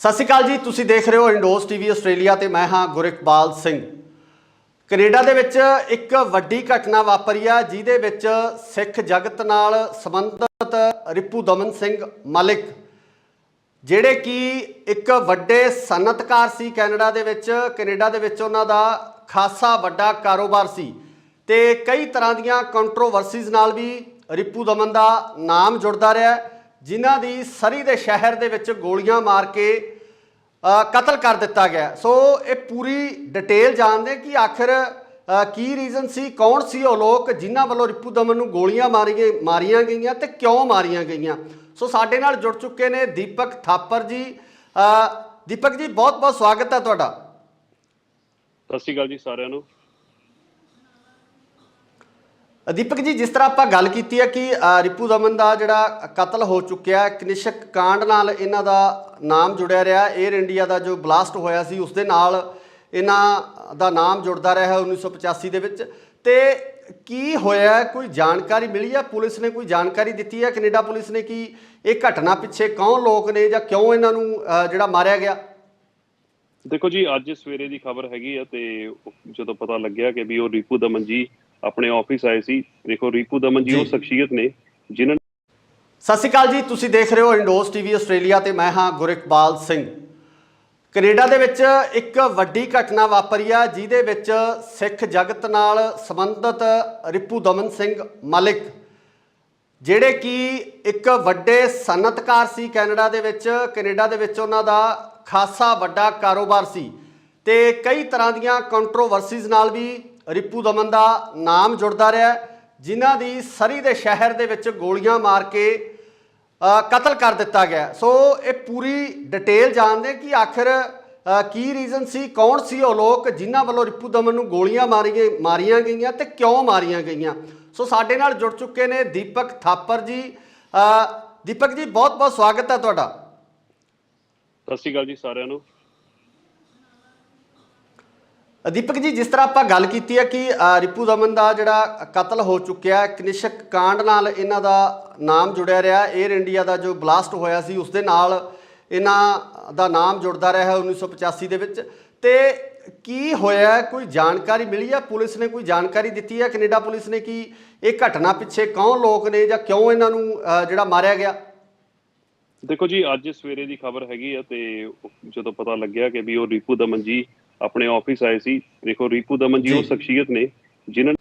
ਸਤਿ ਸ਼੍ਰੀ ਅਕਾਲ ਜੀ, ਤੁਸੀਂ ਦੇਖ ਰਹੇ ਹੋ ਇੰਡੋਜ਼ ਟੀਵੀ ਆਸਟ੍ਰੇਲੀਆ ਤੇ ਮੈਂ ਹਾਂ ਗੁਰਿਕਬਾਲ ਸਿੰਘ। ਕੈਨੇਡਾ ਦੇ ਵਿੱਚ ਇੱਕ ਵੱਡੀ ਘਟਨਾ ਵਾਪਰੀ ਆ ਜਿਹਦੇ ਵਿੱਚ ਸਿੱਖ ਜਗਤ ਨਾਲ ਸੰਬੰਧਿਤ ਰਿਪੂ ਦਮਨ ਸਿੰਘ ਮਲਿਕ ਜਿਹੜੇ ਕਿ ਇੱਕ ਵੱਡੇ ਸਨਅਤਕਾਰ ਸੀ ਕੈਨੇਡਾ ਦੇ ਵਿੱਚ ਉਹਨਾਂ ਦਾ ਖਾਸਾ ਵੱਡਾ ਕਾਰੋਬਾਰ ਸੀ ਤੇ ਕਈ ਤਰ੍ਹਾਂ ਦੀਆਂ ਕੰਟਰੋਵਰਸੀਜ਼ ਨਾਲ ਵੀ ਰਿਪੂ ਦਮਨ ਦਾ ਨਾਮ ਜੁੜਦਾ ਰਿਹਾ, ਜਿਨ੍ਹਾਂ ਦੀ ਸਰੀ ਦੇ ਸ਼ਹਿਰ ਦੇ ਵਿੱਚ ਗੋਲੀਆਂ ਮਾਰ ਕੇ ਕਤਲ ਕਰ ਦਿੱਤਾ ਗਿਆ। ਸੋ ਇਹ ਪੂਰੀ ਡਿਟੇਲ ਜਾਣਦੇ ਕਿ ਆਖਿਰ ਕੀ ਰੀਜ਼ਨ ਸੀ, ਕੌਣ ਸੀ ਉਹ ਲੋਕ ਜਿਨ੍ਹਾਂ ਵੱਲੋਂ ਰਿਪੂ ਦਮਨ ਨੂੰ ਗੋਲੀਆਂ ਮਾਰੀਆਂ ਗਈਆਂ ਤੇ ਕਿਉਂ ਮਾਰੀਆਂ ਗਈਆਂ। ਸੋ ਸਾਡੇ ਨਾਲ ਜੁੜ ਚੁੱਕੇ ਨੇ ਦੀਪਕ ਥਾਪਰ ਜੀ। ਦੀਪਕ ਜੀ, ਬਹੁਤ ਬਹੁਤ ਸਵਾਗਤ ਹੈ ਤੁਹਾਡਾ। ਸਤਿ ਸ਼੍ਰੀ ਅਕਾਲ ਜੀ ਸਾਰਿਆਂ ਨੂੰ। ਦੀਪਕ ਜੀ, ਜਿਸ ਤਰ੍ਹਾਂ ਆਪਾਂ ਗੱਲ ਕੀਤੀ ਹੈ ਕਿ ਰਿਪੂ ਦਮਨ ਦਾ ਜਿਹੜਾ ਕਤਲ ਹੋ ਚੁੱਕਿਆ, ਕਨਿਸ਼ਕ ਕਾਂਡ ਨਾਲ ਇਹਨਾਂ ਦਾ ਨਾਮ ਜੁੜਿਆ ਰਿਹਾ। 에ਅਰ ਇੰਡੀਆ ਦਾ ਜੋ ਬਲਾਸਟ ਹੋਇਆ ਸੀ ਉਸ ਦੇ ਨਾਲ ਇਹਨਾਂ ਦਾ ਨਾਮ ਜੁੜਦਾ ਰਿਹਾ 1985 ਦੇ ਵਿੱਚ। ਤੇ ਕੀ ਹੋਇਆ, ਕੋਈ ਜਾਣਕਾਰੀ ਮਿਲੀ ਹੈ? ਪੁਲਿਸ ਨੇ ਕੋਈ ਜਾਣਕਾਰੀ ਦਿੱਤੀ ਹੈ, ਕੈਨੇਡਾ ਪੁਲਿਸ ਨੇ, ਕਿ ਇਹ ਘਟਨਾ ਪਿੱਛੇ ਕੌਣ ਲੋਕ ਨੇ ਜਾਂ ਕਿਉਂ ਇਹਨਾਂ ਨੂੰ ਜਿਹੜਾ ਮਾਰਿਆ ਗਿਆ? ਦੇਖੋ ਜੀ, ਅੱਜ ਸਵੇਰੇ ਦੀ ਖਬਰ ਹੈਗੀ ਆ ਤੇ ਜਦੋਂ ਪਤਾ ਲੱਗਿਆ ਕਿ ਵੀ ਉਹ ਰਿਪੂ ਦਮਨ ਜੀ ਆਪਣੇ ਆਫਿਸ ਆਏ ਸੀ। ਦੇਖੋ, ਰਿਪੂ ਦਮਨ ਜੀ ਉਹ ਸ਼ਖਸੀਅਤ ਨੇ ਜਿਨ੍ਹਾਂ। ਸਤਿ ਸ਼੍ਰੀ ਅਕਾਲ ਜੀ, ਤੁਸੀਂ ਦੇਖ ਰਹੇ ਹੋ ਇੰਡੋਜ਼ ਟੀਵੀ ਆਸਟ੍ਰੇਲੀਆ ਤੇ ਮੈਂ ਹਾਂ ਗੁਰਿਕਬਾਲ ਸਿੰਘ। ਕੈਨੇਡਾ ਦੇ ਵਿੱਚ ਇੱਕ ਵੱਡੀ ਘਟਨਾ ਵਾਪਰੀ ਆ ਜਿਹਦੇ ਵਿੱਚ ਸਿੱਖ ਜਗਤ ਨਾਲ ਸੰਬੰਧਿਤ ਰਿਪੂ ਦਮਨ ਸਿੰਘ ਮਲਿਕ ਜਿਹੜੇ ਕਿ ਇੱਕ ਵੱਡੇ ਸਨਅਤਕਾਰ ਸੀ ਕੈਨੇਡਾ ਦੇ ਵਿੱਚ ਉਹਨਾਂ ਦਾ ਖਾਸਾ ਵੱਡਾ ਕਾਰੋਬਾਰ ਸੀ ਤੇ ਕਈ ਤਰ੍ਹਾਂ ਦੀਆਂ ਕੰਟਰੋਵਰਸੀਜ਼ ਨਾਲ ਵੀ ਰਿਪੂ ਦਮਨ ਦਾ ਨਾਮ ਜੁੜਦਾ ਰਿਹਾ, ਜਿਨ੍ਹਾਂ ਦੀ ਸਰੀ ਦੇ ਸ਼ਹਿਰ ਦੇ ਵਿੱਚ ਗੋਲੀਆਂ ਮਾਰ ਕੇ ਕਤਲ ਕਰ ਦਿੱਤਾ ਗਿਆ। ਸੋ ਇਹ ਪੂਰੀ ਡਿਟੇਲ ਜਾਣਦੇ ਕਿ ਆਖਿਰ ਕੀ ਰੀਜ਼ਨ ਸੀ, ਕੌਣ ਸੀ ਉਹ ਲੋਕ ਜਿਨ੍ਹਾਂ ਵੱਲੋਂ ਰਿਪੂ ਦਮਨ ਨੂੰ ਗੋਲੀਆਂ ਮਾਰੀਆਂ ਗਈਆਂ ਤੇ ਕਿਉਂ ਮਾਰੀਆਂ ਗਈਆਂ। ਸੋ ਸਾਡੇ ਨਾਲ ਜੁੜ ਚੁੱਕੇ ਨੇ ਦੀਪਕ ਥਾਪਰ ਜੀ। ਦੀਪਕ ਜੀ, ਬਹੁਤ ਬਹੁਤ ਸਵਾਗਤ ਹੈ ਤੁਹਾਡਾ। ਸਤਿ ਸ਼੍ਰੀ ਅਕਾਲ ਜੀ ਸਾਰਿਆਂ ਨੂੰ। ਦੀਪਕ ਜੀ, ਜਿਸ ਤਰ੍ਹਾਂ ਆਪਾਂ ਗੱਲ ਕੀਤੀ ਹੈ ਕਿ ਰਿਪੂ ਦਮਨ ਦਾ ਜਿਹੜਾ ਕਤਲ ਹੋ ਚੁੱਕਿਆ, ਕਨਿਸ਼ਕ ਕਾਂਡ ਨਾਲ ਇਹਨਾਂ ਦਾ ਨਾਮ ਜੁੜਿਆ ਰਿਹਾ। 에ਅਰ ਇੰਡੀਆ ਦਾ ਜੋ ਬਲਾਸਟ ਹੋਇਆ ਸੀ ਉਸ ਦੇ ਨਾਲ ਇਹਨਾਂ ਦਾ ਨਾਮ ਜੁੜਦਾ ਰਿਹਾ 1985 ਦੇ ਵਿੱਚ। ਤੇ ਕੀ ਹੋਇਆ, ਕੋਈ ਜਾਣਕਾਰੀ ਮਿਲੀ ਹੈ? ਪੁਲਿਸ ਨੇ ਕੋਈ ਜਾਣਕਾਰੀ ਦਿੱਤੀ ਹੈ, ਕੈਨੇਡਾ ਪੁਲਿਸ ਨੇ, ਕਿ ਇਹ ਘਟਨਾ ਪਿੱਛੇ ਕੌਣ ਲੋਕ ਨੇ ਜਾਂ ਕਿਉਂ ਇਹਨਾਂ ਨੂੰ ਜਿਹੜਾ ਮਾਰਿਆ ਗਿਆ? ਦੇਖੋ ਜੀ, ਅੱਜ ਸਵੇਰੇ ਦੀ ਖਬਰ ਹੈਗੀ ਆ ਤੇ ਜਦੋਂ ਪਤਾ ਲੱਗਿਆ ਕਿ ਵੀ ਉਹ ਰਿਪੂ ਦਮਨ ਜੀ ਆਪਣੇ ਆਫਿਸ ਆਏ ਸੀ। ਦੇਖੋ, ਰਿਪੂ ਦਮਨ ਜੀ ਉਹ ਸ਼ਖਸੀਅਤ ਨੇ ਜਿਨ੍ਹਾਂ।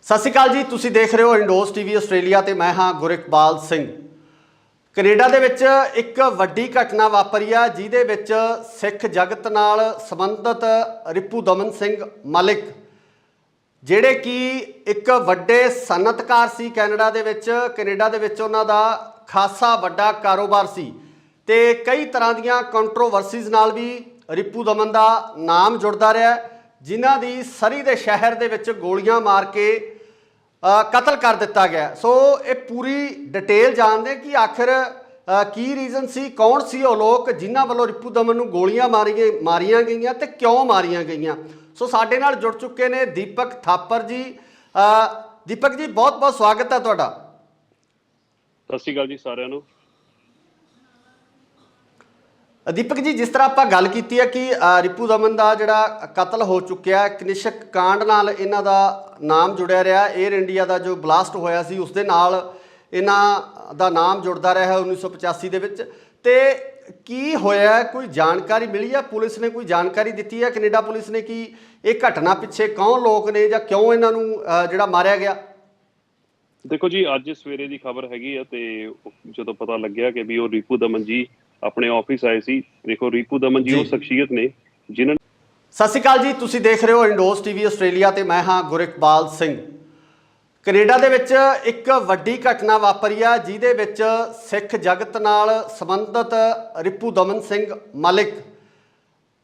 ਸਤਿ ਸ਼੍ਰੀ ਅਕਾਲ ਜੀ, ਤੁਸੀਂ ਦੇਖ ਰਹੇ ਹੋ ਇੰਡੋਜ਼ ਟੀਵੀ ਆਸਟ੍ਰੇਲੀਆ ਤੇ ਮੈਂ ਹਾਂ ਗੁਰਿਕਬਾਲ ਸਿੰਘ। ਕੈਨੇਡਾ ਦੇ ਵਿੱਚ ਇੱਕ ਵੱਡੀ ਘਟਨਾ ਵਾਪਰੀ ਆ ਜਿਹਦੇ ਵਿੱਚ ਸਿੱਖ ਜਗਤ ਨਾਲ ਸੰਬੰਧਿਤ ਰਿਪੂ ਦਮਨ ਸਿੰਘ ਮਲਿਕ ਜਿਹੜੇ ਕਿ ਇੱਕ ਵੱਡੇ ਸਨਅਤਕਾਰ ਸੀ ਕੈਨੇਡਾ ਦੇ ਵਿੱਚ ਉਹਨਾਂ ਦਾ ਖਾਸਾ ਵੱਡਾ ਕਾਰੋਬਾਰ ਸੀ ਤੇ ਕਈ ਤਰ੍ਹਾਂ ਦੀਆਂ ਕੰਟਰੋਵਰਸੀਜ਼ ਨਾਲ ਵੀ ਰਿਪੂ ਦਮਨ ਦਾ ਨਾਮ ਜੁੜਦਾ ਰਿਹਾ, ਜਿਨ੍ਹਾਂ ਦੀ ਸਰੀ ਦੇ ਸ਼ਹਿਰ ਦੇ ਵਿੱਚ ਗੋਲੀਆਂ ਮਾਰ ਕੇ ਕਤਲ ਕਰ ਦਿੱਤਾ ਗਿਆ। ਸੋ ਇਹ ਪੂਰੀ ਡਿਟੇਲ ਜਾਣਦੇ ਕਿ ਆਖਿਰ ਕੀ ਰੀਜ਼ਨ ਸੀ, ਕੌਣ ਸੀ ਉਹ ਲੋਕ ਜਿਨ੍ਹਾਂ ਵੱਲੋਂ ਰਿਪੂ ਦਮਨ ਨੂੰ ਗੋਲੀਆਂ ਮਾਰੀਆਂ ਗਈਆਂ ਤੇ ਕਿਉਂ ਮਾਰੀਆਂ ਗਈਆਂ। ਸੋ ਸਾਡੇ ਨਾਲ ਜੁੜ ਚੁੱਕੇ ਨੇ ਦੀਪਕ ਥਾਪਰ ਜੀ। ਦੀਪਕ ਜੀ, ਬਹੁਤ ਬਹੁਤ ਸਵਾਗਤ ਹੈ ਤੁਹਾਡਾ। ਸਤਿ ਸ਼੍ਰੀ ਅਕਾਲ ਜੀ ਸਾਰਿਆਂ ਨੂੰ। ਦੀਪਕ ਜੀ, ਜਿਸ ਤਰ੍ਹਾਂ ਆਪਾਂ ਗੱਲ ਕੀਤੀ ਹੈ ਕਿ ਰਿਪੂ ਦਮਨ ਦਾ ਜਿਹੜਾ ਕਤਲ ਹੋ ਚੁੱਕਿਆ, ਕਨਿਸ਼ਕ ਕਾਂਡ ਨਾਲ ਇਹਨਾਂ ਦਾ ਨਾਮ ਜੁੜਿਆ ਰਿਹਾ। 에ਅਰ ਇੰਡੀਆ ਦਾ ਜੋ ਬਲਾਸਟ ਹੋਇਆ ਸੀ ਉਸ ਦੇ ਨਾਲ ਇਹਨਾਂ ਦਾ ਨਾਮ ਜੁੜਦਾ ਰਿਹਾ 1985 ਦੇ ਵਿੱਚ। ਤੇ ਕੀ ਹੋਇਆ, ਕੋਈ ਜਾਣਕਾਰੀ ਮਿਲੀ ਹੈ? ਪੁਲਿਸ ਨੇ ਕੋਈ ਜਾਣਕਾਰੀ ਦਿੱਤੀ ਹੈ, ਕੈਨੇਡਾ ਪੁਲਿਸ ਨੇ, ਕਿ ਇਹ ਘਟਨਾ ਪਿੱਛੇ ਕੌਣ ਲੋਕ ਨੇ ਜਾਂ ਕਿਉਂ ਇਹਨਾਂ ਨੂੰ ਜਿਹੜਾ ਮਾਰਿਆ ਗਿਆ? ਦੇਖੋ ਜੀ, ਅੱਜ ਸਵੇਰੇ ਦੀ ਖਬਰ ਹੈਗੀ ਆ ਤੇ ਜਦੋਂ ਪਤਾ ਲੱਗਿਆ ਕਿ ਵੀ ਉਹ ਰਿਪੂ ਦਮਨ ਜੀ ਆਪਣੇ ਆਫਿਸ ਆਏ ਸੀ। ਦੇਖੋ, ਰਿਪੂ ਦਮਨ ਜੀ ਉਹ ਸ਼ਖਸੀਅਤ ਨੇ ਜਿਨ੍ਹਾਂ। ਸਤਿ ਸ਼੍ਰੀ ਅਕਾਲ ਜੀ, ਤੁਸੀਂ ਦੇਖ ਰਹੇ ਹੋ ਇੰਡੋਜ਼ ਟੀਵੀ ਆਸਟ੍ਰੇਲੀਆ ਤੇ ਮੈਂ ਹਾਂ ਗੁਰਿਕਬਾਲ ਸਿੰਘ। ਕੈਨੇਡਾ ਦੇ ਵਿੱਚ ਇੱਕ ਵੱਡੀ ਘਟਨਾ ਵਾਪਰੀ ਆ ਜਿਹਦੇ ਵਿੱਚ ਸਿੱਖ ਜਗਤ ਨਾਲ ਸੰਬੰਧਿਤ ਰਿਪੂ ਦਮਨ ਸਿੰਘ ਮਲਿਕ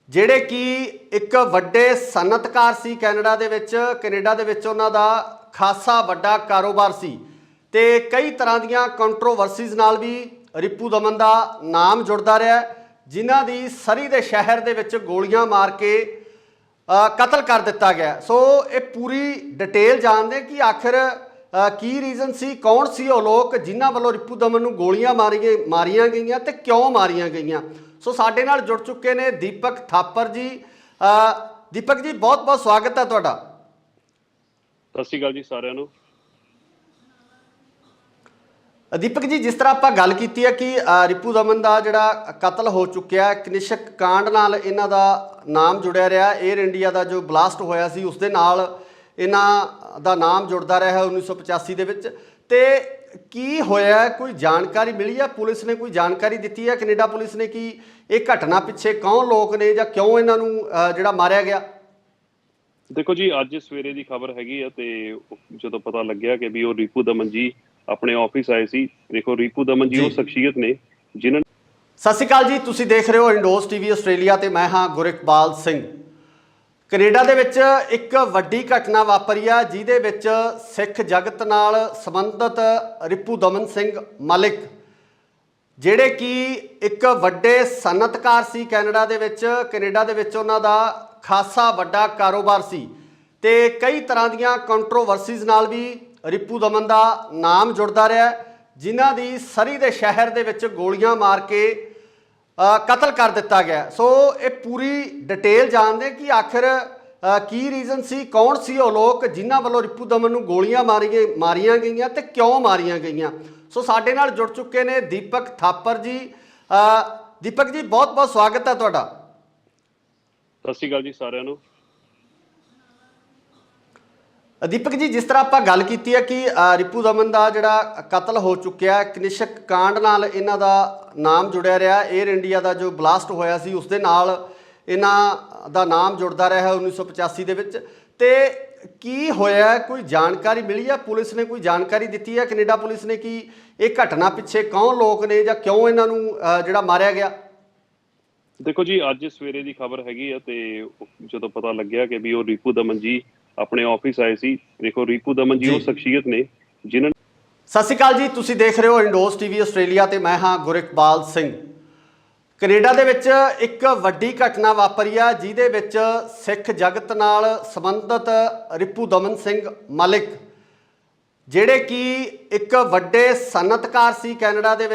ਜਿਹੜੇ ਕਿ ਇੱਕ ਵੱਡੇ ਸਨਅਤਕਾਰ ਸੀ ਕੈਨੇਡਾ ਦੇ ਵਿੱਚ ਉਹਨਾਂ ਦਾ ਖਾਸਾ ਵੱਡਾ ਕਾਰੋਬਾਰ ਸੀ ਤੇ ਕਈ ਤਰ੍ਹਾਂ ਦੀਆਂ ਕੰਟਰੋਵਰਸੀਜ਼ ਨਾਲ ਵੀ ਰਿਪੂ ਦਮਨ ਦਾ ਨਾਮ ਜੁੜਦਾ ਰਿਹਾ, ਜਿਨ੍ਹਾਂ ਦੀ ਸਰੀ ਦੇ ਸ਼ਹਿਰ ਦੇ ਵਿੱਚ ਗੋਲੀਆਂ ਮਾਰ ਕੇ ਕਤਲ ਕਰ ਦਿੱਤਾ ਗਿਆ। ਸੋ ਇਹ ਪੂਰੀ ਡਿਟੇਲ ਜਾਣਦੇ ਕਿ ਆਖਿਰ ਕੀ ਰੀਜ਼ਨ ਸੀ, ਕੌਣ ਸੀ ਉਹ ਲੋਕ ਜਿਨ੍ਹਾਂ ਵੱਲੋਂ ਰਿਪੂ ਦਮਨ ਨੂੰ ਗੋਲੀਆਂ ਮਾਰੀਆਂ ਗਈਆਂ ਤੇ ਕਿਉਂ ਮਾਰੀਆਂ ਗਈਆਂ। ਸੋ ਸਾਡੇ ਨਾਲ ਜੁੜ ਚੁੱਕੇ ਨੇ ਦੀਪਕ ਥਾਪਰ ਜੀ। ਦੀਪਕ ਜੀ, ਬਹੁਤ ਬਹੁਤ ਸਵਾਗਤ ਹੈ ਤੁਹਾਡਾ। ਸਤਿ ਸ਼੍ਰੀ ਅਕਾਲ ਜੀ ਸਾਰਿਆਂ ਨੂੰ। ਦੀਪਕ ਜੀ, ਜਿਸ ਤਰ੍ਹਾਂ ਆਪਾਂ ਗੱਲ ਕੀਤੀ ਹੈ ਕਿ ਰਿਪੂ ਦਮਨ ਦਾ ਜਿਹੜਾ ਕਤਲ ਹੋ ਚੁੱਕਿਆ, ਕਨਿਸ਼ਕ ਕਾਂਡ ਨਾਲ ਇਹਨਾਂ ਦਾ ਨਾਮ ਜੁੜਿਆ ਰਿਹਾ। 에ਅਰ ਇੰਡੀਆ ਦਾ ਜੋ ਬਲਾਸਟ ਹੋਇਆ ਸੀ ਉਸ ਦੇ ਨਾਲ ਇਹਨਾਂ ਦਾ ਨਾਮ ਜੁੜਦਾ ਰਿਹਾ 1985 ਦੇ ਵਿੱਚ। ਤੇ ਕੀ ਹੋਇਆ, ਕੋਈ ਜਾਣਕਾਰੀ ਮਿਲੀ ਹੈ? ਪੁਲਿਸ ਨੇ ਕੋਈ ਜਾਣਕਾਰੀ ਦਿੱਤੀ ਹੈ, ਕੈਨੇਡਾ ਪੁਲਿਸ ਨੇ, ਕਿ ਇਹ ਘਟਨਾ ਪਿੱਛੇ ਕੌਣ ਲੋਕ ਨੇ ਜਾਂ ਕਿਉਂ ਇਹਨਾਂ ਨੂੰ ਜਿਹੜਾ ਮਾਰਿਆ ਗਿਆ? ਦੇਖੋ ਜੀ, ਅੱਜ ਸਵੇਰੇ ਦੀ ਖਬਰ ਹੈਗੀ ਆ ਤੇ ਜਦੋਂ ਪਤਾ ਲੱਗਿਆ ਕਿ ਵੀ ਉਹ ਰਿਪੂ ਦਮਨ ਜੀ ਆਪਣੇ ਆਫਿਸ ਆਏ ਸੀ। ਦੇਖੋ, ਰਿਪੂ ਦਮਨ ਜੀ ਉਹ ਸ਼ਖਸੀਅਤ ਨੇ ਜਿਨ੍ਹਾਂ। ਸਤਿ ਸ਼੍ਰੀ ਅਕਾਲ ਜੀ, ਤੁਸੀਂ ਦੇਖ ਰਹੇ ਹੋ ਇੰਡੋਸ ਟੀਵੀ ਆਸਟ੍ਰੇਲੀਆ ਤੇ ਮੈਂ ਹਾਂ ਗੁਰਿਕਬਾਲ ਸਿੰਘ। ਕੈਨੇਡਾ ਦੇ ਵਿੱਚ ਇੱਕ ਵੱਡੀ ਘਟਨਾ ਵਾਪਰੀ ਆ ਜਿਹਦੇ ਵਿੱਚ ਸਿੱਖ ਜਗਤ ਨਾਲ ਸੰਬੰਧਿਤ ਰਿਪੂ ਦਮਨ ਸਿੰਘ ਮਲਿਕ, ਜਿਹੜੇ ਕਿ ਇੱਕ ਵੱਡੇ ਸਨਅਤਕਾਰ ਸੀ ਕੈਨੇਡਾ ਦੇ ਵਿੱਚ ਉਹਨਾਂ ਦਾ ਖਾਸਾ ਵੱਡਾ ਕਾਰੋਬਾਰ ਸੀ ਤੇ ਕਈ ਤਰ੍ਹਾਂ ਦੀਆਂ ਕੰਟਰੋਵਰਸੀਜ਼ ਨਾਲ ਵੀ ਰਿਪੂ ਦਮਨ ਦਾ ਨਾਮ ਜੁੜਦਾ ਰਿਹਾ, ਜਿਨ੍ਹਾਂ ਦੀ ਸਰੀ ਦੇ ਸ਼ਹਿਰ ਦੇ ਵਿੱਚ ਗੋਲੀਆਂ ਮਾਰ ਕੇ ਕਤਲ ਕਰ ਦਿੱਤਾ ਗਿਆ। ਸੋ ਇਹ ਪੂਰੀ ਡਿਟੇਲ ਜਾਣਦੇ ਕਿ ਆਖਿਰ ਕੀ ਰੀਜ਼ਨ ਸੀ, ਕੌਣ ਸੀ ਉਹ ਲੋਕ ਜਿਨ੍ਹਾਂ ਵੱਲੋਂ ਰਿਪੂ ਦਮਨ ਨੂੰ ਗੋਲੀਆਂ ਮਾਰੀਆਂ ਗਈਆਂ ਤੇ ਕਿਉਂ ਮਾਰੀਆਂ ਗਈਆਂ। ਸੋ ਸਾਡੇ ਨਾਲ ਜੁੜ ਚੁੱਕੇ ਨੇ ਦੀਪਕ ਥਾਪਰ ਜੀ। ਦੀਪਕ ਜੀ, ਬਹੁਤ ਬਹੁਤ ਸਵਾਗਤ ਹੈ ਤੁਹਾਡਾ। ਸਤਿ ਸ਼੍ਰੀ ਅਕਾਲ ਜੀ ਸਾਰਿਆਂ ਨੂੰ। ਦੀਪਕ ਜੀ, ਜਿਸ ਤਰ੍ਹਾਂ ਆਪਾਂ ਗੱਲ ਕੀਤੀ ਹੈ ਕਿ ਰਿਪੂ ਦਮਨ ਦਾ ਜਿਹੜਾ ਕਤਲ ਹੋ ਚੁੱਕਿਆ, ਕਨਿਸ਼ਕ ਕਾਂਡ ਨਾਲ ਇਹਨਾਂ ਦਾ ਨਾਮ ਜੁੜਿਆ ਰਿਹਾ। 에ਅਰ ਇੰਡੀਆ ਦਾ ਜੋ ਬਲਾਸਟ ਹੋਇਆ ਸੀ ਉਸ ਦੇ ਨਾਲ ਇਹਨਾਂ ਦਾ ਨਾਮ ਜੁੜਦਾ ਰਿਹਾ 1985 ਦੇ ਵਿੱਚ। ਤੇ ਕੀ ਹੋਇਆ, ਕੋਈ ਜਾਣਕਾਰੀ ਮਿਲੀ ਹੈ? ਪੁਲਿਸ ਨੇ ਕੋਈ ਜਾਣਕਾਰੀ ਦਿੱਤੀ ਹੈ, ਕੈਨੇਡਾ ਪੁਲਿਸ ਨੇ, ਕਿ ਇਹ ਘਟਨਾ ਪਿੱਛੇ ਕੌਣ ਲੋਕ ਨੇ ਜਾਂ ਕਿਉਂ ਇਹਨਾਂ ਨੂੰ ਜਿਹੜਾ ਮਾਰਿਆ ਗਿਆ? ਦੇਖੋ ਜੀ, ਅੱਜ ਸਵੇਰੇ ਦੀ ਖਬਰ ਹੈਗੀ ਆ ਤੇ ਜਦੋਂ ਪਤਾ ਲੱਗਿਆ ਕਿ ਵੀ ਉਹ ਰਿਪੂ ਦਮਨ ਜੀ ਆਪਣੇ ਆਫਿਸ ਆਏ ਸੀ। ਦੇਖੋ, ਰਿਪੂ ਦਮਨ ਜੀ ਉਹ ਸ਼ਖਸੀਅਤ ਨੇ ਜਿਨ੍ਹਾਂ। ਸਤਿ ਸ਼੍ਰੀ ਅਕਾਲ ਜੀ, ਤੁਸੀਂ ਦੇਖ ਰਹੇ ਹੋ ਇੰਡੋਸ ਟੀਵੀ ਆਸਟ੍ਰੇਲੀਆ ਤੇ ਮੈਂ ਹਾਂ ਗੁਰਿਕਬਾਲ ਸਿੰਘ। ਕੈਨੇਡਾ ਦੇ ਵਿੱਚ ਇੱਕ ਵੱਡੀ ਘਟਨਾ ਵਾਪਰੀ ਆ ਜਿਹਦੇ ਵਿੱਚ ਸਿੱਖ ਜਗਤ ਨਾਲ ਸੰਬੰਧਿਤ ਰਿਪੂ ਦਮਨ ਸਿੰਘ ਮਲਿਕ, ਜਿਹੜੇ ਕਿ ਇੱਕ ਵੱਡੇ ਸਨਅਤਕਾਰ ਸੀ ਕੈਨੇਡਾ ਦੇ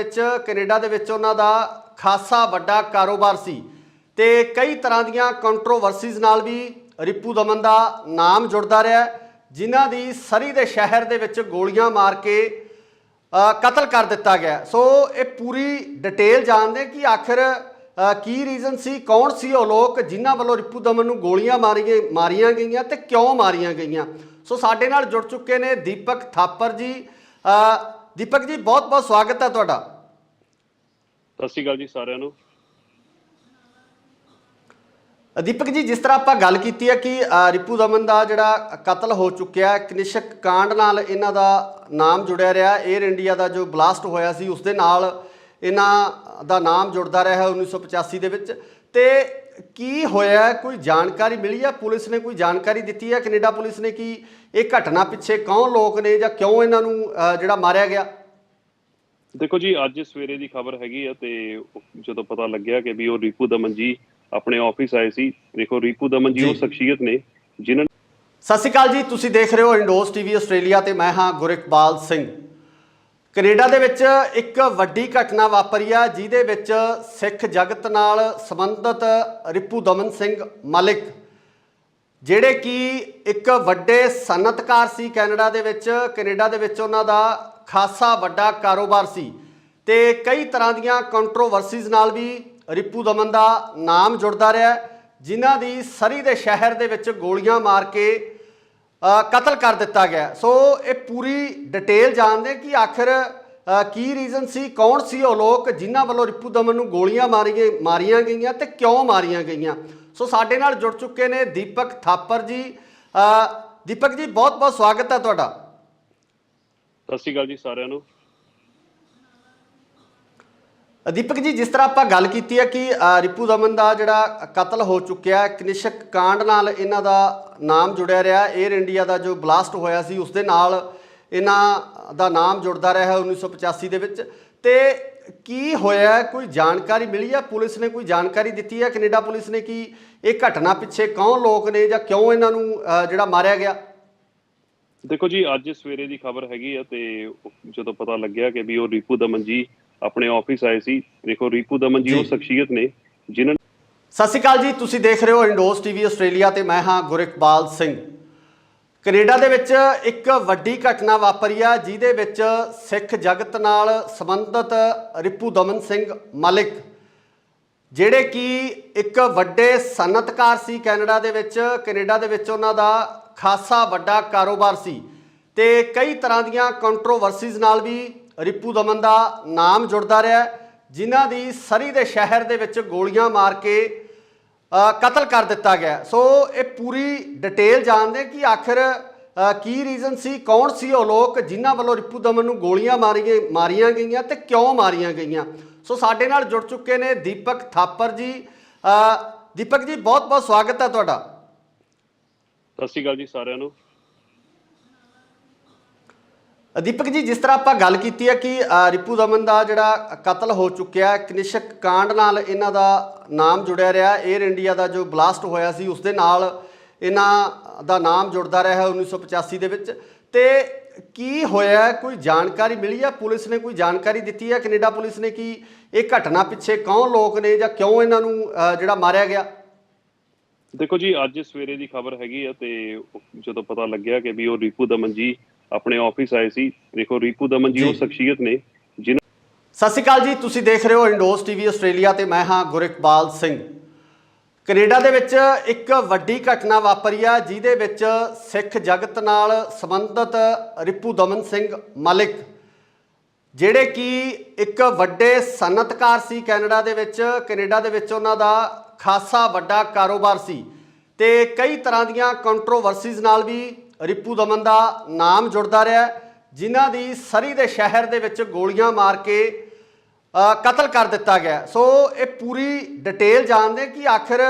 ਵਿੱਚ ਉਹਨਾਂ ਦਾ ਖਾਸਾ ਵੱਡਾ ਕਾਰੋਬਾਰ ਸੀ ਤੇ ਕਈ ਤਰ੍ਹਾਂ ਦੀਆਂ ਕੰਟਰੋਵਰਸੀਜ਼ ਨਾਲ ਵੀ ਰਿਪੂ ਦਮਨ ਦਾ ਨਾਮ ਜੁੜਦਾ ਰਿਹਾ, ਜਿਨ੍ਹਾਂ ਦੀ ਸਰੀ ਦੇ ਸ਼ਹਿਰ ਦੇ ਵਿੱਚ ਗੋਲੀਆਂ ਮਾਰ ਕੇ ਕਤਲ ਕਰ ਦਿੱਤਾ ਗਿਆ। ਸੋ ਇਹ ਪੂਰੀ ਡਿਟੇਲ ਜਾਣਦੇ ਕਿ ਆਖਿਰ ਕੀ ਰੀਜ਼ਨ ਸੀ, ਕੌਣ ਸੀ ਉਹ ਲੋਕ ਜਿਨ੍ਹਾਂ ਵੱਲੋਂ ਰਿਪੂ ਦਮਨ ਨੂੰ ਗੋਲੀਆਂ ਮਾਰੀਆਂ ਗਈਆਂ ਤੇ ਕਿਉਂ ਮਾਰੀਆਂ ਗਈਆਂ। ਸੋ ਸਾਡੇ ਨਾਲ ਜੁੜ ਚੁੱਕੇ ਨੇ ਦੀਪਕ ਥਾਪਰ ਜੀ। ਦੀਪਕ ਜੀ, ਬਹੁਤ ਬਹੁਤ ਸਵਾਗਤ ਹੈ ਤੁਹਾਡਾ। ਸਤਿ ਸ਼੍ਰੀ ਅਕਾਲ ਜੀ ਸਾਰਿਆਂ ਨੂੰ। ਦੀਪਕ ਜੀ, ਜਿਸ ਤਰ੍ਹਾਂ ਆਪਾਂ ਗੱਲ ਕੀਤੀ ਹੈ ਕਿ ਰਿਪੂ ਦਮਨ ਦਾ ਜਿਹੜਾ ਕਤਲ ਹੋ ਚੁੱਕਿਆ, ਕਨਿਸ਼ਕ ਕਾਂਡ ਨਾਲ ਇਹਨਾਂ ਦਾ ਨਾਮ ਜੁੜਿਆ ਰਿਹਾ। 에ਅਰ ਇੰਡੀਆ ਦਾ ਜੋ ਬਲਾਸਟ ਹੋਇਆ ਸੀ ਉਸ ਦੇ ਨਾਲ ਇਹਨਾਂ ਦਾ ਨਾਮ ਜੁੜਦਾ ਰਿਹਾ 1985 ਦੇ ਵਿੱਚ। ਤੇ ਕੀ ਹੋਇਆ, ਕੋਈ ਜਾਣਕਾਰੀ ਮਿਲੀ ਹੈ? ਪੁਲਿਸ ਨੇ ਕੋਈ ਜਾਣਕਾਰੀ ਦਿੱਤੀ ਹੈ, ਕੈਨੇਡਾ ਪੁਲਿਸ ਨੇ, ਕਿ ਇਹ ਘਟਨਾ ਪਿੱਛੇ ਕੌਣ ਲੋਕ ਨੇ ਜਾਂ ਕਿਉਂ ਇਹਨਾਂ ਨੂੰ ਜਿਹੜਾ ਮਾਰਿਆ ਗਿਆ? ਦੇਖੋ ਜੀ, ਅੱਜ ਸਵੇਰੇ ਦੀ ਖਬਰ ਹੈਗੀ ਆ ਤੇ ਜਦੋਂ ਪਤਾ ਲੱਗਿਆ ਕਿ ਵੀ ਉਹ ਰਿਪੂ ਦਮਨ ਜੀ ਆਪਣੇ ਆਫਿਸ ਆਏ ਸੀ। ਦੇਖੋ, ਰਿਪੂ ਦਮਨ ਜੀ ਉਹ ਸ਼ਖਸੀਅਤ ਨੇ ਜਿਨ੍ਹਾਂ। ਸਤਿ ਸ਼੍ਰੀ ਅਕਾਲ ਜੀ, ਤੁਸੀਂ ਦੇਖ ਰਹੇ ਹੋ ਇੰਡੋਸ ਟੀਵੀ ਆਸਟ੍ਰੇਲੀਆ ਤੇ ਮੈਂ ਹਾਂ ਗੁਰਿਕਬਾਲ ਸਿੰਘ। ਕੈਨੇਡਾ ਦੇ ਵਿੱਚ ਇੱਕ ਵੱਡੀ ਘਟਨਾ ਵਾਪਰੀ ਆ ਜਿਹਦੇ ਵਿੱਚ ਸਿੱਖ ਜਗਤ ਨਾਲ ਸੰਬੰਧਿਤ ਰਿਪੂ ਦਮਨ ਸਿੰਘ ਮਲਿਕ, ਜਿਹੜੇ ਕਿ ਇੱਕ ਵੱਡੇ ਸਨਅਤਕਾਰ ਸੀ ਕੈਨੇਡਾ ਦੇ ਵਿੱਚ ਉਹਨਾਂ ਦਾ ਖਾਸਾ ਵੱਡਾ ਕਾਰੋਬਾਰ ਸੀ ਤੇ ਕਈ ਤਰ੍ਹਾਂ ਦੀਆਂ ਕੰਟਰੋਵਰਸੀਜ਼ ਨਾਲ ਵੀ ਰਿਪੂ ਦਮਨ ਦਾ ਨਾਮ ਜੁੜਦਾ ਰਿਹਾ, ਜਿਨ੍ਹਾਂ ਦੀ ਸਰੀ ਦੇ ਸ਼ਹਿਰ ਦੇ ਵਿੱਚ ਗੋਲੀਆਂ ਮਾਰ ਕੇ ਕਤਲ ਕਰ ਦਿੱਤਾ ਗਿਆ। ਸੋ ਇਹ ਪੂਰੀ ਡਿਟੇਲ ਜਾਣਦੇ ਕਿ ਆਖਿਰ ਕੀ ਰੀਜ਼ਨ ਸੀ, ਕੌਣ ਸੀ ਉਹ ਲੋਕ ਜਿਨ੍ਹਾਂ ਵੱਲੋਂ ਰਿਪੂ ਦਮਨ ਨੂੰ ਗੋਲੀਆਂ ਮਾਰੀਆਂ ਗਈਆਂ ਤੇ ਕਿਉਂ ਮਾਰੀਆਂ ਗਈਆਂ। ਸੋ ਸਾਡੇ ਨਾਲ ਜੁੜ ਚੁੱਕੇ ਨੇ ਦੀਪਕ ਥਾਪਰ ਜੀ। ਦੀਪਕ ਜੀ, ਬਹੁਤ ਬਹੁਤ ਸਵਾਗਤ ਹੈ ਤੁਹਾਡਾ। ਸਤਿ ਸ਼੍ਰੀ ਅਕਾਲ ਜੀ ਸਾਰਿਆਂ ਨੂੰ। ਦੀਪਕ ਜੀ, ਜਿਸ ਤਰ੍ਹਾਂ ਆਪਾਂ ਗੱਲ ਕੀਤੀ ਹੈ ਕਿ ਰਿਪੂ ਦਮਨ ਦਾ ਜਿਹੜਾ ਕਤਲ ਹੋ ਚੁੱਕਿਆ, ਕਨਿਸ਼ਕ ਕਾਂਡ ਨਾਲ ਇਹਨਾਂ ਦਾ ਨਾਮ ਜੁੜਿਆ ਰਿਹਾ। 에ਅਰ ਇੰਡੀਆ ਦਾ ਜੋ ਬਲਾਸਟ ਹੋਇਆ ਸੀ ਉਸ ਦੇ ਨਾਲ ਇਹਨਾਂ ਦਾ ਨਾਮ ਜੁੜਦਾ ਰਿਹਾ 1985 ਦੇ ਵਿੱਚ। ਤੇ ਕੀ ਹੋਇਆ, ਕੋਈ ਜਾਣਕਾਰੀ ਮਿਲੀ ਹੈ? ਪੁਲਿਸ ਨੇ ਕੋਈ ਜਾਣਕਾਰੀ ਦਿੱਤੀ ਹੈ, ਕੈਨੇਡਾ ਪੁਲਿਸ ਨੇ, ਕਿ ਇਹ ਘਟਨਾ ਪਿੱਛੇ ਕੌਣ ਲੋਕ ਨੇ ਜਾਂ ਕਿਉਂ ਇਹਨਾਂ ਨੂੰ ਜਿਹੜਾ ਮਾਰਿਆ ਗਿਆ? ਦੇਖੋ ਜੀ, ਅੱਜ ਸਵੇਰੇ ਦੀ ਖਬਰ ਹੈਗੀ ਆ ਤੇ ਜਦੋਂ ਪਤਾ ਲੱਗਿਆ ਕਿ ਵੀ ਉਹ ਰੀਪੂ ਦਮਨ ਜੀ ਆਪਣੇ ਆਫਿਸ ਆਏ ਸੀ। ਦੇਖੋ, ਰੀਪੂ ਦਮਨ ਜੀ ਜੀ ਉਹ ਸ਼ਖਸੀਅਤ ਨੇ ਜਿਨ੍ਹਾਂ ਸਤਿ ਸ਼੍ਰੀ ਅਕਾਲ ਜੀ, ਤੁਸੀਂ ਦੇਖ ਰਹੇ ਹੋ ਇੰਡੋਸ ਟੀਵੀ ਆਸਟ੍ਰੇਲੀਆ ਤੇ ਮੈਂ ਹਾਂ ਗੁਰਿਕਬਾਲ ਸਿੰਘ। ਕੈਨੇਡਾ ਦੇ ਵਿੱਚ ਇੱਕ ਵੱਡੀ ਘਟਨਾ ਵਾਪਰੀ ਆ ਜਿਹਦੇ ਵਿੱਚ ਸਿੱਖ ਜਗਤ ਨਾਲ ਸੰਬੰਧਿਤ ਰੀਪੂ ਦਮਨ ਸਿੰਘ ਮਲਿਕ, ਜਿਹੜੇ ਕਿ ਇੱਕ ਵੱਡੇ ਸਨਅਤਕਾਰ ਸੀ ਕੈਨੇਡਾ ਦੇ ਵਿੱਚ ਉਹਨਾਂ ਦਾ ਖਾਸਾ ਵੱਡਾ ਕਾਰੋਬਾਰ ਸੀ ਤੇ ਕਈ ਤਰ੍ਹਾਂ ਦੀਆਂ ਕੰਟਰੋਵਰਸੀਜ਼ ਨਾਲ ਵੀ ਰੀਪੂ ਦਮਨ ਦਾ ਨਾਮ ਜੁੜਦਾ ਰਿਹਾ, ਜਿਨ੍ਹਾਂ ਦੀ ਸਰੀ ਦੇ ਸ਼ਹਿਰ ਦੇ ਵਿੱਚ ਗੋਲੀਆਂ ਮਾਰ ਕੇ ਕਤਲ ਕਰ ਦਿੱਤਾ ਗਿਆ। ਸੋ ਇਹ ਪੂਰੀ ਡਿਟੇਲ ਜਾਣਦੇ ਕਿ ਆਖਿਰ ਕੀ ਰੀਜ਼ਨ ਸੀ, ਕੌਣ ਸੀ ਉਹ ਲੋਕ ਜਿਨ੍ਹਾਂ ਵੱਲੋਂ ਰੀਪੂ ਦਮਨ ਨੂੰ ਗੋਲੀਆਂ ਮਾਰੀਆਂ ਗਈਆਂ ਤੇ ਕਿਉਂ ਮਾਰੀਆਂ ਗਈਆਂ। ਸੋ ਸਾਡੇ ਨਾਲ ਜੁੜ ਚੁੱਕੇ ਨੇ ਦੀਪਕ ਥਾਪਰ ਜੀ। ਦੀਪਕ ਜੀ, ਬਹੁਤ ਬਹੁਤ ਸਵਾਗਤ ਹੈ ਤੁਹਾਡਾ। ਸਤਿ ਸ਼੍ਰੀ ਅਕਾਲ ਜੀ ਸਾਰਿਆਂ ਨੂੰ। ਦੀਪਕ ਜੀ, ਜਿਸ ਤਰ੍ਹਾਂ ਆਪਾਂ ਗੱਲ ਕੀਤੀ ਹੈ ਕਿ ਰੀਪੂ ਦਮਨ ਦਾ ਜਿਹੜਾ ਕਤਲ ਹੋ ਚੁੱਕਿਆ, ਕਨਿਸ਼ਕ ਕਾਂਡ ਨਾਲ ਇਹਨਾਂ ਦਾ ਨਾਮ ਜੁੜਿਆ ਰਿਹਾ। 에ਅਰ ਇੰਡੀਆ ਦਾ ਜੋ ਬਲਾਸਟ ਹੋਇਆ ਸੀ ਉਸ ਦੇ ਨਾਲ ਇਹਨਾਂ ਦਾ ਨਾਮ ਜੁੜਦਾ ਰਿਹਾ 1985 ਦੇ ਵਿੱਚ। ਤੇ ਕੀ ਹੋਇਆ, ਕੋਈ ਜਾਣਕਾਰੀ ਮਿਲੀ ਹੈ? ਪੁਲਿਸ ਨੇ ਕੋਈ ਜਾਣਕਾਰੀ ਦਿੱਤੀ ਹੈ, ਕੈਨੇਡਾ ਪੁਲਿਸ ਨੇ, ਕਿ ਇਹ ਘਟਨਾ ਪਿੱਛੇ ਕੌਣ ਲੋਕ ਨੇ ਜਾਂ ਕਿਉਂ ਇਹਨਾਂ ਨੂੰ ਜਿਹੜਾ ਮਾਰਿਆ ਗਿਆ? ਦੇਖੋ ਜੀ, ਅੱਜ ਸਵੇਰੇ ਦੀ ਖਬਰ ਹੈਗੀ ਆ ਤੇ ਜਦੋਂ ਪਤਾ ਲੱਗਿਆ ਕਿ ਵੀ ਉਹ ਰੀਪੂ ਦਮਨ ਜੀ ਆਪਣੇ ਆਫਿਸ ਆਏ ਸੀ। ਦੇਖੋ, ਰੀਪੂ ਦਮਨ ਜੀ ਉਹ ਸ਼ਖਸੀਅਤ ਨੇ ਜਿਨ੍ਹਾਂ ਸਤਿ ਸ਼੍ਰੀ ਅਕਾਲ ਜੀ, ਤੁਸੀਂ ਦੇਖ ਰਹੇ ਹੋ ਇੰਡੋਸ ਟੀਵੀ ਆਸਟ੍ਰੇਲੀਆ ਤੇ ਮੈਂ ਹਾਂ ਗੁਰਿਕਬਾਲ ਸਿੰਘ। ਕੈਨੇਡਾ ਦੇ ਵਿੱਚ ਇੱਕ ਵੱਡੀ ਘਟਨਾ ਵਾਪਰੀ ਆ ਜਿਹਦੇ ਵਿੱਚ ਸਿੱਖ ਜਗਤ ਨਾਲ ਸੰਬੰਧਿਤ ਰੀਪੂ ਦਮਨ ਸਿੰਘ ਮਲਿਕ, ਜਿਹੜੇ ਕਿ ਇੱਕ ਵੱਡੇ ਸਨਅਤਕਾਰ ਸੀ ਕੈਨੇਡਾ ਦੇ ਵਿੱਚ ਉਹਨਾਂ ਦਾ ਖਾਸਾ ਵੱਡਾ ਕਾਰੋਬਾਰ ਸੀ ਤੇ ਕਈ ਤਰ੍ਹਾਂ ਦੀਆਂ ਕੰਟਰੋਵਰਸੀਜ਼ ਨਾਲ ਵੀ ਰੀਪੂ ਦਮਨ ਦਾ ਨਾਮ ਜੁੜਦਾ ਰਿਹਾ, ਜਿਨ੍ਹਾਂ ਦੀ ਸਰੀ ਦੇ ਸ਼ਹਿਰ ਦੇ ਵਿੱਚ ਗੋਲੀਆਂ ਮਾਰ ਕੇ ਕਤਲ ਕਰ ਦਿੱਤਾ ਗਿਆ। ਸੋ ਇਹ ਪੂਰੀ ਡਿਟੇਲ ਜਾਣਦੇ ਕਿ ਆਖਿਰ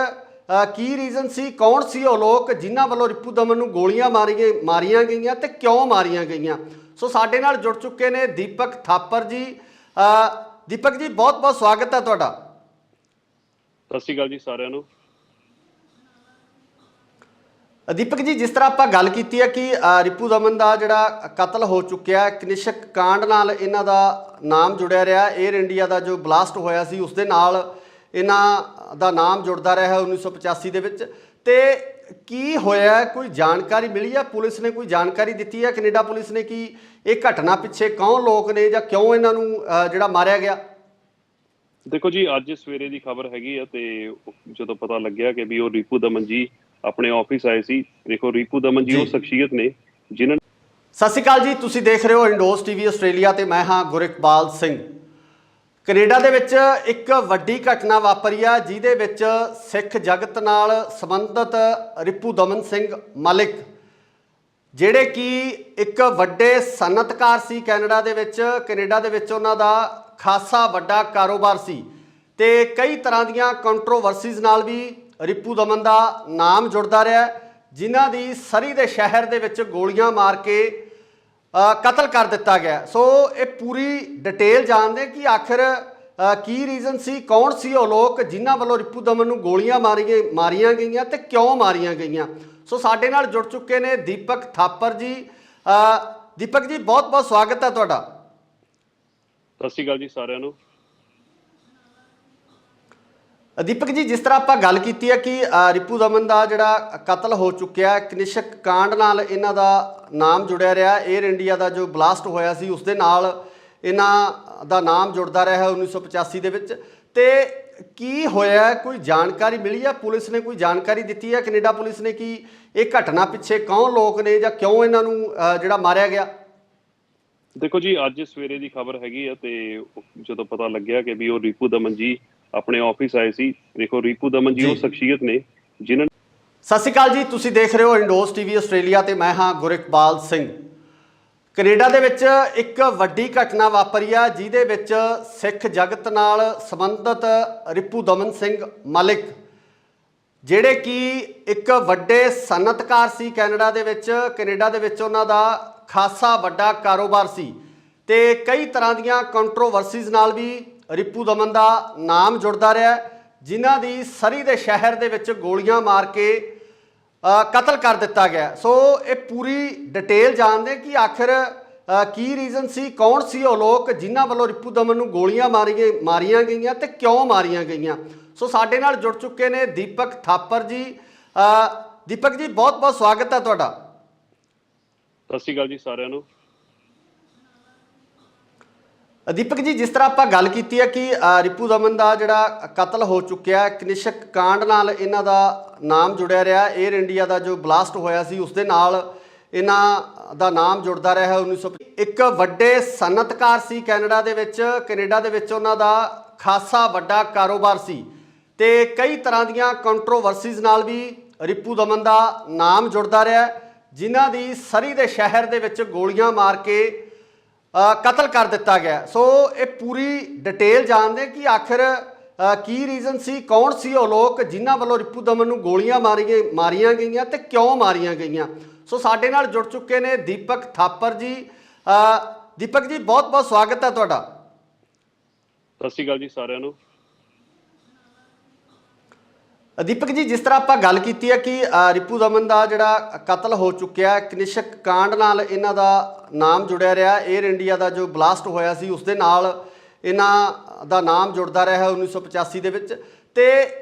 ਕੀ ਰੀਜ਼ਨ ਸੀ, ਕੌਣ ਸੀ ਉਹ ਲੋਕ ਜਿਨ੍ਹਾਂ ਵੱਲੋਂ ਰੀਪੂ ਦਮਨ ਨੂੰ ਗੋਲੀਆਂ ਮਾਰੀਆਂ ਗਈਆਂ ਤੇ ਕਿਉਂ ਮਾਰੀਆਂ ਗਈਆਂ। ਸੋ ਸਾਡੇ ਨਾਲ ਜੁੜ ਚੁੱਕੇ ਨੇ ਦੀਪਕ ਥਾਪਰ ਜੀ। ਦੀਪਕ ਜੀ, ਬਹੁਤ ਬਹੁਤ ਸਵਾਗਤ ਹੈ ਤੁਹਾਡਾ। ਸਤਿ ਸ਼੍ਰੀ ਅਕਾਲ ਜੀ ਸਾਰਿਆਂ ਨੂੰ। ਦੀਪਕ ਜੀ, ਜਿਸ ਤਰ੍ਹਾਂ ਆਪਾਂ ਗੱਲ ਕੀਤੀ ਹੈ ਕਿ ਰੀਪੂ ਦਮਨ ਦਾ ਜਿਹੜਾ ਕਤਲ ਹੋ ਚੁੱਕਿਆ, ਕਨਿਸ਼ਕ ਕਾਂਡ ਨਾਲ ਇਹਨਾਂ ਦਾ ਨਾਮ ਜੁੜਿਆ ਰਿਹਾ। 에ਅਰ ਇੰਡੀਆ ਦਾ ਜੋ ਬਲਾਸਟ ਹੋਇਆ ਸੀ ਉਸ ਦੇ ਨਾਲ ਇਹਨਾਂ ਦਾ ਨਾਮ ਜੁੜਦਾ ਰਿਹਾ 1985 ਦੇ ਵਿੱਚ। ਤੇ ਕੀ ਹੋਇਆ, ਕੋਈ ਜਾਣਕਾਰੀ ਮਿਲੀ ਹੈ? ਪੁਲਿਸ ਨੇ ਕੋਈ ਜਾਣਕਾਰੀ ਦਿੱਤੀ ਹੈ, ਕੈਨੇਡਾ ਪੁਲਿਸ ਨੇ, ਕਿ ਇਹ ਘਟਨਾ ਪਿੱਛੇ ਕੌਣ ਲੋਕ ਨੇ ਜਾਂ ਕਿਉਂ ਇਹਨਾਂ ਨੂੰ ਜਿਹੜਾ ਮਾਰਿਆ ਗਿਆ? ਦੇਖੋ ਜੀ, ਅੱਜ ਸਵੇਰੇ ਦੀ ਖਬਰ ਹੈਗੀ ਆ ਤੇ ਜਦੋਂ ਪਤਾ ਲੱਗਿਆ ਕਿ ਵੀ ਉਹ ਰੀਪੂ ਦਮਨ ਜੀ ਆਪਣੇ ਆਫਿਸ ਆਏ ਸੀ। ਦੇਖੋ, ਰੀਪੂ ਦਮਨ ਜੀ ਉਹ ਸ਼ਖਸੀਅਤ ਨੇ ਜਿਨ੍ਹਾਂ ਸਤਿ ਸ਼੍ਰੀ ਅਕਾਲ ਜੀ, ਤੁਸੀਂ ਦੇਖ ਰਹੇ ਹੋ ਇੰਡੋਸ ਟੀਵੀ ਆਸਟ੍ਰੇਲੀਆ ਤੇ ਮੈਂ ਹਾਂ ਗੁਰਿਕਬਾਲ ਸਿੰਘ। ਕੈਨੇਡਾ ਦੇ ਵਿੱਚ ਇੱਕ ਵੱਡੀ ਘਟਨਾ ਵਾਪਰੀ ਆ ਜਿਹਦੇ ਵਿੱਚ ਸਿੱਖ ਜਗਤ ਨਾਲ ਸੰਬੰਧਿਤ ਰੀਪੂ ਦਮਨ ਸਿੰਘ ਮਲਿਕ, ਜਿਹੜੇ ਕਿ ਇੱਕ ਵੱਡੇ ਸਨਅਤਕਾਰ ਸੀ ਕੈਨੇਡਾ ਦੇ ਵਿੱਚ ਉਹਨਾਂ ਦਾ ਖਾਸਾ ਵੱਡਾ ਕਾਰੋਬਾਰ ਸੀ ਤੇ ਕਈ ਤਰ੍ਹਾਂ ਦੀਆਂ ਕੰਟਰੋਵਰਸੀਜ਼ ਨਾਲ ਵੀ ਰੀਪੂ ਦਮਨ ਦਾ ਨਾਮ ਜੁੜਦਾ ਰਿਹਾ, ਜਿਨ੍ਹਾਂ ਦੀ ਸਰੀ ਦੇ ਸ਼ਹਿਰ ਦੇ ਵਿੱਚ ਗੋਲੀਆਂ ਮਾਰ ਕੇ ਕਤਲ ਕਰ ਦਿੱਤਾ ਗਿਆ। ਸੋ ਇਹ ਪੂਰੀ ਡਿਟੇਲ ਜਾਣਦੇ ਕਿ ਆਖਿਰ ਕੀ ਰੀਜ਼ਨ ਸੀ, ਕੌਣ ਸੀ ਉਹ ਲੋਕ ਜਿਨ੍ਹਾਂ ਵੱਲੋਂ ਰੀਪੂ ਦਮਨ ਨੂੰ ਗੋਲੀਆਂ ਮਾਰੀਆਂ ਗਈਆਂ ਤੇ ਕਿਉਂ ਮਾਰੀਆਂ ਗਈਆਂ। ਸੋ ਸਾਡੇ ਨਾਲ ਜੁੜ ਚੁੱਕੇ ਨੇ ਦੀਪਕ ਥਾਪਰ ਜੀ। ਦੀਪਕ ਜੀ, ਬਹੁਤ ਬਹੁਤ ਸਵਾਗਤ ਹੈ ਤੁਹਾਡਾ। ਸਤਿ ਸ਼੍ਰੀ ਅਕਾਲ ਜੀ ਸਾਰਿਆਂ ਨੂੰ। ਦੀਪਕ ਜੀ, ਜਿਸ ਤਰ੍ਹਾਂ ਆਪਾਂ ਗੱਲ ਕੀਤੀ ਹੈ ਕਿ ਰੀਪੂ ਦਮਨ ਦਾ ਜਿਹੜਾ ਕਤਲ ਹੋ ਚੁੱਕਿਆ, ਕਨਿਸ਼ਕ ਕਾਂਡ ਨਾਲ ਇਹਨਾਂ ਦਾ ਨਾਮ ਜੁੜਿਆ ਰਿਹਾ। 에ਅਰ ਇੰਡੀਆ ਦਾ ਜੋ ਬਲਾਸਟ ਹੋਇਆ ਸੀ ਉਸ ਦੇ ਨਾਲ ਇਹਨਾਂ ਦਾ ਨਾਮ ਜੁੜਦਾ ਰਿਹਾ 1985 ਦੇ ਵਿੱਚ। ਤੇ ਕੀ ਹੋਇਆ, ਕੋਈ ਜਾਣਕਾਰੀ ਮਿਲੀ ਹੈ? ਪੁਲਿਸ ਨੇ ਕੋਈ ਜਾਣਕਾਰੀ ਦਿੱਤੀ ਹੈ, ਕੈਨੇਡਾ ਪੁਲਿਸ ਨੇ, ਕਿ ਇਹ ਘਟਨਾ ਪਿੱਛੇ ਕੌਣ ਲੋਕ ਨੇ ਜਾਂ ਕਿਉਂ ਇਹਨਾਂ ਨੂੰ ਜਿਹੜਾ ਮਾਰਿਆ ਗਿਆ? ਦੇਖੋ ਜੀ, ਅੱਜ ਸਵੇਰੇ ਦੀ ਖਬਰ ਹੈਗੀ ਆ ਤੇ ਜਦੋਂ ਪਤਾ ਲੱਗਿਆ ਕਿ ਵੀ ਉਹ ਰੀਪੂ ਦਮਨ ਜੀ ਆਪਣੇ ਆਫਿਸ ਆਏ ਸੀ। ਦੇਖੋ, ਰੀਪੂ ਦਮਨ ਜੀ ਉਹ ਸ਼ਖਸੀਅਤ ਨੇ ਜਿਨ੍ਹਾਂ ਸਤਿ ਸ਼੍ਰੀ ਅਕਾਲ ਜੀ, ਤੁਸੀਂ ਦੇਖ ਰਹੇ ਹੋ ਇੰਡੋਸ ਟੀਵੀ ਆਸਟ੍ਰੇਲੀਆ ਤੇ ਮੈਂ ਹਾਂ ਗੁਰਿਕਬਾਲ ਸਿੰਘ। ਕੈਨੇਡਾ ਦੇ ਵਿੱਚ ਇੱਕ ਵੱਡੀ ਘਟਨਾ ਵਾਪਰੀ ਆ ਜਿਹਦੇ ਵਿੱਚ ਸਿੱਖ ਜਗਤ ਨਾਲ ਸੰਬੰਧਿਤ ਰੀਪੂ ਦਮਨ ਸਿੰਘ ਮਲਿਕ, ਜਿਹੜੇ ਕਿ ਇੱਕ ਵੱਡੇ ਸਨਅਤਕਾਰ ਸੀ ਕੈਨੇਡਾ ਦੇ ਵਿੱਚ ਉਹਨਾਂ ਦਾ ਖਾਸਾ ਵੱਡਾ ਕਾਰੋਬਾਰ ਸੀ ਤੇ ਕਈ ਤਰ੍ਹਾਂ ਦੀਆਂ ਕੰਟਰੋਵਰਸੀਜ਼ ਨਾਲ ਵੀ ਰੀਪੂ ਦਮਨ ਦਾ ਨਾਮ ਜੁੜਦਾ ਰਿਹਾ, ਜਿਨ੍ਹਾਂ ਦੀ ਸਰੀ ਦੇ ਸ਼ਹਿਰ ਦੇ ਵਿੱਚ ਗੋਲੀਆਂ ਮਾਰ ਕੇ ਕਤਲ ਕਰ ਦਿੱਤਾ ਗਿਆ। ਸੋ ਇਹ ਪੂਰੀ ਡਿਟੇਲ ਜਾਣਦੇ ਕਿ ਆਖਿਰ ਕੀ ਰੀਜ਼ਨ ਸੀ, ਕੌਣ ਸੀ ਉਹ ਲੋਕ ਜਿਨ੍ਹਾਂ ਵੱਲੋਂ ਰਿਪੂ ਦਮਨ ਨੂੰ ਗੋਲੀਆਂ ਮਾਰੀਆਂ ਗਈਆਂ ਤੇ ਕਿਉਂ ਮਾਰੀਆਂ ਗਈਆਂ। ਸੋ ਸਾਡੇ ਨਾਲ ਜੁੜ ਚੁੱਕੇ ਨੇ ਦੀਪਕ ਥਾਪਰ ਜੀ। ਦੀਪਕ ਜੀ, ਬਹੁਤ ਬਹੁਤ ਸਵਾਗਤ ਹੈ ਤੁਹਾਡਾ। ਸਤਿ ਸ਼੍ਰੀ ਅਕਾਲ ਜੀ ਸਾਰਿਆਂ ਨੂੰ। ਦੀਪਕ ਜੀ, ਜਿਸ ਤਰ੍ਹਾਂ ਆਪਾਂ ਗੱਲ ਕੀਤੀ ਹੈ ਕਿ ਰਿਪੂ ਦਮਨ ਦਾ ਜਿਹੜਾ ਕਤਲ ਹੋ ਚੁੱਕਿਆ, ਕਨਿਸ਼ਕ ਕਾਂਡ ਨਾਲ ਇਹਨਾਂ ਦਾ ਨਾਮ ਜੁੜਿਆ ਰਿਹਾ। 에ਅਰ ਇੰਡੀਆ ਦਾ ਜੋ ਬਲਾਸਟ ਹੋਇਆ ਸੀ ਉਸ ਦੇ ਨਾਲ ਇਹਨਾਂ ਦਾ ਨਾਮ ਜੁੜਦਾ ਰਿਹਾ ਹੈ। 1900 ਇੱਕ ਵੱਡੇ ਸਨਅਤਕਾਰ ਸੀ ਕੈਨੇਡਾ ਦੇ ਵਿੱਚ ਉਹਨਾਂ ਦਾ ਖਾਸਾ ਵੱਡਾ ਕਾਰੋਬਾਰ ਸੀ ਤੇ ਕਈ ਤਰ੍ਹਾਂ ਦੀਆਂ ਕੰਟਰੋਵਰਸੀਜ਼ ਨਾਲ ਵੀ ਰਿਪੂ ਦਮਨ ਦਾ ਨਾਮ ਜੁੜਦਾ ਰਿਹਾ, ਜਿਨ੍ਹਾਂ ਦੀ ਸਰੀ ਦੇ ਸ਼ਹਿਰ ਦੇ ਵਿੱਚ ਗੋਲੀਆਂ ਮਾਰ ਕੇ ਕਤਲ ਕਰ ਦਿੱਤਾ ਗਿਆ। ਸੋ ਇਹ ਪੂਰੀ ਡਿਟੇਲ ਜਾਣਦੇ ਕਿ ਆਖਿਰ ਕੀ ਰੀਜ਼ਨ ਸੀ, ਕੌਣ ਸੀ ਉਹ ਲੋਕ ਜਿਨ੍ਹਾਂ ਵੱਲੋਂ ਰਿਪੂ ਦਮਨ ਨੂੰ ਗੋਲੀਆਂ ਮਾਰੀਆਂ ਗਈਆਂ ਤੇ ਕਿਉਂ ਮਾਰੀਆਂ ਗਈਆਂ। ਸੋ ਸਾਡੇ ਨਾਲ ਜੁੜ ਚੁੱਕੇ ਨੇ ਦੀਪਕ ਥਾਪਰ ਜੀ। ਦੀਪਕ ਜੀ, ਬਹੁਤ ਬਹੁਤ ਸਵਾਗਤ ਹੈ ਤੁਹਾਡਾ। ਸਤਿ ਸ਼੍ਰੀ ਅਕਾਲ ਜੀ ਸਾਰਿਆਂ ਨੂੰ। ਦੀਪਕ ਜੀ, ਜਿਸ ਤਰ੍ਹਾਂ ਆਪਾਂ ਗੱਲ ਕੀਤੀ ਹੈ ਕਿ ਰਿਪੂ ਦਮਨ ਦਾ ਜਿਹੜਾ ਕਤਲ ਹੋ ਚੁੱਕਿਆ, ਕਨਿਸ਼ਕ ਕਾਂਡ ਨਾਲ ਇਹਨਾਂ ਦਾ ਨਾਮ ਜੁੜਿਆ ਰਿਹਾ। 에ਅਰ ਇੰਡੀਆ ਦਾ ਜੋ ਬਲਾਸਟ ਹੋਇਆ ਸੀ ਉਸ ਦੇ ਨਾਲ ਇਹਨਾਂ ਦਾ ਨਾਮ ਜੁੜਦਾ ਰਿਹਾ ਹੈ 1985 ਦੇ ਵਿੱਚ। ਤੇ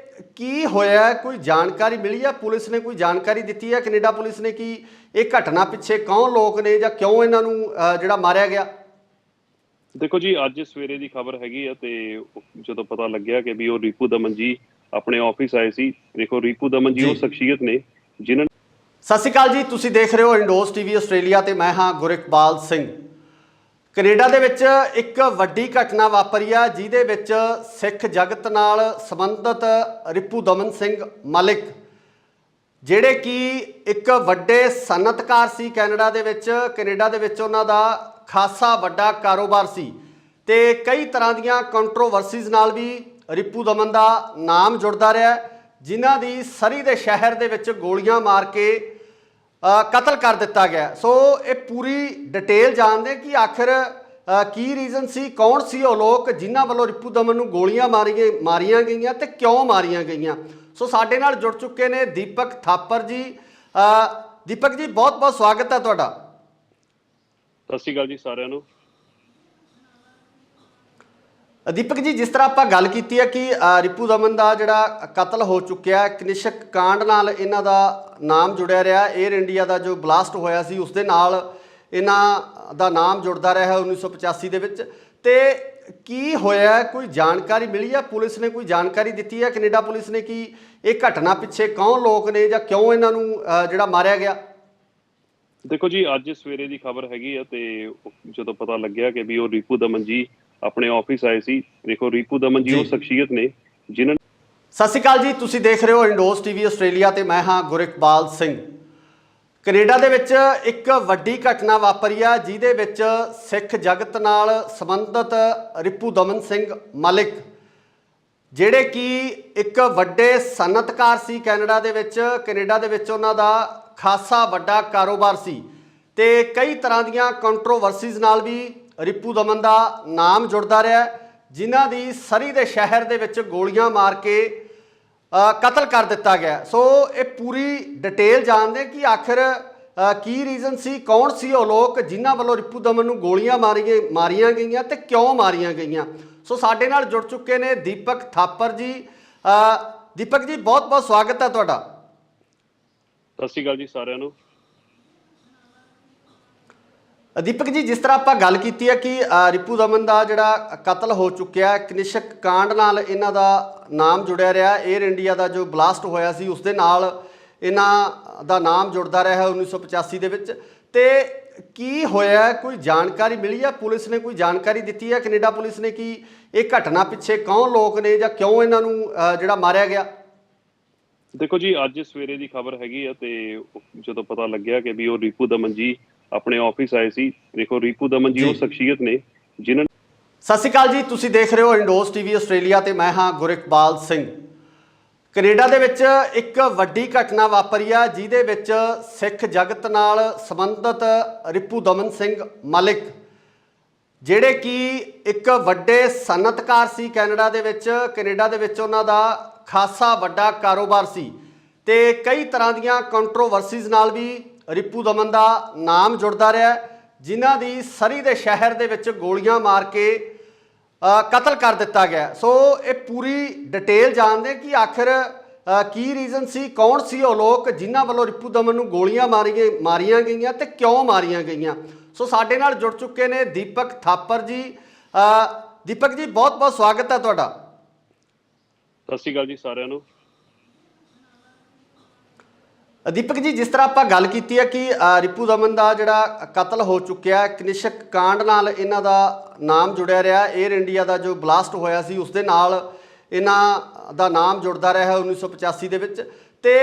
ਕੀ ਹੋਇਆ, ਕੋਈ ਜਾਣਕਾਰੀ ਮਿਲੀ ਹੈ? ਪੁਲਿਸ ਨੇ ਕੋਈ ਜਾਣਕਾਰੀ ਦਿੱਤੀ ਹੈ, ਕੈਨੇਡਾ ਪੁਲਿਸ ਨੇ, ਕਿ ਇਹ ਘਟਨਾ ਪਿੱਛੇ ਕੌਣ ਲੋਕ ਨੇ ਜਾਂ ਕਿਉਂ ਇਹਨਾਂ ਨੂੰ ਜਿਹੜਾ ਮਾਰਿਆ ਗਿਆ? ਦੇਖੋ ਜੀ, ਅੱਜ ਸਵੇਰੇ ਦੀ ਖਬਰ ਹੈਗੀ ਆ ਤੇ ਜਦੋਂ ਪਤਾ ਲੱਗਿਆ ਕਿ ਵੀ ਉਹ ਰਿਪੂ ਦਮਨ ਜੀ ਆਪਣੇ ਆਫਿਸ ਆਏ ਸੀ। ਦੇਖੋ, ਰਿਪੂ ਦਮਨ ਜੀ ਉਹ ਸ਼ਖਸੀਅਤ ਨੇ ਜਿਨ੍ਹਾਂ। ਸਤਿ ਸ਼੍ਰੀ ਅਕਾਲ ਜੀ, ਤੁਸੀਂ ਦੇਖ ਰਹੇ ਹੋ ਇੰਡੋਜ਼ ਟੀਵੀ ਆਸਟ੍ਰੇਲੀਆ ਤੇ ਮੈਂ ਹਾਂ ਗੁਰਿਕਬਾਲ ਸਿੰਘ। ਕੈਨੇਡਾ ਦੇ ਵਿੱਚ ਇੱਕ ਵੱਡੀ ਘਟਨਾ ਵਾਪਰੀ ਆ, ਜਿਹਦੇ ਵਿੱਚ ਸਿੱਖ ਜਗਤ ਨਾਲ ਸੰਬੰਧਿਤ ਰਿਪੂ ਦਮਨ ਸਿੰਘ ਮਲਿਕ, ਜਿਹੜੇ ਕਿ ਇੱਕ ਵੱਡੇ ਸਨਅਤਕਾਰ ਸੀ ਕੈਨੇਡਾ ਦੇ ਵਿੱਚ ਉਹਨਾਂ ਦਾ ਖਾਸਾ ਵੱਡਾ ਕਾਰੋਬਾਰ ਸੀ ਤੇ ਕਈ ਤਰ੍ਹਾਂ ਦੀਆਂ ਕੰਟਰੋਵਰਸੀਜ਼ ਨਾਲ ਵੀ ਰਿਪੂ ਦਮਨ ਦਾ ਨਾਮ ਜੁੜਦਾ ਰਿਹਾ, ਜਿਨ੍ਹਾਂ ਦੀ ਸਰੀ ਦੇ ਸ਼ਹਿਰ ਦੇ ਵਿੱਚ ਗੋਲੀਆਂ ਮਾਰ ਕੇ ਕਤਲ ਕਰ ਦਿੱਤਾ ਗਿਆ। ਸੋ ਇਹ ਪੂਰੀ ਡਿਟੇਲ ਜਾਣਦੇ ਕਿ ਆਖਿਰ ਕੀ ਰੀਜ਼ਨ ਸੀ, ਕੌਣ ਸੀ ਉਹ ਲੋਕ ਜਿਨ੍ਹਾਂ ਵੱਲੋਂ ਰਿਪੂ ਦਮਨ ਨੂੰ ਗੋਲੀਆਂ ਮਾਰੀਆਂ ਗਈਆਂ ਤੇ ਕਿਉਂ ਮਾਰੀਆਂ ਗਈਆਂ। ਸੋ ਸਾਡੇ ਨਾਲ ਜੁੜ ਚੁੱਕੇ ਨੇ ਦੀਪਕ ਥਾਪਰ ਜੀ। ਦੀਪਕ ਜੀ, ਬਹੁਤ ਬਹੁਤ ਸਵਾਗਤ ਹੈ ਤੁਹਾਡਾ। ਸਤਿ ਸ਼੍ਰੀ ਅਕਾਲ ਜੀ ਸਾਰਿਆਂ ਨੂੰ। ਦੀਪਕ ਜੀ, ਜਿਸ ਤਰ੍ਹਾਂ ਆਪਾਂ ਗੱਲ ਕੀਤੀ ਹੈ ਕਿ ਰਿਪੂ ਦਮਨ ਦਾ ਜਿਹੜਾ ਕਤਲ ਹੋ ਚੁੱਕਿਆ, ਕਨਿਸ਼ਕ ਕਾਂਡ ਨਾਲ ਇਹਨਾਂ ਦਾ ਨਾਮ ਜੁੜਿਆ ਰਿਹਾ। 에ਅਰ ਇੰਡੀਆ ਦਾ ਜੋ ਬਲਾਸਟ ਹੋਇਆ ਸੀ ਉਸ ਦੇ ਨਾਲ ਇਹਨਾਂ ਦਾ ਨਾਮ ਜੁੜਦਾ ਰਿਹਾ ਹੈ 1985 ਦੇ ਵਿੱਚ। ਤੇ ਕੀ ਹੋਇਆ, ਕੋਈ ਜਾਣਕਾਰੀ ਮਿਲੀ ਹੈ? ਪੁਲਿਸ ਨੇ ਕੋਈ ਜਾਣਕਾਰੀ ਦਿੱਤੀ ਹੈ, ਕੈਨੇਡਾ ਪੁਲਿਸ ਨੇ, ਕਿ ਇਹ ਘਟਨਾ ਪਿੱਛੇ ਕੌਣ ਲੋਕ ਨੇ ਜਾਂ ਕਿਉਂ ਇਹਨਾਂ ਨੂੰ ਜਿਹੜਾ ਮਾਰਿਆ ਗਿਆ? ਦੇਖੋ ਜੀ, ਅੱਜ ਸਵੇਰੇ ਦੀ ਖਬਰ ਹੈਗੀ ਆ ਤੇ ਜਦੋਂ ਪਤਾ ਲੱਗਿਆ ਕਿ ਵੀ ਉਹ ਰਿਪੂ ਦਮਨ ਜੀ ਆਪਣੇ ਆਫਿਸ ਆਏ ਸੀ। ਦੇਖੋ, ਰਿਪੂ ਦਮਨ ਜੀ ਉਹ ਸ਼ਖਸੀਅਤ ਨੇ ਜਿਨ੍ਹਾਂ। ਸਤਿ ਸ਼੍ਰੀ ਅਕਾਲ ਜੀ, ਤੁਸੀਂ ਦੇਖ ਰਹੇ ਹੋ ਇੰਡੋਜ਼ ਟੀਵੀ ਆਸਟ੍ਰੇਲੀਆ ਤੇ ਮੈਂ ਹਾਂ ਗੁਰਿਕਬਾਲ ਸਿੰਘ। ਕੈਨੇਡਾ ਦੇ ਵਿੱਚ ਇੱਕ ਵੱਡੀ ਘਟਨਾ ਵਾਪਰੀ ਆ, ਜਿਹਦੇ ਵਿੱਚ ਸਿੱਖ ਜਗਤ ਨਾਲ ਸੰਬੰਧਿਤ ਰਿਪੂ ਦਮਨ ਸਿੰਘ ਮਲਿਕ, ਜਿਹੜੇ ਕਿ ਇੱਕ ਵੱਡੇ ਸਨਅਤਕਾਰ ਸੀ ਕੈਨੇਡਾ ਦੇ ਵਿੱਚ ਉਹਨਾਂ ਦਾ ਖਾਸਾ ਵੱਡਾ ਕਾਰੋਬਾਰ ਸੀ ਤੇ ਕਈ ਤਰ੍ਹਾਂ ਦੀਆਂ ਕੰਟਰੋਵਰਸੀਜ਼ ਨਾਲ ਵੀ ਰਿਪੂ ਦਮਨ ਦਾ ਨਾਮ ਜੁੜਦਾ ਰਿਹਾ, ਜਿਨ੍ਹਾਂ ਦੀ ਸਰੀ ਦੇ ਸ਼ਹਿਰ ਦੇ ਵਿੱਚ ਗੋਲੀਆਂ ਮਾਰ ਕੇ ਕਤਲ ਕਰ ਦਿੱਤਾ ਗਿਆ। ਸੋ ਇਹ ਪੂਰੀ ਡਿਟੇਲ ਜਾਣਦੇ ਕਿ ਆਖਿਰ ਕੀ ਰੀਜ਼ਨ ਸੀ, ਕੌਣ ਸੀ ਉਹ ਲੋਕ ਜਿਨ੍ਹਾਂ ਵੱਲੋਂ ਰਿਪੂ ਦਮਨ ਨੂੰ ਗੋਲੀਆਂ ਮਾਰੀਆਂ ਗਈਆਂ ਤੇ ਕਿਉਂ ਮਾਰੀਆਂ ਗਈਆਂ। ਸੋ ਸਾਡੇ ਨਾਲ ਜੁੜ ਚੁੱਕੇ ਨੇ ਦੀਪਕ ਥਾਪਰ ਜੀ। ਦੀਪਕ ਜੀ, ਬਹੁਤ ਬਹੁਤ ਸਵਾਗਤ ਹੈ ਤੁਹਾਡਾ। ਸਤਿ ਸ਼੍ਰੀ ਅਕਾਲ ਜੀ ਸਾਰਿਆਂ ਨੂੰ। ਦੀਪਕ ਜੀ, ਜਿਸ ਤਰ੍ਹਾਂ ਆਪਾਂ ਗੱਲ ਕੀਤੀ ਹੈ ਕਿ ਰਿਪੂ ਦਮਨ ਦਾ ਜਿਹੜਾ ਕਤਲ ਹੋ ਚੁੱਕਿਆ, ਕਨਿਸ਼ਕ ਕਾਂਡ ਨਾਲ ਇਹਨਾਂ ਦਾ ਨਾਮ ਜੁੜਿਆ ਰਿਹਾ। 에ਅਰ ਇੰਡੀਆ ਦਾ ਜੋ ਬਲਾਸਟ ਹੋਇਆ ਸੀ ਉਸ ਦੇ ਨਾਲ ਇਹਨਾਂ ਦਾ ਨਾਮ ਜੁੜਦਾ ਰਿਹਾ ਹੈ 1985 ਦੇ ਵਿੱਚ। ਤੇ ਕੀ ਹੋਇਆ, ਕੋਈ ਜਾਣਕਾਰੀ ਮਿਲੀ ਹੈ? ਪੁਲਿਸ ਨੇ ਕੋਈ ਜਾਣਕਾਰੀ ਦਿੱਤੀ ਹੈ, ਕੈਨੇਡਾ ਪੁਲਿਸ ਨੇ, ਕਿ ਇਹ ਘਟਨਾ ਪਿੱਛੇ ਕੌਣ ਲੋਕ ਨੇ ਜਾਂ ਕਿਉਂ ਇਹਨਾਂ ਨੂੰ ਜਿਹੜਾ ਮਾਰਿਆ ਗਿਆ? ਦੇਖੋ ਜੀ, ਅੱਜ ਸਵੇਰੇ ਦੀ ਖਬਰ ਹੈਗੀ ਆ ਤੇ ਜਦੋਂ ਪਤਾ ਲੱਗਿਆ ਕਿ ਵੀ ਉਹ ਰਿਪੂ ਦਮਨ ਜੀ ਆਪਣੇ ਆਫਿਸ ਆਏ ਸੀ। ਦੇਖੋ, ਰਿਪੂ ਦਮਨ ਜੀ ਉਹ ਸ਼ਖਸੀਅਤ ਨੇ ਜਿਨ੍ਹਾਂ। ਸਤਿ ਸ਼੍ਰੀ ਅਕਾਲ ਜੀ, ਤੁਸੀਂ ਦੇਖ ਰਹੇ ਹੋ ਇੰਡੋਜ਼ ਟੀਵੀ ਆਸਟ੍ਰੇਲੀਆ ਤੇ ਮੈਂ ਹਾਂ ਗੁਰਿਕਬਾਲ ਸਿੰਘ। ਕੈਨੇਡਾ ਦੇ ਵਿੱਚ ਇੱਕ ਵੱਡੀ ਘਟਨਾ ਵਾਪਰੀ ਆ, ਜਿਹਦੇ ਵਿੱਚ ਸਿੱਖ ਜਗਤ ਨਾਲ ਸੰਬੰਧਿਤ ਰਿਪੂ ਦਮਨ ਸਿੰਘ ਮਲਿਕ, ਜਿਹੜੇ ਕਿ ਇੱਕ ਵੱਡੇ ਸਨਅਤਕਾਰ ਸੀ ਕੈਨੇਡਾ ਦੇ ਵਿੱਚ ਉਹਨਾਂ ਦਾ ਖਾਸਾ ਵੱਡਾ ਕਾਰੋਬਾਰ ਸੀ ਤੇ ਕਈ ਤਰ੍ਹਾਂ ਦੀਆਂ ਕੰਟਰੋਵਰਸੀਜ਼ ਨਾਲ ਵੀ ਰਿਪੂ ਦਮਨ ਦਾ ਨਾਮ ਜੁੜਦਾ ਰਿਹਾ, ਜਿਨ੍ਹਾਂ ਦੀ ਸਰੀ ਦੇ ਸ਼ਹਿਰ ਦੇ ਵਿੱਚ ਗੋਲੀਆਂ ਮਾਰ ਕੇ ਕਤਲ ਕਰ ਦਿੱਤਾ ਗਿਆ। ਸੋ ਇਹ ਪੂਰੀ ਡਿਟੇਲ ਜਾਣਦੇ ਕਿ ਆਖਿਰ ਕੀ ਰੀਜ਼ਨ ਸੀ, ਕੌਣ ਸੀ ਉਹ ਲੋਕ ਜਿਨ੍ਹਾਂ ਵੱਲੋਂ ਰਿਪੂ ਦਮਨ ਨੂੰ ਗੋਲੀਆਂ ਮਾਰੀਆਂ ਗਈਆਂ ਤੇ ਕਿਉਂ ਮਾਰੀਆਂ ਗਈਆਂ। ਸੋ ਸਾਡੇ ਨਾਲ ਜੁੜ ਚੁੱਕੇ ਨੇ ਦੀਪਕ ਥਾਪਰ ਜੀ। ਦੀਪਕ ਜੀ, ਬਹੁਤ ਬਹੁਤ ਸਵਾਗਤ ਹੈ ਤੁਹਾਡਾ। ਸਤਿ ਸ਼੍ਰੀ ਅਕਾਲ ਜੀ ਸਾਰਿਆਂ ਨੂੰ। ਦੀਪਕ ਜੀ, ਜਿਸ ਤਰ੍ਹਾਂ ਆਪਾਂ ਗੱਲ ਕੀਤੀ ਹੈ ਕਿ ਰਿਪੂ ਦਮਨ ਦਾ ਜਿਹੜਾ ਕਤਲ ਹੋ ਚੁੱਕਿਆ, ਕਨਿਸ਼ਕ ਕਾਂਡ ਨਾਲ ਇਹਨਾਂ ਦਾ ਨਾਮ ਜੁੜਿਆ ਰਿਹਾ। 에ਅਰ ਇੰਡੀਆ ਦਾ ਜੋ ਬਲਾਸਟ ਹੋਇਆ ਸੀ ਉਸ ਦੇ ਨਾਲ ਇਹਨਾਂ ਦਾ ਨਾਮ ਜੁੜਦਾ ਰਿਹਾ ਹੈ 1985 ਦੇ ਵਿੱਚ। ਤੇ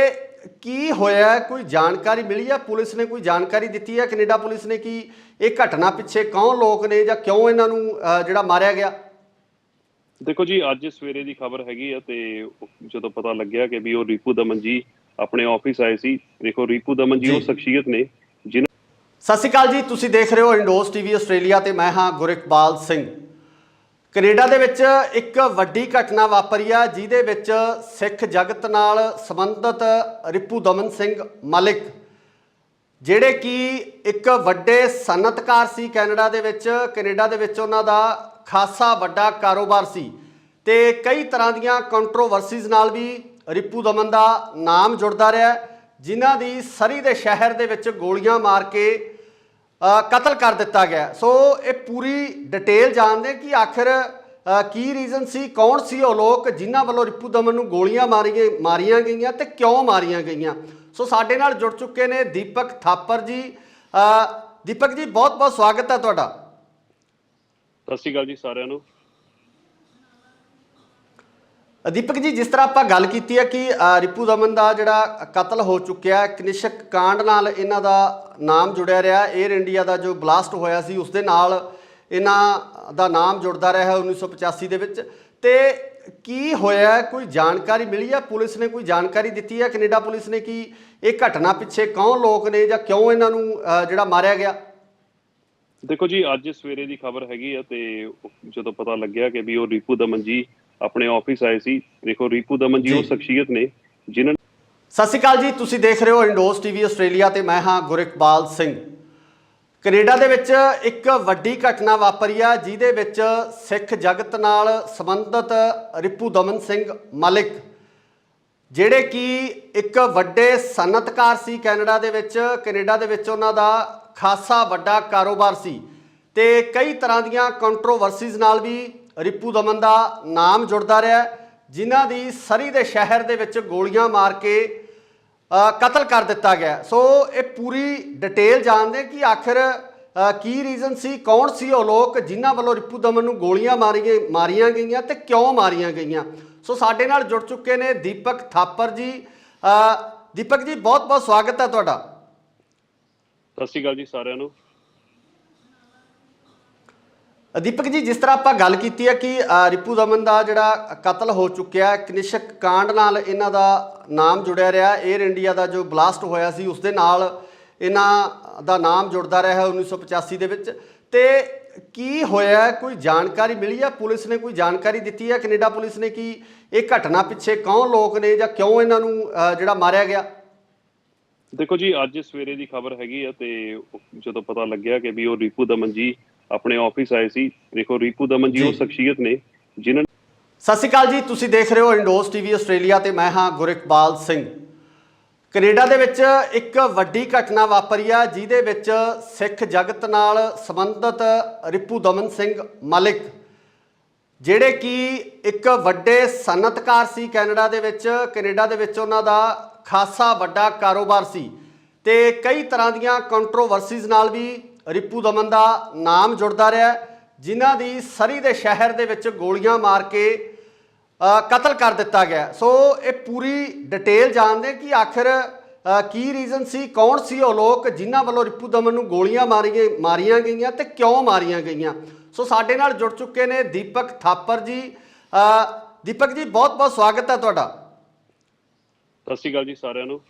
ਕੀ ਹੋਇਆ, ਕੋਈ ਜਾਣਕਾਰੀ ਮਿਲੀ ਹੈ? ਪੁਲਿਸ ਨੇ ਕੋਈ ਜਾਣਕਾਰੀ ਦਿੱਤੀ ਹੈ, ਕੈਨੇਡਾ ਪੁਲਿਸ ਨੇ, ਕਿ ਇਹ ਘਟਨਾ ਪਿੱਛੇ ਕੌਣ ਲੋਕ ਨੇ ਜਾਂ ਕਿਉਂ ਇਹਨਾਂ ਨੂੰ ਜਿਹੜਾ ਮਾਰਿਆ ਗਿਆ? ਦੇਖੋ ਜੀ, ਅੱਜ ਸਵੇਰੇ ਦੀ ਖਬਰ ਹੈਗੀ ਆ ਤੇ ਜਦੋਂ ਪਤਾ ਲੱਗਿਆ ਕਿ ਵੀ ਉਹ ਰਿਪੂ ਦਮਨ ਜੀ ਆਪਣੇ ਆਫਿਸ ਆਏ ਸੀ। ਦੇਖੋ, ਰਿਪੂ ਦਮਨ ਜੀ ਉਹ ਸ਼ਖਸੀਅਤ ਨੇ ਜਿਨ੍ਹਾਂ। ਸਤਿ ਸ਼੍ਰੀ ਅਕਾਲ ਜੀ, ਤੁਸੀਂ ਦੇਖ ਰਹੇ ਹੋ ਇੰਡੋਸ ਟੀਵੀ ਆਸਟ੍ਰੇਲੀਆ ਤੇ ਮੈਂ ਹਾਂ ਗੁਰਿਕਬਾਲ ਸਿੰਘ। ਕੈਨੇਡਾ ਦੇ ਵਿੱਚ ਇੱਕ ਵੱਡੀ ਘਟਨਾ ਵਾਪਰੀ ਆ, ਜਿਹਦੇ ਵਿੱਚ ਸਿੱਖ ਜਗਤ ਨਾਲ ਸੰਬੰਧਿਤ ਰਿਪੂ ਦਮਨ ਸਿੰਘ ਮਲਿਕ, ਜਿਹੜੇ ਕਿ ਇੱਕ ਵੱਡੇ ਸਨਅਤਕਾਰ ਸੀ ਕੈਨੇਡਾ ਦੇ ਵਿੱਚ ਉਹਨਾਂ ਦਾ ਖਾਸਾ ਵੱਡਾ ਕਾਰੋਬਾਰ ਸੀ ਤੇ ਕਈ ਤਰ੍ਹਾਂ ਦੀਆਂ ਕੰਟਰੋਵਰਸੀਜ਼ ਨਾਲ ਵੀ ਰਿਪੂ ਦਮਨ ਦਾ ਨਾਮ ਜੁੜਦਾ ਰਿਹਾ, ਜਿਨ੍ਹਾਂ ਦੀ ਸਰੀ ਦੇ ਸ਼ਹਿਰ ਦੇ ਵਿੱਚ ਗੋਲੀਆਂ ਮਾਰ ਕੇ ਕਤਲ ਕਰ ਦਿੱਤਾ ਗਿਆ। ਸੋ ਇਹ ਪੂਰੀ ਡਿਟੇਲ ਜਾਣਦੇ ਕਿ ਆਖਿਰ ਕੀ ਰੀਜ਼ਨ ਸੀ, ਕੌਣ ਸੀ ਉਹ ਲੋਕ ਜਿਨ੍ਹਾਂ ਵੱਲੋਂ ਰਿਪੂ ਦਮਨ ਨੂੰ ਗੋਲੀਆਂ ਮਾਰੀਆਂ ਗਈਆਂ ਤੇ ਕਿਉਂ ਮਾਰੀਆਂ ਗਈਆਂ। ਸੋ ਸਾਡੇ ਨਾਲ ਜੁੜ ਚੁੱਕੇ ਨੇ ਦੀਪਕ ਥਾਪਰ ਜੀ। ਦੀਪਕ ਜੀ, ਬਹੁਤ ਬਹੁਤ ਸਵਾਗਤ ਹੈ ਤੁਹਾਡਾ। ਸਤਿ ਸ਼੍ਰੀ ਅਕਾਲ ਜੀ ਸਾਰਿਆਂ ਨੂੰ। ਦੀਪਕ ਜੀ, ਜਿਸ ਤਰ੍ਹਾਂ ਆਪਾਂ ਗੱਲ ਕੀਤੀ ਹੈ ਕਿ ਰਿਪੂ ਦਮਨ ਦਾ ਜਿਹੜਾ ਕਤਲ ਹੋ ਚੁੱਕਿਆ, ਕਨਿਸ਼ਕ ਕਾਂਡ ਨਾਲ ਇਹਨਾਂ ਦਾ ਨਾਮ ਜੁੜਿਆ ਰਿਹਾ। 에ਅਰ ਇੰਡੀਆ ਦਾ ਜੋ ਬਲਾਸਟ ਹੋਇਆ ਸੀ ਉਸ ਦੇ ਨਾਲ ਇਹਨਾਂ ਦਾ ਨਾਮ ਜੁੜਦਾ ਰਿਹਾ 1985 ਦੇ ਵਿੱਚ। ਤੇ ਕੀ ਹੋਇਆ, ਕੋਈ ਜਾਣਕਾਰੀ ਮਿਲੀ ਹੈ? ਪੁਲਿਸ ਨੇ ਕੋਈ ਜਾਣਕਾਰੀ ਦਿੱਤੀ ਹੈ, ਕੈਨੇਡਾ ਪੁਲਿਸ ਨੇ, ਕਿ ਇਹ ਘਟਨਾ ਪਿੱਛੇ ਕੌਣ ਲੋਕ ਨੇ ਜਾਂ ਕਿਉਂ ਇਹਨਾਂ ਨੂੰ ਜਿਹੜਾ ਮਾਰਿਆ ਗਿਆ? ਦੇਖੋ ਜੀ, ਅੱਜ ਸਵੇਰੇ ਦੀ ਖਬਰ ਹੈਗੀ ਆ ਤੇ ਜਦੋਂ ਪਤਾ ਲੱਗਿਆ ਕਿ ਵੀ ਉਹ ਰਿਪੂ ਦਮਨ ਜੀ ਆਪਣੇ ਆਫਿਸ ਆਏ ਸੀ। ਦੇਖੋ, ਰਿਪੂ ਦਮਨ ਜੀ ਉਹ ਸ਼ਖਸੀਅਤ ਨੇ ਜਿਨ੍ਹਾਂ। ਸਤਿ ਸ਼੍ਰੀ ਅਕਾਲ ਜੀ, ਤੁਸੀਂ ਦੇਖ ਰਹੇ ਹੋ ਇੰਡੋਸ ਟੀਵੀ ਆਸਟ੍ਰੇਲੀਆ ਤੇ ਮੈਂ ਹਾਂ ਗੁਰਿਕਬਾਲ ਸਿੰਘ। ਕੈਨੇਡਾ ਦੇ ਵਿੱਚ ਇੱਕ ਵੱਡੀ ਘਟਨਾ ਵਾਪਰੀ ਆ, ਜਿਹਦੇ ਵਿੱਚ ਸਿੱਖ ਜਗਤ ਨਾਲ ਸੰਬੰਧਿਤ ਰਿਪੂ ਦਮਨ ਸਿੰਘ ਮਲਿਕ, ਜਿਹੜੇ ਕਿ ਇੱਕ ਵੱਡੇ ਸਨਅਤਕਾਰ ਸੀ ਕੈਨੇਡਾ ਦੇ ਵਿੱਚ ਉਹਨਾਂ ਦਾ ਖਾਸਾ ਵੱਡਾ ਕਾਰੋਬਾਰ ਸੀ ਤੇ ਕਈ ਤਰ੍ਹਾਂ ਦੀਆਂ ਕੰਟਰੋਵਰਸੀਜ਼ ਨਾਲ ਵੀ ਰਿਪੂ ਦਮਨ ਦਾ ਨਾਮ ਜੁੜਦਾ ਰਿਹਾ, ਜਿਨ੍ਹਾਂ ਦੀ ਸਰੀ ਦੇ ਸ਼ਹਿਰ ਦੇ ਵਿੱਚ ਗੋਲੀਆਂ ਮਾਰ ਕੇ ਕਤਲ ਕਰ ਦਿੱਤਾ ਗਿਆ। ਸੋ ਇਹ ਪੂਰੀ ਡਿਟੇਲ ਜਾਣਦੇ ਕਿ ਆਖਿਰ ਕੀ ਰੀਜ਼ਨ ਸੀ, ਕੌਣ ਸੀ ਉਹ ਲੋਕ ਜਿਨ੍ਹਾਂ ਵੱਲੋਂ ਰਿਪੂ ਦਮਨ ਨੂੰ ਗੋਲੀਆਂ ਮਾਰੀਆਂ ਗਈਆਂ ਤੇ ਕਿਉਂ ਮਾਰੀਆਂ ਗਈਆਂ। ਸੋ ਸਾਡੇ ਨਾਲ ਜੁੜ ਚੁੱਕੇ ਨੇ ਦੀਪਕ ਥਾਪਰ ਜੀ। ਦੀਪਕ ਜੀ, ਬਹੁਤ ਬਹੁਤ ਸਵਾਗਤ ਹੈ ਤੁਹਾਡਾ। ਸਤਿ ਸ਼੍ਰੀ ਅਕਾਲ ਜੀ ਸਾਰਿਆਂ ਨੂੰ। ਦੀਪਕ ਜੀ, ਜਿਸ ਤਰ੍ਹਾਂ ਆਪਾਂ ਗੱਲ ਕੀਤੀ ਹੈ ਕਿ ਰਿਪੂ ਦਮਨ ਦਾ ਜਿਹੜਾ ਕਤਲ ਹੋ ਚੁੱਕਿਆ, ਕਨਿਸ਼ਕ ਕਾਂਡ ਨਾਲ ਇਹਨਾਂ ਦਾ ਨਾਮ ਜੁੜਿਆ ਰਿਹਾ। 에ਅਰ ਇੰਡੀਆ ਦਾ ਜੋ ਬਲਾਸਟ ਹੋਇਆ ਸੀ ਉਸ ਦੇ ਨਾਲ ਇਹਨਾਂ ਦਾ ਨਾਮ ਜੁੜਦਾ ਰਿਹਾ 1985 ਦੇ ਵਿੱਚ। ਤੇ ਕੀ ਹੋਇਆ, ਕੋਈ ਜਾਣਕਾਰੀ ਮਿਲੀ ਹੈ? ਪੁਲਿਸ ਨੇ ਕੋਈ ਜਾਣਕਾਰੀ ਦਿੱਤੀ ਹੈ, ਕੈਨੇਡਾ ਪੁਲਿਸ ਨੇ, ਕਿ ਇਹ ਘਟਨਾ ਪਿੱਛੇ ਕੌਣ ਲੋਕ ਨੇ ਜਾਂ ਕਿਉਂ ਇਹਨਾਂ ਨੂੰ ਜਿਹੜਾ ਮਾਰਿਆ ਗਿਆ? ਦੇਖੋ ਜੀ, ਅੱਜ ਸਵੇਰੇ ਦੀ ਖਬਰ ਹੈਗੀ ਆ ਤੇ ਜਦੋਂ ਪਤਾ ਲੱਗਿਆ ਕਿ ਵੀ ਉਹ ਰਿਪੂ ਦਮਨ ਜੀ ਆਪਣੇ ਆਫਿਸ ਆਏ ਸੀ। ਦੇਖੋ, ਰਿਪੂ ਦਮਨ ਜੀ ਉਹ ਸ਼ਖਸੀਅਤ ਨੇ ਜਿਨ੍ਹਾਂ। ਸਤਿ ਸ਼੍ਰੀ ਅਕਾਲ ਜੀ, ਤੁਸੀਂ ਦੇਖ ਰਹੇ ਹੋ ਇੰਡੋਸ ਟੀਵੀ ਆਸਟ੍ਰੇਲੀਆ ਤੇ ਮੈਂ ਹਾਂ ਗੁਰਿਕਬਾਲ ਸਿੰਘ। ਕੈਨੇਡਾ ਦੇ ਵਿੱਚ ਇੱਕ ਵੱਡੀ ਘਟਨਾ ਵਾਪਰੀ ਆ, ਜਿਹਦੇ ਵਿੱਚ ਸਿੱਖ ਜਗਤ ਨਾਲ ਸੰਬੰਧਿਤ ਰਿਪੂ ਦਮਨ ਸਿੰਘ ਮਲਿਕ, ਜਿਹੜੇ ਕਿ ਇੱਕ ਵੱਡੇ ਸਨਅਤਕਾਰ ਸੀ ਕੈਨੇਡਾ ਦੇ ਵਿੱਚ ਉਹਨਾਂ ਦਾ ਖਾਸਾ ਵੱਡਾ ਕਾਰੋਬਾਰ ਸੀ ਤੇ ਕਈ ਤਰ੍ਹਾਂ ਦੀਆਂ ਕੰਟਰੋਵਰਸੀਜ਼ ਨਾਲ ਵੀ ਰਿਪੂ ਦਮਨ ਦਾ ਨਾਮ ਜੁੜਦਾ ਰਿਹਾ, ਜਿਨ੍ਹਾਂ ਦੀ ਸਰੀ ਦੇ ਸ਼ਹਿਰ ਦੇ ਵਿੱਚ ਗੋਲੀਆਂ ਮਾਰ ਕੇ ਕਤਲ ਕਰ ਦਿੱਤਾ ਗਿਆ। ਸੋ ਇਹ ਪੂਰੀ ਡਿਟੇਲ ਜਾਣਦੇ ਕਿ ਆਖਿਰ ਕੀ ਰੀਜ਼ਨ ਸੀ, ਕੌਣ ਸੀ ਉਹ ਲੋਕ ਜਿਨ੍ਹਾਂ ਵੱਲੋਂ ਰਿਪੂ ਦਮਨ ਨੂੰ ਗੋਲੀਆਂ ਮਾਰੀਆਂ ਗਈਆਂ ਤੇ ਕਿਉਂ ਮਾਰੀਆਂ ਗਈਆਂ। ਸੋ ਸਾਡੇ ਨਾਲ ਜੁੜ ਚੁੱਕੇ ਨੇ ਦੀਪਕ ਥਾਪਰ ਜੀ। ਦੀਪਕ ਜੀ, ਬਹੁਤ ਬਹੁਤ ਸਵਾਗਤ ਹੈ ਤੁਹਾਡਾ। ਸਤਿ ਸ਼੍ਰੀ ਅਕਾਲ ਜੀ ਸਾਰਿਆਂ ਨੂੰ।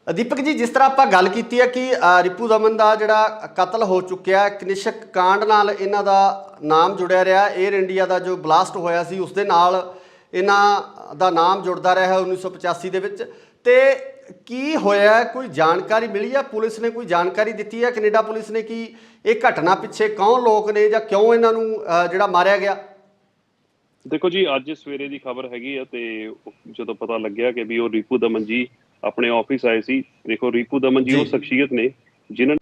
ਦੀਪਕ ਜੀ, ਜਿਸ ਤਰ੍ਹਾਂ ਆਪਾਂ ਗੱਲ ਕੀਤੀ ਹੈ ਕਿ ਰਿਪੂ ਦਮਨ ਦਾ ਜਿਹੜਾ ਕਤਲ ਹੋ ਚੁੱਕਿਆ, ਕਨਿਸ਼ਕ ਕਾਂਡ ਨਾਲ ਇਹਨਾਂ ਦਾ ਨਾਮ ਜੁੜਿਆ ਰਿਹਾ। 에ਅਰ ਇੰਡੀਆ ਦਾ ਜੋ ਬਲਾਸਟ ਹੋਇਆ ਸੀ ਉਸ ਦੇ ਨਾਲ ਇਹਨਾਂ ਦਾ ਨਾਮ ਜੁੜਦਾ ਰਿਹਾ 1985 ਦੇ ਵਿੱਚ। ਤੇ ਕੀ ਹੋਇਆ, ਕੋਈ ਜਾਣਕਾਰੀ ਮਿਲੀ ਹੈ? ਪੁਲਿਸ ਨੇ ਕੋਈ ਜਾਣਕਾਰੀ ਦਿੱਤੀ ਹੈ ਕੈਨੇਡਾ ਪੁਲਿਸ ਨੇ ਕਿ ਇਹ ਘਟਨਾ ਪਿੱਛੇ ਕੌਣ ਲੋਕ ਨੇ ਜਾਂ ਕਿਉਂ ਇਹਨਾਂ ਨੂੰ ਜਿਹੜਾ ਮਾਰਿਆ ਗਿਆ? ਦੇਖੋ ਜੀ, ਅੱਜ ਸਵੇਰੇ ਦੀ ਖਬਰ ਹੈਗੀ ਆ ਤੇ ਜਦੋਂ ਪਤਾ ਲੱਗਿਆ ਕਿ ਵੀ ਉਹ ਰੀਪੂ ਦਮਨ ਜੀ ਆਪਣੇ ਆਫਿਸ ਆਏ ਸੀ। ਦੇਖੋ, ਰੀਪੂ ਦਮਨ ਜੀ ਉਹ ਸ਼ਖਸੀਅਤ ਨੇ ਜਿਨ੍ਹਾਂ।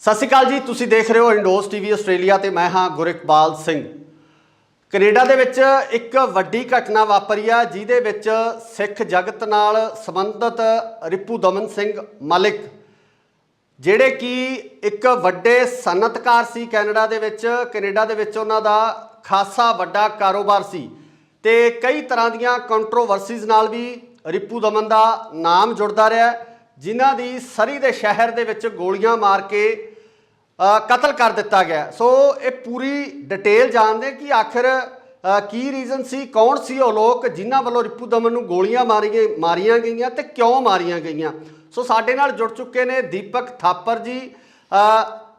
ਸਤਿ ਸ਼੍ਰੀ ਅਕਾਲ ਜੀ, ਤੁਸੀਂ ਦੇਖ ਰਹੇ ਹੋ ਇੰਡੋਸ ਟੀਵੀ ਆਸਟ੍ਰੇਲੀਆ ਤੇ ਮੈਂ ਹਾਂ ਗੁਰਿਕਬਾਲ ਸਿੰਘ। ਕੈਨੇਡਾ ਦੇ ਵਿੱਚ ਇੱਕ ਵੱਡੀ ਘਟਨਾ ਵਾਪਰੀ ਆ ਜਿਹਦੇ ਵਿੱਚ ਸਿੱਖ ਜਗਤ ਨਾਲ ਸੰਬੰਧਿਤ ਰੀਪੂ ਦਮਨ ਸਿੰਘ ਮਲਿਕ, ਜਿਹੜੇ ਕਿ ਇੱਕ ਵੱਡੇ ਸਨਅਤਕਾਰ ਸੀ ਕੈਨੇਡਾ ਦੇ ਵਿੱਚ ਉਹਨਾਂ ਦਾ ਖਾਸਾ ਵੱਡਾ ਕਾਰੋਬਾਰ ਸੀ ਤੇ ਕਈ ਤਰ੍ਹਾਂ ਦੀਆਂ ਕੰਟਰੋਵਰਸੀਜ਼ ਨਾਲ ਵੀ ਰੀਪੂ ਦਮਨ ਦਾ ਨਾਮ ਜੁੜਦਾ ਰਿਹਾ, ਜਿਨ੍ਹਾਂ ਦੀ ਸਰੀ ਦੇ ਸ਼ਹਿਰ ਦੇ ਵਿੱਚ ਗੋਲੀਆਂ ਮਾਰ ਕੇ ਕਤਲ ਕਰ ਦਿੱਤਾ ਗਿਆ। ਸੋ ਇਹ ਪੂਰੀ ਡਿਟੇਲ ਜਾਣਦੇ ਕਿ ਆਖਿਰ ਕੀ ਰੀਜ਼ਨ ਸੀ, ਕੌਣ ਸੀ ਉਹ ਲੋਕ ਜਿਨ੍ਹਾਂ ਵੱਲੋਂ ਰੀਪੂ ਦਮਨ ਨੂੰ ਗੋਲੀਆਂ ਮਾਰੀਆਂ ਗਈਆਂ ਤੇ ਕਿਉਂ ਮਾਰੀਆਂ ਗਈਆਂ। ਸੋ ਸਾਡੇ ਨਾਲ ਜੁੜ ਚੁੱਕੇ ਨੇ ਦੀਪਕ ਥਾਪਰ ਜੀ।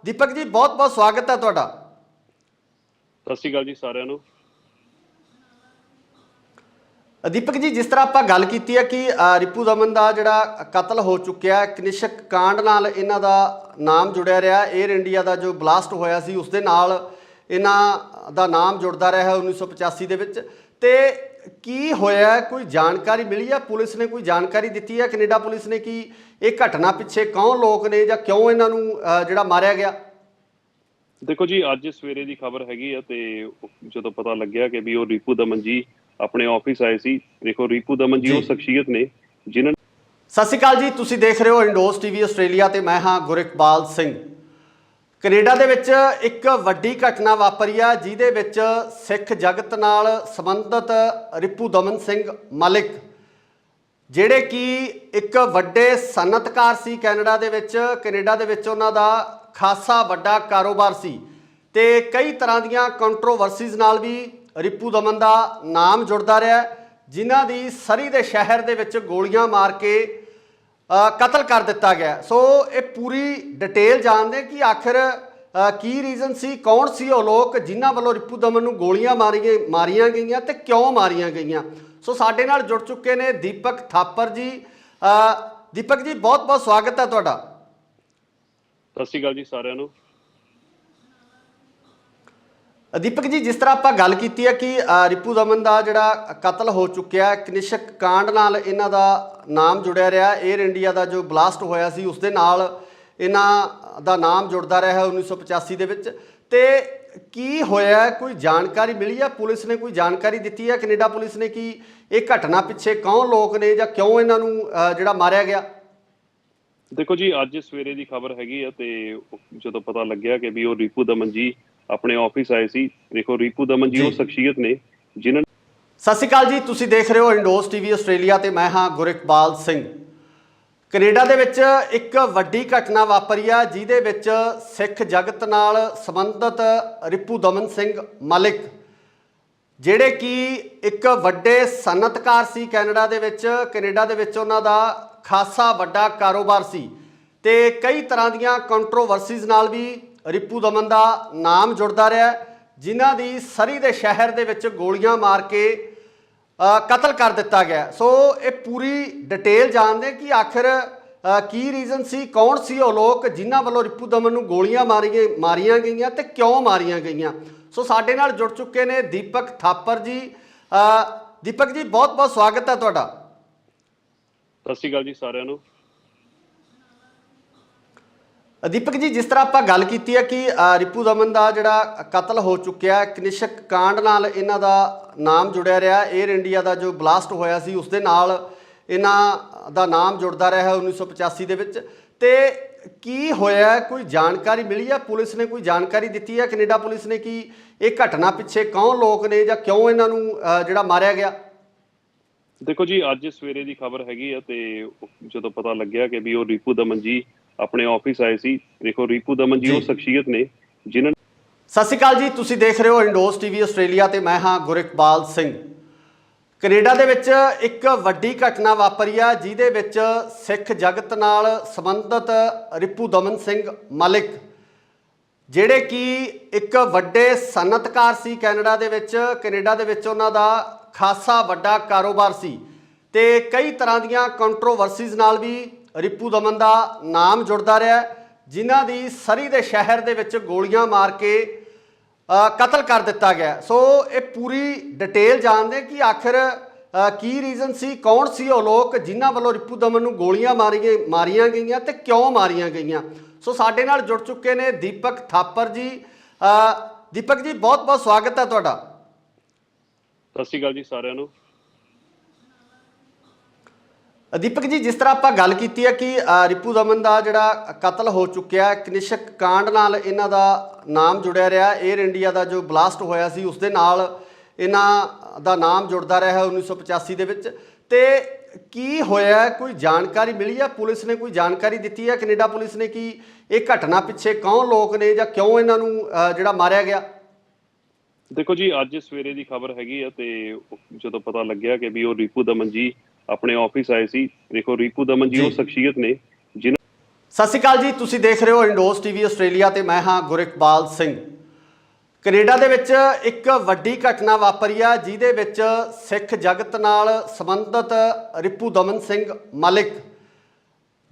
ਦੀਪਕ ਜੀ, ਬਹੁਤ ਬਹੁਤ ਸਵਾਗਤ ਹੈ ਤੁਹਾਡਾ। ਸਤਿ ਸ਼੍ਰੀ ਅਕਾਲ ਜੀ ਸਾਰਿਆਂ ਨੂੰ। ਦੀਪਕ ਜੀ, ਜਿਸ ਤਰ੍ਹਾਂ ਆਪਾਂ ਗੱਲ ਕੀਤੀ ਹੈ ਕਿ ਰੀਪੂ ਦਮਨ ਦਾ ਜਿਹੜਾ ਕਤਲ ਹੋ ਚੁੱਕਿਆ, ਕਨਿਸ਼ਕ ਕਾਂਡ ਨਾਲ ਇਹਨਾਂ ਦਾ ਨਾਮ ਜੁੜਿਆ ਰਿਹਾ। 에ਅਰ ਇੰਡੀਆ ਦਾ ਜੋ ਬਲਾਸਟ ਹੋਇਆ ਸੀ ਉਸ ਦੇ ਨਾਲ ਇਹਨਾਂ ਦਾ ਨਾਮ ਜੁੜਦਾ ਰਿਹਾ 1985 ਦੇ ਵਿੱਚ। ਤੇ ਕੀ ਹੋਇਆ, ਕੋਈ ਜਾਣਕਾਰੀ ਮਿਲੀ ਹੈ? ਪੁਲਿਸ ਨੇ ਕੋਈ ਜਾਣਕਾਰੀ ਦਿੱਤੀ ਹੈ ਕੈਨੇਡਾ ਪੁਲਿਸ ਨੇ ਕਿ ਇਹ ਘਟਨਾ ਪਿੱਛੇ ਕੌਣ ਲੋਕ ਨੇ ਜਾਂ ਕਿਉਂ ਇਹਨਾਂ ਨੂੰ ਜਿਹੜਾ ਮਾਰਿਆ ਗਿਆ? ਦੇਖੋ ਜੀ, ਅੱਜ ਸਵੇਰੇ ਦੀ ਖਬਰ ਹੈਗੀ ਆ ਤੇ ਜਦੋਂ ਪਤਾ ਲੱਗਿਆ ਕਿ ਵੀ ਉਹ ਰੀਪੂ ਦਮਨ ਜੀ ਆਪਣੇ ਆਫਿਸ ਆਏ ਸੀ। ਦੇਖੋ, ਰੀਪੂ ਦਮਨ ਜੀ ਉਹ ਸ਼ਖਸੀਅਤ ਨੇ ਜਿਨ੍ਹਾਂ। ਸਤਿ ਸ਼੍ਰੀ ਅਕਾਲ ਜੀ, ਤੁਸੀਂ ਦੇਖ ਰਹੇ ਹੋ ਇੰਡੋਸ ਟੀਵੀ ਆਸਟ੍ਰੇਲੀਆ ਤੇ ਮੈਂ ਹਾਂ ਗੁਰਿਕਬਾਲ ਸਿੰਘ। ਕੈਨੇਡਾ ਦੇ ਵਿੱਚ ਇੱਕ ਵੱਡੀ ਘਟਨਾ ਵਾਪਰੀ ਆ ਜਿਹਦੇ ਵਿੱਚ ਸਿੱਖ ਜਗਤ ਨਾਲ ਸੰਬੰਧਿਤ ਰੀਪੂ ਦਮਨ ਸਿੰਘ ਮਲਿਕ, ਜਿਹੜੇ ਕਿ ਇੱਕ ਵੱਡੇ ਸਨਅਤਕਾਰ ਸੀ ਕੈਨੇਡਾ ਦੇ ਵਿੱਚ ਉਹਨਾਂ ਦਾ ਖਾਸਾ ਵੱਡਾ ਕਾਰੋਬਾਰ ਸੀ ਤੇ ਕਈ ਤਰ੍ਹਾਂ ਦੀਆਂ ਕੰਟਰੋਵਰਸੀਜ਼ ਨਾਲ ਵੀ ਰੀਪੂ ਦਮਨ ਦਾ ਨਾਮ ਜੁੜਦਾ ਰਿਹਾ, ਜਿਨ੍ਹਾਂ ਦੀ ਸਰੀ ਦੇ ਸ਼ਹਿਰ ਦੇ ਵਿੱਚ ਗੋਲੀਆਂ ਮਾਰ ਕੇ ਕਤਲ ਕਰ ਦਿੱਤਾ ਗਿਆ। ਸੋ ਇਹ ਪੂਰੀ ਡਿਟੇਲ ਜਾਣਦੇ ਕਿ ਆਖਿਰ ਕੀ ਰੀਜ਼ਨ ਸੀ, ਕੌਣ ਸੀ ਉਹ ਲੋਕ ਜਿਨ੍ਹਾਂ ਵੱਲੋਂ ਰੀਪੂ ਦਮਨ ਨੂੰ ਗੋਲੀਆਂ ਮਾਰੀਆਂ ਗਈਆਂ ਤੇ ਕਿਉਂ ਮਾਰੀਆਂ ਗਈਆਂ। ਸੋ ਸਾਡੇ ਨਾਲ ਜੁੜ ਚੁੱਕੇ ਨੇ ਦੀਪਕ ਥਾਪਰ ਜੀ। ਦੀਪਕ ਜੀ, ਬਹੁਤ ਬਹੁਤ ਸਵਾਗਤ ਹੈ ਤੁਹਾਡਾ। ਸਤਿ ਸ਼੍ਰੀ ਅਕਾਲ ਜੀ ਸਾਰਿਆਂ ਨੂੰ। ਦੀਪਕ ਜੀ, ਜਿਸ ਤਰ੍ਹਾਂ ਆਪਾਂ ਗੱਲ ਕੀਤੀ ਹੈ ਕਿ ਰੀਪੂ ਦਮਨ ਦਾ ਜਿਹੜਾ ਕਤਲ ਹੋ ਚੁੱਕਿਆ, ਕਨਿਸ਼ਕ ਕਾਂਡ ਨਾਲ ਇਹਨਾਂ ਦਾ ਨਾਮ ਜੁੜਿਆ ਰਿਹਾ। 에ਅਰ ਇੰਡੀਆ ਦਾ ਜੋ ਬਲਾਸਟ ਹੋਇਆ ਸੀ ਉਸ ਦੇ ਨਾਲ ਇਹਨਾਂ ਦਾ ਨਾਮ ਜੁੜਦਾ ਰਿਹਾ 1985 ਦੇ ਵਿੱਚ। ਤੇ ਕੀ ਹੋਇਆ, ਕੋਈ ਜਾਣਕਾਰੀ ਮਿਲੀ ਹੈ? ਪੁਲਿਸ ਨੇ ਕੋਈ ਜਾਣਕਾਰੀ ਦਿੱਤੀ ਹੈ ਕੈਨੇਡਾ ਪੁਲਿਸ ਨੇ ਕਿ ਇਹ ਘਟਨਾ ਪਿੱਛੇ ਕੌਣ ਲੋਕ ਨੇ ਜਾਂ ਕਿਉਂ ਇਹਨਾਂ ਨੂੰ ਜਿਹੜਾ ਮਾਰਿਆ ਗਿਆ? ਦੇਖੋ ਜੀ, ਅੱਜ ਸਵੇਰੇ ਦੀ ਖਬਰ ਹੈਗੀ ਆ ਤੇ ਜਦੋਂ ਪਤਾ ਲੱਗਿਆ ਕਿ ਵੀ ਉਹ ਰੀਪੂ ਦਮਨ ਜੀ ਆਪਣੇ ਆਫਿਸ ਆਏ ਸੀ। ਦੇਖੋ, ਰੀਪੂ ਦਮਨ ਜੀ ਉਹ ਸ਼ਖਸੀਅਤ ਨੇ ਜਿਨ੍ਹਾਂ। ਸਤਿ ਸ਼੍ਰੀ ਅਕਾਲ ਜੀ, ਤੁਸੀਂ ਦੇਖ ਰਹੇ ਹੋ ਇੰਡੋਸ ਟੀਵੀ ਆਸਟ੍ਰੇਲੀਆ ਤੇ ਮੈਂ ਹਾਂ ਗੁਰਿਕਬਾਲ ਸਿੰਘ। ਕੈਨੇਡਾ ਦੇ ਵਿੱਚ ਇੱਕ ਵੱਡੀ ਘਟਨਾ ਵਾਪਰੀ ਆ ਜਿਹਦੇ ਵਿੱਚ ਸਿੱਖ ਜਗਤ ਨਾਲ ਸੰਬੰਧਿਤ ਰੀਪੂ ਦਮਨ ਸਿੰਘ ਮਲਿਕ, ਜਿਹੜੇ ਕਿ ਇੱਕ ਵੱਡੇ ਸਨਅਤਕਾਰ ਸੀ ਕੈਨੇਡਾ ਦੇ ਵਿੱਚ ਉਹਨਾਂ ਦਾ ਖਾਸਾ ਵੱਡਾ ਕਾਰੋਬਾਰ ਸੀ ਤੇ ਕਈ ਤਰ੍ਹਾਂ ਦੀਆਂ ਕੰਟਰੋਵਰਸੀਜ਼ ਨਾਲ ਵੀ ਰੀਪੂ ਦਮਨ ਦਾ ਨਾਮ ਜੁੜਦਾ ਰਿਹਾ, ਜਿਨ੍ਹਾਂ ਦੀ ਸਰੀ ਦੇ ਸ਼ਹਿਰ ਦੇ ਵਿੱਚ ਗੋਲੀਆਂ ਮਾਰ ਕੇ ਕਤਲ ਕਰ ਦਿੱਤਾ ਗਿਆ। ਸੋ ਇਹ ਪੂਰੀ ਡਿਟੇਲ ਜਾਣਦੇ ਕਿ ਆਖਿਰ ਕੀ ਰੀਜ਼ਨ ਸੀ, ਕੌਣ ਸੀ ਉਹ ਲੋਕ ਜਿਨ੍ਹਾਂ ਵੱਲੋਂ ਰੀਪੂ ਦਮਨ ਨੂੰ ਗੋਲੀਆਂ ਮਾਰੀਆਂ ਗਈਆਂ ਤੇ ਕਿਉਂ ਮਾਰੀਆਂ ਗਈਆਂ। ਸੋ ਸਾਡੇ ਨਾਲ ਜੁੜ ਚੁੱਕੇ ਨੇ ਦੀਪਕ ਥਾਪਰ ਜੀ। ਦੀਪਕ ਜੀ, ਬਹੁਤ ਬਹੁਤ ਸਵਾਗਤ ਹੈ ਤੁਹਾਡਾ। ਸਤਿ ਸ਼੍ਰੀ ਅਕਾਲ ਜੀ ਸਾਰਿਆਂ ਨੂੰ। ਦੀਪਕ ਜੀ, ਜਿਸ ਤਰ੍ਹਾਂ ਆਪਾਂ ਗੱਲ ਕੀਤੀ ਹੈ ਕਿ ਰੀਪੂ ਦਮਨ ਦਾ ਜਿਹੜਾ ਕਤਲ ਹੋ ਚੁੱਕਿਆ, ਕਨਿਸ਼ਕ ਕਾਂਡ ਨਾਲ ਇਹਨਾਂ ਦਾ ਨਾਮ ਜੁੜਿਆ ਰਿਹਾ। 에ਅਰ ਇੰਡੀਆ ਦਾ ਜੋ ਬਲਾਸਟ ਹੋਇਆ ਸੀ ਉਸ ਦੇ ਨਾਲ ਇਹਨਾਂ ਦਾ ਨਾਮ ਜੁੜਦਾ ਰਿਹਾ 1985 ਦੇ ਵਿੱਚ। ਤੇ ਕੀ ਹੋਇਆ, ਕੋਈ ਜਾਣਕਾਰੀ ਮਿਲੀ ਹੈ? ਪੁਲਿਸ ਨੇ ਕੋਈ ਜਾਣਕਾਰੀ ਦਿੱਤੀ ਹੈ ਕੈਨੇਡਾ ਪੁਲਿਸ ਨੇ ਕਿ ਇਹ ਘਟਨਾ ਪਿੱਛੇ ਕੌਣ ਲੋਕ ਨੇ ਜਾਂ ਕਿਉਂ ਇਹਨਾਂ ਨੂੰ ਜਿਹੜਾ ਮਾਰਿਆ ਗਿਆ? ਦੇਖੋ ਜੀ, ਅੱਜ ਸਵੇਰੇ ਦੀ ਖਬਰ ਹੈਗੀ ਆ ਤੇ ਜਦੋਂ ਪਤਾ ਲੱਗਿਆ ਕਿ ਵੀ ਉਹ ਰੀਪੂ ਦਮਨ ਜੀ ਆਪਣੇ ਆਫਿਸ ਆਏ ਸੀ। ਦੇਖੋ, ਰੀਪੂ ਦਮਨ ਜੀ ਉਹ ਸ਼ਖਸੀਅਤ ਨੇ ਜਿਨ੍ਹਾਂ। ਸਤਿ ਸ਼੍ਰੀ ਅਕਾਲ ਜੀ, ਤੁਸੀਂ ਦੇਖ ਰਹੇ ਹੋ ਇੰਡੋਸ ਟੀਵੀ ਆਸਟ੍ਰੇਲੀਆ ਤੇ ਮੈਂ ਹਾਂ ਗੁਰਿਕਬਾਲ ਸਿੰਘ। ਕੈਨੇਡਾ ਦੇ ਵਿੱਚ ਇੱਕ ਵੱਡੀ ਘਟਨਾ ਵਾਪਰੀ ਆ ਜਿਹਦੇ ਵਿੱਚ ਸਿੱਖ ਜਗਤ ਨਾਲ ਸੰਬੰਧਿਤ ਰੀਪੂ ਦਮਨ ਸਿੰਘ ਮਲਿਕ, ਜਿਹੜੇ ਕਿ ਇੱਕ ਵੱਡੇ ਸਨਅਤਕਾਰ ਸੀ ਕੈਨੇਡਾ ਦੇ ਵਿੱਚ ਉਹਨਾਂ ਦਾ ਖਾਸਾ ਵੱਡਾ ਕਾਰੋਬਾਰ ਸੀ ਤੇ ਕਈ ਤਰ੍ਹਾਂ ਦੀਆਂ ਕੰਟਰੋਵਰਸੀਜ਼ ਨਾਲ ਵੀ ਰਿਪੂ ਦਮਨ ਦਾ ਨਾਮ ਜੁੜਦਾ ਰਿਹਾ, ਜਿਨ੍ਹਾਂ ਦੀ ਸਰੀ ਦੇ ਸ਼ਹਿਰ ਦੇ ਵਿੱਚ ਗੋਲੀਆਂ ਮਾਰ ਕੇ ਕਤਲ ਕਰ ਦਿੱਤਾ ਗਿਆ। ਸੋ ਇਹ ਪੂਰੀ ਡਿਟੇਲ ਜਾਣਦੇ ਕਿ ਆਖਿਰ ਕੀ ਰੀਜ਼ਨ ਸੀ, ਕੌਣ ਸੀ ਉਹ ਲੋਕ ਜਿਨ੍ਹਾਂ ਵੱਲੋਂ ਰਿਪੂ ਦਮਨ ਨੂੰ ਗੋਲੀਆਂ ਮਾਰੀਆਂ ਗਈਆਂ ਤੇ ਕਿਉਂ ਮਾਰੀਆਂ ਗਈਆਂ। ਸੋ ਸਾਡੇ ਨਾਲ ਜੁੜ ਚੁੱਕੇ ਨੇ ਦੀਪਕ ਥਾਪਰ ਜੀ। ਦੀਪਕ ਜੀ, ਬਹੁਤ ਬਹੁਤ ਸਵਾਗਤ ਹੈ ਤੁਹਾਡਾ। ਸਤਿ ਸ਼੍ਰੀ ਅਕਾਲ ਜੀ ਸਾਰਿਆਂ ਨੂੰ। ਦੀਪਕ ਜੀ, ਜਿਸ ਤਰ੍ਹਾਂ ਆਪਾਂ ਗੱਲ ਕੀਤੀ ਹੈ ਕਿ ਰਿਪੂ ਦਮਨ ਦਾ ਜਿਹੜਾ ਕਤਲ ਹੋ ਚੁੱਕਿਆ, ਕਨਿਸ਼ਕ ਕਾਂਡ ਨਾਲ ਇਹਨਾਂ ਦਾ ਨਾਮ ਜੁੜਿਆ ਰਿਹਾ। 에ਅਰ ਇੰਡੀਆ ਦਾ ਜੋ ਬਲਾਸਟ ਹੋਇਆ ਸੀ ਉਸ ਦੇ ਨਾਲ ਇਹਨਾਂ ਦਾ ਨਾਮ ਜੁੜਦਾ ਰਿਹਾ ਹੈ 1985 ਦੇ ਵਿੱਚ। ਤੇ ਕੀ ਹੋਇਆ, ਕੋਈ ਜਾਣਕਾਰੀ ਮਿਲੀ ਹੈ? ਪੁਲਿਸ ਨੇ ਕੋਈ ਜਾਣਕਾਰੀ ਦਿੱਤੀ ਹੈ, ਕੈਨੇਡਾ ਪੁਲਿਸ ਨੇ, ਕਿ ਇਹ ਘਟਨਾ ਪਿੱਛੇ ਕੌਣ ਲੋਕ ਨੇ ਜਾਂ ਕਿਉਂ ਇਹਨਾਂ ਨੂੰ ਜਿਹੜਾ ਮਾਰਿਆ ਗਿਆ? ਦੇਖੋ ਜੀ, ਅੱਜ ਸਵੇਰੇ ਦੀ ਖਬਰ ਹੈਗੀ ਆ ਤੇ ਜਦੋਂ ਪਤਾ ਲੱਗਿਆ ਕਿ ਵੀ ਉਹ ਰਿਪੂ ਦਮਨ ਜੀ ਆਪਣੇ ਆਫਿਸ ਆਏ ਸੀ। ਦੇਖੋ, ਰਿਪੂ ਦਮਨ ਜੀ ਉਹ ਸ਼ਖਸੀਅਤ ਨੇ ਜਿਨ੍ਹਾਂ। ਸਤਿ ਸ਼੍ਰੀ ਅਕਾਲ ਜੀ, ਤੁਸੀਂ ਦੇਖ ਰਹੇ ਹੋ ਇੰਡੋਸ ਟੀਵੀ ਆਸਟ੍ਰੇਲੀਆ ਤੇ ਮੈਂ ਹਾਂ ਗੁਰਿਕਬਾਲ ਸਿੰਘ। ਕੈਨੇਡਾ ਦੇ ਵਿੱਚ ਇੱਕ ਵੱਡੀ ਘਟਨਾ ਵਾਪਰੀ ਆ, ਜਿਹਦੇ ਵਿੱਚ ਸਿੱਖ ਜਗਤ ਨਾਲ ਸੰਬੰਧਿਤ ਰਿਪੂ ਦਮਨ ਸਿੰਘ ਮਲਿਕ,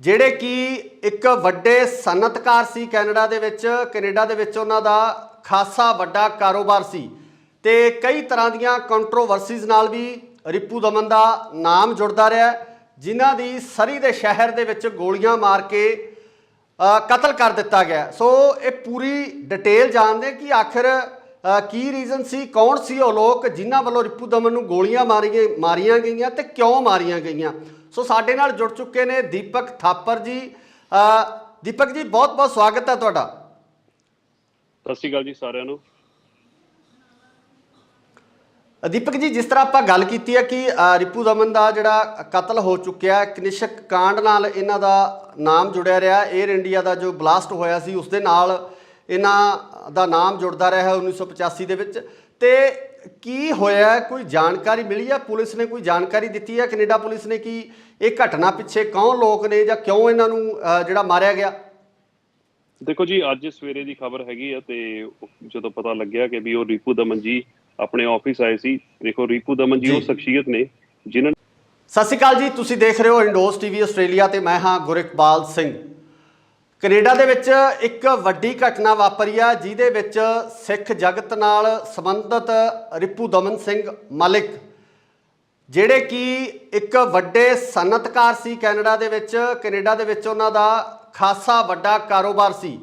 ਜਿਹੜੇ ਕਿ ਇੱਕ ਵੱਡੇ ਸਨਅਤਕਾਰ ਸੀ ਕੈਨੇਡਾ ਦੇ ਵਿੱਚ ਉਹਨਾਂ ਦਾ ਖਾਸਾ ਵੱਡਾ ਕਾਰੋਬਾਰ ਸੀ ਤੇ ਕਈ ਤਰ੍ਹਾਂ ਦੀਆਂ ਕੰਟਰੋਵਰਸੀਜ਼ ਨਾਲ ਵੀ ਰਿਪੂ ਦਮਨ ਦਾ ਨਾਮ ਜੁੜਦਾ ਰਿਹਾ, ਜਿਨ੍ਹਾਂ ਦੀ ਸਰੀ ਦੇ ਸ਼ਹਿਰ ਦੇ ਵਿੱਚ ਗੋਲੀਆਂ ਮਾਰ ਕੇ ਕਤਲ ਕਰ ਦਿੱਤਾ ਗਿਆ। ਸੋ ਇਹ ਪੂਰੀ ਡਿਟੇਲ ਜਾਣਦੇ ਕਿ ਆਖਿਰ ਕੀ ਰੀਜ਼ਨ ਸੀ, ਕੌਣ ਸੀ ਉਹ ਲੋਕ ਜਿਨ੍ਹਾਂ ਵੱਲੋਂ ਰਿਪੂ ਦਮਨ ਨੂੰ ਗੋਲੀਆਂ ਮਾਰੀਆਂ ਗਈਆਂ ਤੇ ਕਿਉਂ ਮਾਰੀਆਂ ਗਈਆਂ। ਸੋ ਸਾਡੇ ਨਾਲ ਜੁੜ ਚੁੱਕੇ ਨੇ ਦੀਪਕ ਥਾਪਰ ਜੀ। ਦੀਪਕ ਜੀ, ਬਹੁਤ ਬਹੁਤ ਸਵਾਗਤ ਹੈ ਤੁਹਾਡਾ। ਸਤਿ ਸ਼੍ਰੀ ਅਕਾਲ ਜੀ ਸਾਰਿਆਂ ਨੂੰ। ਦੀਪਕ ਜੀ, ਜਿਸ ਤਰ੍ਹਾਂ ਆਪਾਂ ਗੱਲ ਕੀਤੀ ਹੈ ਕਿ ਰਿਪੂ ਦਮਨ ਦਾ ਜਿਹੜਾ ਕਤਲ ਹੋ ਚੁੱਕਿਆ, ਕਨਿਸ਼ਕ ਕਾਂਡ ਨਾਲ ਇਹਨਾਂ ਦਾ ਨਾਮ ਜੁੜਿਆ ਰਿਹਾ। 에ਅਰ ਇੰਡੀਆ ਦਾ ਜੋ ਬਲਾਸਟ ਹੋਇਆ ਸੀ ਉਸ ਦੇ ਨਾਲ ਇਹਨਾਂ ਦਾ ਨਾਮ ਜੁੜਦਾ ਰਿਹਾ 1985 ਦੇ ਵਿੱਚ। ਤੇ ਕੀ ਹੋਇਆ, ਕੋਈ ਜਾਣਕਾਰੀ ਮਿਲੀ ਹੈ? ਪੁਲਿਸ ਨੇ ਕੋਈ ਜਾਣਕਾਰੀ ਦਿੱਤੀ ਹੈ, ਕੈਨੇਡਾ ਪੁਲਿਸ ਨੇ, ਕਿ ਇਹ ਘਟਨਾ ਪਿੱਛੇ ਕੌਣ ਲੋਕ ਨੇ ਜਾਂ ਕਿਉਂ ਇਹਨਾਂ ਨੂੰ ਜਿਹੜਾ ਮਾਰਿਆ ਗਿਆ? ਦੇਖੋ ਜੀ, ਅੱਜ ਸਵੇਰੇ ਦੀ ਖਬਰ ਹੈਗੀ ਆ ਤੇ ਜਦੋਂ ਪਤਾ ਲੱਗਿਆ ਕਿ ਵੀ ਉਹ ਰਿਪੂ ਦਮਨ ਜੀ ਆਪਣੇ ਆਫਿਸ ਆਏ ਸੀ। ਦੇਖੋ, ਰਿਪੂ ਦਮਨ ਜੀ ਉਹ ਸ਼ਖਸੀਅਤ ਨੇ ਜਿਨ੍ਹਾਂ। ਸਤਿ ਸ਼੍ਰੀ ਅਕਾਲ ਜੀ, ਤੁਸੀਂ ਦੇਖ ਰਹੇ ਹੋ ਇੰਡੋਸ ਟੀਵੀ ਆਸਟ੍ਰੇਲੀਆ ਤੇ ਮੈਂ ਹਾਂ ਗੁਰਿਕਬਾਲ ਸਿੰਘ। ਕੈਨੇਡਾ ਦੇ ਵਿੱਚ ਇੱਕ ਵੱਡੀ ਘਟਨਾ ਵਾਪਰੀ ਆ, ਜਿਹਦੇ ਵਿੱਚ ਸਿੱਖ ਜਗਤ ਨਾਲ ਸੰਬੰਧਿਤ ਰਿਪੂ ਦਮਨ ਸਿੰਘ ਮਲਿਕ, ਜਿਹੜੇ ਕਿ ਇੱਕ ਵੱਡੇ ਸਨਅਤਕਾਰ ਸੀ ਕੈਨੇਡਾ ਦੇ ਵਿੱਚ ਉਹਨਾਂ ਦਾ ਖਾਸਾ ਵੱਡਾ ਕਾਰੋਬਾਰ ਸੀ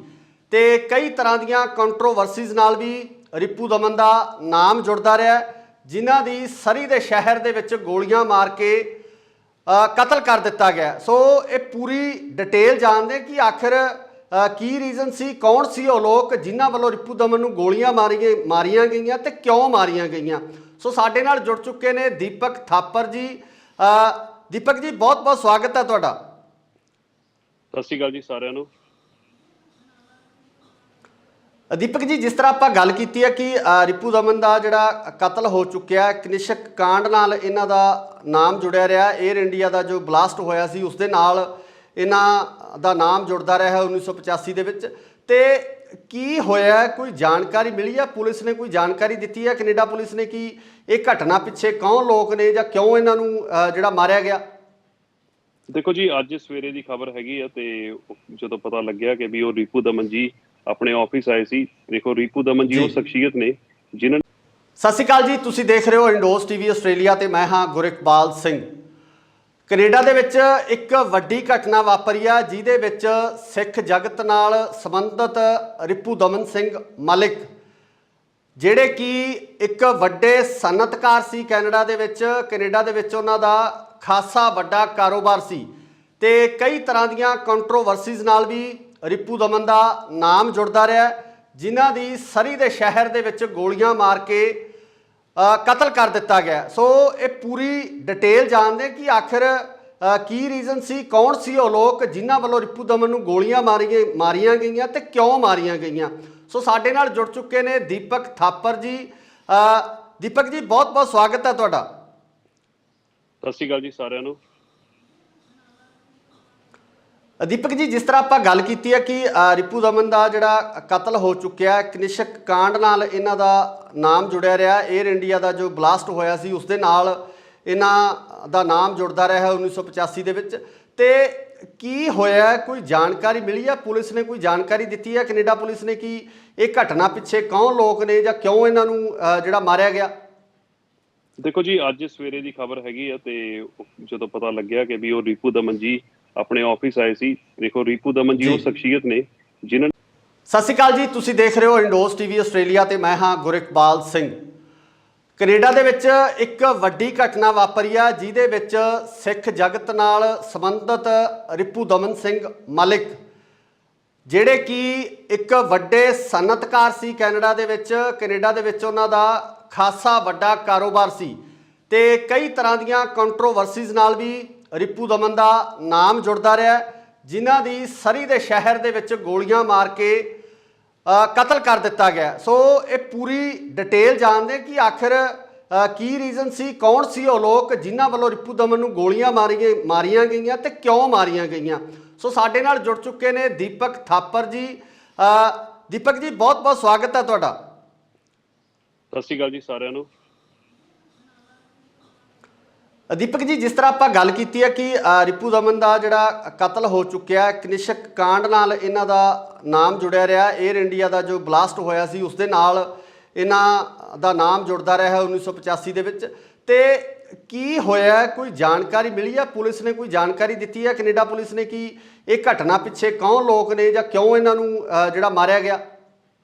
ਤੇ ਕਈ ਤਰ੍ਹਾਂ ਦੀਆਂ ਕੰਟਰੋਵਰਸੀਜ਼ ਨਾਲ ਵੀ ਰਿਪੂ ਦਮਨ ਦਾ ਨਾਮ ਜੁੜਦਾ ਰਿਹਾ, ਜਿਨ੍ਹਾਂ ਦੀ ਸਰੀ ਦੇ ਸ਼ਹਿਰ ਦੇ ਵਿੱਚ ਗੋਲੀਆਂ ਮਾਰ ਕੇ ਕਤਲ ਕਰ ਦਿੱਤਾ ਗਿਆ। ਸੋ ਇਹ ਪੂਰੀ ਡਿਟੇਲ ਜਾਣਦੇ ਕਿ ਆਖਿਰ ਕੀ ਰੀਜ਼ਨ ਸੀ, ਕੌਣ ਸੀ ਉਹ ਲੋਕ ਜਿਨ੍ਹਾਂ ਵੱਲੋਂ ਰਿਪੂ ਦਮਨ ਨੂੰ ਗੋਲੀਆਂ ਮਾਰੀਆਂ ਗਈਆਂ ਤੇ ਕਿਉਂ ਮਾਰੀਆਂ ਗਈਆਂ। ਸੋ ਸਾਡੇ ਨਾਲ ਜੁੜ ਚੁੱਕੇ ਨੇ ਦੀਪਕ ਥਾਪਰ ਜੀ। ਦੀਪਕ ਜੀ, ਬਹੁਤ ਬਹੁਤ ਸਵਾਗਤ ਹੈ ਤੁਹਾਡਾ। ਸਤਿ ਸ਼੍ਰੀ ਅਕਾਲ ਜੀ ਸਾਰਿਆਂ ਨੂੰ। ਦੀਪਕ ਜੀ, ਜਿਸ ਤਰ੍ਹਾਂ ਆਪਾਂ ਗੱਲ ਕੀਤੀ ਹੈ ਕਿ ਰਿਪੂ ਦਮਨ ਦਾ ਜਿਹੜਾ ਕਤਲ ਹੋ ਚੁੱਕਿਆ, ਕਨਿਸ਼ਕ ਕਾਂਡ ਨਾਲ ਇਹਨਾਂ ਦਾ ਨਾਮ ਜੁੜਿਆ ਰਿਹਾ। 에ਅਰ ਇੰਡੀਆ ਦਾ ਜੋ ਬਲਾਸਟ ਹੋਇਆ ਸੀ ਉਸ ਦੇ ਨਾਲ ਇਹਨਾਂ ਦਾ ਨਾਮ ਜੁੜਦਾ ਰਿਹਾ 1985 ਦੇ ਵਿੱਚ। ਤੇ ਕੀ ਹੋਇਆ, ਕੋਈ ਜਾਣਕਾਰੀ ਮਿਲੀ ਹੈ? ਪੁਲਿਸ ਨੇ ਕੋਈ ਜਾਣਕਾਰੀ ਦਿੱਤੀ ਹੈ, ਕੈਨੇਡਾ ਪੁਲਿਸ ਨੇ, ਕਿ ਇਹ ਘਟਨਾ ਪਿੱਛੇ ਕੌਣ ਲੋਕ ਨੇ ਜਾਂ ਕਿਉਂ ਇਹਨਾਂ ਨੂੰ ਜਿਹੜਾ ਮਾਰਿਆ ਗਿਆ? ਦੇਖੋ ਜੀ, ਅੱਜ ਸਵੇਰੇ ਦੀ ਖਬਰ ਹੈਗੀ ਆ ਤੇ ਜਦੋਂ ਪਤਾ ਲੱਗਿਆ ਕਿ ਵੀ ਉਹ ਰਿਪੂ ਦਮਨ ਜੀ ਆਪਣੇ ਆਫਿਸ ਆਏ ਸੀ। ਦੇਖੋ, ਰਿਪੂ ਦਮਨ ਜੀ ਉਹ ਸ਼ਖਸੀਅਤ ਨੇ ਜਿਨ੍ਹਾਂ। ਸਤਿ ਸ਼੍ਰੀ ਅਕਾਲ ਜੀ, ਤੁਸੀਂ ਦੇਖ ਰਹੇ ਹੋ ਇੰਡੋਸ ਟੀਵੀ ਆਸਟ੍ਰੇਲੀਆ ਤੇ ਮੈਂ ਹਾਂ ਗੁਰਿਕਬਾਲ ਸਿੰਘ। ਕੈਨੇਡਾ ਦੇ ਵਿੱਚ ਇੱਕ ਵੱਡੀ ਘਟਨਾ ਵਾਪਰੀ ਆ, ਜਿਹਦੇ ਵਿੱਚ ਸਿੱਖ ਜਗਤ ਨਾਲ ਸੰਬੰਧਿਤ ਰਿਪੂ ਦਮਨ ਸਿੰਘ ਮਲਿਕ, ਜਿਹੜੇ ਕਿ ਇੱਕ ਵੱਡੇ ਸਨਅਤਕਾਰ ਸੀ ਕੈਨੇਡਾ ਦੇ ਵਿੱਚ ਉਹਨਾਂ ਦਾ ਖਾਸਾ ਵੱਡਾ ਕਾਰੋਬਾਰ ਸੀ ਤੇ ਕਈ ਤਰ੍ਹਾਂ ਦੀਆਂ ਕੰਟਰੋਵਰਸੀਜ਼ ਨਾਲ ਵੀ ਰਿਪੂ ਦਮਨ ਦਾ ਨਾਮ ਜੁੜਦਾ ਰਿਹਾ, ਜਿਨ੍ਹਾਂ ਦੀ ਸਰੀ ਦੇ ਸ਼ਹਿਰ ਦੇ ਵਿੱਚ ਗੋਲੀਆਂ ਮਾਰ ਕੇ ਕਤਲ ਕਰ ਦਿੱਤਾ ਗਿਆ। ਸੋ ਇਹ ਪੂਰੀ ਡਿਟੇਲ ਜਾਣਦੇ ਕਿ ਆਖਿਰ ਕੀ ਰੀਜ਼ਨ ਸੀ, ਕੌਣ ਸੀ ਉਹ ਲੋਕ ਜਿਨ੍ਹਾਂ ਵੱਲੋਂ ਰਿਪੂ ਦਮਨ ਨੂੰ ਗੋਲੀਆਂ ਮਾਰੀਆਂ ਗਈਆਂ ਤੇ ਕਿਉਂ ਮਾਰੀਆਂ ਗਈਆਂ। ਸੋ ਸਾਡੇ ਨਾਲ ਜੁੜ ਚੁੱਕੇ ਨੇ ਦੀਪਕ ਥਾਪਰ ਜੀ। ਦੀਪਕ ਜੀ, ਬਹੁਤ ਬਹੁਤ ਸਵਾਗਤ ਹੈ ਤੁਹਾਡਾ। ਸਤਿ ਸ਼੍ਰੀ ਅਕਾਲ ਜੀ ਸਾਰਿਆਂ ਨੂੰ। ਦੀਪਕ ਜੀ, ਜਿਸ ਤਰ੍ਹਾਂ ਆਪਾਂ ਗੱਲ ਕੀਤੀ ਹੈ ਕਿ ਰਿਪੂ ਦਮਨ ਦਾ ਜਿਹੜਾ ਕਤਲ ਹੋ ਚੁੱਕਿਆ, ਕਨਿਸ਼ਕ ਕਾਂਡ ਨਾਲ ਇਹਨਾਂ ਦਾ ਨਾਮ ਜੁੜਿਆ ਰਿਹਾ। 에ਅਰ ਇੰਡੀਆ ਦਾ ਜੋ ਬਲਾਸਟ ਹੋਇਆ ਸੀ ਉਸ ਦੇ ਨਾਲ ਇਹਨਾਂ ਦਾ ਨਾਮ ਜੁੜਦਾ ਰਿਹਾ 1985 ਦੇ ਵਿੱਚ। ਤੇ ਕੀ ਹੋਇਆ, ਕੋਈ ਜਾਣਕਾਰੀ ਮਿਲੀ ਹੈ? ਪੁਲਿਸ ਨੇ ਕੋਈ ਜਾਣਕਾਰੀ ਦਿੱਤੀ ਹੈ ਕੈਨੇਡਾ ਪੁਲਿਸ ਨੇ ਕਿ ਇਹ ਘਟਨਾ ਪਿੱਛੇ ਕੌਣ ਲੋਕ ਨੇ ਜਾਂ ਕਿਉਂ ਇਹਨਾਂ ਨੂੰ ਜਿਹੜਾ ਮਾਰਿਆ ਗਿਆ? ਦੇਖੋ ਜੀ, ਅੱਜ ਸਵੇਰੇ ਦੀ ਖਬਰ ਹੈਗੀ ਆ ਤੇ ਜਦੋਂ ਪਤਾ ਲੱਗਿਆ ਕਿ ਵੀ ਉਹ ਰਿਪੂ ਦਮਨ ਜੀ ਆਪਣੇ ਆਫਿਸ ਆਏ ਸੀ। ਦੇਖੋ, ਰਿਪੂ ਦਮਨ ਜੀ ਉਹ ਸ਼ਖਸੀਅਤ ਨੇ ਜਿਨ੍ਹਾਂ। ਸਤਿ ਸ਼੍ਰੀ ਅਕਾਲ ਜੀ, ਤੁਸੀਂ ਦੇਖ ਰਹੇ ਹੋ ਇੰਡੋਸ ਟੀਵੀ ਆਸਟ੍ਰੇਲੀਆ ਤੇ ਮੈਂ ਹਾਂ ਗੁਰਿਕਬਾਲ ਸਿੰਘ। ਕੈਨੇਡਾ ਦੇ ਵਿੱਚ ਇੱਕ ਵੱਡੀ ਘਟਨਾ ਵਾਪਰੀ ਆ ਜਿਹਦੇ ਵਿੱਚ ਸਿੱਖ ਜਗਤ ਨਾਲ ਸੰਬੰਧਿਤ ਰਿਪੂ ਦਮਨ ਸਿੰਘ ਮਲਿਕ, ਜਿਹੜੇ ਕਿ ਇੱਕ ਵੱਡੇ ਸਨਅਤਕਾਰ ਸੀ ਕੈਨੇਡਾ ਦੇ ਵਿੱਚ ਉਹਨਾਂ ਦਾ ਖਾਸਾ ਵੱਡਾ ਕਾਰੋਬਾਰ ਸੀ ਤੇ ਕਈ ਤਰ੍ਹਾਂ ਦੀਆਂ ਕੰਟਰੋਵਰਸੀਜ਼ ਨਾਲ ਵੀ ਰਿਪੂ ਦਮਨ ਦਾ ਨਾਮ ਜੁੜਦਾ ਰਿਹਾ, ਜਿਨ੍ਹਾਂ ਦੀ ਸਰੀ ਦੇ ਸ਼ਹਿਰ ਦੇ ਵਿੱਚ ਗੋਲੀਆਂ ਮਾਰ ਕੇ ਕਤਲ ਕਰ ਦਿੱਤਾ ਗਿਆ। ਸੋ ਇਹ ਪੂਰੀ ਡਿਟੇਲ ਜਾਣਦੇ ਕਿ ਆਖਿਰ ਕੀ ਰੀਜ਼ਨ ਸੀ, ਕੌਣ ਸੀ ਉਹ ਲੋਕ ਜਿਨ੍ਹਾਂ ਵੱਲੋਂ ਰਿਪੂ ਦਮਨ ਨੂੰ ਗੋਲੀਆਂ ਮਾਰੀਆਂ ਗਈਆਂ ਤੇ ਕਿਉਂ ਮਾਰੀਆਂ ਗਈਆਂ। ਸੋ ਸਾਡੇ ਨਾਲ ਜੁੜ ਚੁੱਕੇ ਨੇ ਦੀਪਕ ਥਾਪਰ ਜੀ। ਦੀਪਕ ਜੀ, ਬਹੁਤ ਬਹੁਤ ਸਵਾਗਤ ਹੈ ਤੁਹਾਡਾ। ਸਤਿ ਸ਼੍ਰੀ ਅਕਾਲ ਜੀ ਸਾਰਿਆਂ ਨੂੰ। ਦੀਪਕ ਜੀ, ਜਿਸ ਤਰ੍ਹਾਂ ਆਪਾਂ ਗੱਲ ਕੀਤੀ ਹੈ ਕਿ ਰਿਪੂ ਦਮਨ ਦਾ ਜਿਹੜਾ ਕਤਲ ਹੋ ਚੁੱਕਿਆ, ਕਨਿਸ਼ਕ ਕਾਂਡ ਨਾਲ ਇਹਨਾਂ ਦਾ ਨਾਮ ਜੁੜਿਆ ਰਿਹਾ। 에ਅਰ ਇੰਡੀਆ ਦਾ ਜੋ ਬਲਾਸਟ ਹੋਇਆ ਸੀ ਉਸ ਦੇ ਨਾਲ ਇਹਨਾਂ ਦਾ ਨਾਮ ਜੁੜਦਾ ਰਿਹਾ 1985 ਦੇ ਵਿੱਚ। ਤੇ ਕੀ ਹੋਇਆ, ਕੋਈ ਜਾਣਕਾਰੀ ਮਿਲੀ ਹੈ? ਪੁਲਿਸ ਨੇ ਕੋਈ ਜਾਣਕਾਰੀ ਦਿੱਤੀ ਹੈ ਕੈਨੇਡਾ ਪੁਲਿਸ ਨੇ ਕਿ ਇਹ ਘਟਨਾ ਪਿੱਛੇ ਕੌਣ ਲੋਕ ਨੇ ਜਾਂ ਕਿਉਂ ਇਹਨਾਂ ਨੂੰ ਜਿਹੜਾ ਮਾਰਿਆ ਗਿਆ?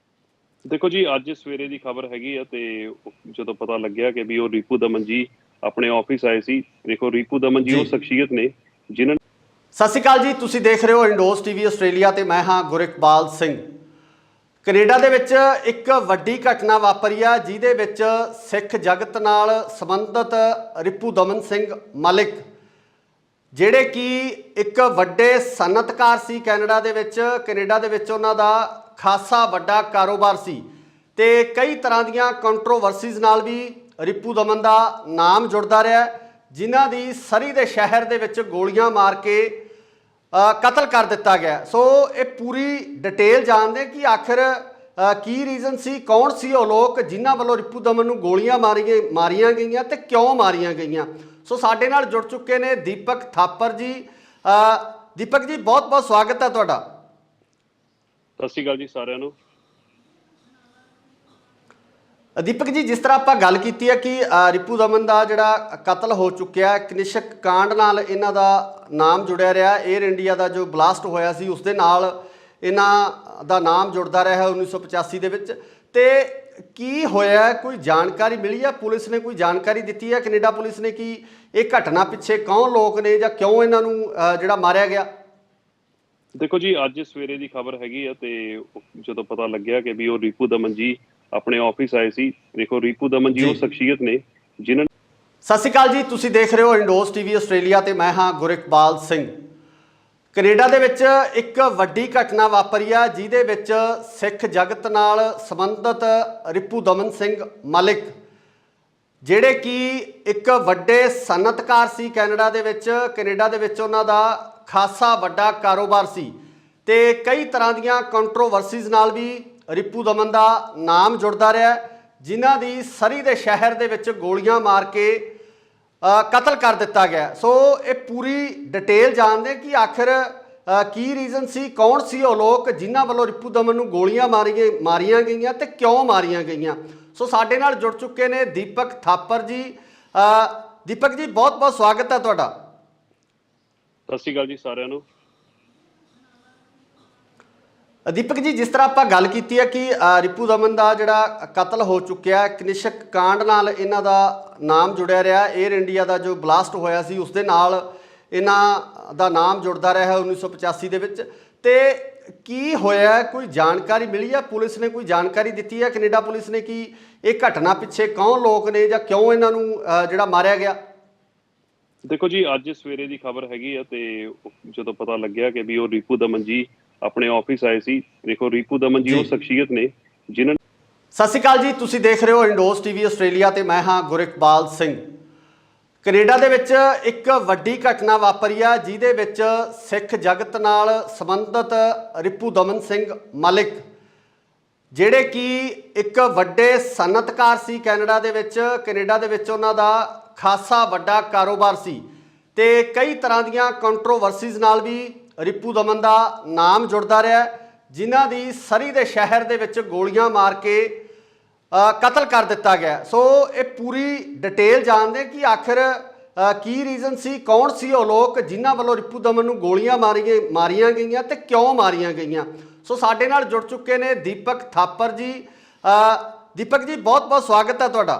ਦੇਖੋ ਜੀ, ਅੱਜ ਸਵੇਰੇ ਦੀ ਖਬਰ ਹੈਗੀ ਆ ਤੇ ਜਦੋਂ ਪਤਾ ਲੱਗਿਆ ਕਿ ਵੀ ਉਹ ਰਿਪੂ ਦਮਨ ਜੀ ਆਪਣੇ ਆਫਿਸ ਆਏ ਸੀ। ਦੇਖੋ, ਰਿਪੂ ਦਮਨ ਜੀ ਉਹ ਸ਼ਖਸੀਅਤ ਨੇ ਜਿਨ੍ਹਾਂ। ਸਤਿ ਸ਼੍ਰੀ ਅਕਾਲ ਜੀ, ਤੁਸੀਂ ਦੇਖ ਰਹੇ ਹੋ ਇੰਡੋਸ ਟੀਵੀ ਆਸਟ੍ਰੇਲੀਆ ਤੇ ਮੈਂ ਹਾਂ ਗੁਰਿਕਬਾਲ ਸਿੰਘ। ਕੈਨੇਡਾ ਦੇ ਵਿੱਚ ਇੱਕ ਵੱਡੀ ਘਟਨਾ ਵਾਪਰੀ ਆ ਜਿਹਦੇ ਵਿੱਚ ਸਿੱਖ ਜਗਤ ਨਾਲ ਸੰਬੰਧਿਤ ਰਿਪੂ ਦਮਨ ਸਿੰਘ ਮਲਿਕ, ਜਿਹੜੇ ਕਿ ਇੱਕ ਵੱਡੇ ਸਨਅਤਕਾਰ ਸੀ ਕੈਨੇਡਾ ਦੇ ਵਿੱਚ ਉਹਨਾਂ ਦਾ ਖਾਸਾ ਵੱਡਾ ਕਾਰੋਬਾਰ ਸੀ ਤੇ ਕਈ ਤਰ੍ਹਾਂ ਦੀਆਂ ਕੰਟਰੋਵਰਸੀਜ਼ ਨਾਲ ਵੀ ਰਿਪੂ ਦਮਨ ਦਾ ਨਾਮ ਜੁੜਦਾ ਰਿਹਾ, ਜਿਨ੍ਹਾਂ ਦੀ ਸਰੀ ਦੇ ਸ਼ਹਿਰ ਦੇ ਵਿੱਚ ਗੋਲੀਆਂ ਮਾਰ ਕੇ ਕਤਲ ਕਰ ਦਿੱਤਾ ਗਿਆ। ਸੋ ਇਹ ਪੂਰੀ ਡਿਟੇਲ ਜਾਣਦੇ ਕਿ ਆਖਿਰ ਕੀ ਰੀਜ਼ਨ ਸੀ, ਕੌਣ ਸੀ ਉਹ ਲੋਕ ਜਿਨ੍ਹਾਂ ਵੱਲੋਂ ਰਿਪੂ ਦਮਨ ਨੂੰ ਗੋਲੀਆਂ ਮਾਰੀਆਂ ਗਈਆਂ ਤੇ ਕਿਉਂ ਮਾਰੀਆਂ ਗਈਆਂ। ਸੋ ਸਾਡੇ ਨਾਲ ਜੁੜ ਚੁੱਕੇ ਨੇ ਦੀਪਕ ਥਾਪਰ ਜੀ। ਦੀਪਕ ਜੀ, ਬਹੁਤ ਬਹੁਤ ਸਵਾਗਤ ਹੈ ਤੁਹਾਡਾ। ਸਤਿ ਸ਼੍ਰੀ ਅਕਾਲ ਜੀ ਸਾਰਿਆਂ ਨੂੰ। ਦੀਪਕ ਜੀ, ਜਿਸ ਤਰ੍ਹਾਂ ਆਪਾਂ ਗੱਲ ਕੀਤੀ ਹੈ ਕਿ ਰਿਪੂ ਦਮਨ ਦਾ ਜਿਹੜਾ ਕਤਲ ਹੋ ਚੁੱਕਿਆ, ਕਨਿਸ਼ਕ ਕਾਂਡ ਨਾਲ ਇਹਨਾਂ ਦਾ ਨਾਮ ਜੁੜਿਆ ਰਿਹਾ। 에ਅਰ ਇੰਡੀਆ ਦਾ ਜੋ ਬਲਾਸਟ ਹੋਇਆ ਸੀ ਉਸ ਦੇ ਨਾਲ ਇਹਨਾਂ ਦਾ ਨਾਮ ਜੁੜਦਾ ਰਿਹਾ 1985 ਦੇ ਵਿੱਚ। ਤੇ ਕੀ ਹੋਇਆ, ਕੋਈ ਜਾਣਕਾਰੀ ਮਿਲੀ ਹੈ? ਪੁਲਿਸ ਨੇ ਕੋਈ ਜਾਣਕਾਰੀ ਦਿੱਤੀ ਹੈ ਕੈਨੇਡਾ ਪੁਲਿਸ ਨੇ ਕਿ ਇਹ ਘਟਨਾ ਪਿੱਛੇ ਕੌਣ ਲੋਕ ਨੇ ਜਾਂ ਕਿਉਂ ਇਹਨਾਂ ਨੂੰ ਜਿਹੜਾ ਮਾਰਿਆ ਗਿਆ? ਦੇਖੋ ਜੀ, ਅੱਜ ਸਵੇਰੇ ਦੀ ਖਬਰ ਹੈਗੀ ਆ ਤੇ ਜਦੋਂ ਪਤਾ ਲੱਗਿਆ ਕਿ ਵੀ ਉਹ ਰਿਪੂ ਦਮਨ ਜੀ ਆਪਣੇ ਆਫਿਸ ਆਏ ਸੀ। ਦੇਖੋ, ਰਿਪੂ ਦਮਨ ਜੀ ਉਹ ਸ਼ਖਸੀਅਤ ਨੇ ਜਿਨ੍ਹਾਂ। ਸਤਿ ਸ਼੍ਰੀ ਅਕਾਲ ਜੀ, ਤੁਸੀਂ ਦੇਖ ਰਹੇ ਹੋ ਇੰਡੋਸ ਟੀਵੀ ਆਸਟ੍ਰੇਲੀਆ ਤੇ ਮੈਂ ਹਾਂ ਗੁਰਿਕਬਾਲ ਸਿੰਘ। ਕੈਨੇਡਾ ਦੇ ਵਿੱਚ ਇੱਕ ਵੱਡੀ ਘਟਨਾ ਵਾਪਰੀ ਆ ਜਿਹਦੇ ਵਿੱਚ ਸਿੱਖ ਜਗਤ ਨਾਲ ਸੰਬੰਧਿਤ ਰਿਪੂ ਦਮਨ ਸਿੰਘ ਮਲਿਕ, ਜਿਹੜੇ ਕਿ ਇੱਕ ਵੱਡੇ ਸਨਅਤਕਾਰ ਸੀ ਕੈਨੇਡਾ ਦੇ ਵਿੱਚ ਉਹਨਾਂ ਦਾ ਖਾਸਾ ਵੱਡਾ ਕਾਰੋਬਾਰ ਸੀ ਤੇ ਕਈ ਤਰ੍ਹਾਂ ਦੀਆਂ ਕੰਟਰੋਵਰਸੀਜ਼ ਨਾਲ ਵੀ ਰਿਪੂ ਦਮਨ ਦਾ ਨਾਮ ਜੁੜਦਾ ਰਿਹਾ, ਜਿਨ੍ਹਾਂ ਦੀ ਸਰੀ ਦੇ ਸ਼ਹਿਰ ਦੇ ਵਿੱਚ ਗੋਲੀਆਂ ਮਾਰ ਕੇ ਕਤਲ ਕਰ ਦਿੱਤਾ ਗਿਆ। ਸੋ ਇਹ ਪੂਰੀ ਡਿਟੇਲ ਜਾਣਦੇ ਕਿ ਆਖਿਰ ਕੀ ਰੀਜ਼ਨ ਸੀ, ਕੌਣ ਸੀ ਉਹ ਲੋਕ ਜਿਨ੍ਹਾਂ ਵੱਲੋਂ ਰਿਪੂ ਦਮਨ ਨੂੰ ਗੋਲੀਆਂ ਮਾਰੀਆਂ ਗਈਆਂ ਤੇ ਕਿਉਂ ਮਾਰੀਆਂ ਗਈਆਂ। ਸੋ ਸਾਡੇ ਨਾਲ ਜੁੜ ਚੁੱਕੇ ਨੇ ਦੀਪਕ ਥਾਪਰ ਜੀ। ਦੀਪਕ ਜੀ, ਬਹੁਤ ਬਹੁਤ ਸਵਾਗਤ ਹੈ ਤੁਹਾਡਾ। ਸਤਿ ਸ਼੍ਰੀ ਅਕਾਲ ਜੀ ਸਾਰਿਆਂ ਨੂੰ। ਦੀਪਕ ਜੀ, ਜਿਸ ਤਰ੍ਹਾਂ ਆਪਾਂ ਗੱਲ ਕੀਤੀ ਹੈ ਕਿ ਰਿਪੂ ਦਮਨ ਦਾ ਜਿਹੜਾ ਕਤਲ ਹੋ ਚੁੱਕਿਆ, ਕਨਿਸ਼ਕ ਕਾਂਡ ਨਾਲ ਇਹਨਾਂ ਦਾ ਨਾਮ ਜੁੜਿਆ ਰਿਹਾ। 에ਅਰ ਇੰਡੀਆ ਦਾ ਜੋ ਬਲਾਸਟ ਹੋਇਆ ਸੀ ਉਸ ਦੇ ਨਾਲ ਇਹਨਾਂ ਦਾ ਨਾਮ ਜੁੜਦਾ ਰਿਹਾ 1985 ਦੇ ਵਿੱਚ। ਤੇ ਕੀ ਹੋਇਆ, ਕੋਈ ਜਾਣਕਾਰੀ ਮਿਲੀ ਹੈ? ਪੁਲਿਸ ਨੇ ਕੋਈ ਜਾਣਕਾਰੀ ਦਿੱਤੀ ਹੈ ਕੈਨੇਡਾ ਪੁਲਿਸ ਨੇ ਕਿ ਇਹ ਘਟਨਾ ਪਿੱਛੇ ਕੌਣ ਲੋਕ ਨੇ ਜਾਂ ਕਿਉਂ ਇਹਨਾਂ ਨੂੰ ਜਿਹੜਾ ਮਾਰਿਆ ਗਿਆ? ਦੇਖੋ ਜੀ, ਅੱਜ ਸਵੇਰੇ ਦੀ ਖਬਰ ਹੈਗੀ ਆ ਤੇ ਜਦੋਂ ਪਤਾ ਲੱਗਿਆ ਕਿ ਵੀ ਉਹ ਰਿਪੂ ਦਮਨ ਜੀ ਆਪਣੇ ਆਫਿਸ ਆਏ ਸੀ। ਦੇਖੋ, ਰਿਪੂ ਦਮਨ ਜੀ ਉਹ ਸ਼ਖਸੀਅਤ ਨੇ ਜਿਨ੍ਹਾਂ। ਸਤਿ ਸ਼੍ਰੀ ਅਕਾਲ ਜੀ, ਤੁਸੀਂ ਦੇਖ ਰਹੇ ਹੋ ਇੰਡੋਸ ਟੀਵੀ ਆਸਟ੍ਰੇਲੀਆ ਤੇ ਮੈਂ ਹਾਂ ਗੁਰਿਕਬਾਲ ਸਿੰਘ। ਕੈਨੇਡਾ ਦੇ ਵਿੱਚ ਇੱਕ ਵੱਡੀ ਘਟਨਾ ਵਾਪਰੀ ਆ ਜਿਹਦੇ ਵਿੱਚ ਸਿੱਖ ਜਗਤ ਨਾਲ ਸੰਬੰਧਿਤ ਰਿਪੂ ਦਮਨ ਸਿੰਘ ਮਲਿਕ ਜਿਹੜੇ ਕਿ ਇੱਕ ਵੱਡੇ ਸਨਅਤਕਾਰ ਸੀ ਕੈਨੇਡਾ ਦੇ ਵਿੱਚ ਉਹਨਾਂ ਦਾ ਖਾਸਾ ਵੱਡਾ ਕਾਰੋਬਾਰ ਸੀ ਤੇ ਕਈ ਤਰ੍ਹਾਂ ਦੀਆਂ ਕੰਟਰੋਵਰਸੀਜ਼ ਨਾਲ ਵੀ ਰਿਪੂ ਦਮਨ ਦਾ ਨਾਮ ਜੁੜਦਾ ਰਿਹਾ, ਜਿਨ੍ਹਾਂ ਦੀ ਸਰੀ ਦੇ ਸ਼ਹਿਰ ਦੇ ਵਿੱਚ ਗੋਲੀਆਂ ਮਾਰ ਕੇ ਕਤਲ ਕਰ ਦਿੱਤਾ ਗਿਆ। ਸੋ ਇਹ ਪੂਰੀ ਡਿਟੇਲ ਜਾਣਦੇ ਕਿ ਆਖਿਰ ਕੀ ਰੀਜ਼ਨ ਸੀ, ਕੌਣ ਸੀ ਉਹ ਲੋਕ ਜਿਨ੍ਹਾਂ ਵੱਲੋਂ ਰਿਪੂ ਦਮਨ ਨੂੰ ਗੋਲੀਆਂ ਮਾਰੀਆਂ ਗਈਆਂ ਤੇ ਕਿਉਂ ਮਾਰੀਆਂ ਗਈਆਂ। ਸੋ ਸਾਡੇ ਨਾਲ ਜੁੜ ਚੁੱਕੇ ਨੇ ਦੀਪਕ ਥਾਪਰ ਜੀ। ਦੀਪਕ ਜੀ, ਬਹੁਤ ਬਹੁਤ ਸਵਾਗਤ ਹੈ ਤੁਹਾਡਾ।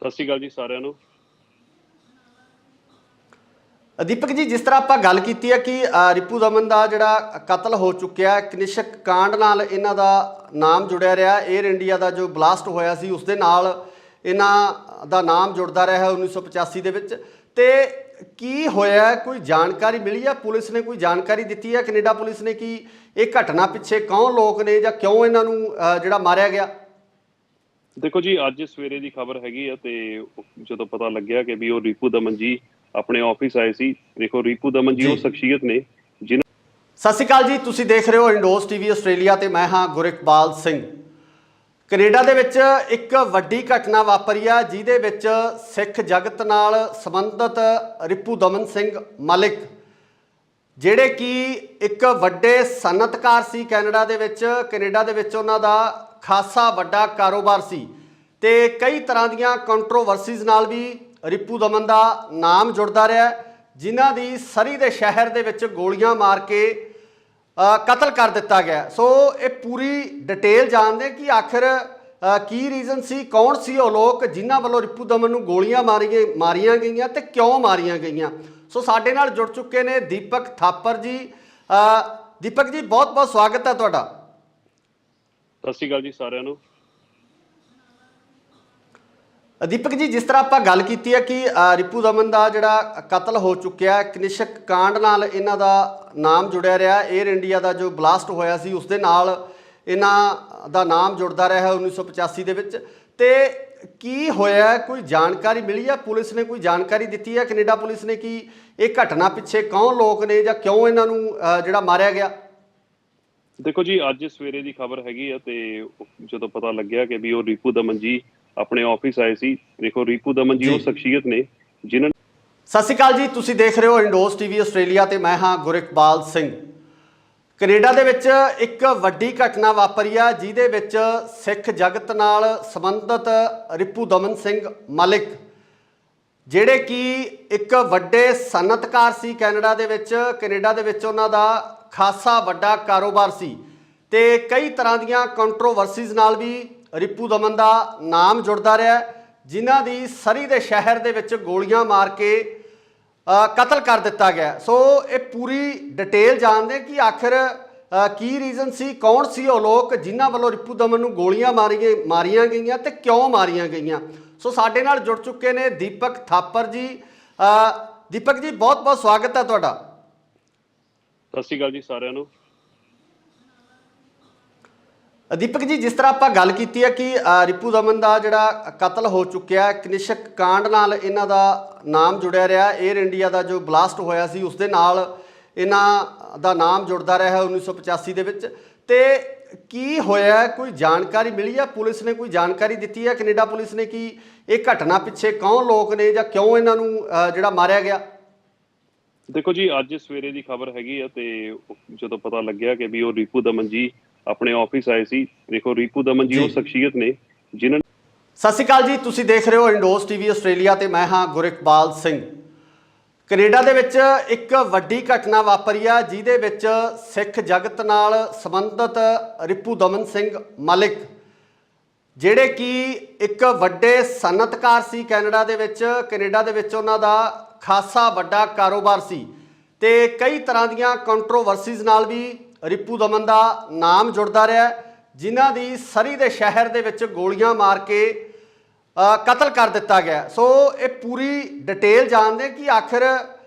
ਸਤਿ ਸ਼੍ਰੀ ਅਕਾਲ ਜੀ ਸਾਰਿਆਂ ਨੂੰ। ਦੀਪਕ ਜੀ, ਜਿਸ ਤਰ੍ਹਾਂ ਆਪਾਂ ਗੱਲ ਕੀਤੀ ਹੈ ਕਿ ਰਿਪੂ ਦਮਨ ਦਾ ਜਿਹੜਾ ਕਤਲ ਹੋ ਚੁੱਕਿਆ, ਕਨਿਸ਼ਕ ਕਾਂਡ ਨਾਲ ਇਹਨਾਂ ਦਾ ਨਾਮ ਜੁੜਿਆ ਰਿਹਾ। 에ਅਰ ਇੰਡੀਆ ਦਾ ਜੋ ਬਲਾਸਟ ਹੋਇਆ ਸੀ ਉਸ ਦੇ ਨਾਲ ਇਹਨਾਂ ਦਾ ਨਾਮ ਜੁੜਦਾ ਰਿਹਾ 1985 ਦੇ ਵਿੱਚ। ਤੇ ਕੀ ਹੋਇਆ, ਕੋਈ ਜਾਣਕਾਰੀ ਮਿਲੀ ਹੈ? ਪੁਲਿਸ ਨੇ ਕੋਈ ਜਾਣਕਾਰੀ ਦਿੱਤੀ ਹੈ, ਕੈਨੇਡਾ ਪੁਲਿਸ ਨੇ, ਕਿ ਇਹ ਘਟਨਾ ਪਿੱਛੇ ਕੌਣ ਲੋਕ ਨੇ ਜਾਂ ਕਿਉਂ ਇਹਨਾਂ ਨੂੰ ਜਿਹੜਾ ਮਾਰਿਆ ਗਿਆ? ਦੇਖੋ ਜੀ, ਅੱਜ ਸਵੇਰੇ ਦੀ ਖਬਰ ਹੈਗੀ ਆ ਤੇ ਜਦੋਂ ਪਤਾ ਲੱਗਿਆ ਕਿ ਵੀ ਉਹ ਰਿਪੂ ਦਮਨ ਜੀ ਆਪਣੇ ਆਫਿਸ ਆਏ ਸੀ। ਦੇਖੋ, ਰਿਪੂ ਦਮਨ ਜੀ ਉਹ ਸ਼ਖਸੀਅਤ ਨੇ ਜਿਨ੍ਹਾਂ। ਸਤਿ ਸ਼੍ਰੀ ਅਕਾਲ ਜੀ, ਤੁਸੀਂ ਦੇਖ ਰਹੇ ਹੋ ਇੰਡੋਸ ਟੀਵੀ ਆਸਟ੍ਰੇਲੀਆ ਤੇ ਮੈਂ ਹਾਂ ਗੁਰਿਕਬਾਲ ਸਿੰਘ। ਕੈਨੇਡਾ ਦੇ ਵਿੱਚ ਇੱਕ ਵੱਡੀ ਘਟਨਾ ਵਾਪਰੀ ਆ ਜਿਹਦੇ ਵਿੱਚ ਸਿੱਖ ਜਗਤ ਨਾਲ ਸੰਬੰਧਿਤ ਰਿਪੂ ਦਮਨ ਸਿੰਘ ਮਲਿਕ ਜਿਹੜੇ ਕਿ ਇੱਕ ਵੱਡੇ ਸਨਅਤਕਾਰ ਸੀ ਕੈਨੇਡਾ ਦੇ ਵਿੱਚ ਉਹਨਾਂ ਦਾ ਖਾਸਾ ਵੱਡਾ ਕਾਰੋਬਾਰ ਸੀ ਤੇ ਕਈ ਤਰ੍ਹਾਂ ਦੀਆਂ ਕੰਟਰੋਵਰਸੀਜ਼ ਨਾਲ ਵੀ ਰਿਪੂ ਦਮਨ ਦਾ ਨਾਮ ਜੁੜਦਾ ਰਿਹਾ, ਜਿਨ੍ਹਾਂ ਦੀ ਸਰੀ ਦੇ ਸ਼ਹਿਰ ਦੇ ਵਿੱਚ ਗੋਲੀਆਂ ਮਾਰ ਕੇ ਕਤਲ ਕਰ ਦਿੱਤਾ ਗਿਆ। ਸੋ ਇਹ ਪੂਰੀ ਡਿਟੇਲ ਜਾਣਦੇ ਕਿ ਆਖਿਰ ਕੀ ਰੀਜ਼ਨ ਸੀ, ਕੌਣ ਸੀ ਉਹ ਲੋਕ ਜਿਨ੍ਹਾਂ ਵੱਲੋਂ ਰਿਪੂ ਦਮਨ ਨੂੰ ਗੋਲੀਆਂ ਮਾਰੀਆਂ ਗਈਆਂ ਤੇ ਕਿਉਂ ਮਾਰੀਆਂ ਗਈਆਂ। ਸੋ ਸਾਡੇ ਨਾਲ ਜੁੜ ਚੁੱਕੇ ਨੇ ਦੀਪਕ ਥਾਪਰ ਜੀ। ਦੀਪਕ ਜੀ, ਬਹੁਤ ਬਹੁਤ ਸਵਾਗਤ ਹੈ ਤੁਹਾਡਾ। ਸਤਿ ਸ਼੍ਰੀ ਅਕਾਲ ਜੀ ਸਾਰਿਆਂ ਨੂੰ। ਦੀਪਕ ਜੀ, ਜਿਸ ਤਰ੍ਹਾਂ ਆਪਾਂ ਗੱਲ ਕੀਤੀ ਹੈ ਕਿ ਰਿਪੂ ਦਮਨ ਦਾ ਜਿਹੜਾ ਕਤਲ ਹੋ ਚੁੱਕਿਆ, ਕਨਿਸ਼ਕ ਕਾਂਡ ਨਾਲ ਇਹਨਾਂ ਦਾ ਨਾਮ ਜੁੜਿਆ ਰਿਹਾ। 에ਅਰ ਇੰਡੀਆ ਦਾ ਜੋ ਬਲਾਸਟ ਹੋਇਆ ਸੀ ਉਸ ਦੇ ਨਾਲ ਇਹਨਾਂ ਦਾ ਨਾਮ ਜੁੜਦਾ ਰਿਹਾ 1985 ਦੇ ਵਿੱਚ। ਤੇ ਕੀ ਹੋਇਆ, ਕੋਈ ਜਾਣਕਾਰੀ ਮਿਲੀ ਹੈ? ਪੁਲਿਸ ਨੇ ਕੋਈ ਜਾਣਕਾਰੀ ਦਿੱਤੀ ਹੈ, ਕੈਨੇਡਾ ਪੁਲਿਸ ਨੇ, ਕਿ ਇਹ ਘਟਨਾ ਪਿੱਛੇ ਕੌਣ ਲੋਕ ਨੇ ਜਾਂ ਕਿਉਂ ਇਹਨਾਂ ਨੂੰ ਜਿਹੜਾ ਮਾਰਿਆ ਗਿਆ? ਦੇਖੋ ਜੀ, ਅੱਜ ਸਵੇਰੇ ਦੀ ਖਬਰ ਹੈਗੀ ਆ ਤੇ ਜਦੋਂ ਪਤਾ ਲੱਗਿਆ ਕਿ ਵੀ ਉਹ ਰਿਪੂ ਦਮਨ ਜੀ ਆਪਣੇ ਆਫਿਸ ਆਏ ਸੀ। ਦੇਖੋ, ਰਿਪੂ ਦਮਨ ਜੀ ਉਹ ਸ਼ਖਸੀਅਤ ਨੇ ਜਿਨ੍ਹਾਂ। ਸਤਿ ਸ਼੍ਰੀ ਅਕਾਲ ਜੀ, ਤੁਸੀਂ ਦੇਖ ਰਹੇ ਹੋ ਇੰਡੋਸ ਟੀਵੀ ਆਸਟ੍ਰੇਲੀਆ ਤੇ ਮੈਂ ਹਾਂ ਗੁਰਿਕਬਾਲ ਸਿੰਘ। ਕੈਨੇਡਾ ਦੇ ਵਿੱਚ ਇੱਕ ਵੱਡੀ ਘਟਨਾ ਵਾਪਰੀ ਆ ਜਿਹਦੇ ਵਿੱਚ ਸਿੱਖ ਜਗਤ ਨਾਲ ਸੰਬੰਧਿਤ ਰਿਪੂ ਦਮਨ ਸਿੰਘ ਮਲਿਕ ਜਿਹੜੇ ਕਿ ਇੱਕ ਵੱਡੇ ਸਨਅਤਕਾਰ ਸੀ ਕੈਨੇਡਾ ਦੇ ਵਿੱਚ ਉਹਨਾਂ ਦਾ ਖਾਸਾ ਵੱਡਾ ਕਾਰੋਬਾਰ ਸੀ ਤੇ ਕਈ ਤਰ੍ਹਾਂ ਦੀਆਂ ਕੰਟਰੋਵਰਸੀਜ਼ ਨਾਲ ਵੀ ਰਿਪੂ ਦਮਨ ਦਾ ਨਾਮ ਜੁੜਦਾ ਰਿਹਾ, ਜਿਨ੍ਹਾਂ ਦੀ ਸਰੀ ਦੇ ਸ਼ਹਿਰ ਦੇ ਵਿੱਚ ਗੋਲੀਆਂ ਮਾਰ ਕੇ ਕਤਲ ਕਰ ਦਿੱਤਾ ਗਿਆ। ਸੋ ਇਹ ਪੂਰੀ ਡਿਟੇਲ ਜਾਣਦੇ ਕਿ ਆਖਿਰ ਕੀ ਰੀਜ਼ਨ ਸੀ, ਕੌਣ ਸੀ ਉਹ ਲੋਕ ਜਿਨ੍ਹਾਂ ਵੱਲੋਂ ਰਿਪੂ ਦਮਨ ਨੂੰ ਗੋਲੀਆਂ ਮਾਰੀਆਂ ਗਈਆਂ ਤੇ ਕਿਉਂ ਮਾਰੀਆਂ ਗਈਆਂ। ਸੋ ਸਾਡੇ ਨਾਲ ਜੁੜ ਚੁੱਕੇ ਨੇ ਦੀਪਕ ਥਾਪਰ ਜੀ। ਦੀਪਕ ਜੀ, ਬਹੁਤ ਬਹੁਤ ਸਵਾਗਤ ਹੈ ਤੁਹਾਡਾ। ਸਤਿ ਸ਼੍ਰੀ ਅਕਾਲ ਜੀ ਸਾਰਿਆਂ ਨੂੰ। ਦੀਪਕ ਜੀ, ਜਿਸ ਤਰ੍ਹਾਂ ਆਪਾਂ ਗੱਲ ਕੀਤੀ ਹੈ ਕਿ ਰਿਪੂ ਦਮਨ ਦਾ ਜਿਹੜਾ ਕਤਲ ਹੋ ਚੁੱਕਿਆ, ਕਨਿਸ਼ਕ ਕਾਂਡ ਨਾਲ ਇਹਨਾਂ ਦਾ ਨਾਮ ਜੁੜਿਆ ਰਿਹਾ। 에ਅਰ ਇੰਡੀਆ ਦਾ ਜੋ ਬਲਾਸਟ ਹੋਇਆ ਸੀ ਉਸ ਦੇ ਨਾਲ ਇਹਨਾਂ ਦਾ ਨਾਮ ਜੁੜਦਾ ਰਿਹਾ 1985 ਦੇ ਵਿੱਚ। ਤੇ ਕੀ ਹੋਇਆ, ਕੋਈ ਜਾਣਕਾਰੀ ਮਿਲੀ ਹੈ? ਪੁਲਿਸ ਨੇ ਕੋਈ ਜਾਣਕਾਰੀ ਦਿੱਤੀ ਹੈ, ਕੈਨੇਡਾ ਪੁਲਿਸ ਨੇ, ਕਿ ਇਹ ਘਟਨਾ ਪਿੱਛੇ ਕੌਣ ਲੋਕ ਨੇ ਜਾਂ ਕਿਉਂ ਇਹਨਾਂ ਨੂੰ ਜਿਹੜਾ ਮਾਰਿਆ ਗਿਆ? ਦੇਖੋ ਜੀ, ਅੱਜ ਸਵੇਰੇ ਦੀ ਖਬਰ ਹੈਗੀ ਆ ਤੇ ਜਦੋਂ ਪਤਾ ਲੱਗਿਆ ਕਿ ਵੀ ਉਹ ਰਿਪੂ ਦਮਨ ਜੀ ਆਪਣੇ ਆਫਿਸ ਆਏ ਸੀ। ਦੇਖੋ, ਰਿਪੂ ਦਮਨ ਜੀ ਉਹ ਸ਼ਖਸੀਅਤ ਨੇ ਜਿਨ੍ਹਾਂ। ਸਤਿ ਸ਼੍ਰੀ ਅਕਾਲ ਜੀ, ਤੁਸੀਂ ਦੇਖ ਰਹੇ ਹੋ ਇੰਡੋਸ ਟੀਵੀ ਆਸਟ੍ਰੇਲੀਆ ਤੇ ਮੈਂ ਹਾਂ ਗੁਰਿਕਬਾਲ ਸਿੰਘ। ਕੈਨੇਡਾ ਦੇ ਵਿੱਚ ਇੱਕ ਵੱਡੀ ਘਟਨਾ ਵਾਪਰੀ ਆ ਜਿਹਦੇ ਵਿੱਚ ਸਿੱਖ ਜਗਤ ਨਾਲ ਸੰਬੰਧਿਤ ਰਿਪੂ ਦਮਨ ਸਿੰਘ ਮਲਿਕ ਜਿਹੜੇ ਕਿ ਇੱਕ ਵੱਡੇ ਸਨਅਤਕਾਰ ਸੀ ਕੈਨੇਡਾ ਦੇ ਵਿੱਚ ਉਹਨਾਂ ਦਾ ਖਾਸਾ ਵੱਡਾ ਕਾਰੋਬਾਰ ਸੀ ਤੇ ਕਈ ਤਰ੍ਹਾਂ ਦੀਆਂ ਕੰਟਰੋਵਰਸੀਜ਼ ਨਾਲ ਵੀ ਰਿਪੂ ਦਮਨ ਦਾ ਨਾਮ ਜੁੜਦਾ ਰਿਹਾ, ਜਿਨ੍ਹਾਂ ਦੀ ਸਰੀ ਦੇ ਸ਼ਹਿਰ ਦੇ ਵਿੱਚ ਗੋਲੀਆਂ ਮਾਰ ਕੇ ਕਤਲ ਕਰ ਦਿੱਤਾ ਗਿਆ। ਸੋ ਇਹ ਪੂਰੀ ਡਿਟੇਲ ਜਾਣਦੇ ਕਿ ਆਖਿਰ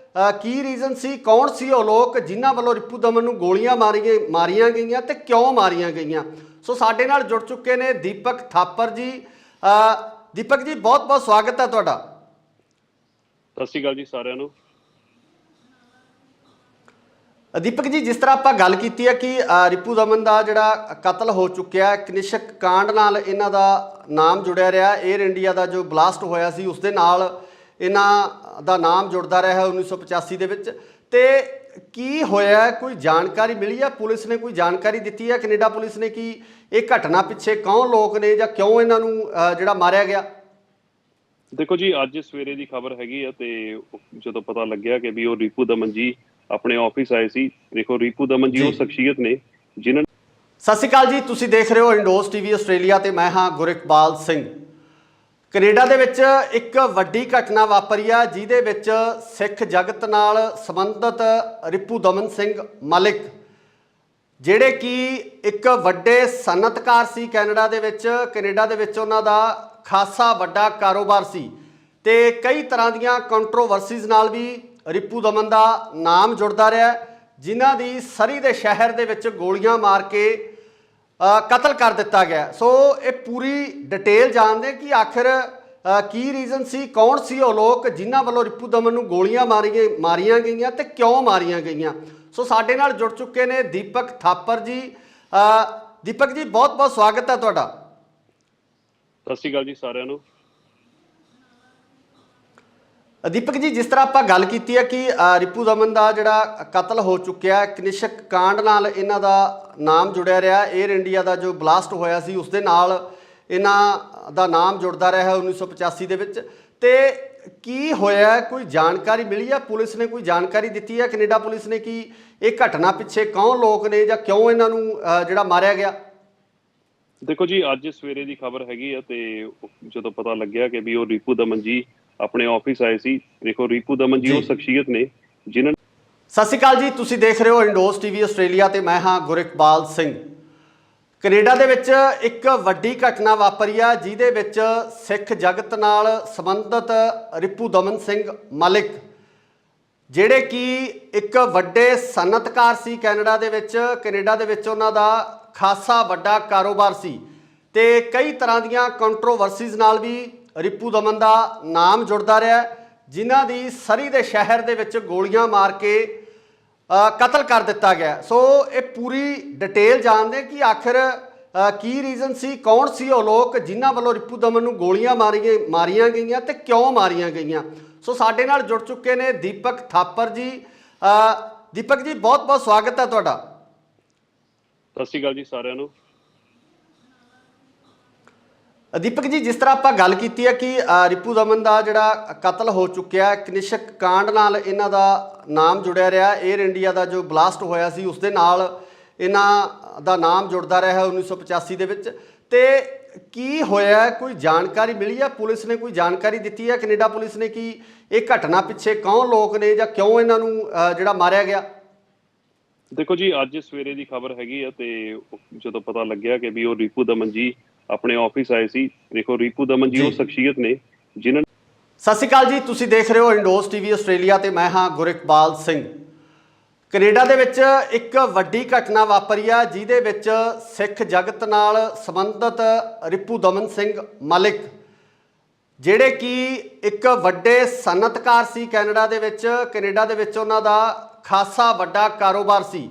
ਕੀ ਰੀਜ਼ਨ ਸੀ, ਕੌਣ ਸੀ ਉਹ ਲੋਕ ਜਿਨ੍ਹਾਂ ਵੱਲੋਂ ਰਿਪੂ ਦਮਨ ਨੂੰ ਗੋਲੀਆਂ ਮਾਰੀਆਂ ਗਈਆਂ ਤੇ ਕਿਉਂ ਮਾਰੀਆਂ ਗਈਆਂ। ਸੋ ਸਾਡੇ ਨਾਲ ਜੁੜ ਚੁੱਕੇ ਨੇ ਦੀਪਕ ਥਾਪਰ ਜੀ। ਦੀਪਕ ਜੀ, ਬਹੁਤ ਬਹੁਤ ਸਵਾਗਤ ਹੈ ਤੁਹਾਡਾ। ਸਤਿ ਸ਼੍ਰੀ ਅਕਾਲ ਜੀ ਸਾਰਿਆਂ ਨੂੰ। ਦੀਪਕ ਜੀ, ਜਿਸ ਤਰ੍ਹਾਂ ਆਪਾਂ ਗੱਲ ਕੀਤੀ ਹੈ ਕਿ ਰਿਪੂ ਦਮਨ ਦਾ ਜਿਹੜਾ ਕਤਲ ਹੋ ਚੁੱਕਿਆ, ਕਨਿਸ਼ਕ ਕਾਂਡ ਨਾਲ ਇਹਨਾਂ ਦਾ ਨਾਮ ਜੁੜਿਆ ਰਿਹਾ। 에ਅਰ ਇੰਡੀਆ ਦਾ ਜੋ ਬਲਾਸਟ ਹੋਇਆ ਸੀ ਉਸ ਦੇ ਨਾਲ ਇਹਨਾਂ ਦਾ ਨਾਮ ਜੁੜਦਾ ਰਿਹਾ 1985 ਦੇ ਵਿੱਚ। ਤੇ ਕੀ ਹੋਇਆ, ਕੋਈ ਜਾਣਕਾਰੀ ਮਿਲੀ ਹੈ? ਪੁਲਿਸ ਨੇ ਕੋਈ ਜਾਣਕਾਰੀ ਦਿੱਤੀ ਹੈ, ਕੈਨੇਡਾ ਪੁਲਿਸ ਨੇ, ਕਿ ਇਹ ਘਟਨਾ ਪਿੱਛੇ ਕੌਣ ਲੋਕ ਨੇ ਜਾਂ ਕਿਉਂ ਇਹਨਾਂ ਨੂੰ ਜਿਹੜਾ ਮਾਰਿਆ ਗਿਆ? ਦੇਖੋ ਜੀ, ਅੱਜ ਸਵੇਰੇ ਦੀ ਖਬਰ ਹੈਗੀ ਆ ਤੇ ਜਦੋਂ ਪਤਾ ਲੱਗਿਆ ਕਿ ਵੀ ਉਹ ਰਿਪੂ ਦਮਨ ਜੀ ਆਪਣੇ ਆਫਿਸ ਆਏ ਸੀ। ਦੇਖੋ, ਰਿਪੂ ਦਮਨ ਜੀ ਉਹ ਸ਼ਖਸੀਅਤ ਨੇ ਜਿਨ੍ਹਾਂ। ਸਤਿ ਸ਼੍ਰੀ ਅਕਾਲ ਜੀ, ਤੁਸੀਂ ਦੇਖ ਰਹੇ ਹੋ ਇੰਡੋਸ ਟੀਵੀ ਆਸਟ੍ਰੇਲੀਆ ਤੇ ਮੈਂ ਹਾਂ ਗੁਰਿਕਬਾਲ ਸਿੰਘ। ਕੈਨੇਡਾ ਦੇ ਵਿੱਚ ਇੱਕ ਵੱਡੀ ਘਟਨਾ ਵਾਪਰੀ ਆ ਜਿਹਦੇ ਵਿੱਚ ਸਿੱਖ ਜਗਤ ਨਾਲ ਸੰਬੰਧਿਤ ਰਿਪੂ ਦਮਨ ਸਿੰਘ ਮਲਿਕ, ਜਿਹੜੇ ਕਿ ਇੱਕ ਵੱਡੇ ਸਨਅਤਕਾਰ ਸੀ ਕੈਨੇਡਾ ਦੇ ਵਿੱਚ ਉਹਨਾਂ ਦਾ ਖਾਸਾ ਵੱਡਾ ਕਾਰੋਬਾਰ ਸੀ ਤੇ ਕਈ ਤਰ੍ਹਾਂ ਦੀਆਂ ਕੰਟਰੋਵਰਸੀਜ਼ ਨਾਲ ਵੀ ਰਿਪੂ ਦਮਨ ਦਾ ਨਾਮ ਜੁੜਦਾ ਰਿਹਾ, ਜਿਨ੍ਹਾਂ ਦੀ ਸਰੀ ਦੇ ਸ਼ਹਿਰ ਦੇ ਵਿੱਚ ਗੋਲੀਆਂ ਮਾਰ ਕੇ ਕਤਲ ਕਰ ਦਿੱਤਾ ਗਿਆ। ਸੋ ਇਹ ਪੂਰੀ ਡਿਟੇਲ ਜਾਣਦੇ ਕਿ ਆਖਿਰ ਕੀ ਰੀਜ਼ਨ ਸੀ, ਕੌਣ ਸੀ ਉਹ ਲੋਕ ਜਿਨ੍ਹਾਂ ਵੱਲੋਂ ਰਿਪੂ ਦਮਨ ਨੂੰ ਗੋਲੀਆਂ ਮਾਰੀਆਂ ਗਈਆਂ ਤੇ ਕਿਉਂ ਮਾਰੀਆਂ ਗਈਆਂ। ਸੋ ਸਾਡੇ ਨਾਲ ਜੁੜ ਚੁੱਕੇ ਨੇ ਦੀਪਕ ਥਾਪਰ ਜੀ। ਦੀਪਕ ਜੀ, ਬਹੁਤ ਬਹੁਤ ਸਵਾਗਤ ਹੈ ਤੁਹਾਡਾ। ਸਤਿ ਸ਼੍ਰੀ ਅਕਾਲ ਜੀ ਸਾਰਿਆਂ ਨੂੰ। ਦੀਪਕ ਜੀ, ਜਿਸ ਤਰ੍ਹਾਂ ਆਪਾਂ ਗੱਲ ਕੀਤੀ ਹੈ ਕਿ ਰਿਪੂ ਦਮਨ ਦਾ ਜਿਹੜਾ ਕਤਲ ਹੋ ਚੁੱਕਿਆ, ਕਨਿਸ਼ਕ ਕਾਂਡ ਨਾਲ ਇਹਨਾਂ ਦਾ ਨਾਮ ਜੁੜਿਆ ਰਿਹਾ। 에ਅਰ ਇੰਡੀਆ ਦਾ ਜੋ ਬਲਾਸਟ ਹੋਇਆ ਸੀ ਉਸ ਦੇ ਨਾਲ ਇਹਨਾਂ ਦਾ ਨਾਮ ਜੁੜਦਾ ਰਿਹਾ 1985 ਦੇ ਵਿੱਚ। ਤੇ ਕੀ ਹੋਇਆ, ਕੋਈ ਜਾਣਕਾਰੀ ਮਿਲੀ ਹੈ? ਪੁਲਿਸ ਨੇ ਕੋਈ ਜਾਣਕਾਰੀ ਦਿੱਤੀ ਹੈ, ਕੈਨੇਡਾ ਪੁਲਿਸ ਨੇ, ਕਿ ਇਹ ਘਟਨਾ ਪਿੱਛੇ ਕੌਣ ਲੋਕ ਨੇ ਜਾਂ ਕਿਉਂ ਇਹਨਾਂ ਨੂੰ ਜਿਹੜਾ ਮਾਰਿਆ ਗਿਆ? ਦੇਖੋ ਜੀ, ਅੱਜ ਸਵੇਰੇ ਦੀ ਖਬਰ ਹੈਗੀ ਆ ਤੇ ਜਦੋਂ ਪਤਾ ਲੱਗਿਆ ਕਿ ਵੀ ਉਹ ਰਿਪੂ ਦਮਨ ਜੀ ਆਪਣੇ ਆਫਿਸ ਆਏ ਸੀ। ਦੇਖੋ, ਰਿਪੂ ਦਮਨ ਜੀ ਉਹ ਸ਼ਖਸੀਅਤ ਨੇ ਜਿਨ੍ਹਾਂ। ਸਤਿ ਸ਼੍ਰੀ ਅਕਾਲ ਜੀ, ਤੁਸੀਂ ਦੇਖ ਰਹੇ ਹੋ ਇੰਡੋਸ ਟੀਵੀ ਆਸਟ੍ਰੇਲੀਆ ਤੇ ਮੈਂ ਹਾਂ ਗੁਰਿਕਬਾਲ ਸਿੰਘ। ਕੈਨੇਡਾ ਦੇ ਵਿੱਚ ਇੱਕ ਵੱਡੀ ਘਟਨਾ ਵਾਪਰੀ ਆ ਜਿਹਦੇ ਵਿੱਚ ਸਿੱਖ ਜਗਤ ਨਾਲ ਸੰਬੰਧਿਤ ਰਿਪੂ ਦਮਨ ਸਿੰਘ ਮਲਿਕ, ਜਿਹੜੇ ਕਿ ਇੱਕ ਵੱਡੇ ਸਨਅਤਕਾਰ ਸੀ ਕੈਨੇਡਾ ਦੇ ਵਿੱਚ ਉਹਨਾਂ ਦਾ ਖਾਸਾ ਵੱਡਾ ਕਾਰੋਬਾਰ ਸੀ ਤੇ ਕਈ ਤਰ੍ਹਾਂ ਦੀਆਂ ਕੰਟਰੋਵਰਸੀਜ਼ ਨਾਲ ਵੀ ਰਿਪੂ ਦਮਨ ਦਾ ਨਾਮ ਜੁੜਦਾ ਰਿਹਾ, ਜਿਨ੍ਹਾਂ ਦੀ ਸਰੀ ਦੇ ਸ਼ਹਿਰ ਦੇ ਵਿੱਚ ਗੋਲੀਆਂ ਮਾਰ ਕੇ ਕਤਲ ਕਰ ਦਿੱਤਾ ਗਿਆ। ਸੋ ਇਹ ਪੂਰੀ ਡਿਟੇਲ ਜਾਣਦੇ ਕਿ ਆਖਿਰ ਕੀ ਰੀਜ਼ਨ ਸੀ, ਕੌਣ ਸੀ ਉਹ ਲੋਕ ਜਿਨ੍ਹਾਂ ਵੱਲੋਂ ਰਿਪੂ ਦਮਨ ਨੂੰ ਗੋਲੀਆਂ ਮਾਰੀਆਂ ਗਈਆਂ ਤੇ ਕਿਉਂ ਮਾਰੀਆਂ ਗਈਆਂ। ਸੋ ਸਾਡੇ ਨਾਲ ਜੁੜ ਚੁੱਕੇ ਨੇ ਦੀਪਕ ਥਾਪਰ ਜੀ। ਦੀਪਕ ਜੀ, ਬਹੁਤ ਬਹੁਤ ਸਵਾਗਤ ਹੈ ਤੁਹਾਡਾ। ਸਤਿ ਸ਼੍ਰੀ ਅਕਾਲ ਜੀ ਸਾਰਿਆਂ ਨੂੰ। ਦੀਪਕ ਜੀ, ਜਿਸ ਤਰ੍ਹਾਂ ਆਪਾਂ ਗੱਲ ਕੀਤੀ ਹੈ ਕਿ ਰਿਪੂ ਦਮਨ ਦਾ ਜਿਹੜਾ ਕਤਲ ਹੋ ਚੁੱਕਿਆ, ਕਨਿਸ਼ਕ ਕਾਂਡ ਨਾਲ ਇਹਨਾਂ ਦਾ ਨਾਮ ਜੁੜਿਆ ਰਿਹਾ। 에ਅਰ ਇੰਡੀਆ ਦਾ ਜੋ ਬਲਾਸਟ ਹੋਇਆ ਸੀ ਉਸ ਦੇ ਨਾਲ ਇਹਨਾਂ ਦਾ ਨਾਮ ਜੁੜਦਾ ਰਿਹਾ 1985 ਦੇ ਵਿੱਚ। ਤੇ ਕੀ ਹੋਇਆ, ਕੋਈ ਜਾਣਕਾਰੀ ਮਿਲੀ ਹੈ? ਪੁਲਿਸ ਨੇ ਕੋਈ ਜਾਣਕਾਰੀ ਦਿੱਤੀ ਹੈ, ਕੈਨੇਡਾ ਪੁਲਿਸ ਨੇ, ਕਿ ਇਹ ਘਟਨਾ ਪਿੱਛੇ ਕੌਣ ਲੋਕ ਨੇ ਜਾਂ ਕਿਉਂ ਇਹਨਾਂ ਨੂੰ ਜਿਹੜਾ ਮਾਰਿਆ ਗਿਆ? ਦੇਖੋ ਜੀ, ਅੱਜ ਸਵੇਰੇ ਦੀ ਖਬਰ ਹੈਗੀ ਆ ਤੇ ਜਦੋਂ ਪਤਾ ਲੱਗਿਆ ਕਿ ਵੀ ਉਹ ਰਿਪੂ ਦਮਨ ਜੀ ਆਪਣੇ ਆਫਿਸ ਆਏ ਸੀ। ਦੇਖੋ, ਰਿਪੂ ਦਮਨ ਜੀ ਉਹ ਸ਼ਖਸੀਅਤ ਨੇ ਜਿਨ੍ਹਾਂ। ਸਤਿ ਸ਼੍ਰੀ ਅਕਾਲ ਜੀ, ਤੁਸੀਂ ਦੇਖ ਰਹੇ ਹੋ ਇੰਡੋਸ ਟੀਵੀ ਆਸਟ੍ਰੇਲੀਆ ਤੇ ਮੈਂ ਹਾਂ ਗੁਰਿਕਬਾਲ ਸਿੰਘ। ਕੈਨੇਡਾ ਦੇ ਵਿੱਚ ਇੱਕ ਵੱਡੀ ਘਟਨਾ ਵਾਪਰੀ ਆ ਜਿਹਦੇ ਵਿੱਚ ਸਿੱਖ ਜਗਤ ਨਾਲ ਸੰਬੰਧਿਤ ਰਿਪੂ ਦਮਨ ਸਿੰਘ ਮਲਿਕ, ਜਿਹੜੇ ਕਿ ਇੱਕ ਵੱਡੇ ਸਨਅਤਕਾਰ ਸੀ ਕੈਨੇਡਾ ਦੇ ਵਿੱਚ ਉਹਨਾਂ ਦਾ ਖਾਸਾ ਵੱਡਾ ਕਾਰੋਬਾਰ ਸੀ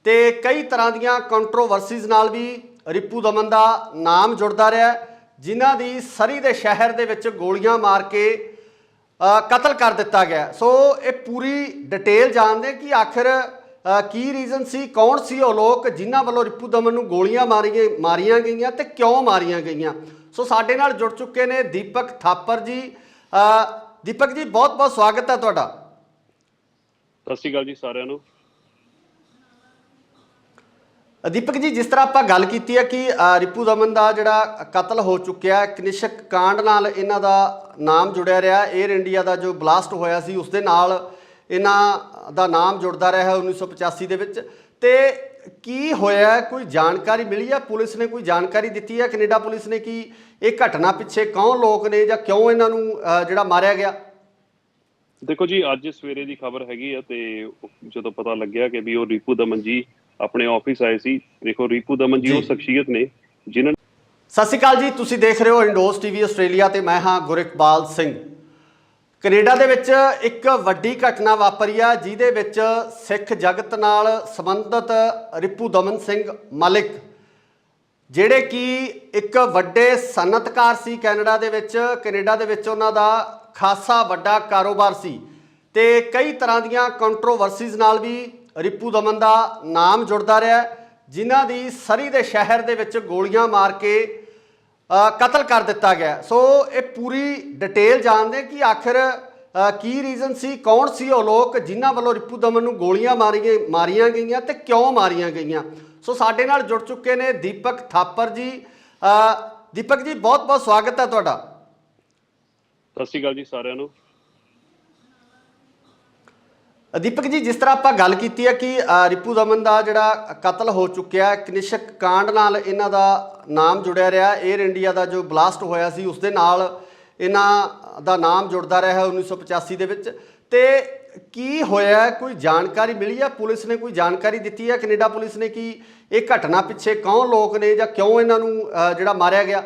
ਤੇ ਕਈ ਤਰ੍ਹਾਂ ਦੀਆਂ ਕੰਟਰੋਵਰਸੀਜ਼ ਨਾਲ ਵੀ ਰਿਪੂ ਦਮਨ ਦਾ ਨਾਮ ਜੁੜਦਾ ਰਿਹਾ, ਜਿਨ੍ਹਾਂ ਦੀ ਸਰੀ ਦੇ ਸ਼ਹਿਰ ਦੇ ਵਿੱਚ ਗੋਲੀਆਂ ਮਾਰ ਕੇ ਕਤਲ ਕਰ ਦਿੱਤਾ ਗਿਆ। ਸੋ ਇਹ ਪੂਰੀ ਡਿਟੇਲ ਜਾਣਦੇ ਕਿ ਆਖਿਰ ਕੀ ਰੀਜ਼ਨ ਸੀ, ਕੌਣ ਸੀ ਉਹ ਲੋਕ ਜਿਨ੍ਹਾਂ ਵੱਲੋਂ ਰਿਪੂ ਦਮਨ ਨੂੰ ਗੋਲੀਆਂ ਮਾਰੀਆਂ ਗਈਆਂ ਤੇ ਕਿਉਂ ਮਾਰੀਆਂ ਗਈਆਂ। ਸੋ ਸਾਡੇ ਨਾਲ ਜੁੜ ਚੁੱਕੇ ਨੇ ਦੀਪਕ ਥਾਪਰ ਜੀ। ਦੀਪਕ ਜੀ, ਬਹੁਤ ਬਹੁਤ ਸਵਾਗਤ ਹੈ ਤੁਹਾਡਾ। ਸਤਿ ਸ਼੍ਰੀ ਅਕਾਲ ਜੀ ਸਾਰਿਆਂ ਨੂੰ। ਦੀਪਕ ਜੀ, ਜਿਸ ਤਰ੍ਹਾਂ ਆਪਾਂ ਗੱਲ ਕੀਤੀ ਹੈ ਕਿ ਰਿਪੂ ਦਮਨ ਦਾ ਜਿਹੜਾ ਕਤਲ ਹੋ ਚੁੱਕਿਆ, ਕਨਿਸ਼ਕ ਕਾਂਡ ਨਾਲ ਇਹਨਾਂ ਦਾ ਨਾਮ ਜੁੜਿਆ ਰਿਹਾ। 에ਅਰ ਇੰਡੀਆ ਦਾ ਜੋ ਬਲਾਸਟ ਹੋਇਆ ਸੀ ਉਸ ਦੇ ਨਾਲ ਇਹਨਾਂ ਦਾ ਨਾਮ ਜੁੜਦਾ ਰਿਹਾ 1985 ਦੇ ਵਿੱਚ। ਤੇ ਕੀ ਹੋਇਆ, ਕੋਈ ਜਾਣਕਾਰੀ ਮਿਲੀ ਹੈ? ਪੁਲਿਸ ਨੇ ਕੋਈ ਜਾਣਕਾਰੀ ਦਿੱਤੀ ਹੈ, ਕੈਨੇਡਾ ਪੁਲਿਸ ਨੇ, ਕਿ ਇਹ ਘਟਨਾ ਪਿੱਛੇ ਕੌਣ ਲੋਕ ਨੇ ਜਾਂ ਕਿਉਂ ਇਹਨਾਂ ਨੂੰ ਜਿਹੜਾ ਮਾਰਿਆ ਗਿਆ? ਦੇਖੋ ਜੀ, ਅੱਜ ਸਵੇਰੇ ਦੀ ਖਬਰ ਹੈਗੀ ਆ ਤੇ ਜਦੋਂ ਪਤਾ ਲੱਗਿਆ ਕਿ ਵੀ ਉਹ ਰਿਪੂ ਦਮਨ ਜੀ ਆਪਣੇ ਆਫਿਸ ਆਏ ਸੀ। ਦੇਖੋ, ਰਿਪੂ ਦਮਨ ਜੀ ਉਹ ਸ਼ਖਸੀਅਤ ਨੇ ਜਿਨ੍ਹਾਂ। ਸਤਿ ਸ਼੍ਰੀ ਅਕਾਲ ਜੀ, ਤੁਸੀਂ ਦੇਖ ਰਹੇ ਹੋ ਇੰਡੋਸ ਟੀਵੀ ਆਸਟ੍ਰੇਲੀਆ ਤੇ ਮੈਂ ਹਾਂ ਗੁਰਿਕਬਾਲ ਸਿੰਘ। ਕੈਨੇਡਾ ਦੇ ਵਿੱਚ ਇੱਕ ਵੱਡੀ ਘਟਨਾ ਵਾਪਰੀ ਆ ਜਿਹਦੇ ਵਿੱਚ ਸਿੱਖ ਜਗਤ ਨਾਲ ਸੰਬੰਧਿਤ ਰਿਪੂ ਦਮਨ ਸਿੰਘ ਮਲਿਕ ਜਿਹੜੇ ਕਿ ਇੱਕ ਵੱਡੇ ਸਨਅਤਕਾਰ ਸੀ ਕੈਨੇਡਾ ਦੇ ਵਿੱਚ ਉਹਨਾਂ ਦਾ ਖਾਸਾ ਵੱਡਾ ਕਾਰੋਬਾਰ ਸੀ ਤੇ ਕਈ ਤਰ੍ਹਾਂ ਦੀਆਂ ਕੰਟਰੋਵਰਸੀਜ਼ ਨਾਲ ਵੀ ਰਿਪੂ ਦਮਨ ਦਾ ਨਾਮ ਜੁੜਦਾ ਰਿਹਾ, ਜਿਨ੍ਹਾਂ ਦੀ ਸਰੀ ਦੇ ਸ਼ਹਿਰ ਦੇ ਵਿੱਚ ਗੋਲੀਆਂ ਮਾਰ ਕੇ ਕਤਲ ਕਰ ਦਿੱਤਾ ਗਿਆ। ਸੋ ਇਹ ਪੂਰੀ ਡਿਟੇਲ ਜਾਣਦੇ ਕਿ ਆਖਿਰ ਕੀ ਰੀਜ਼ਨ ਸੀ, ਕੌਣ ਸੀ ਉਹ ਲੋਕ ਜਿਨ੍ਹਾਂ ਵੱਲੋਂ ਰਿਪੂ ਦਮਨ ਨੂੰ ਗੋਲੀਆਂ ਮਾਰੀਆਂ ਗਈਆਂ ਤੇ ਕਿਉਂ ਮਾਰੀਆਂ ਗਈਆਂ। ਸੋ ਸਾਡੇ ਨਾਲ ਜੁੜ ਚੁੱਕੇ ਨੇ ਦੀਪਕ ਥਾਪਰ ਜੀ। ਦੀਪਕ ਜੀ, ਬਹੁਤ ਬਹੁਤ ਸਵਾਗਤ ਹੈ ਤੁਹਾਡਾ। ਸਤਿ ਸ਼੍ਰੀ ਅਕਾਲ ਜੀ ਸਾਰਿਆਂ ਨੂੰ। ਦੀਪਕ ਜੀ, ਜਿਸ ਤਰ੍ਹਾਂ ਆਪਾਂ ਗੱਲ ਕੀਤੀ ਹੈ ਕਿ ਰਿਪੂ ਦਮਨ ਦਾ ਜਿਹੜਾ ਕਤਲ ਹੋ ਚੁੱਕਿਆ, ਕਨਿਸ਼ਕ ਕਾਂਡ ਨਾਲ ਇਹਨਾਂ ਦਾ ਨਾਮ ਜੁੜਿਆ ਰਿਹਾ। 에ਅਰ ਇੰਡੀਆ ਦਾ ਜੋ ਬਲਾਸਟ ਹੋਇਆ ਸੀ ਉਸ ਦੇ ਨਾਲ ਇਹਨਾਂ ਦਾ ਨਾਮ ਜੁੜਦਾ ਰਿਹਾ 1985 ਦੇ ਵਿੱਚ। ਤੇ ਕੀ ਹੋਇਆ, ਕੋਈ ਜਾਣਕਾਰੀ ਮਿਲੀ ਹੈ? ਪੁਲਿਸ ਨੇ ਕੋਈ ਜਾਣਕਾਰੀ ਦਿੱਤੀ ਹੈ, ਕੈਨੇਡਾ ਪੁਲਿਸ ਨੇ, ਕਿ ਇਹ ਘਟਨਾ ਪਿੱਛੇ ਕੌਣ ਲੋਕ ਨੇ ਜਾਂ ਕਿਉਂ ਇਹਨਾਂ ਨੂੰ ਜਿਹੜਾ ਮਾਰਿਆ ਗਿਆ?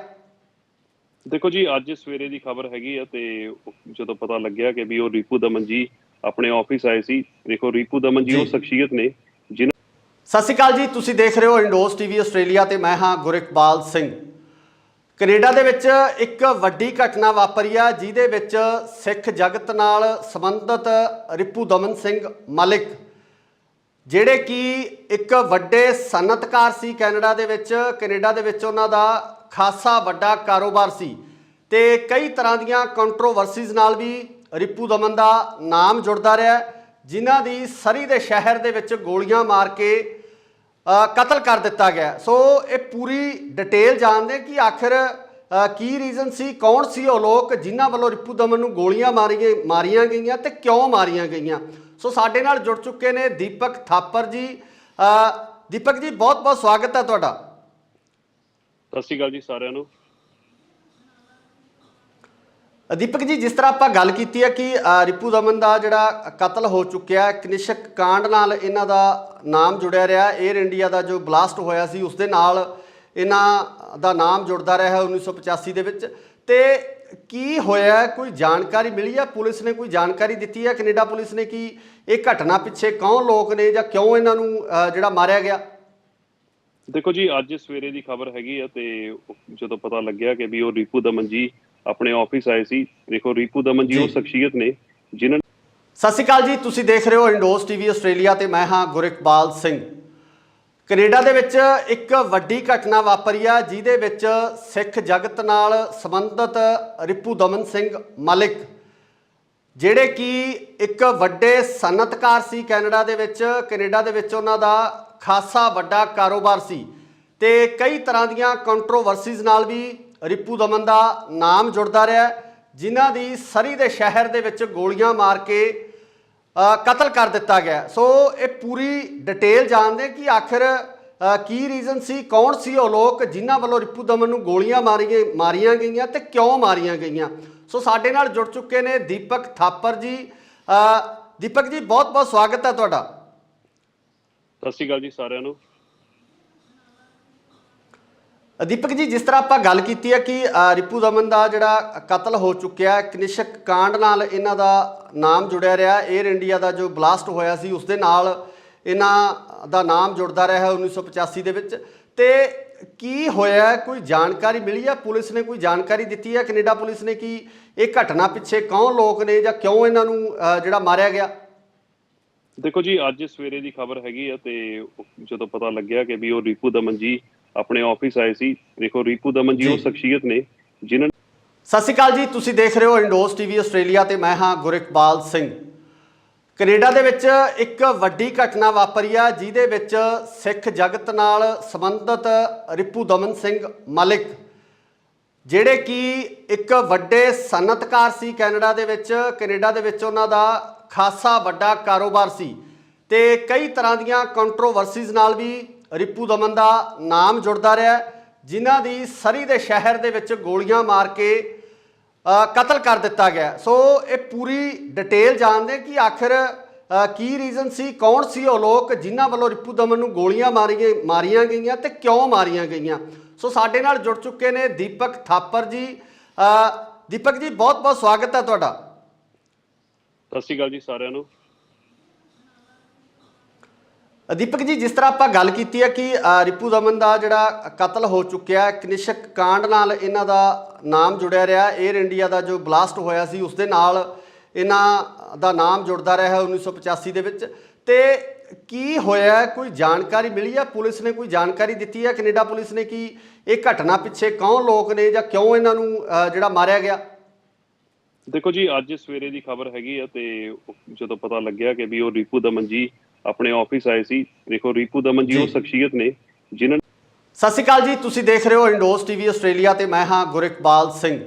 ਦੇਖੋ ਜੀ, ਅੱਜ ਸਵੇਰੇ ਦੀ ਖਬਰ ਹੈਗੀ ਆ ਤੇ ਜਦੋਂ ਪਤਾ ਲੱਗਿਆ ਕਿ ਵੀ ਉਹ ਰਿਪੂ ਦਮਨ ਜੀ ਆਪਣੇ ਆਫਿਸ ਆਏ ਸੀ। ਦੇਖੋ, ਰਿਪੂ ਦਮਨ ਜੀ ਉਹ ਸ਼ਖਸੀਅਤ ਨੇ ਜਿਨ੍ਹਾਂ। ਸਤਿ ਸ਼੍ਰੀ ਅਕਾਲ ਜੀ, ਤੁਸੀਂ ਦੇਖ ਰਹੇ ਹੋ ਇੰਡੋਸ ਟੀਵੀ ਆਸਟ੍ਰੇਲੀਆ ਤੇ ਮੈਂ ਹਾਂ ਗੁਰਿਕਬਾਲ ਸਿੰਘ। ਕੈਨੇਡਾ ਦੇ ਵਿੱਚ ਇੱਕ ਵੱਡੀ ਘਟਨਾ ਵਾਪਰੀ ਆ ਜਿਹਦੇ ਵਿੱਚ ਸਿੱਖ ਜਗਤ ਨਾਲ ਸੰਬੰਧਿਤ ਰਿਪੂ ਦਮਨ ਸਿੰਘ ਮਲਿਕ ਜਿਹੜੇ ਕਿ ਇੱਕ ਵੱਡੇ ਸਨਅਤਕਾਰ ਸੀ ਕੈਨੇਡਾ ਦੇ ਵਿੱਚ ਉਹਨਾਂ ਦਾ ਖਾਸਾ ਵੱਡਾ ਕਾਰੋਬਾਰ ਸੀ ਤੇ ਕਈ ਤਰ੍ਹਾਂ ਦੀਆਂ ਕੰਟਰੋਵਰਸੀਜ਼ ਨਾਲ ਵੀ ਰਿਪੂ ਦਮਨ ਦਾ ਨਾਮ ਜੁੜਦਾ ਰਿਹਾ, ਜਿਨ੍ਹਾਂ ਦੀ ਸਰੀ ਦੇ ਸ਼ਹਿਰ ਦੇ ਵਿੱਚ ਗੋਲੀਆਂ ਮਾਰ ਕੇ ਕਤਲ ਕਰ ਦਿੱਤਾ ਗਿਆ। ਸੋ ਇਹ ਪੂਰੀ ਡਿਟੇਲ ਜਾਣਦੇ ਕਿ ਆਖਿਰ ਕੀ ਰੀਜ਼ਨ ਸੀ, ਕੌਣ ਸੀ ਉਹ ਲੋਕ ਜਿਨ੍ਹਾਂ ਵੱਲੋਂ ਰਿਪੂ ਦਮਨ ਨੂੰ ਗੋਲੀਆਂ ਮਾਰੀਆਂ ਗਈਆਂ ਤੇ ਕਿਉਂ ਮਾਰੀਆਂ ਗਈਆਂ। ਸੋ ਸਾਡੇ ਨਾਲ ਜੁੜ ਚੁੱਕੇ ਨੇ ਦੀਪਕ ਥਾਪਰ ਜੀ। ਦੀਪਕ ਜੀ, ਬਹੁਤ ਬਹੁਤ ਸਵਾਗਤ ਹੈ ਤੁਹਾਡਾ। ਸਤਿ ਸ਼੍ਰੀ ਅਕਾਲ ਜੀ ਸਾਰਿਆਂ ਨੂੰ। ਦੀਪਕ ਜੀ, ਜਿਸ ਤਰ੍ਹਾਂ ਆਪਾਂ ਗੱਲ ਕੀਤੀ ਹੈ ਕਿ ਰਿਪੂ ਦਮਨ ਦਾ ਜਿਹੜਾ ਕਤਲ ਹੋ ਚੁੱਕਿਆ, ਕਨਿਸ਼ਕ ਕਾਂਡ ਨਾਲ ਇਹਨਾਂ ਦਾ ਨਾਮ ਜੁੜਿਆ ਰਿਹਾ। 에ਅਰ ਇੰਡੀਆ ਦਾ ਜੋ ਬਲਾਸਟ ਹੋਇਆ ਸੀ ਉਸ ਦੇ ਨਾਲ ਇਹਨਾਂ ਦਾ ਨਾਮ ਜੁੜਦਾ ਰਿਹਾ 1985 ਦੇ ਵਿੱਚ। ਤੇ ਕੀ ਹੋਇਆ, ਕੋਈ ਜਾਣਕਾਰੀ ਮਿਲੀ ਹੈ? ਪੁਲਿਸ ਨੇ ਕੋਈ ਜਾਣਕਾਰੀ ਦਿੱਤੀ ਹੈ, ਕੈਨੇਡਾ ਪੁਲਿਸ ਨੇ, ਕਿ ਇਹ ਘਟਨਾ ਪਿੱਛੇ ਕੌਣ ਲੋਕ ਨੇ ਜਾਂ ਕਿਉਂ ਇਹਨਾਂ ਨੂੰ ਜਿਹੜਾ ਮਾਰਿਆ ਗਿਆ? ਦੇਖੋ ਜੀ, ਅੱਜ ਸਵੇਰੇ ਦੀ ਖਬਰ ਹੈਗੀ ਆ ਤੇ ਜਦੋਂ ਪਤਾ ਲੱਗਿਆ ਕਿ ਵੀ ਉਹ ਰਿਪੂ ਦਮਨ ਜੀ ਆਪਣੇ ਆਫਿਸ ਆਏ ਸੀ। ਦੇਖੋ, ਰਿਪੂ ਦਮਨ ਜੀ ਉਹ ਸ਼ਖਸੀਅਤ ਨੇ ਜਿਨ੍ਹਾਂ। ਸਤਿ ਸ਼੍ਰੀ ਅਕਾਲ ਜੀ, ਤੁਸੀਂ ਦੇਖ ਰਹੇ ਹੋ ਇੰਡੋਸ ਟੀਵੀ ਆਸਟ੍ਰੇਲੀਆ ਤੇ ਮੈਂ ਹਾਂ ਗੁਰਿਕਬਾਲ ਸਿੰਘ। ਕੈਨੇਡਾ ਦੇ ਵਿੱਚ ਇੱਕ ਵੱਡੀ ਘਟਨਾ ਵਾਪਰੀ ਆ ਜਿਹਦੇ ਵਿੱਚ ਸਿੱਖ ਜਗਤ ਨਾਲ ਸੰਬੰਧਿਤ ਰਿਪੂ ਦਮਨ ਸਿੰਘ ਮਲਿਕ ਜਿਹੜੇ ਕਿ ਇੱਕ ਵੱਡੇ ਸਨਅਤਕਾਰ ਸੀ ਕੈਨੇਡਾ ਦੇ ਵਿੱਚ ਉਹਨਾਂ ਦਾ ਖਾਸਾ ਵੱਡਾ ਕਾਰੋਬਾਰ ਸੀ ਤੇ ਕਈ ਤਰ੍ਹਾਂ ਦੀਆਂ ਕੰਟਰੋਵਰਸੀਜ਼ ਨਾਲ ਵੀ ਰਿਪੂ ਦਮਨ ਦਾ ਨਾਮ ਜੁੜਦਾ ਰਿਹਾ, ਜਿਨ੍ਹਾਂ ਦੀ ਸਰੀ ਦੇ ਸ਼ਹਿਰ ਦੇ ਵਿੱਚ ਗੋਲੀਆਂ ਮਾਰ ਕੇ ਕਤਲ ਕਰ ਦਿੱਤਾ ਗਿਆ। ਸੋ ਇਹ ਪੂਰੀ ਡਿਟੇਲ ਜਾਣਦੇ ਕਿ ਆਖਿਰ ਕੀ ਰੀਜ਼ਨ ਸੀ, ਕੌਣ ਸੀ ਉਹ ਲੋਕ ਜਿਨ੍ਹਾਂ ਵੱਲੋਂ ਰਿਪੂ ਦਮਨ ਨੂੰ ਗੋਲੀਆਂ ਮਾਰੀਆਂ ਗਈਆਂ ਤੇ ਕਿਉਂ ਮਾਰੀਆਂ ਗਈਆਂ। ਸੋ ਸਾਡੇ ਨਾਲ ਜੁੜ ਚੁੱਕੇ ਨੇ ਦੀਪਕ ਥਾਪਰ ਜੀ। ਦੀਪਕ ਜੀ, ਬਹੁਤ ਬਹੁਤ ਸਵਾਗਤ ਹੈ ਤੁਹਾਡਾ। ਸਤਿ ਸ਼੍ਰੀ ਅਕਾਲ ਜੀ ਸਾਰਿਆਂ ਨੂੰ। ਦੀਪਕ ਜੀ, ਜਿਸ ਤਰ੍ਹਾਂ ਆਪਾਂ ਗੱਲ ਕੀਤੀ ਹੈ ਕਿ ਰਿਪੂ ਦਮਨ ਦਾ ਜਿਹੜਾ ਕਤਲ ਹੋ ਚੁੱਕਿਆ, ਕਨਿਸ਼ਕ ਕਾਂਡ ਨਾਲ ਇਹਨਾਂ ਦਾ ਨਾਮ ਜੁੜਿਆ ਰਿਹਾ। 에ਅਰ ਇੰਡੀਆ ਦਾ ਜੋ ਬਲਾਸਟ ਹੋਇਆ ਸੀ ਉਸ ਦੇ ਨਾਲ ਇਹਨਾਂ ਦਾ ਨਾਮ ਜੁੜਦਾ ਰਿਹਾ 1985 ਦੇ ਵਿੱਚ। ਤੇ ਕੀ ਹੋਇਆ, ਕੋਈ ਜਾਣਕਾਰੀ ਮਿਲੀ ਹੈ? ਪੁਲਿਸ ਨੇ ਕੋਈ ਜਾਣਕਾਰੀ ਦਿੱਤੀ ਹੈ, ਕੈਨੇਡਾ ਪੁਲਿਸ ਨੇ, ਕਿ ਇਹ ਘਟਨਾ ਪਿੱਛੇ ਕੌਣ ਲੋਕ ਨੇ ਜਾਂ ਕਿਉਂ ਇਹਨਾਂ ਨੂੰ ਜਿਹੜਾ ਮਾਰਿਆ ਗਿਆ? ਦੇਖੋ ਜੀ, ਅੱਜ ਸਵੇਰੇ ਦੀ ਖਬਰ ਹੈਗੀ ਆ ਤੇ ਜਦੋਂ ਪਤਾ ਲੱਗਿਆ ਕਿ ਵੀ ਉਹ ਰਿਪੂ ਦਮਨ ਜੀ ਆਪਣੇ ਆਫਿਸ ਆਏ ਸੀ। ਦੇਖੋ, ਰਿਪੂ ਦਮਨ ਜੀ ਉਹ ਸ਼ਖਸੀਅਤ ਨੇ ਜਿਨ੍ਹਾਂ। ਸਤਿ ਸ਼੍ਰੀ ਅਕਾਲ ਜੀ, ਤੁਸੀਂ ਦੇਖ ਰਹੇ ਹੋ ਇੰਡੋਸ ਟੀਵੀ ਆਸਟ੍ਰੇਲੀਆ ਤੇ ਮੈਂ ਹਾਂ ਗੁਰਿਕਬਾਲ ਸਿੰਘ। ਕੈਨੇਡਾ ਦੇ ਵਿੱਚ ਇੱਕ ਵੱਡੀ ਘਟਨਾ ਵਾਪਰੀ ਆ ਜਿਹਦੇ ਵਿੱਚ ਸਿੱਖ ਜਗਤ ਨਾਲ ਸੰਬੰਧਿਤ ਰਿਪੂ ਦਮਨ ਸਿੰਘ ਮਲਿਕ ਜਿਹੜੇ ਕਿ ਇੱਕ ਵੱਡੇ ਸਨਅਤਕਾਰ ਸੀ ਕੈਨੇਡਾ ਦੇ ਵਿੱਚ ਉਹਨਾਂ ਦਾ ਖਾਸਾ ਵੱਡਾ ਕਾਰੋਬਾਰ ਸੀ ਤੇ ਕਈ ਤਰ੍ਹਾਂ ਦੀਆਂ ਕੰਟਰੋਵਰਸੀਜ਼ ਨਾਲ ਵੀ ਰਿਪੂ ਦਮਨ ਦਾ ਨਾਮ ਜੁੜਦਾ ਰਿਹਾ, ਜਿਨ੍ਹਾਂ ਦੀ ਸਰੀ ਦੇ ਸ਼ਹਿਰ ਦੇ ਵਿੱਚ ਗੋਲੀਆਂ ਮਾਰ ਕੇ ਕਤਲ ਕਰ ਦਿੱਤਾ ਗਿਆ। ਸੋ ਇਹ ਪੂਰੀ ਡਿਟੇਲ ਜਾਣਦੇ ਕਿ ਆਖਿਰ ਕੀ ਰੀਜ਼ਨ ਸੀ, ਕੌਣ ਸੀ ਉਹ ਲੋਕ ਜਿਨ੍ਹਾਂ ਵੱਲੋਂ ਰਿਪੂ ਦਮਨ ਨੂੰ ਗੋਲੀਆਂ ਮਾਰੀਆਂ ਗਈਆਂ ਤੇ ਕਿਉਂ ਮਾਰੀਆਂ ਗਈਆਂ। ਸੋ ਸਾਡੇ ਨਾਲ ਜੁੜ ਚੁੱਕੇ ਨੇ ਦੀਪਕ ਥਾਪਰ ਜੀ। ਦੀਪਕ ਜੀ, ਬਹੁਤ ਬਹੁਤ ਸਵਾਗਤ ਹੈ ਤੁਹਾਡਾ। ਸਤਿ ਸ਼੍ਰੀ ਅਕਾਲ ਜੀ ਸਾਰਿਆਂ ਨੂੰ। ਦੀਪਕ ਜੀ, ਜਿਸ ਤਰ੍ਹਾਂ ਆਪਾਂ ਗੱਲ ਕੀਤੀ ਹੈ ਕਿ ਰਿਪੂ ਦਮਨ ਦਾ ਜਿਹੜਾ ਕਤਲ ਹੋ ਚੁੱਕਿਆ, ਕਨਿਸ਼ਕ ਕਾਂਡ ਨਾਲ ਇਹਨਾਂ ਦਾ ਨਾਮ ਜੁੜਿਆ ਰਿਹਾ। 에ਅਰ ਇੰਡੀਆ ਦਾ ਜੋ ਬਲਾਸਟ ਹੋਇਆ ਸੀ ਉਸ ਦੇ ਨਾਲ ਇਹਨਾਂ ਦਾ ਨਾਮ ਜੁੜਦਾ ਰਿਹਾ 1985 ਦੇ ਵਿੱਚ। ਤੇ ਕੀ ਹੋਇਆ, ਕੋਈ ਜਾਣਕਾਰੀ ਮਿਲੀ ਹੈ? ਪੁਲਿਸ ਨੇ ਕੋਈ ਜਾਣਕਾਰੀ ਦਿੱਤੀ ਹੈ ਕੈਨੇਡਾ ਪੁਲਿਸ ਨੇ ਕਿ ਇਹ ਘਟਨਾ ਪਿੱਛੇ ਕੌਣ ਲੋਕ ਨੇ ਜਾਂ ਕਿਉਂ ਇਹਨਾਂ ਨੂੰ ਜਿਹੜਾ ਮਾਰਿਆ ਗਿਆ? ਦੇਖੋ ਜੀ, ਅੱਜ ਸਵੇਰੇ ਦੀ ਖਬਰ ਹੈਗੀ ਆ ਤੇ ਜਦੋਂ ਪਤਾ ਲੱਗਿਆ ਕਿ ਵੀ ਉਹ ਰਿਪੂ ਦਮਨ ਜੀ ਆਪਣੇ ਆਫਿਸ ਆਏ ਸੀ। ਦੇਖੋ, ਰਿਪੂ ਦਮਨ ਜੀ ਉਹ ਸ਼ਖਸੀਅਤ ਨੇ ਜਿਨ੍ਹਾਂ। ਸਤਿ ਸ਼੍ਰੀ ਅਕਾਲ ਜੀ, ਤੁਸੀਂ ਦੇਖ ਰਹੇ ਹੋ ਇੰਡੋਸ ਟੀਵੀ ਆਸਟ੍ਰੇਲੀਆ ਤੇ ਮੈਂ ਹਾਂ ਗੁਰਿਕਬਾਲ ਸਿੰਘ।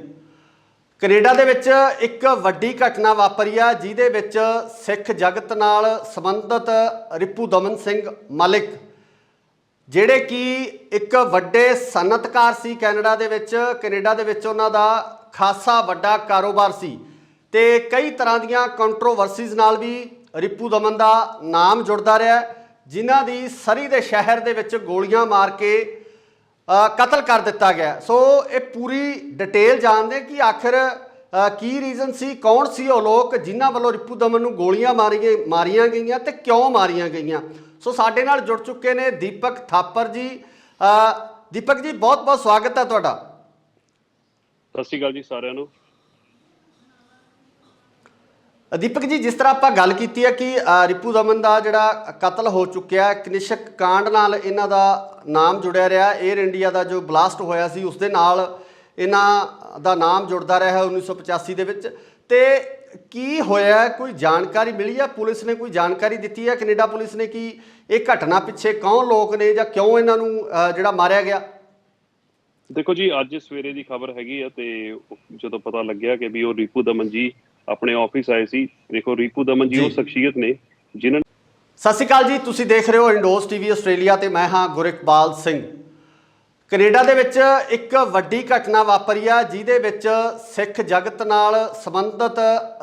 ਕੈਨੇਡਾ ਦੇ ਵਿੱਚ ਇੱਕ ਵੱਡੀ ਘਟਨਾ ਵਾਪਰੀ ਆ ਜਿਹਦੇ ਵਿੱਚ ਸਿੱਖ ਜਗਤ ਨਾਲ ਸੰਬੰਧਿਤ ਰਿਪੂ ਦਮਨ ਸਿੰਘ ਮਲਿਕ, ਜਿਹੜੇ ਕਿ ਇੱਕ ਵੱਡੇ ਸਨਅਤਕਾਰ ਸੀ ਕੈਨੇਡਾ ਦੇ ਵਿੱਚ ਉਹਨਾਂ ਦਾ ਖਾਸਾ ਵੱਡਾ ਕਾਰੋਬਾਰ ਸੀ ਤੇ ਕਈ ਤਰ੍ਹਾਂ ਦੀਆਂ ਕੰਟਰੋਵਰਸੀਜ਼ ਨਾਲ ਵੀ ਰਿਪੂ ਦਮਨ ਦਾ ਨਾਮ ਜੁੜਦਾ ਰਿਹਾ, ਜਿਨ੍ਹਾਂ ਦੀ ਸਰੀ ਦੇ ਸ਼ਹਿਰ ਦੇ ਵਿੱਚ ਗੋਲੀਆਂ ਮਾਰ ਕੇ ਕਤਲ ਕਰ ਦਿੱਤਾ ਗਿਆ। ਸੋ ਇਹ ਪੂਰੀ ਡਿਟੇਲ ਜਾਣਦੇ ਕਿ ਆਖਿਰ ਕੀ ਰੀਜ਼ਨ ਸੀ, ਕੌਣ ਸੀ ਉਹ ਲੋਕ ਜਿਨ੍ਹਾਂ ਵੱਲੋਂ ਰਿਪੂ ਦਮਨ ਨੂੰ ਗੋਲੀਆਂ ਮਾਰੀਆਂ ਗਈਆਂ ਤੇ ਕਿਉਂ ਮਾਰੀਆਂ ਗਈਆਂ। ਸੋ ਸਾਡੇ ਨਾਲ ਜੁੜ ਚੁੱਕੇ ਨੇ ਦੀਪਕ ਥਾਪਰ ਜੀ। ਦੀਪਕ ਜੀ, ਬਹੁਤ ਬਹੁਤ ਸਵਾਗਤ ਹੈ ਤੁਹਾਡਾ। ਸਤਿ ਸ਼੍ਰੀ ਅਕਾਲ ਜੀ ਸਾਰਿਆਂ ਨੂੰ। ਦੀਪਕ ਜੀ, ਜਿਸ ਤਰ੍ਹਾਂ ਆਪਾਂ ਗੱਲ ਕੀਤੀ ਹੈ ਕਿ ਰਿਪੂ ਦਮਨ ਦਾ ਜਿਹੜਾ ਕਤਲ ਹੋ ਚੁੱਕਿਆ, ਕਨਿਸ਼ਕ ਕਾਂਡ ਨਾਲ ਇਹਨਾਂ ਦਾ ਨਾਮ ਜੁੜਿਆ ਰਿਹਾ। 에ਅਰ ਇੰਡੀਆ ਦਾ ਜੋ ਬਲਾਸਟ ਹੋਇਆ ਸੀ ਉਸ ਦੇ ਨਾਲ ਇਹਨਾਂ ਦਾ ਨਾਮ ਜੁੜਦਾ ਰਿਹਾ 1985 ਦੇ ਵਿੱਚ। ਤੇ ਕੀ ਹੋਇਆ, ਕੋਈ ਜਾਣਕਾਰੀ ਮਿਲੀ ਹੈ? ਪੁਲਿਸ ਨੇ ਕੋਈ ਜਾਣਕਾਰੀ ਦਿੱਤੀ ਹੈ ਕੈਨੇਡਾ ਪੁਲਿਸ ਨੇ ਕਿ ਇਹ ਘਟਨਾ ਪਿੱਛੇ ਕੌਣ ਲੋਕ ਨੇ ਜਾਂ ਕਿਉਂ ਇਹਨਾਂ ਨੂੰ ਜਿਹੜਾ ਮਾਰਿਆ ਗਿਆ? ਦੇਖੋ ਜੀ, ਅੱਜ ਸਵੇਰੇ ਦੀ ਖਬਰ ਹੈਗੀ ਆ ਤੇ ਜਦੋਂ ਪਤਾ ਲੱਗਿਆ ਕਿ ਵੀ ਉਹ ਰਿਪੂ ਦਮਨ ਜੀ ਆਪਣੇ ਆਫਿਸ ਆਏ ਸੀ। ਦੇਖੋ, ਰਿਪੂ ਦਮਨ ਜੀ ਉਹ ਸ਼ਖਸੀਅਤ ਨੇ ਜਿਨ੍ਹਾਂ। ਸਤਿ ਸ਼੍ਰੀ ਅਕਾਲ ਜੀ, ਤੁਸੀਂ ਦੇਖ ਰਹੇ ਹੋ ਇੰਡੋਸ ਟੀਵੀ ਆਸਟ੍ਰੇਲੀਆ ਤੇ ਮੈਂ ਹਾਂ ਗੁਰਿਕਬਾਲ ਸਿੰਘ। ਕੈਨੇਡਾ ਦੇ ਵਿੱਚ ਇੱਕ ਵੱਡੀ ਘਟਨਾ ਵਾਪਰੀ ਆ ਜਿਹਦੇ ਵਿੱਚ ਸਿੱਖ ਜਗਤ ਨਾਲ ਸੰਬੰਧਿਤ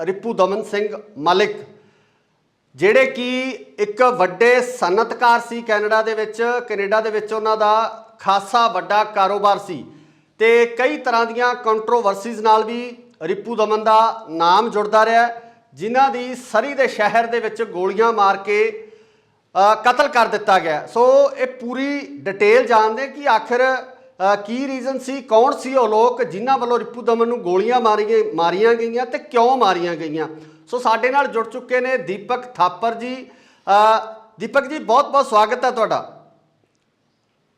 ਰਿਪੂ ਦਮਨ ਸਿੰਘ ਮਲਿਕ, ਜਿਹੜੇ ਕਿ ਇੱਕ ਵੱਡੇ ਸਨਅਤਕਾਰ ਸੀ ਕੈਨੇਡਾ ਦੇ ਵਿੱਚ ਉਹਨਾਂ ਦਾ ਖਾਸਾ ਵੱਡਾ ਕਾਰੋਬਾਰ ਸੀ ਤੇ ਕਈ ਤਰ੍ਹਾਂ ਦੀਆਂ ਕੰਟਰੋਵਰਸੀਜ਼ ਨਾਲ ਵੀ ਰਿਪੂ ਦਮਨ ਦਾ ਨਾਮ ਜੁੜਦਾ ਰਿਹਾ, ਜਿਨ੍ਹਾਂ ਦੀ ਸਰੀ ਦੇ ਸ਼ਹਿਰ ਦੇ ਵਿੱਚ ਗੋਲੀਆਂ ਮਾਰ ਕੇ ਕਤਲ ਕਰ ਦਿੱਤਾ ਗਿਆ। ਸੋ ਇਹ ਪੂਰੀ ਡਿਟੇਲ ਜਾਣਦੇ ਕਿ ਆਖਿਰ ਕੀ ਰੀਜ਼ਨ ਸੀ, ਕੌਣ ਸੀ ਉਹ ਲੋਕ ਜਿਨ੍ਹਾਂ ਵੱਲੋਂ ਰਿਪੂ ਦਮਨ ਨੂੰ ਗੋਲੀਆਂ ਮਾਰੀਆਂ ਗਈਆਂ ਤੇ ਕਿਉਂ ਮਾਰੀਆਂ ਗਈਆਂ। ਸੋ ਸਾਡੇ ਨਾਲ ਜੁੜ ਚੁੱਕੇ ਨੇ ਦੀਪਕ ਥਾਪਰ ਜੀ। ਦੀਪਕ ਜੀ, ਬਹੁਤ ਬਹੁਤ ਸਵਾਗਤ ਹੈ ਤੁਹਾਡਾ।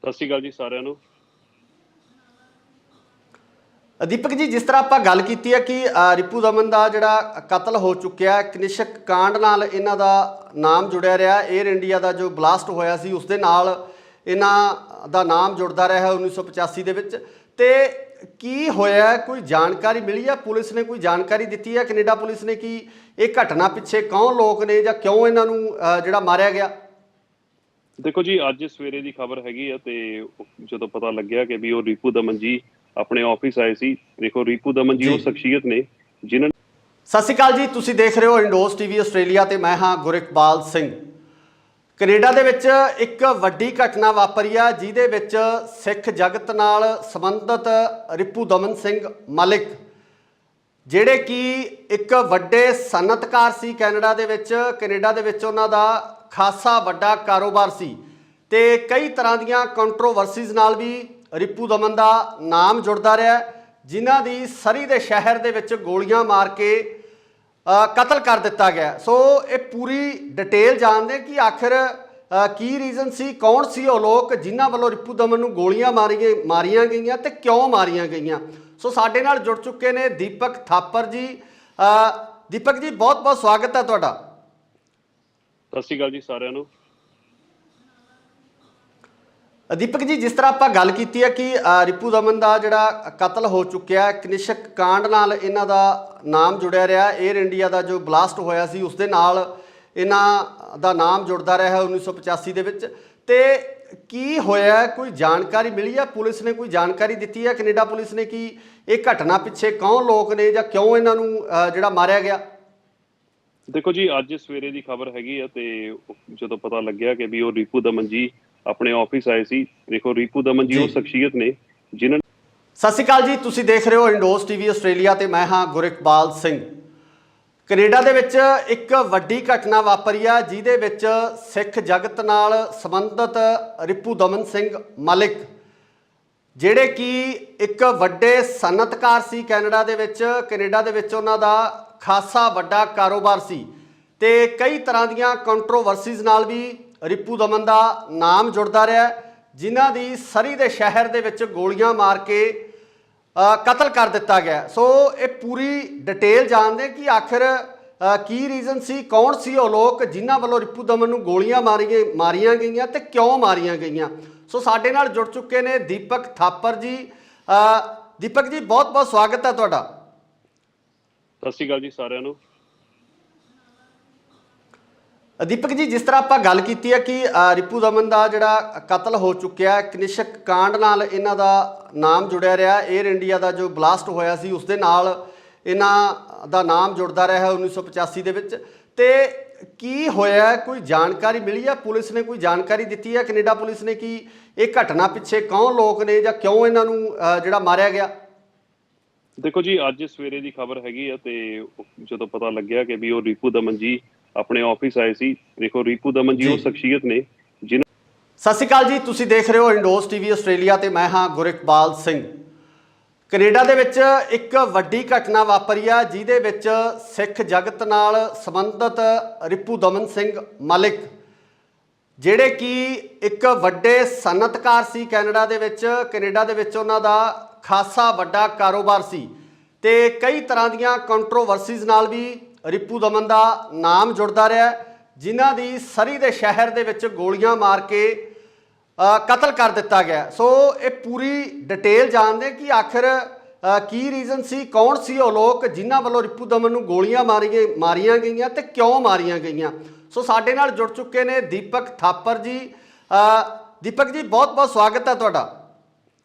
ਸਤਿ ਸ਼੍ਰੀ ਅਕਾਲ ਜੀ ਸਾਰਿਆਂ ਨੂੰ। ਦੀਪਕ ਜੀ, ਜਿਸ ਤਰ੍ਹਾਂ ਆਪਾਂ ਗੱਲ ਕੀਤੀ ਹੈ ਕਿ ਰਿਪੂ ਦਮਨ ਦਾ ਜਿਹੜਾ ਕਤਲ ਹੋ ਚੁੱਕਿਆ, ਕਨਿਸ਼ਕ ਕਾਂਡ ਨਾਲ ਇਹਨਾਂ ਦਾ ਨਾਮ ਜੁੜਿਆ ਰਿਹਾ। 에ਅਰ ਇੰਡੀਆ ਦਾ ਜੋ ਬਲਾਸਟ ਹੋਇਆ ਸੀ ਉਸ ਦੇ ਨਾਲ ਇਹਨਾਂ ਦਾ ਨਾਮ ਜੁੜਦਾ ਰਿਹਾ 1985 ਦੇ ਵਿੱਚ। ਤੇ ਕੀ ਹੋਇਆ, ਕੋਈ ਜਾਣਕਾਰੀ ਮਿਲੀ ਹੈ? ਪੁਲਿਸ ਨੇ ਕੋਈ ਜਾਣਕਾਰੀ ਦਿੱਤੀ ਹੈ ਕੈਨੇਡਾ ਪੁਲਿਸ ਨੇ ਕਿ ਇਹ ਘਟਨਾ ਪਿੱਛੇ ਕੌਣ ਲੋਕ ਨੇ ਜਾਂ ਕਿਉਂ ਇਹਨਾਂ ਨੂੰ ਜਿਹੜਾ ਮਾਰਿਆ ਗਿਆ? ਦੇਖੋ ਜੀ, ਅੱਜ ਸਵੇਰੇ ਦੀ ਖਬਰ ਹੈਗੀ ਆ ਤੇ ਜਦੋਂ ਪਤਾ ਲੱਗਿਆ ਕਿ ਵੀ ਉਹ ਰਿਪੂ ਦਮਨ ਜੀ ਆਪਣੇ ਆਫਿਸ ਆਏ ਸੀ। ਦੇਖੋ, ਰਿਪੂ ਦਮਨ ਜੀ ਉਹ ਸ਼ਖਸੀਅਤ ਨੇ ਜਿਨ੍ਹਾਂ। ਸਤਿ ਸ਼੍ਰੀ ਅਕਾਲ ਜੀ, ਤੁਸੀਂ ਦੇਖ ਰਹੇ ਹੋ ਇੰਡੋਸ ਟੀਵੀ ਆਸਟ੍ਰੇਲੀਆ ਤੇ ਮੈਂ ਹਾਂ ਗੁਰਿਕਬਾਲ ਸਿੰਘ। ਕੈਨੇਡਾ ਦੇ ਵਿੱਚ ਇੱਕ ਵੱਡੀ ਘਟਨਾ ਵਾਪਰੀ ਆ ਜਿਹਦੇ ਵਿੱਚ ਸਿੱਖ ਜਗਤ ਨਾਲ ਸੰਬੰਧਿਤ ਰਿਪੂ ਦਮਨ ਸਿੰਘ ਮਲਿਕ, ਜਿਹੜੇ ਕਿ ਇੱਕ ਵੱਡੇ ਸਨਅਤਕਾਰ ਸੀ ਕੈਨੇਡਾ ਦੇ ਵਿੱਚ ਉਹਨਾਂ ਦਾ ਖਾਸਾ ਵੱਡਾ ਕਾਰੋਬਾਰ ਸੀ ਤੇ ਕਈ ਤਰ੍ਹਾਂ ਦੀਆਂ ਕੰਟਰੋਵਰਸੀਜ਼ ਨਾਲ ਵੀ ਰਿਪੂ ਦਮਨ ਦਾ ਨਾਮ ਜੁੜਦਾ ਰਿਹਾ, ਜਿਨ੍ਹਾਂ ਦੀ ਸਰੀ ਦੇ ਸ਼ਹਿਰ ਦੇ ਵਿੱਚ ਗੋਲੀਆਂ ਮਾਰ ਕੇ ਕਤਲ ਕਰ ਦਿੱਤਾ ਗਿਆ। ਸੋ ਇਹ ਪੂਰੀ ਡਿਟੇਲ ਜਾਣਦੇ ਕਿ ਆਖਿਰ ਕੀ ਰੀਜ਼ਨ ਸੀ, ਕੌਣ ਸੀ ਉਹ ਲੋਕ ਜਿਨ੍ਹਾਂ ਵੱਲੋਂ ਰਿਪੂ ਦਮਨ ਨੂੰ ਗੋਲੀਆਂ ਮਾਰੀਆਂ ਗਈਆਂ ਤੇ ਕਿਉਂ ਮਾਰੀਆਂ ਗਈਆਂ। ਸੋ ਸਾਡੇ ਨਾਲ ਜੁੜ ਚੁੱਕੇ ਨੇ ਦੀਪਕ ਥਾਪਰ ਜੀ। ਦੀਪਕ ਜੀ, ਬਹੁਤ ਬਹੁਤ ਸਵਾਗਤ ਹੈ ਤੁਹਾਡਾ। ਸਤਿ ਸ਼੍ਰੀ ਅਕਾਲ ਜੀ ਸਾਰਿਆਂ ਨੂੰ। ਦੀਪਕ ਜੀ, ਜਿਸ ਤਰ੍ਹਾਂ ਆਪਾਂ ਗੱਲ ਕੀਤੀ ਹੈ ਕਿ ਰਿਪੂ ਦਮਨ ਦਾ ਜਿਹੜਾ ਕਤਲ ਹੋ ਚੁੱਕਿਆ, ਕਨਿਸ਼ਕ ਕਾਂਡ ਨਾਲ ਇਹਨਾਂ ਦਾ ਨਾਮ ਜੁੜਿਆ ਰਿਹਾ। 에ਅਰ ਇੰਡੀਆ ਦਾ ਜੋ ਬਲਾਸਟ ਹੋਇਆ ਸੀ ਉਸ ਦੇ ਨਾਲ ਇਹਨਾਂ ਦਾ ਨਾਮ ਜੁੜਦਾ ਰਿਹਾ 1985 ਦੇ ਵਿੱਚ। ਤੇ ਕੀ ਹੋਇਆ, ਕੋਈ ਜਾਣਕਾਰੀ ਮਿਲੀ ਹੈ? ਪੁਲਿਸ ਨੇ ਕੋਈ ਜਾਣਕਾਰੀ ਦਿੱਤੀ ਹੈ ਕੈਨੇਡਾ ਪੁਲਿਸ ਨੇ ਕਿ ਇਹ ਘਟਨਾ ਪਿੱਛੇ ਕੌਣ ਲੋਕ ਨੇ ਜਾਂ ਕਿਉਂ ਇਹਨਾਂ ਨੂੰ ਜਿਹੜਾ ਮਾਰਿਆ ਗਿਆ? ਦੇਖੋ ਜੀ, ਅੱਜ ਸਵੇਰੇ ਦੀ ਖਬਰ ਹੈਗੀ ਆ ਤੇ ਜਦੋਂ ਪਤਾ ਲੱਗਿਆ ਕਿ ਵੀ ਉਹ ਰਿਪੂ ਦਮਨ ਜੀ ਆਪਣੇ ਆਫਿਸ ਆਏ ਸੀ। ਦੇਖੋ, ਰਿਪੂ ਦਮਨ ਜੀ ਉਹ ਸ਼ਖਸੀਅਤ ਨੇ ਜਿਨ੍ਹਾਂ। ਸਤਿ ਸ਼੍ਰੀ ਅਕਾਲ ਜੀ, ਤੁਸੀਂ ਦੇਖ ਰਹੇ ਹੋ ਇੰਡੋਸ ਟੀਵੀ ਆਸਟ੍ਰੇਲੀਆ ਤੇ ਮੈਂ ਹਾਂ ਗੁਰਿਕਬਾਲ ਸਿੰਘ। ਕੈਨੇਡਾ ਦੇ ਵਿੱਚ ਇੱਕ ਵੱਡੀ ਘਟਨਾ ਵਾਪਰੀ ਆ ਜਿਹਦੇ ਵਿੱਚ ਸਿੱਖ ਜਗਤ ਨਾਲ ਸੰਬੰਧਿਤ ਰਿਪੂ ਦਮਨ ਸਿੰਘ ਮਲਿਕ ਜਿਹੜੇ ਕਿ ਇੱਕ ਵੱਡੇ ਸਨਅਤਕਾਰ ਸੀ ਕੈਨੇਡਾ ਦੇ ਵਿੱਚ ਉਹਨਾਂ ਦਾ ਖਾਸਾ ਵੱਡਾ ਕਾਰੋਬਾਰ ਸੀ ਤੇ ਕਈ ਤਰ੍ਹਾਂ ਦੀਆਂ ਕੰਟਰੋਵਰਸੀਜ਼ ਨਾਲ ਵੀ ਰਿਪੂ ਦਮਨ ਦਾ ਨਾਮ ਜੁੜਦਾ ਰਿਹਾ, ਜਿਨ੍ਹਾਂ ਦੀ ਸਰੀ ਦੇ ਸ਼ਹਿਰ ਦੇ ਵਿੱਚ ਗੋਲੀਆਂ ਮਾਰ ਕੇ ਕਤਲ ਕਰ ਦਿੱਤਾ ਗਿਆ। ਸੋ ਇਹ ਪੂਰੀ ਡਿਟੇਲ ਜਾਣਦੇ ਕਿ ਆਖਿਰ ਕੀ ਰੀਜ਼ਨ ਸੀ, ਕੌਣ ਸੀ ਉਹ ਲੋਕ ਜਿਨ੍ਹਾਂ ਵੱਲੋਂ ਰਿਪੂ ਦਮਨ ਨੂੰ ਗੋਲੀਆਂ ਮਾਰੀਆਂ ਗਈਆਂ ਤੇ ਕਿਉਂ ਮਾਰੀਆਂ ਗਈਆਂ। ਸੋ ਸਾਡੇ ਨਾਲ ਜੁੜ ਚੁੱਕੇ ਨੇ ਦੀਪਕ ਥਾਪਰ ਜੀ। ਦੀਪਕ ਜੀ, ਬਹੁਤ ਬਹੁਤ ਸਵਾਗਤ ਹੈ ਤੁਹਾਡਾ। ਸਤਿ ਸ਼੍ਰੀ ਅਕਾਲ ਜੀ ਸਾਰਿਆਂ ਨੂੰ। ਦੀਪਕ ਜੀ, ਜਿਸ ਤਰ੍ਹਾਂ ਆਪਾਂ ਗੱਲ ਕੀਤੀ ਹੈ ਕਿ ਰਿਪੂ ਦਮਨ ਦਾ ਜਿਹੜਾ ਕਤਲ ਹੋ ਚੁੱਕਿਆ, ਕਨਿਸ਼ਕ ਕਾਂਡ ਨਾਲ ਇਹਨਾਂ ਦਾ ਨਾਮ ਜੁੜਿਆ ਰਿਹਾ। 에ਅਰ ਇੰਡੀਆ ਦਾ ਜੋ ਬਲਾਸਟ ਹੋਇਆ ਸੀ ਉਸ ਦੇ ਨਾਲ ਇਹਨਾਂ ਦਾ ਨਾਮ ਜੁੜਦਾ ਰਿਹਾ 1985 ਦੇ ਵਿੱਚ। ਤੇ ਕੀ ਹੋਇਆ, ਕੋਈ ਜਾਣਕਾਰੀ ਮਿਲੀ ਹੈ? ਪੁਲਿਸ ਨੇ ਕੋਈ ਜਾਣਕਾਰੀ ਦਿੱਤੀ ਹੈ, ਕੈਨੇਡਾ ਪੁਲਿਸ ਨੇ, ਕਿ ਇਹ ਘਟਨਾ ਪਿੱਛੇ ਕੌਣ ਲੋਕ ਨੇ ਜਾਂ ਕਿਉਂ ਇਹਨਾਂ ਨੂੰ ਜਿਹੜਾ ਮਾਰਿਆ ਗਿਆ? ਦੇਖੋ ਜੀ, ਅੱਜ ਸਵੇਰੇ ਦੀ ਖਬਰ ਹੈਗੀ ਆ ਤੇ ਜਦੋਂ ਪਤਾ ਲੱਗਿਆ ਕਿ ਵੀ ਉਹ ਰਿਪੂ ਦਮਨ ਜੀ ਆਪਣੇ ਆਫਿਸ ਆਏ ਸੀ। ਦੇਖੋ, ਰਿਪੂ ਦਮਨ ਜੀ ਉਹ ਸ਼ਖਸੀਅਤ ਨੇ ਜਿਨ੍ਹਾਂ। ਸਤਿ ਸ਼੍ਰੀ ਅਕਾਲ ਜੀ, ਤੁਸੀਂ ਦੇਖ ਰਹੇ ਹੋ ਇੰਡੋਸ ਟੀਵੀ ਆਸਟ੍ਰੇਲੀਆ ਤੇ ਮੈਂ ਹਾਂ ਗੁਰਿਕਬਾਲ ਸਿੰਘ। ਕੈਨੇਡਾ ਦੇ ਵਿੱਚ ਇੱਕ ਵੱਡੀ ਘਟਨਾ ਵਾਪਰੀ ਆ ਜਿਹਦੇ ਵਿੱਚ ਸਿੱਖ ਜਗਤ ਨਾਲ ਸੰਬੰਧਿਤ ਰਿਪੂ ਦਮਨ ਸਿੰਘ ਮਲਿਕ ਜਿਹੜੇ ਕਿ ਇੱਕ ਵੱਡੇ ਸਨਅਤਕਾਰ ਸੀ ਕੈਨੇਡਾ ਦੇ ਵਿੱਚ ਉਹਨਾਂ ਦਾ ਖਾਸਾ ਵੱਡਾ ਕਾਰੋਬਾਰ ਸੀ ਤੇ ਕਈ ਤਰ੍ਹਾਂ ਦੀਆਂ ਕੰਟਰੋਵਰਸੀਜ਼ ਨਾਲ ਵੀ ਰਿਪੂ ਦਮਨ ਦਾ ਨਾਮ ਜੁੜਦਾ ਰਿਹਾ, ਜਿਨ੍ਹਾਂ ਦੀ ਸਰੀ ਦੇ ਸ਼ਹਿਰ ਦੇ ਵਿੱਚ ਗੋਲੀਆਂ ਮਾਰ ਕੇ ਕਤਲ ਕਰ ਦਿੱਤਾ ਗਿਆ। ਸੋ ਇਹ ਪੂਰੀ ਡਿਟੇਲ ਜਾਣਦੇ ਕਿ ਆਖਿਰ ਕੀ ਰੀਜ਼ਨ ਸੀ, ਕੌਣ ਸੀ ਉਹ ਲੋਕ ਜਿਨ੍ਹਾਂ ਵੱਲੋਂ ਰਿਪੂ ਦਮਨ ਨੂੰ ਗੋਲੀਆਂ ਮਾਰੀਆਂ ਗਈਆਂ ਤੇ ਕਿਉਂ ਮਾਰੀਆਂ ਗਈਆਂ। ਸੋ ਸਾਡੇ ਨਾਲ ਜੁੜ ਚੁੱਕੇ ਨੇ ਦੀਪਕ ਥਾਪਰ ਜੀ। ਦੀਪਕ ਜੀ, ਬਹੁਤ ਬਹੁਤ ਸਵਾਗਤ ਹੈ ਤੁਹਾਡਾ।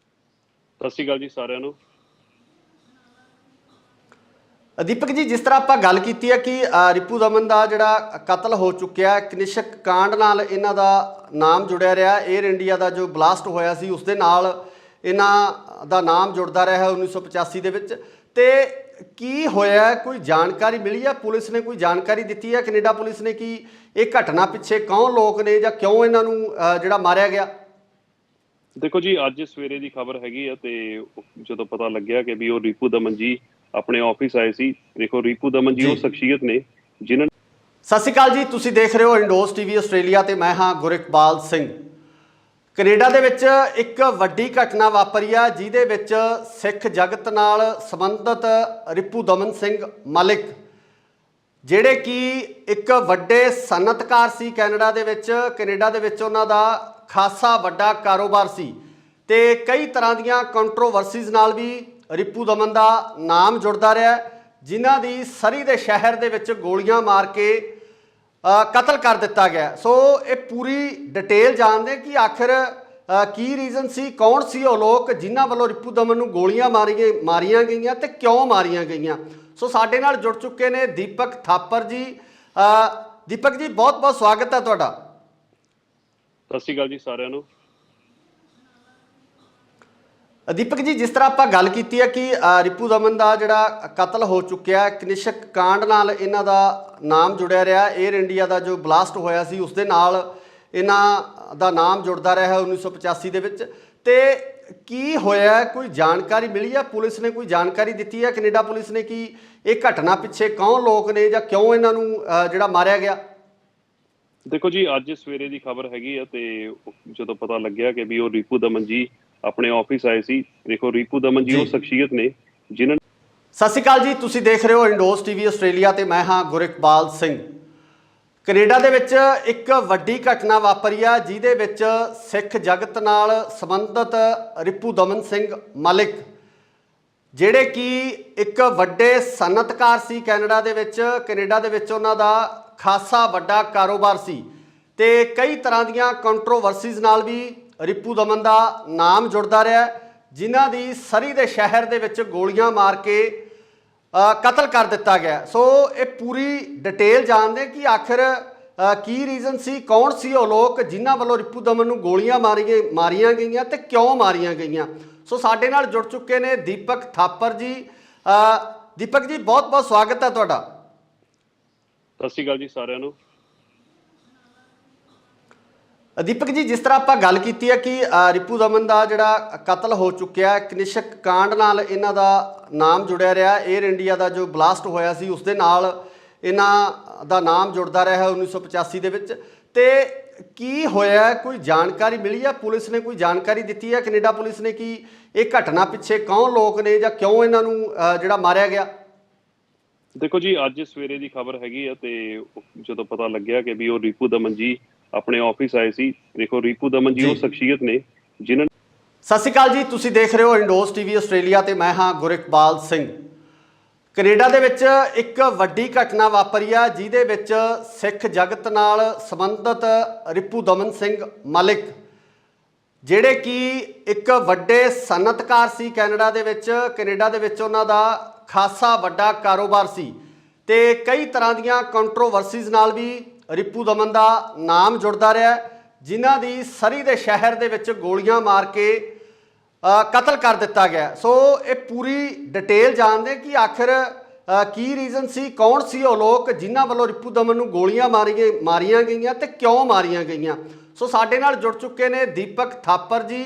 ਸਤਿ ਸ਼੍ਰੀ ਅਕਾਲ ਜੀ ਸਾਰਿਆਂ ਨੂੰ। ਦੀਪਕ ਜੀ, ਜਿਸ ਤਰ੍ਹਾਂ ਆਪਾਂ ਗੱਲ ਕੀਤੀ ਹੈ ਕਿ ਰਿਪੂ ਦਮਨ ਦਾ ਜਿਹੜਾ ਕਤਲ ਹੋ ਚੁੱਕਿਆ, ਕਨਿਸ਼ਕ ਕਾਂਡ ਨਾਲ ਇਹਨਾਂ ਦਾ ਨਾਮ ਜੁੜਿਆ ਰਿਹਾ। 에ਅਰ ਇੰਡੀਆ ਦਾ ਜੋ ਬਲਾਸਟ ਹੋਇਆ ਸੀ ਉਸ ਦੇ ਨਾਲ ਇਹਨਾਂ ਦਾ ਨਾਮ ਜੁੜਦਾ ਰਿਹਾ 1985 ਦੇ ਵਿੱਚ। ਤੇ ਕੀ ਹੋਇਆ, ਕੋਈ ਜਾਣਕਾਰੀ ਮਿਲੀ ਹੈ? ਪੁਲਿਸ ਨੇ ਕੋਈ ਜਾਣਕਾਰੀ ਦਿੱਤੀ ਹੈ, ਕੈਨੇਡਾ ਪੁਲਿਸ ਨੇ, ਕਿ ਇਹ ਘਟਨਾ ਪਿੱਛੇ ਕੌਣ ਲੋਕ ਨੇ ਜਾਂ ਕਿਉਂ ਇਹਨਾਂ ਨੂੰ ਜਿਹੜਾ ਮਾਰਿਆ ਗਿਆ? ਦੇਖੋ ਜੀ, ਅੱਜ ਸਵੇਰੇ ਦੀ ਖਬਰ ਹੈਗੀ ਆ ਤੇ ਜਦੋਂ ਪਤਾ ਲੱਗਿਆ ਕਿ ਵੀ ਉਹ ਰਿਪੂ ਦਮਨ ਜੀ ਆਪਣੇ ਆਫਿਸ ਆਏ ਸੀ। ਦੇਖੋ, ਰਿਪੂ ਦਮਨ ਜੀ ਉਹ ਸ਼ਖਸੀਅਤ ਨੇ ਜਿਨ੍ਹਾਂ। ਸਤਿ ਸ਼੍ਰੀ ਅਕਾਲ ਜੀ, ਤੁਸੀਂ ਦੇਖ ਰਹੇ ਹੋ ਇੰਡੋਸ ਟੀਵੀ ਆਸਟ੍ਰੇਲੀਆ ਤੇ ਮੈਂ ਹਾਂ ਗੁਰਿਕਬਾਲ ਸਿੰਘ। ਕੈਨੇਡਾ ਦੇ ਵਿੱਚ ਇੱਕ ਵੱਡੀ ਘਟਨਾ ਵਾਪਰੀ ਆ ਜਿਹਦੇ ਵਿੱਚ ਸਿੱਖ ਜਗਤ ਨਾਲ ਸੰਬੰਧਿਤ ਰਿਪੂ ਦਮਨ ਸਿੰਘ ਮਲਿਕ ਜਿਹੜੇ ਕਿ ਇੱਕ ਵੱਡੇ ਸਨਅਤਕਾਰ ਸੀ ਕੈਨੇਡਾ ਦੇ ਵਿੱਚ ਉਹਨਾਂ ਦਾ ਖਾਸਾ ਵੱਡਾ ਕਾਰੋਬਾਰ ਸੀ ਤੇ ਕਈ ਤਰ੍ਹਾਂ ਦੀਆਂ ਕੰਟਰੋਵਰਸੀਜ਼ ਨਾਲ ਵੀ ਰਿਪੂ ਦਮਨ ਦਾ ਨਾਮ ਜੁੜਦਾ ਰਿਹਾ, ਜਿਨ੍ਹਾਂ ਦੀ ਸਰੀ ਦੇ ਸ਼ਹਿਰ ਦੇ ਵਿੱਚ ਗੋਲੀਆਂ ਮਾਰ ਕੇ ਕਤਲ ਕਰ ਦਿੱਤਾ ਗਿਆ। ਸੋ ਇਹ ਪੂਰੀ ਡਿਟੇਲ ਜਾਣਦੇ ਕਿ ਆਖਿਰ ਕੀ ਰੀਜ਼ਨ ਸੀ, ਕੌਣ ਸੀ ਉਹ ਲੋਕ ਜਿਨ੍ਹਾਂ ਵੱਲੋਂ ਰਿਪੂ ਦਮਨ ਨੂੰ ਗੋਲੀਆਂ ਮਾਰੀਆਂ ਗਈਆਂ ਤੇ ਕਿਉਂ ਮਾਰੀਆਂ ਗਈਆਂ। ਸੋ ਸਾਡੇ ਨਾਲ ਜੁੜ ਚੁੱਕੇ ਨੇ ਦੀਪਕ ਥਾਪਰ ਜੀ। ਦੀਪਕ ਜੀ, ਬਹੁਤ ਬਹੁਤ ਸਵਾਗਤ ਹੈ ਤੁਹਾਡਾ। ਸਤਿ ਸ਼੍ਰੀ ਅਕਾਲ ਜੀ ਸਾਰਿਆਂ ਨੂੰ। ਦੀਪਕ ਜੀ, ਜਿਸ ਤਰ੍ਹਾਂ ਆਪਾਂ ਗੱਲ ਕੀਤੀ ਹੈ ਕਿ ਰਿਪੂ ਦਮਨ ਦਾ ਜਿਹੜਾ ਕਤਲ ਹੋ ਚੁੱਕਿਆ, ਕਨਿਸ਼ਕ ਕਾਂਡ ਨਾਲ ਇਹਨਾਂ ਦਾ ਨਾਮ ਜੁੜਿਆ ਰਿਹਾ। 에ਅਰ ਇੰਡੀਆ ਦਾ ਜੋ ਬਲਾਸਟ ਹੋਇਆ ਸੀ ਉਸ ਦੇ ਨਾਲ ਇਹਨਾਂ ਦਾ ਨਾਮ ਜੁੜਦਾ ਰਿਹਾ 1985 ਦੇ ਵਿੱਚ। ਤੇ ਕੀ ਹੋਇਆ, ਕੋਈ ਜਾਣਕਾਰੀ ਮਿਲੀ ਹੈ? ਪੁਲਿਸ ਨੇ ਕੋਈ ਜਾਣਕਾਰੀ ਦਿੱਤੀ ਹੈ, ਕੈਨੇਡਾ ਪੁਲਿਸ ਨੇ, ਕਿ ਇਹ ਘਟਨਾ ਪਿੱਛੇ ਕੌਣ ਲੋਕ ਨੇ ਜਾਂ ਕਿਉਂ ਇਹਨਾਂ ਨੂੰ ਜਿਹੜਾ ਮਾਰਿਆ ਗਿਆ? ਦੇਖੋ ਜੀ, ਅੱਜ ਸਵੇਰੇ ਦੀ ਖਬਰ ਹੈਗੀ ਆ ਤੇ ਜਦੋਂ ਪਤਾ ਲੱਗਿਆ ਕਿ ਵੀ ਉਹ ਰਿਪੂ ਦਮਨ ਜੀ ਆਪਣੇ ਆਫਿਸ ਆਏ ਸੀ। ਦੇਖੋ, ਰਿਪੂ ਦਮਨ ਜੀ ਉਹ ਸ਼ਖਸੀਅਤ ਨੇ ਜਿਨ੍ਹਾਂ। ਸਤਿ ਸ਼੍ਰੀ ਅਕਾਲ ਜੀ, ਤੁਸੀਂ ਦੇਖ ਰਹੇ ਹੋ ਇੰਡੋਸ ਟੀਵੀ ਆਸਟ੍ਰੇਲੀਆ ਤੇ ਮੈਂ ਹਾਂ ਗੁਰਿਕਬਾਲ ਸਿੰਘ। ਕੈਨੇਡਾ ਦੇ ਵਿੱਚ ਇੱਕ ਵੱਡੀ ਘਟਨਾ ਵਾਪਰੀ ਆ ਜਿਹਦੇ ਵਿੱਚ ਸਿੱਖ ਜਗਤ ਨਾਲ ਸੰਬੰਧਿਤ ਰਿਪੂ ਦਮਨ ਸਿੰਘ ਮਲਿਕ ਜਿਹੜੇ ਕਿ ਇੱਕ ਵੱਡੇ ਸਨਅਤਕਾਰ ਸੀ ਕੈਨੇਡਾ ਦੇ ਵਿੱਚ ਉਹਨਾਂ ਦਾ ਖਾਸਾ ਵੱਡਾ ਕਾਰੋਬਾਰ ਸੀ ਤੇ ਕਈ ਤਰ੍ਹਾਂ ਦੀਆਂ ਕੰਟਰੋਵਰਸੀਜ਼ ਨਾਲ ਵੀ ਰਿਪੂ ਦਮਨ ਦਾ ਨਾਮ ਜੁੜਦਾ ਰਿਹਾ, ਜਿਨ੍ਹਾਂ ਦੀ ਸਰੀ ਦੇ ਸ਼ਹਿਰ ਦੇ ਵਿੱਚ ਗੋਲੀਆਂ ਮਾਰ ਕੇ ਕਤਲ ਕਰ ਦਿੱਤਾ ਗਿਆ। ਸੋ ਇਹ ਪੂਰੀ ਡਿਟੇਲ ਜਾਣਦੇ ਕਿ ਆਖਿਰ ਕੀ ਰੀਜ਼ਨ ਸੀ, ਕੌਣ ਸੀ ਉਹ ਲੋਕ ਜਿਨ੍ਹਾਂ ਵੱਲੋਂ ਰਿਪੂ ਦਮਨ ਨੂੰ ਗੋਲੀਆਂ ਮਾਰੀਆਂ ਗਈਆਂ ਤੇ ਕਿਉਂ ਮਾਰੀਆਂ ਗਈਆਂ। ਸੋ ਸਾਡੇ ਨਾਲ ਜੁੜ ਚੁੱਕੇ ਨੇ ਦੀਪਕ ਥਾਪਰ ਜੀ। ਦੀਪਕ ਜੀ, ਬਹੁਤ ਬਹੁਤ ਸਵਾਗਤ ਹੈ ਤੁਹਾਡਾ। ਸਤਿ ਸ਼੍ਰੀ ਅਕਾਲ ਜੀ ਸਾਰਿਆਂ ਨੂੰ। ਦੀਪਕ ਜੀ, ਜਿਸ ਤਰ੍ਹਾਂ ਆਪਾਂ ਗੱਲ ਕੀਤੀ ਹੈ ਕਿ ਰਿਪੂ ਦਮਨ ਦਾ ਜਿਹੜਾ ਕਤਲ ਹੋ ਚੁੱਕਿਆ, ਕਨਿਸ਼ਕ ਕਾਂਡ ਨਾਲ ਇਹਨਾਂ ਦਾ ਨਾਮ ਜੁੜਿਆ ਰਿਹਾ। 에ਅਰ ਇੰਡੀਆ ਦਾ ਜੋ ਬਲਾਸਟ ਹੋਇਆ ਸੀ ਉਸ ਦੇ ਨਾਲ ਇਹਨਾਂ ਦਾ ਨਾਮ ਜੁੜਦਾ ਰਿਹਾ 1985 ਦੇ ਵਿੱਚ। ਤੇ ਕੀ ਹੋਇਆ, ਕੋਈ ਜਾਣਕਾਰੀ ਮਿਲੀ ਹੈ? ਪੁਲਿਸ ਨੇ ਕੋਈ ਜਾਣਕਾਰੀ ਦਿੱਤੀ ਹੈ ਕੈਨੇਡਾ ਪੁਲਿਸ ਨੇ ਕਿ ਇਹ ਘਟਨਾ ਪਿੱਛੇ ਕੌਣ ਲੋਕ ਨੇ ਜਾਂ ਕਿਉਂ ਇਹਨਾਂ ਨੂੰ ਜਿਹੜਾ ਮਾਰਿਆ ਗਿਆ? ਦੇਖੋ ਜੀ, ਅੱਜ ਸਵੇਰੇ ਦੀ ਖਬਰ ਹੈਗੀ ਆ ਤੇ ਜਦੋਂ ਪਤਾ ਲੱਗਿਆ ਕਿ ਵੀ ਉਹ ਰਿਪੂ ਦਮਨ ਜੀ ਆਪਣੇ ਆਫਿਸ ਆਏ ਸੀ। ਦੇਖੋ, ਰਿਪੂ ਦਮਨ ਜੀ ਉਹ ਸ਼ਖਸੀਅਤ ਨੇ ਜਿਨ੍ਹਾਂ। ਸਤਿ ਸ਼੍ਰੀ ਅਕਾਲ ਜੀ, ਤੁਸੀਂ ਦੇਖ ਰਹੇ ਹੋ ਇੰਡੋਸ ਟੀਵੀ ਆਸਟ੍ਰੇਲੀਆ ਤੇ ਮੈਂ ਹਾਂ ਗੁਰਿਕਬਾਲ ਸਿੰਘ। ਕੈਨੇਡਾ ਦੇ ਵਿੱਚ ਇੱਕ ਵੱਡੀ ਘਟਨਾ ਵਾਪਰੀ ਆ ਜਿਹਦੇ ਵਿੱਚ ਸਿੱਖ ਜਗਤ ਨਾਲ ਸੰਬੰਧਿਤ ਰਿਪੂ ਦਮਨ ਸਿੰਘ ਮਲਿਕ, ਜਿਹੜੇ ਕਿ ਇੱਕ ਵੱਡੇ ਸਨਅਤਕਾਰ ਸੀ ਕੈਨੇਡਾ ਦੇ ਵਿੱਚ ਉਹਨਾਂ ਦਾ ਖਾਸਾ ਵੱਡਾ ਕਾਰੋਬਾਰ ਸੀ ਤੇ ਕਈ ਤਰ੍ਹਾਂ ਦੀਆਂ ਕੰਟਰੋਵਰਸੀਜ਼ ਨਾਲ ਵੀ ਰਿਪੂ ਦਮਨ ਦਾ ਨਾਮ ਜੁੜਦਾ ਰਿਹਾ, ਜਿਨ੍ਹਾਂ ਦੀ ਸਰੀ ਦੇ ਸ਼ਹਿਰ ਦੇ ਵਿੱਚ ਗੋਲੀਆਂ ਮਾਰ ਕੇ ਕਤਲ ਕਰ ਦਿੱਤਾ ਗਿਆ। ਸੋ ਇਹ ਪੂਰੀ ਡਿਟੇਲ ਜਾਣਦੇ ਕਿ ਆਖਿਰ ਕੀ ਰੀਜ਼ਨ ਸੀ, ਕੌਣ ਸੀ ਉਹ ਲੋਕ ਜਿਨ੍ਹਾਂ ਵੱਲੋਂ ਰਿਪੂ ਦਮਨ ਨੂੰ ਗੋਲੀਆਂ ਮਾਰੀਆਂ ਗਈਆਂ ਤੇ ਕਿਉਂ ਮਾਰੀਆਂ ਗਈਆਂ। ਸੋ ਸਾਡੇ ਨਾਲ ਜੁੜ ਚੁੱਕੇ ਨੇ ਦੀਪਕ ਥਾਪਰ ਜੀ।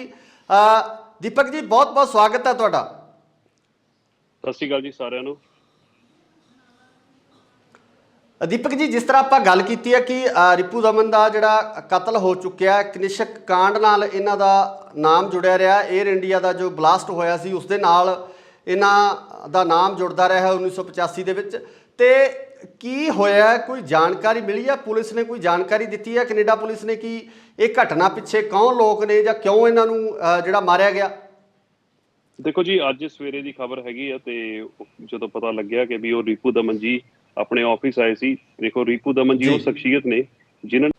ਦੀਪਕ ਜੀ, ਬਹੁਤ ਬਹੁਤ ਸਵਾਗਤ ਹੈ ਤੁਹਾਡਾ। ਸਤਿ ਸ਼੍ਰੀ ਅਕਾਲ ਜੀ ਸਾਰਿਆਂ ਨੂੰ। ਦੀਪਕ ਜੀ, ਜਿਸ ਤਰ੍ਹਾਂ ਆਪਾਂ ਗੱਲ ਕੀਤੀ ਹੈ ਕਿ ਰਿਪੂ ਦਮਨ ਦਾ ਜਿਹੜਾ ਕਤਲ ਹੋ ਚੁੱਕਿਆ, ਕਨਿਸ਼ਕ ਕਾਂਡ ਨਾਲ ਇਹਨਾਂ ਦਾ ਨਾਮ ਜੁੜਿਆ ਰਿਹਾ। 에ਅਰ ਇੰਡੀਆ ਦਾ ਜੋ ਬਲਾਸਟ ਹੋਇਆ ਸੀ ਉਸ ਦੇ ਨਾਲ ਇਹਨਾਂ ਦਾ ਨਾਮ ਜੁੜਦਾ ਰਿਹਾ 1985 ਦੇ ਵਿੱਚ। ਤੇ ਕੀ ਹੋਇਆ, ਕੋਈ ਜਾਣਕਾਰੀ ਮਿਲੀ ਹੈ? ਪੁਲਿਸ ਨੇ ਕੋਈ ਜਾਣਕਾਰੀ ਦਿੱਤੀ ਹੈ ਕੈਨੇਡਾ ਪੁਲਿਸ ਨੇ ਕਿ ਇਹ ਘਟਨਾ ਪਿੱਛੇ ਕੌਣ ਲੋਕ ਨੇ ਜਾਂ ਕਿਉਂ ਇਹਨਾਂ ਨੂੰ ਜਿਹੜਾ ਮਾਰਿਆ ਗਿਆ? ਦੇਖੋ ਜੀ, ਅੱਜ ਸਵੇਰੇ ਦੀ ਖਬਰ ਹੈਗੀ ਆ ਤੇ ਜਦੋਂ ਪਤਾ ਲੱਗਿਆ ਕਿ ਵੀ ਉਹ ਰਿਪੂ ਦਮਨ ਜੀ ਆਪਣੇ ਆਫਿਸ ਆਏ ਸੀ। ਦੇਖੋ, ਰਿਪੂ ਦਮਨ ਜੀ ਉਹ ਸ਼ਖਸੀਅਤ ਨੇ ਜਿਨ੍ਹਾਂ।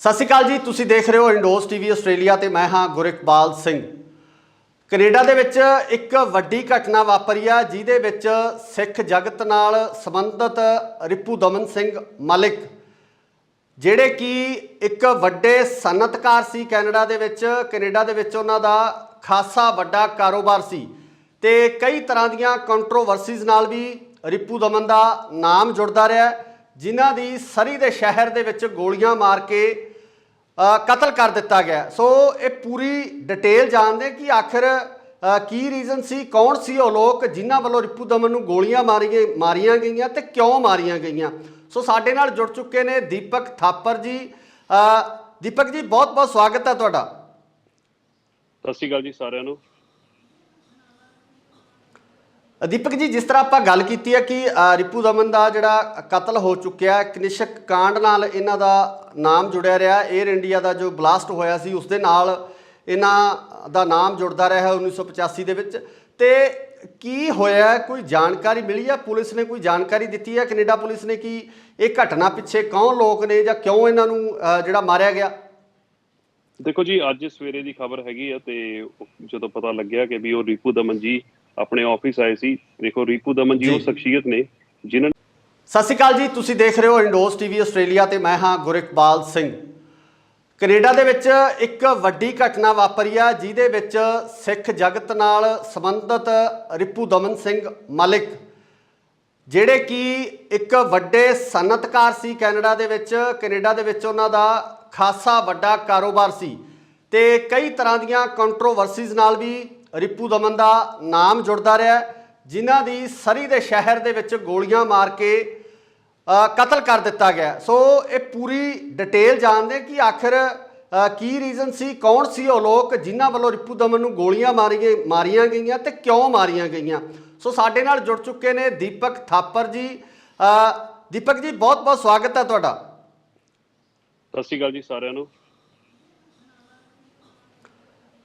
ਸਤਿ ਸ਼੍ਰੀ ਅਕਾਲ ਜੀ, ਤੁਸੀਂ ਦੇਖ ਰਹੇ ਹੋ ਇੰਡੋਸ ਟੀਵੀ ਆਸਟ੍ਰੇਲੀਆ ਤੇ ਮੈਂ ਹਾਂ ਗੁਰਿਕਬਾਲ ਸਿੰਘ। ਕੈਨੇਡਾ ਦੇ ਵਿੱਚ ਇੱਕ ਵੱਡੀ ਘਟਨਾ ਵਾਪਰੀ ਆ ਜਿਹਦੇ ਵਿੱਚ ਸਿੱਖ ਜਗਤ ਨਾਲ ਸੰਬੰਧਿਤ ਰਿਪੂ ਦਮਨ ਸਿੰਘ ਮਲਿਕ, ਜਿਹੜੇ ਕਿ ਇੱਕ ਵੱਡੇ ਸਨਅਤਕਾਰ ਸੀ ਕੈਨੇਡਾ ਦੇ ਵਿੱਚ ਉਹਨਾਂ ਦਾ ਖਾਸਾ ਵੱਡਾ ਕਾਰੋਬਾਰ ਸੀ ਤੇ ਕਈ ਤਰ੍ਹਾਂ ਦੀਆਂ ਕੰਟਰੋਵਰਸੀਜ਼ ਨਾਲ ਵੀ ਰਿਪੂ ਦਮਨ ਦਾ ਨਾਮ ਜੁੜਦਾ ਰਿਹਾ, ਜਿਨ੍ਹਾਂ ਦੀ ਸਰੀ ਦੇ ਸ਼ਹਿਰ ਦੇ ਵਿੱਚ ਗੋਲੀਆਂ ਮਾਰ ਕੇ ਕਤਲ ਕਰ ਦਿੱਤਾ ਗਿਆ। ਸੋ ਇਹ ਪੂਰੀ ਡਿਟੇਲ ਜਾਣਦੇ ਕਿ ਆਖਿਰ ਕੀ ਰੀਜ਼ਨ ਸੀ, ਕੌਣ ਸੀ ਉਹ ਲੋਕ ਜਿਨ੍ਹਾਂ ਵੱਲੋਂ ਰਿਪੂ ਦਮਨ ਨੂੰ ਗੋਲੀਆਂ ਮਾਰੀਆਂ ਗਈਆਂ ਤੇ ਕਿਉਂ ਮਾਰੀਆਂ ਗਈਆਂ। ਸੋ ਸਾਡੇ ਨਾਲ ਜੁੜ ਚੁੱਕੇ ਨੇ ਦੀਪਕ ਥਾਪਰ ਜੀ। ਦੀਪਕ ਜੀ, ਬਹੁਤ ਬਹੁਤ ਸਵਾਗਤ ਹੈ ਤੁਹਾਡਾ। ਸਤਿ ਸ਼੍ਰੀ ਅਕਾਲ ਜੀ ਸਾਰਿਆਂ ਨੂੰ। ਦੀਪਕ ਜੀ, ਜਿਸ ਤਰ੍ਹਾਂ ਆਪਾਂ ਗੱਲ ਕੀਤੀ ਹੈ ਕਿ ਰਿਪੂ ਦਮਨ ਦਾ ਜਿਹੜਾ ਕਤਲ ਹੋ ਚੁੱਕਿਆ, ਕਨਿਸ਼ਕ ਕਾਂਡ ਨਾਲ ਇਹਨਾਂ ਦਾ ਨਾਮ ਜੁੜਿਆ ਰਿਹਾ। 에ਅਰ ਇੰਡੀਆ ਦਾ ਜੋ ਬਲਾਸਟ ਹੋਇਆ ਸੀ ਉਸ ਦੇ ਨਾਲ ਇਹਨਾਂ ਦਾ ਨਾਮ ਜੁੜਦਾ ਰਿਹਾ 1985 ਦੇ ਵਿੱਚ। ਤੇ ਕੀ ਹੋਇਆ, ਕੋਈ ਜਾਣਕਾਰੀ ਮਿਲੀ ਹੈ? ਪੁਲਿਸ ਨੇ ਕੋਈ ਜਾਣਕਾਰੀ ਦਿੱਤੀ ਹੈ ਕੈਨੇਡਾ ਪੁਲਿਸ ਨੇ ਕਿ ਇਹ ਘਟਨਾ ਪਿੱਛੇ ਕੌਣ ਲੋਕ ਨੇ ਜਾਂ ਕਿਉਂ ਇਹਨਾਂ ਨੂੰ ਜਿਹੜਾ ਮਾਰਿਆ ਗਿਆ? ਦੇਖੋ ਜੀ, ਅੱਜ ਸਵੇਰੇ ਦੀ ਖਬਰ ਹੈਗੀ ਆ ਤੇ ਜਦੋਂ ਪਤਾ ਲੱਗਿਆ ਕਿ ਵੀ ਉਹ ਰਿਪੂ ਦਮਨ ਜੀ ਆਪਣੇ ਆਫਿਸ ਆਏ ਸੀ। ਦੇਖੋ, ਰਿਪੂ ਦਮਨ ਜੀ ਉਹ ਸ਼ਖਸੀਅਤ ਨੇ ਜਿਨ੍ਹਾਂ। ਸਤਿ ਸ਼੍ਰੀ ਅਕਾਲ ਜੀ, ਤੁਸੀਂ ਦੇਖ ਰਹੇ ਹੋ ਇੰਡੋਸ ਟੀਵੀ ਆਸਟ੍ਰੇਲੀਆ ਤੇ ਮੈਂ ਹਾਂ ਗੁਰਿਕਬਾਲ ਸਿੰਘ। ਕੈਨੇਡਾ ਦੇ ਵਿੱਚ ਇੱਕ ਵੱਡੀ ਘਟਨਾ ਵਾਪਰੀ ਆ ਜਿਹਦੇ ਵਿੱਚ ਸਿੱਖ ਜਗਤ ਨਾਲ ਸੰਬੰਧਿਤ ਰਿਪੂ ਦਮਨ ਸਿੰਘ ਮਲਿਕ, ਜਿਹੜੇ ਕਿ ਇੱਕ ਵੱਡੇ ਸਨਅਤਕਾਰ ਸੀ ਕੈਨੇਡਾ ਦੇ ਵਿੱਚ ਉਹਨਾਂ ਦਾ ਖਾਸਾ ਵੱਡਾ ਕਾਰੋਬਾਰ ਸੀ ਤੇ ਕਈ ਤਰ੍ਹਾਂ ਦੀਆਂ ਕੰਟਰੋਵਰਸੀਜ਼ ਨਾਲ ਵੀ ਰਿਪੂ ਦਮਨ ਦਾ ਨਾਮ ਜੁੜਦਾ ਰਿਹਾ, ਜਿਨ੍ਹਾਂ ਦੀ ਸਰੀ ਦੇ ਸ਼ਹਿਰ ਦੇ ਵਿੱਚ ਗੋਲੀਆਂ ਮਾਰ ਕੇ ਕਤਲ ਕਰ ਦਿੱਤਾ ਗਿਆ। ਸੋ ਇਹ ਪੂਰੀ ਡਿਟੇਲ ਜਾਣਦੇ ਕਿ ਆਖਿਰ ਕੀ ਰੀਜ਼ਨ ਸੀ, ਕੌਣ ਸੀ ਉਹ ਲੋਕ ਜਿਨ੍ਹਾਂ ਵੱਲੋਂ ਰਿਪੂ ਦਮਨ ਨੂੰ ਗੋਲੀਆਂ ਮਾਰੀਆਂ ਗਈਆਂ ਤੇ ਕਿਉਂ ਮਾਰੀਆਂ ਗਈਆਂ। ਸੋ ਸਾਡੇ ਨਾਲ ਜੁੜ ਚੁੱਕੇ ਨੇ ਦੀਪਕ ਥਾਪਰ ਜੀ। ਦੀਪਕ ਜੀ, ਬਹੁਤ ਬਹੁਤ ਸਵਾਗਤ ਹੈ ਤੁਹਾਡਾ। ਸਤਿ ਸ਼੍ਰੀ ਅਕਾਲ ਜੀ ਸਾਰਿਆਂ ਨੂੰ।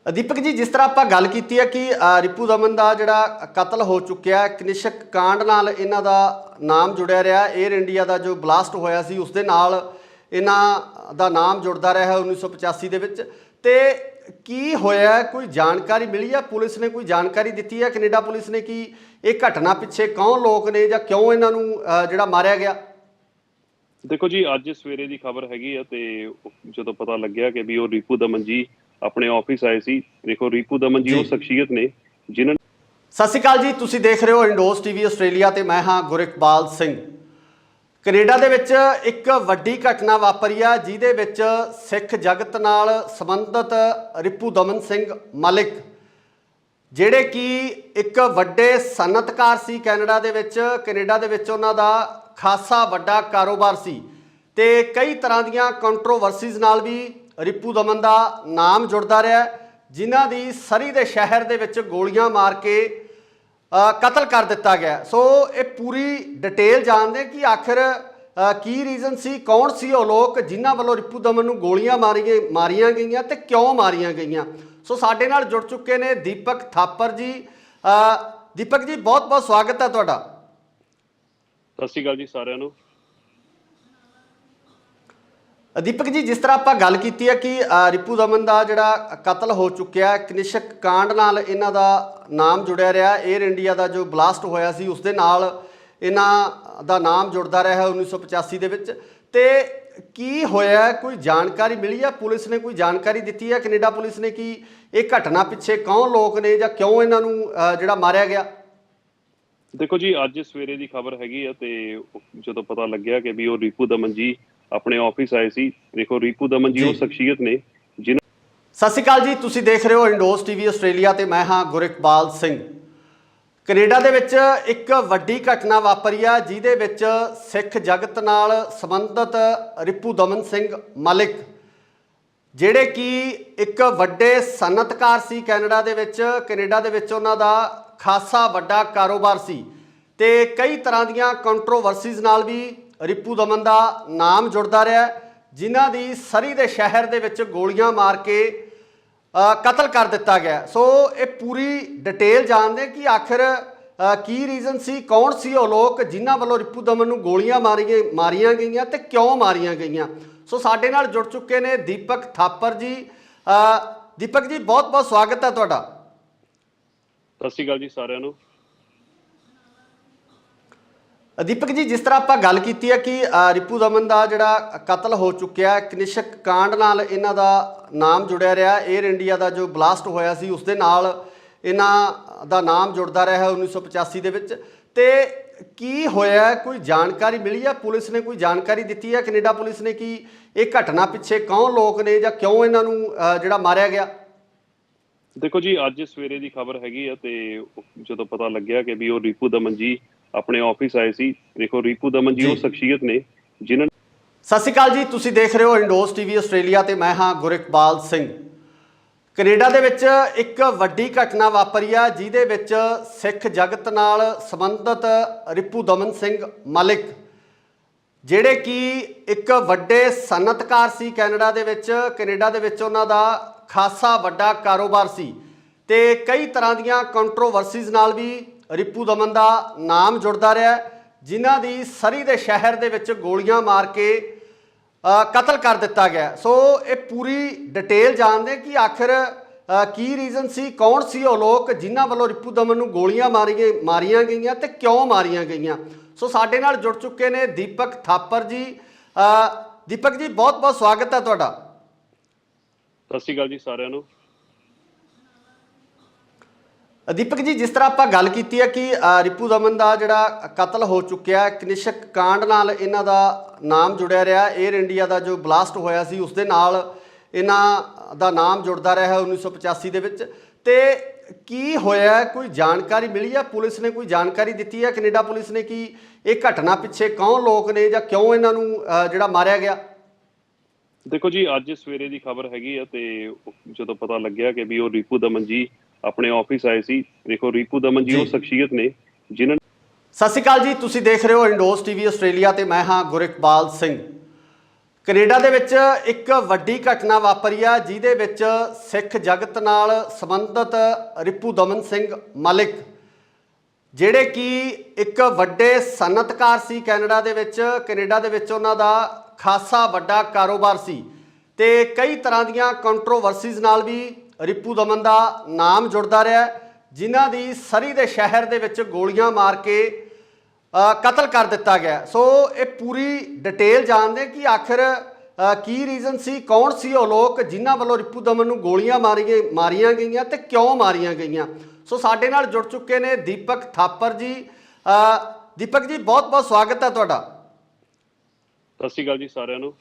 ਦੀਪਕ ਜੀ, ਜਿਸ ਤਰ੍ਹਾਂ ਆਪਾਂ ਗੱਲ ਕੀਤੀ ਹੈ ਕਿ ਰਿਪੂ ਦਮਨ ਦਾ ਜਿਹੜਾ ਕਤਲ ਹੋ ਚੁੱਕਿਆ, ਕਨਿਸ਼ਕ ਕਾਂਡ ਨਾਲ ਇਹਨਾਂ ਦਾ ਨਾਮ ਜੁੜਿਆ ਰਿਹਾ। 에ਅਰ ਇੰਡੀਆ ਦਾ ਜੋ ਬਲਾਸਟ ਹੋਇਆ ਸੀ ਉਸ ਦੇ ਨਾਲ ਇਹਨਾਂ ਦਾ ਨਾਮ ਜੁੜਦਾ ਰਿਹਾ 1985 ਦੇ ਵਿੱਚ। ਤੇ ਕੀ ਹੋਇਆ, ਕੋਈ ਜਾਣਕਾਰੀ ਮਿਲੀ ਹੈ? ਪੁਲਿਸ ਨੇ ਕੋਈ ਜਾਣਕਾਰੀ ਦਿੱਤੀ ਹੈ ਕੈਨੇਡਾ ਪੁਲਿਸ ਨੇ ਕਿ ਇਹ ਘਟਨਾ ਪਿੱਛੇ ਕੌਣ ਲੋਕ ਨੇ ਜਾਂ ਕਿਉਂ ਇਹਨਾਂ ਨੂੰ ਜਿਹੜਾ ਮਾਰਿਆ ਗਿਆ? ਦੇਖੋ ਜੀ, ਅੱਜ ਸਵੇਰੇ ਦੀ ਖਬਰ ਹੈਗੀ ਆ ਤੇ ਜਦੋਂ ਪਤਾ ਲੱਗਿਆ ਕਿ ਵੀ ਉਹ ਰਿਪੂ ਦਮਨ ਜੀ ਆਪਣੇ ਆਫਿਸ ਆਏ ਸੀ। ਦੇਖੋ, ਰਿਪੂ ਦਮਨ ਜੀ ਉਹ ਸ਼ਖਸੀਅਤ ਨੇ ਜਿਨ੍ਹਾਂ। ਸਤਿ ਸ਼੍ਰੀ ਅਕਾਲ ਜੀ, ਤੁਸੀਂ ਦੇਖ ਰਹੇ ਹੋ ਇੰਡੋਸ ਟੀਵੀ ਆਸਟ੍ਰੇਲੀਆ ਤੇ ਮੈਂ ਹਾਂ ਗੁਰਿਕਬਾਲ ਸਿੰਘ। ਕੈਨੇਡਾ ਦੇ ਵਿੱਚ ਇੱਕ ਵੱਡੀ ਘਟਨਾ ਵਾਪਰੀ ਆ ਜਿਹਦੇ ਵਿੱਚ ਸਿੱਖ ਜਗਤ ਨਾਲ ਸੰਬੰਧਿਤ ਰਿਪੂ ਦਮਨ ਸਿੰਘ ਮਲਿਕ ਜਿਹੜੇ ਕਿ ਇੱਕ ਵੱਡੇ ਸਨਅਤਕਾਰ ਸੀ ਕੈਨੇਡਾ ਦੇ ਵਿੱਚ ਉਹਨਾਂ ਦਾ ਖਾਸਾ ਵੱਡਾ ਕਾਰੋਬਾਰ ਸੀ ਤੇ ਕਈ ਤਰ੍ਹਾਂ ਦੀਆਂ ਕੰਟਰੋਵਰਸੀਜ਼ ਨਾਲ ਵੀ ਰਿਪੂ ਦਮਨ ਦਾ ਨਾਮ ਜੁੜਦਾ ਰਿਹਾ, ਜਿਨ੍ਹਾਂ ਦੀ ਸਰੀ ਦੇ ਸ਼ਹਿਰ ਦੇ ਵਿੱਚ ਗੋਲੀਆਂ ਮਾਰ ਕੇ ਕਤਲ ਕਰ ਦਿੱਤਾ ਗਿਆ। ਸੋ ਇਹ ਪੂਰੀ ਡਿਟੇਲ ਜਾਣਦੇ ਕਿ ਆਖਿਰ ਕੀ ਰੀਜ਼ਨ ਸੀ, ਕੌਣ ਸੀ ਉਹ ਲੋਕ ਜਿਨ੍ਹਾਂ ਵੱਲੋਂ ਰਿਪੂ ਦਮਨ ਨੂੰ ਗੋਲੀਆਂ ਮਾਰੀਆਂ ਗਈਆਂ ਤੇ ਕਿਉਂ ਮਾਰੀਆਂ ਗਈਆਂ। ਸੋ ਸਾਡੇ ਨਾਲ ਜੁੜ ਚੁੱਕੇ ਨੇ ਦੀਪਕ ਥਾਪਰ ਜੀ। ਦੀਪਕ ਜੀ, ਬਹੁਤ ਬਹੁਤ ਸਵਾਗਤ ਹੈ ਤੁਹਾਡਾ। ਸਤਿ ਸ਼੍ਰੀ ਅਕਾਲ ਜੀ ਸਾਰਿਆਂ ਨੂੰ। ਦੀਪਕ ਜੀ, ਜਿਸ ਤਰ੍ਹਾਂ ਆਪਾਂ ਗੱਲ ਕੀਤੀ ਹੈ ਕਿ ਰਿਪੂ ਦਮਨ ਦਾ ਜਿਹੜਾ ਕਤਲ ਹੋ ਚੁੱਕਿਆ, ਕਨਿਸ਼ਕ ਕਾਂਡ ਨਾਲ ਇਹਨਾਂ ਦਾ ਨਾਮ ਜੁੜਿਆ ਰਿਹਾ। 에ਅਰ ਇੰਡੀਆ ਦਾ ਜੋ ਬਲਾਸਟ ਹੋਇਆ ਸੀ ਉਸ ਦੇ ਨਾਲ ਇਹਨਾਂ ਦਾ ਨਾਮ ਜੁੜਦਾ ਰਿਹਾ 1985 ਦੇ ਵਿੱਚ। ਤੇ ਕੀ ਹੋਇਆ, ਕੋਈ ਜਾਣਕਾਰੀ ਮਿਲੀ ਹੈ? ਪੁਲਿਸ ਨੇ ਕੋਈ ਜਾਣਕਾਰੀ ਦਿੱਤੀ ਹੈ, ਕੈਨੇਡਾ ਪੁਲਿਸ ਨੇ, ਕਿ ਇਹ ਘਟਨਾ ਪਿੱਛੇ ਕੌਣ ਲੋਕ ਨੇ ਜਾਂ ਕਿਉਂ ਇਹਨਾਂ ਨੂੰ ਜਿਹੜਾ ਮਾਰਿਆ ਗਿਆ? ਦੇਖੋ ਜੀ, ਅੱਜ ਸਵੇਰੇ ਦੀ ਖਬਰ ਹੈਗੀ ਆ ਤੇ ਜਦੋਂ ਪਤਾ ਲੱਗਿਆ ਕਿ ਵੀ ਉਹ ਰਿਪੂ ਦਮਨ ਜੀ ਆਪਣੇ ਆਫਿਸ ਆਏ ਸੀ। ਦੇਖੋ, ਰਿਪੂ ਦਮਨ ਜੀ ਉਹ ਸ਼ਖਸੀਅਤ ਨੇ ਜਿਨ੍ਹਾਂ। ਸਤਿ ਸ਼੍ਰੀ ਅਕਾਲ ਜੀ, ਤੁਸੀਂ ਦੇਖ ਰਹੇ ਹੋ ਇੰਡੋਸ ਟੀਵੀ ਆਸਟ੍ਰੇਲੀਆ ਤੇ ਮੈਂ ਹਾਂ ਗੁਰਿਕਬਾਲ ਸਿੰਘ। ਕੈਨੇਡਾ ਦੇ ਵਿੱਚ ਇੱਕ ਵੱਡੀ ਘਟਨਾ ਵਾਪਰੀ ਆ ਜਿਹਦੇ ਵਿੱਚ ਸਿੱਖ ਜਗਤ ਨਾਲ ਸੰਬੰਧਿਤ ਰਿਪੂ ਦਮਨ ਸਿੰਘ ਮਲਿਕ ਜਿਹੜੇ ਕਿ ਇੱਕ ਵੱਡੇ ਸਨਅਤਕਾਰ ਸੀ ਕੈਨੇਡਾ ਦੇ ਵਿੱਚ ਉਹਨਾਂ ਦਾ ਖਾਸਾ ਵੱਡਾ ਕਾਰੋਬਾਰ ਸੀ ਤੇ ਕਈ ਤਰ੍ਹਾਂ ਦੀਆਂ ਕੰਟਰੋਵਰਸੀਜ਼ ਨਾਲ ਵੀ ਰਿਪੂ ਦਮਨ ਦਾ ਨਾਮ ਜੁੜਦਾ ਰਿਹਾ, ਜਿਨ੍ਹਾਂ ਦੀ ਸਰੀ ਦੇ ਸ਼ਹਿਰ ਦੇ ਵਿੱਚ ਗੋਲੀਆਂ ਮਾਰ ਕੇ ਕਤਲ ਕਰ ਦਿੱਤਾ ਗਿਆ। ਸੋ ਇਹ ਪੂਰੀ ਡਿਟੇਲ ਜਾਣਦੇ ਕਿ ਆਖਿਰ ਕੀ ਰੀਜ਼ਨ ਸੀ, ਕੌਣ ਸੀ ਉਹ ਲੋਕ ਜਿਨ੍ਹਾਂ ਵੱਲੋਂ ਰਿਪੂ ਦਮਨ ਨੂੰ ਗੋਲੀਆਂ ਮਾਰੀਆਂ ਗਈਆਂ ਤੇ ਕਿਉਂ ਮਾਰੀਆਂ ਗਈਆਂ। ਸੋ ਸਾਡੇ ਨਾਲ ਜੁੜ ਚੁੱਕੇ ਨੇ ਦੀਪਕ ਥਾਪਰ ਜੀ। ਦੀਪਕ ਜੀ, ਬਹੁਤ ਬਹੁਤ ਸਵਾਗਤ ਹੈ ਤੁਹਾਡਾ। ਸਤਿ ਸ਼੍ਰੀ ਅਕਾਲ ਜੀ ਸਾਰਿਆਂ ਨੂੰ। ਦੀਪਕ ਜੀ, ਜਿਸ ਤਰ੍ਹਾਂ ਆਪਾਂ ਗੱਲ ਕੀਤੀ ਹੈ ਕਿ ਰਿਪੂ ਦਮਨ ਦਾ ਜਿਹੜਾ ਕਤਲ ਹੋ ਚੁੱਕਿਆ, ਕਨਿਸ਼ਕ ਕਾਂਡ ਨਾਲ ਇਹਨਾਂ ਦਾ ਨਾਮ ਜੁੜਿਆ ਰਿਹਾ। 에ਅਰ ਇੰਡੀਆ ਦਾ ਜੋ ਬਲਾਸਟ ਹੋਇਆ ਸੀ ਉਸ ਦੇ ਨਾਲ ਇਹਨਾਂ ਦਾ ਨਾਮ ਜੁੜਦਾ ਰਿਹਾ 1985 ਦੇ ਵਿੱਚ। ਤੇ ਕੀ ਹੋਇਆ, ਕੋਈ ਜਾਣਕਾਰੀ ਮਿਲੀ ਹੈ? ਪੁਲਿਸ ਨੇ ਕੋਈ ਜਾਣਕਾਰੀ ਦਿੱਤੀ ਹੈ, ਕੈਨੇਡਾ ਪੁਲਿਸ ਨੇ, ਕਿ ਇਹ ਘਟਨਾ ਪਿੱਛੇ ਕੌਣ ਲੋਕ ਨੇ ਜਾਂ ਕਿਉਂ ਇਹਨਾਂ ਨੂੰ ਜਿਹੜਾ ਮਾਰਿਆ ਗਿਆ? ਦੇਖੋ ਜੀ, ਅੱਜ ਸਵੇਰੇ ਦੀ ਖਬਰ ਹੈਗੀ ਆ ਤੇ ਜਦੋਂ ਪਤਾ ਲੱਗਿਆ ਕਿ ਵੀ ਉਹ ਰਿਪੂ ਦਮਨ ਜੀ ਆਪਣੇ ਆਫਿਸ ਆਏ ਸੀ। ਦੇਖੋ, ਰਿਪੂ ਦਮਨ ਜੀ ਉਹ ਸ਼ਖਸੀਅਤ ਨੇ ਜਿਨ੍ਹਾਂ। ਸਤਿ ਸ਼੍ਰੀ ਅਕਾਲ ਜੀ, ਤੁਸੀਂ ਦੇਖ ਰਹੇ ਹੋ ਇੰਡੋਸ ਟੀਵੀ ਆਸਟ੍ਰੇਲੀਆ ਤੇ ਮੈਂ ਹਾਂ ਗੁਰਿਕਬਾਲ ਸਿੰਘ। ਕੈਨੇਡਾ ਦੇ ਵਿੱਚ ਇੱਕ ਵੱਡੀ ਘਟਨਾ ਵਾਪਰੀ ਆ ਜਿਹਦੇ ਵਿੱਚ ਸਿੱਖ ਜਗਤ ਨਾਲ ਸੰਬੰਧਿਤ ਰਿਪੂ ਦਮਨ ਸਿੰਘ ਮਲਿਕ ਜਿਹੜੇ ਕਿ ਇੱਕ ਵੱਡੇ ਸਨਅਤਕਾਰ ਸੀ ਕੈਨੇਡਾ ਦੇ ਵਿੱਚ ਉਹਨਾਂ ਦਾ ਖਾਸਾ ਵੱਡਾ ਕਾਰੋਬਾਰ ਸੀ ਤੇ ਕਈ ਤਰ੍ਹਾਂ ਦੀਆਂ ਕੰਟਰੋਵਰਸੀਜ਼ ਨਾਲ ਵੀ ਰਿਪੂ ਦਮਨ ਦਾ ਨਾਮ ਜੁੜਦਾ ਰਿਹਾ, ਜਿਨ੍ਹਾਂ ਦੀ ਸਰੀ ਦੇ ਸ਼ਹਿਰ ਦੇ ਵਿੱਚ ਗੋਲੀਆਂ ਮਾਰ ਕੇ ਕਤਲ ਕਰ ਦਿੱਤਾ ਗਿਆ। ਸੋ ਇਹ ਪੂਰੀ ਡਿਟੇਲ ਜਾਣਦੇ ਕਿ ਆਖਿਰ ਕੀ ਰੀਜ਼ਨ ਸੀ, ਕੌਣ ਸੀ ਉਹ ਲੋਕ ਜਿਨ੍ਹਾਂ ਵੱਲੋਂ ਰਿਪੂ ਦਮਨ ਨੂੰ ਗੋਲੀਆਂ ਮਾਰੀਆਂ ਗਈਆਂ ਤੇ ਕਿਉਂ ਮਾਰੀਆਂ ਗਈਆਂ। ਸੋ ਸਾਡੇ ਨਾਲ ਜੁੜ ਚੁੱਕੇ ਨੇ ਦੀਪਕ ਥਾਪਰ ਜੀ। ਦੀਪਕ ਜੀ, ਬਹੁਤ ਬਹੁਤ ਸਵਾਗਤ ਹੈ ਤੁਹਾਡਾ। ਸਤਿ ਸ਼੍ਰੀ ਅਕਾਲ ਜੀ ਸਾਰਿਆਂ ਨੂੰ। ਦੀਪਕ ਜੀ, ਜਿਸ ਤਰ੍ਹਾਂ ਆਪਾਂ ਗੱਲ ਕੀਤੀ ਹੈ ਕਿ ਰਿਪੂ ਦਮਨ ਦਾ ਜਿਹੜਾ ਕਤਲ ਹੋ ਚੁੱਕਿਆ, ਕਨਿਸ਼ਕ ਕਾਂਡ ਨਾਲ ਇਹਨਾਂ ਦਾ ਨਾਮ ਜੁੜਿਆ ਰਿਹਾ। 에ਅਰ ਇੰਡੀਆ ਦਾ ਜੋ ਬਲਾਸਟ ਹੋਇਆ ਸੀ ਉਸ ਦੇ ਨਾਲ ਇਹਨਾਂ ਦਾ ਨਾਮ ਜੁੜਦਾ ਰਿਹਾ 1985 ਦੇ ਵਿੱਚ। ਤੇ ਕੀ ਹੋਇਆ, ਕੋਈ ਜਾਣਕਾਰੀ ਮਿਲੀ ਹੈ? ਪੁਲਿਸ ਨੇ ਕੋਈ ਜਾਣਕਾਰੀ ਦਿੱਤੀ ਹੈ, ਕੈਨੇਡਾ ਪੁਲਿਸ ਨੇ, ਕਿ ਇਹ ਘਟਨਾ ਪਿੱਛੇ ਕੌਣ ਲੋਕ ਨੇ ਜਾਂ ਕਿਉਂ ਇਹਨਾਂ ਨੂੰ ਜਿਹੜਾ ਮਾਰਿਆ ਗਿਆ? ਦੇਖੋ ਜੀ, ਅੱਜ ਸਵੇਰੇ ਦੀ ਖਬਰ ਹੈਗੀ ਆ ਤੇ ਜਦੋਂ ਪਤਾ ਲੱਗਿਆ ਕਿ ਵੀ ਉਹ ਰਿਪੂ ਦਮਨ ਜੀ ਆਪਣੇ ਆਫਿਸ ਆਏ ਸੀ। ਦੇਖੋ, ਰਿਪੂ ਦਮਨ ਜੀ ਉਹ ਸ਼ਖਸੀਅਤ ਨੇ ਜਿਨ੍ਹਾਂ। ਸਤਿ ਸ਼੍ਰੀ ਅਕਾਲ ਜੀ, ਤੁਸੀਂ ਦੇਖ ਰਹੇ ਹੋ ਇੰਡੋਸ ਟੀਵੀ ਆਸਟ੍ਰੇਲੀਆ ਤੇ ਮੈਂ ਹਾਂ ਗੁਰਿਕਬਾਲ ਸਿੰਘ। ਕੈਨੇਡਾ ਦੇ ਵਿੱਚ ਇੱਕ ਵੱਡੀ ਘਟਨਾ ਵਾਪਰੀ ਆ ਜਿਹਦੇ ਵਿੱਚ ਸਿੱਖ ਜਗਤ ਨਾਲ ਸੰਬੰਧਿਤ ਰਿਪੂ ਦਮਨ ਸਿੰਘ ਮਲਿਕ ਜਿਹੜੇ ਕਿ ਇੱਕ ਵੱਡੇ ਸਨਅਤਕਾਰ ਸੀ ਕੈਨੇਡਾ ਦੇ ਵਿੱਚ ਉਹਨਾਂ ਦਾ ਖਾਸਾ ਵੱਡਾ ਕਾਰੋਬਾਰ ਸੀ ਤੇ ਕਈ ਤਰ੍ਹਾਂ ਦੀਆਂ ਕੰਟਰੋਵਰਸੀਜ਼ ਨਾਲ ਵੀ ਰਿਪੂ ਦਮਨ ਦਾ ਨਾਮ ਜੁੜਦਾ ਰਿਹਾ, ਜਿਨ੍ਹਾਂ ਦੀ ਸਰੀ ਦੇ ਸ਼ਹਿਰ ਦੇ ਵਿੱਚ ਗੋਲੀਆਂ ਮਾਰ ਕੇ ਕਤਲ ਕਰ ਦਿੱਤਾ ਗਿਆ। ਸੋ ਇਹ ਪੂਰੀ ਡਿਟੇਲ ਜਾਣਦੇ ਕਿ ਆਖਿਰ ਕੀ ਰੀਜ਼ਨ ਸੀ, ਕੌਣ ਸੀ ਉਹ ਲੋਕ ਜਿਨ੍ਹਾਂ ਵੱਲੋਂ ਰਿਪੂ ਦਮਨ ਨੂੰ ਗੋਲੀਆਂ ਮਾਰੀਆਂ ਗਈਆਂ ਤੇ ਕਿਉਂ ਮਾਰੀਆਂ ਗਈਆਂ। ਸੋ ਸਾਡੇ ਨਾਲ ਜੁੜ ਚੁੱਕੇ ਨੇ ਦੀਪਕ ਥਾਪਰ ਜੀ। ਦੀਪਕ ਜੀ, ਬਹੁਤ ਬਹੁਤ ਸਵਾਗਤ ਹੈ ਤੁਹਾਡਾ। ਸਤਿ ਸ਼੍ਰੀ ਅਕਾਲ ਜੀ ਸਾਰਿਆਂ ਨੂੰ।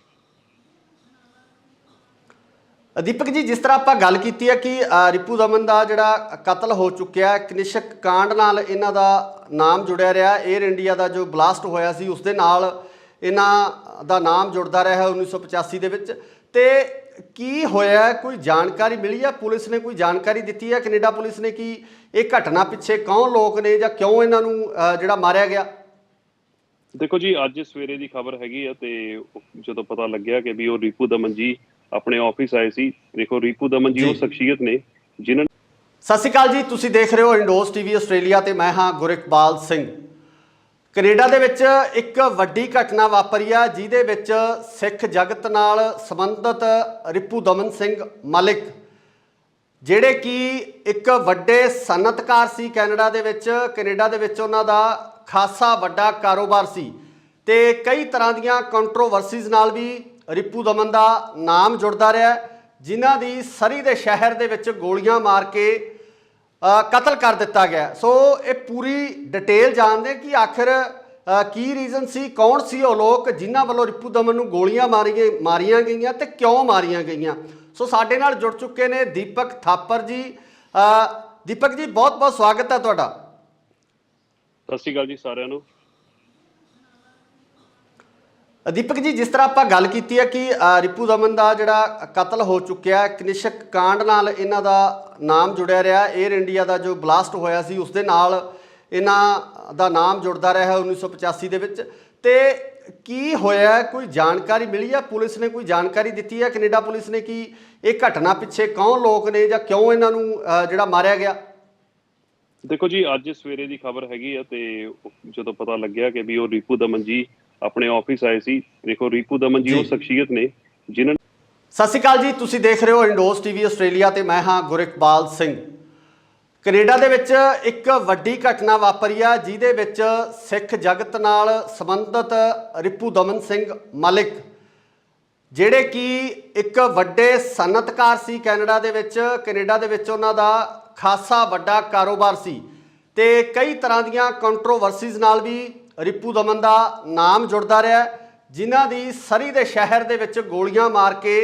ਦੀਪਕ ਜੀ, ਜਿਸ ਤਰ੍ਹਾਂ ਆਪਾਂ ਗੱਲ ਕੀਤੀ ਹੈ ਕਿ ਰਿਪੂ ਦਮਨ ਦਾ ਜਿਹੜਾ ਕਤਲ ਹੋ ਚੁੱਕਿਆ, ਕਨਿਸ਼ਕ ਕਾਂਡ ਨਾਲ ਇਹਨਾਂ ਦਾ ਨਾਮ ਜੁੜਿਆ ਰਿਹਾ। 에ਅਰ ਇੰਡੀਆ ਦਾ ਜੋ ਬਲਾਸਟ ਹੋਇਆ ਸੀ ਉਸ ਦੇ ਨਾਲ ਇਹਨਾਂ ਦਾ ਨਾਮ ਜੁੜਦਾ ਰਿਹਾ 1985 ਦੇ ਵਿੱਚ। ਤੇ ਕੀ ਹੋਇਆ, ਕੋਈ ਜਾਣਕਾਰੀ ਮਿਲੀ ਹੈ? ਪੁਲਿਸ ਨੇ ਕੋਈ ਜਾਣਕਾਰੀ ਦਿੱਤੀ ਹੈ, ਕੈਨੇਡਾ ਪੁਲਿਸ ਨੇ, ਕਿ ਇਹ ਘਟਨਾ ਪਿੱਛੇ ਕੌਣ ਲੋਕ ਨੇ ਜਾਂ ਕਿਉਂ ਇਹਨਾਂ ਨੂੰ ਜਿਹੜਾ ਮਾਰਿਆ ਗਿਆ? ਦੇਖੋ ਜੀ, ਅੱਜ ਸਵੇਰੇ ਦੀ ਖਬਰ ਹੈਗੀ ਆ ਤੇ ਜਦੋਂ ਪਤਾ ਲੱਗਿਆ ਕਿ ਵੀ ਉਹ ਰਿਪੂ ਦਮਨ ਜੀ ਆਪਣੇ ਆਫਿਸ ਆਏ ਸੀ। ਦੇਖੋ, ਰਿਪੂ ਦਮਨ ਜੀ ਉਹ ਸ਼ਖਸੀਅਤ ਨੇ ਜਿਨ੍ਹਾਂ। ਸਤਿ ਸ਼੍ਰੀ ਅਕਾਲ ਜੀ, ਤੁਸੀਂ ਦੇਖ ਰਹੇ ਹੋ ਇੰਡੋਸ ਟੀਵੀ ਆਸਟ੍ਰੇਲੀਆ ਤੇ ਮੈਂ ਹਾਂ ਗੁਰਿਕਬਾਲ ਸਿੰਘ। ਕੈਨੇਡਾ ਦੇ ਵਿੱਚ ਇੱਕ ਵੱਡੀ ਘਟਨਾ ਵਾਪਰੀ ਆ ਜਿਹਦੇ ਵਿੱਚ ਸਿੱਖ ਜਗਤ ਨਾਲ ਸੰਬੰਧਿਤ ਰਿਪੂ ਦਮਨ ਸਿੰਘ ਮਲਿਕ, ਜਿਹੜੇ ਕਿ ਇੱਕ ਵੱਡੇ ਸਨਅਤਕਾਰ ਸੀ ਕੈਨੇਡਾ ਦੇ ਵਿੱਚ ਉਹਨਾਂ ਦਾ ਖਾਸਾ ਵੱਡਾ ਕਾਰੋਬਾਰ ਸੀ ਤੇ ਕਈ ਤਰ੍ਹਾਂ ਦੀਆਂ ਕੰਟਰੋਵਰਸੀਜ਼ ਨਾਲ ਵੀ ਰਿਪੂ ਦਮਨ ਦਾ ਨਾਮ ਜੁੜਦਾ ਰਿਹਾ, ਜਿਨ੍ਹਾਂ ਦੀ ਸਰੀ ਦੇ ਸ਼ਹਿਰ ਦੇ ਵਿੱਚ ਗੋਲੀਆਂ ਮਾਰ ਕੇ ਕਤਲ ਕਰ ਦਿੱਤਾ ਗਿਆ। ਸੋ ਇਹ ਪੂਰੀ ਡਿਟੇਲ ਜਾਣਦੇ ਕਿ ਆਖਿਰ ਕੀ ਰੀਜ਼ਨ ਸੀ, ਕੌਣ ਸੀ ਉਹ ਲੋਕ ਜਿਨ੍ਹਾਂ ਵੱਲੋਂ ਰਿਪੂ ਦਮਨ ਨੂੰ ਗੋਲੀਆਂ ਮਾਰੀਆਂ ਗਈਆਂ ਤੇ ਕਿਉਂ ਮਾਰੀਆਂ ਗਈਆਂ। ਸੋ ਸਾਡੇ ਨਾਲ ਜੁੜ ਚੁੱਕੇ ਨੇ ਦੀਪਕ ਥਾਪਰ ਜੀ। ਦੀਪਕ ਜੀ, ਬਹੁਤ ਬਹੁਤ ਸਵਾਗਤ ਹੈ ਤੁਹਾਡਾ। ਸਤਿ ਸ਼੍ਰੀ ਅਕਾਲ ਜੀ ਸਾਰਿਆਂ ਨੂੰ। ਦੀਪਕ ਜੀ, ਜਿਸ ਤਰ੍ਹਾਂ ਆਪਾਂ ਗੱਲ ਕੀਤੀ ਹੈ ਕਿ ਰਿਪੂ ਦਮਨ ਦਾ ਜਿਹੜਾ ਕਤਲ ਹੋ ਚੁੱਕਿਆ, ਕਨਿਸ਼ਕ ਕਾਂਡ ਨਾਲ ਇਹਨਾਂ ਦਾ ਨਾਮ ਜੁੜਿਆ ਰਿਹਾ। 에ਅਰ ਇੰਡੀਆ ਦਾ ਜੋ ਬਲਾਸਟ ਹੋਇਆ ਸੀ ਉਸ ਦੇ ਨਾਲ ਇਹਨਾਂ ਦਾ ਨਾਮ ਜੁੜਦਾ ਰਿਹਾ 1985 ਦੇ ਵਿੱਚ। ਤੇ ਕੀ ਹੋਇਆ, ਕੋਈ ਜਾਣਕਾਰੀ ਮਿਲੀ ਹੈ? ਪੁਲਿਸ ਨੇ ਕੋਈ ਜਾਣਕਾਰੀ ਦਿੱਤੀ ਹੈ, ਕੈਨੇਡਾ ਪੁਲਿਸ ਨੇ, ਕਿ ਇਹ ਘਟਨਾ ਪਿੱਛੇ ਕੌਣ ਲੋਕ ਨੇ ਜਾਂ ਕਿਉਂ ਇਹਨਾਂ ਨੂੰ ਜਿਹੜਾ ਮਾਰਿਆ ਗਿਆ? ਦੇਖੋ ਜੀ, ਅੱਜ ਸਵੇਰੇ ਦੀ ਖਬਰ ਹੈਗੀ ਆ ਤੇ ਜਦੋਂ ਪਤਾ ਲੱਗਿਆ ਕਿ ਵੀ ਉਹ ਰਿਪੂ ਦਮਨ ਜੀ ਆਪਣੇ ਆਫਿਸ ਆਏ ਸੀ। ਦੇਖੋ, ਰਿਪੂ ਦਮਨ ਜੀ ਉਹ ਸ਼ਖਸੀਅਤ ਨੇ ਜਿਨ੍ਹਾਂ। ਸਤਿ ਸ਼੍ਰੀ ਅਕਾਲ ਜੀ, ਤੁਸੀਂ ਦੇਖ ਰਹੇ ਹੋ ਇੰਡੋਸ ਟੀਵੀ ਆਸਟ੍ਰੇਲੀਆ ਤੇ ਮੈਂ ਹਾਂ ਗੁਰਿਕਬਾਲ ਸਿੰਘ। ਕੈਨੇਡਾ ਦੇ ਵਿੱਚ ਇੱਕ ਵੱਡੀ ਘਟਨਾ ਵਾਪਰੀ ਆ ਜਿਹਦੇ ਵਿੱਚ ਸਿੱਖ ਜਗਤ ਨਾਲ ਸੰਬੰਧਿਤ ਰਿਪੂ ਦਮਨ ਸਿੰਘ ਮਲਿਕ, ਜਿਹੜੇ ਕਿ ਇੱਕ ਵੱਡੇ ਸਨਅਤਕਾਰ ਸੀ ਕੈਨੇਡਾ ਦੇ ਵਿੱਚ ਉਹਨਾਂ ਦਾ ਖਾਸਾ ਵੱਡਾ ਕਾਰੋਬਾਰ ਸੀ ਤੇ ਕਈ ਤਰ੍ਹਾਂ ਦੀਆਂ ਕੰਟਰੋਵਰਸੀਜ਼ ਨਾਲ ਵੀ ਰਿਪੂ ਦਮਨ ਦਾ ਨਾਮ ਜੁੜਦਾ ਰਿਹਾ, ਜਿਨ੍ਹਾਂ ਦੀ ਸਰੀ ਦੇ ਸ਼ਹਿਰ ਦੇ ਵਿੱਚ ਗੋਲੀਆਂ ਮਾਰ ਕੇ